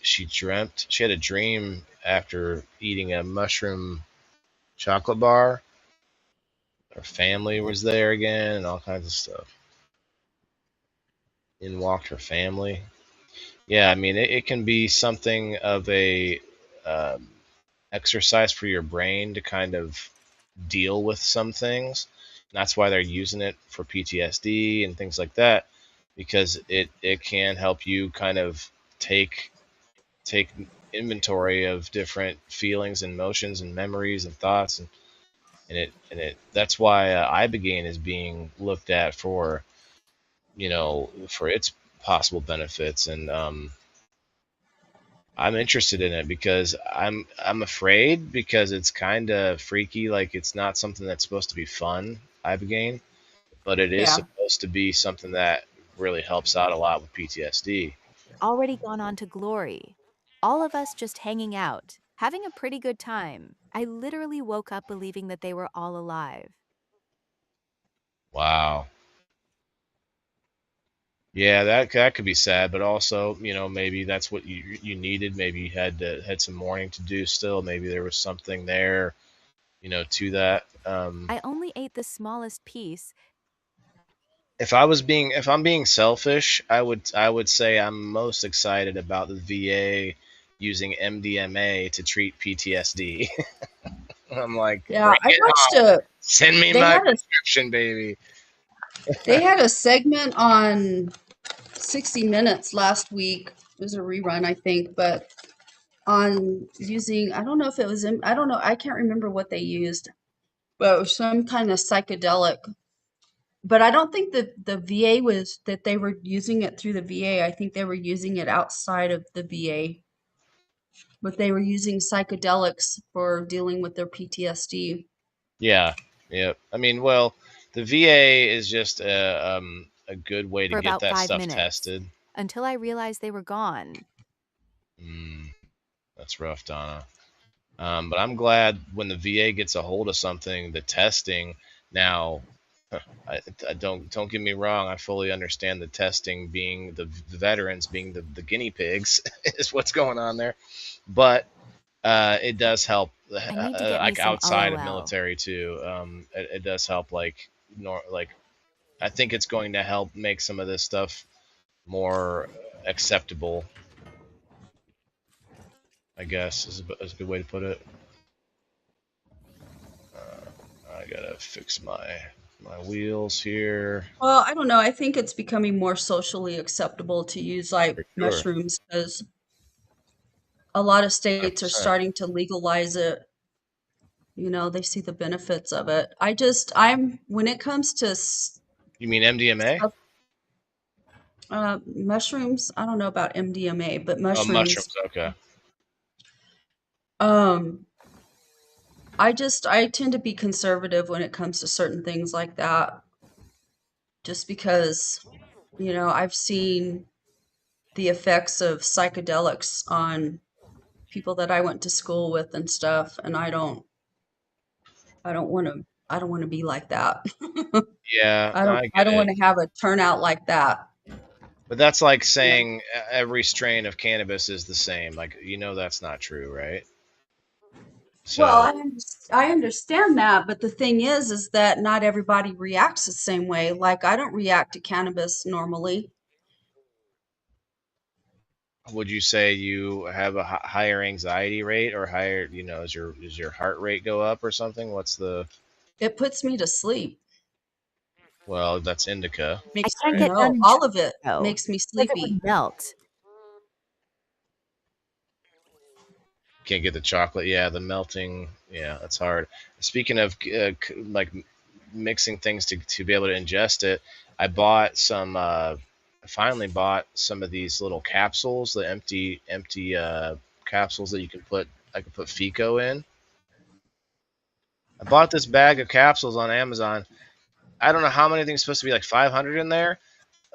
she had a dream after eating a mushroom chocolate bar. Her family was there again, and all kinds of stuff. In walked her family. Yeah, I mean, it can be something of a um, exercise for your brain to kind of deal with some things. And that's why they're using it for PTSD and things like that, because it can help you kind of take inventory of different feelings and emotions and memories and thoughts, and it that's why ibogaine is being looked at for, for its possible benefits. And I'm interested in it because I'm afraid, because it's kind of freaky. Like, it's not something that's supposed to be fun, ibogaine, but it is Yeah. supposed to be something that really helps out a lot with PTSD. Already gone on to glory. All of us just hanging out, having a pretty good time. I literally woke up believing that they were all alive. Wow. Yeah, that could be sad, but also, maybe that's what you needed. Maybe you had some mourning to do still. Maybe there was something there, to that. I only ate the smallest piece. If I'm being selfish, I would say I'm most excited about the VA using MDMA to treat PTSD. I'm like, Yeah, bring I it watched on. Send me they my had a prescription, baby. segment on 60 Minutes last week. It was a rerun, I think, but on using, I don't know if it was I don't know, I can't remember what they used, but it was some kind of psychedelic. But I don't think that the VA was that they were using it through the VA. I think they were using it outside of the VA, but they were using psychedelics for dealing with their PTSD. Yeah, yeah. I mean, well, the VA is just a good way to For get about that 5 stuff minutes tested. until I realized they were gone. Mm, that's rough, Donna. But I'm glad when the VA gets a hold of something, the testing. Now, I don't get me wrong. I fully understand the testing being the veterans being the guinea pigs is what's going on there, but it does help, I need to get me like some outside of LOL. military too. It does help, like I think it's going to help make some of this stuff more acceptable. I guess is a good way to put it. I gotta fix my wheels here. Well, I don't know. I think it's becoming more socially acceptable to use like For sure, mushrooms because a lot of hundred states are percent. starting to legalize it. They see the benefits of it. When it comes to You mean MDMA? stuff, mushrooms, I don't know about MDMA, but Oh, mushrooms, mushrooms. Okay. um, I tend to be conservative when it comes to certain things like that, just because, I've seen the effects of psychedelics on people that I went to school with and stuff, and I don't want to be like that. Yeah, no, I I get don't it. want to have a turnout like that. But that's like You know? saying every strain of cannabis is the same. Like, that's not true, right? Well, So, I understand that, but the thing is that not everybody reacts the same way. Like I don't react to cannabis normally. would you say you have a higher anxiety rate, or higher, is your heart rate go up or something? What's the It puts me to sleep. Well, that's indica, I Makes, can't right? get done in all of it Tokyo. makes me It's like it sleepy. would melt. Can't get the chocolate. Yeah, the melting. Yeah, that's hard. Speaking of like mixing things to be able to ingest it, I bought some. I finally bought some of these little capsules, the empty capsules that you can put. I can put Fico in. I bought this bag of capsules on Amazon. I don't know how many things supposed to be, like 500 in there.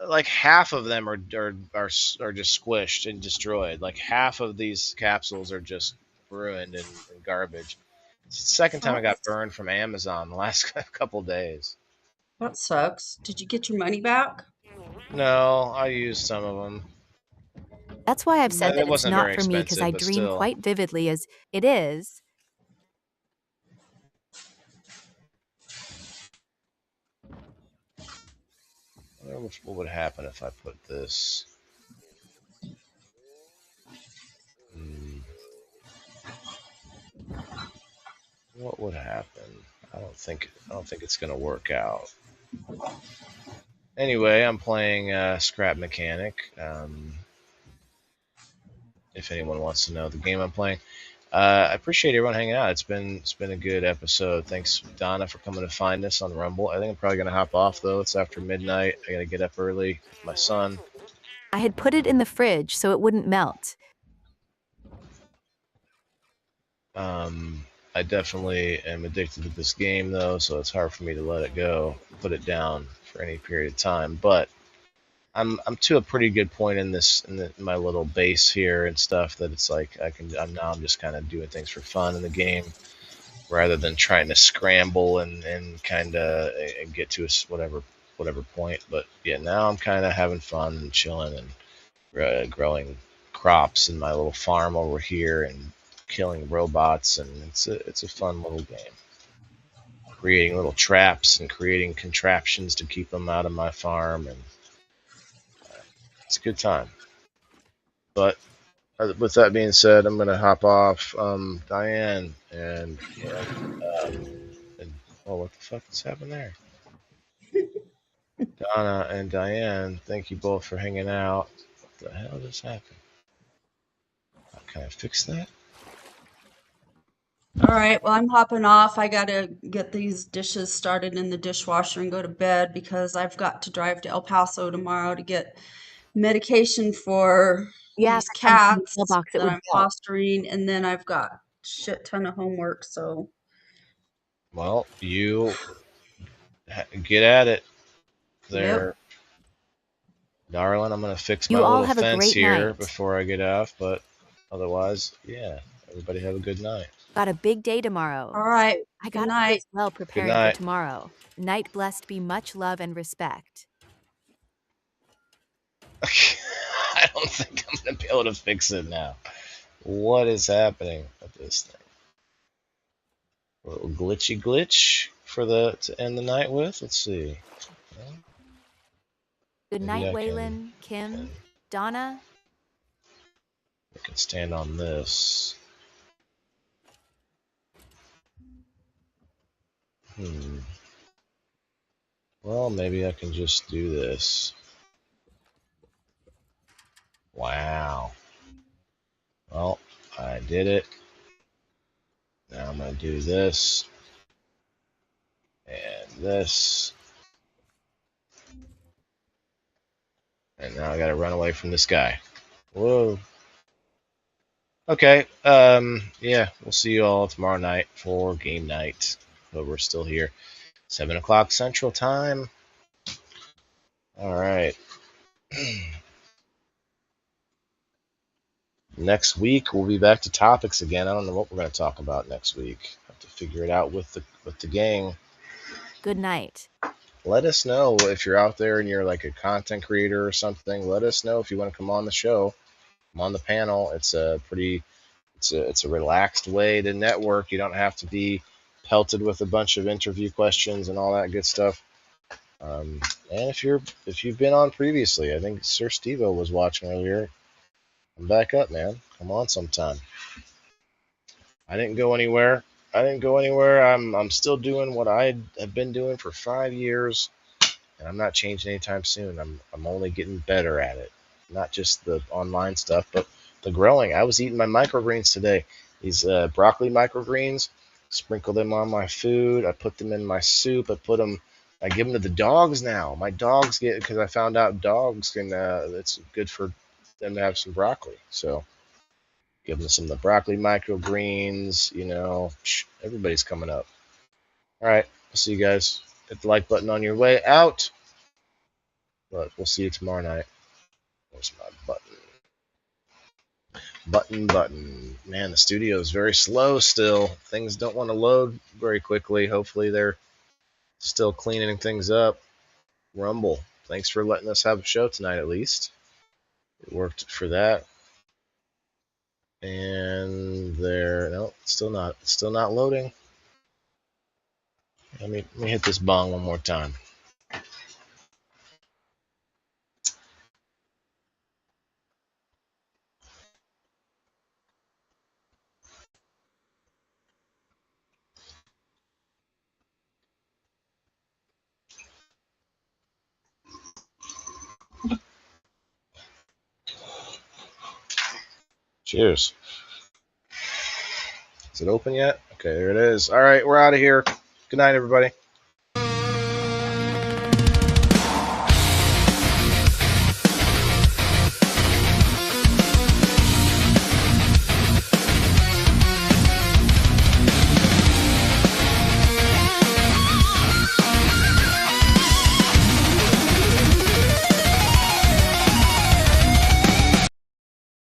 like half of them are just squished and destroyed. Like half of these capsules are just ruined and garbage. It's the second time I Well, got burned from Amazon the last couple days. that sucks. Did you get your money back? No, I used some of them. That's why I've said that It it's wasn't not very for me because expensive, I but dream still. quite vividly as it is. I wonder what would happen if I put this. Hmm, what would happen? I don't think it's gonna work out. Anyway, I'm playing Scrap Mechanic. If anyone wants to know the game I'm playing, I appreciate everyone hanging out. It's been a good episode. Thanks, Donna, for coming to find us on Rumble. I think I'm probably gonna hop off though. It's after midnight. I gotta get up early with my son. I had put it in the fridge so it wouldn't melt. I definitely am addicted to this game though, so it's hard for me to let it go, put it down for any period of time. But I'm to a pretty good point in my little base here and stuff that it's like I'm just kind of doing things for fun in the game rather than trying to scramble and kind of get to whatever point. But yeah, now I'm kind of having fun and chilling and growing crops in my little farm over here and killing robots, and it's a fun little game. Creating little traps and creating contraptions to keep them out of my farm, and it's a good time. But with that being said, I'm gonna hop off. Diane and oh, what the fuck is happening there? Donna and Diane, thank you both for hanging out. What the hell just happened? Can I fix that? All right, well, I'm hopping off. I gotta get these dishes started in the dishwasher and go to bed because I've got to drive to El Paso tomorrow to get medication for Yeah, these for something in the cats mailbox it that would I'm melt. fostering, and then I've got shit ton of homework, so Well, you get at it yep. there, darling. I'm gonna fix my You all little have a fence great here night. before I get off, but otherwise, yeah. Everybody have a good night. Got a big day tomorrow. All right, I good gotta be night. as well Good preparing for night. tomorrow. Night blessed be much love and respect. I don't think I'm gonna be able to fix it now. What is happening with this thing? A little glitchy glitch for the to end the night with. Let's see. Well, Good maybe night, Waylon, can Kim, Donna. I can stand on this. Hmm. Well, maybe I can just do this. Wow. Well, I did it. Now I'm gonna do this and this, and now I gotta run away from this guy. Whoa. Okay. Yeah, we'll see you all tomorrow night for game night. But we're still here. 7 o'clock Central Time. All right. Next week we'll be back to topics again. I don't know what we're going to talk about next week. Have to figure it out with the gang. Good night. Let us know if you're out there and you're like a content creator or something. Let us know if you want to come on the show. Come on the panel. It's a relaxed way to network. You don't have to be pelted with a bunch of interview questions and all that good stuff. And if you've been on previously, I think Sir Stevo was watching earlier. Come back up, man. Come on sometime. I didn't go anywhere. I'm still doing what I have been doing for 5 years, and I'm not changing anytime soon. I'm only getting better at it. Not just the online stuff, but the growing. I was eating my microgreens today. These broccoli microgreens. Sprinkle them on my food. I put them in my soup. I give them to the dogs now. My dogs get because I found out dogs can. It's good for them to have some broccoli. So give them some of the broccoli microgreens. Everybody's coming up. All right. I'll see you guys. Hit the like button on your way out. But we'll see you tomorrow night. Where's my button? Man, the studio is very slow still. Things don't want to load very quickly. Hopefully they're still cleaning things up. Rumble, thanks for letting us have a show tonight at least. It worked for that. And there, no, still not loading. Let me hit this bong one more time. Cheers. Is it open yet? Okay, there it is. All right, we're out of here. Good night, everybody.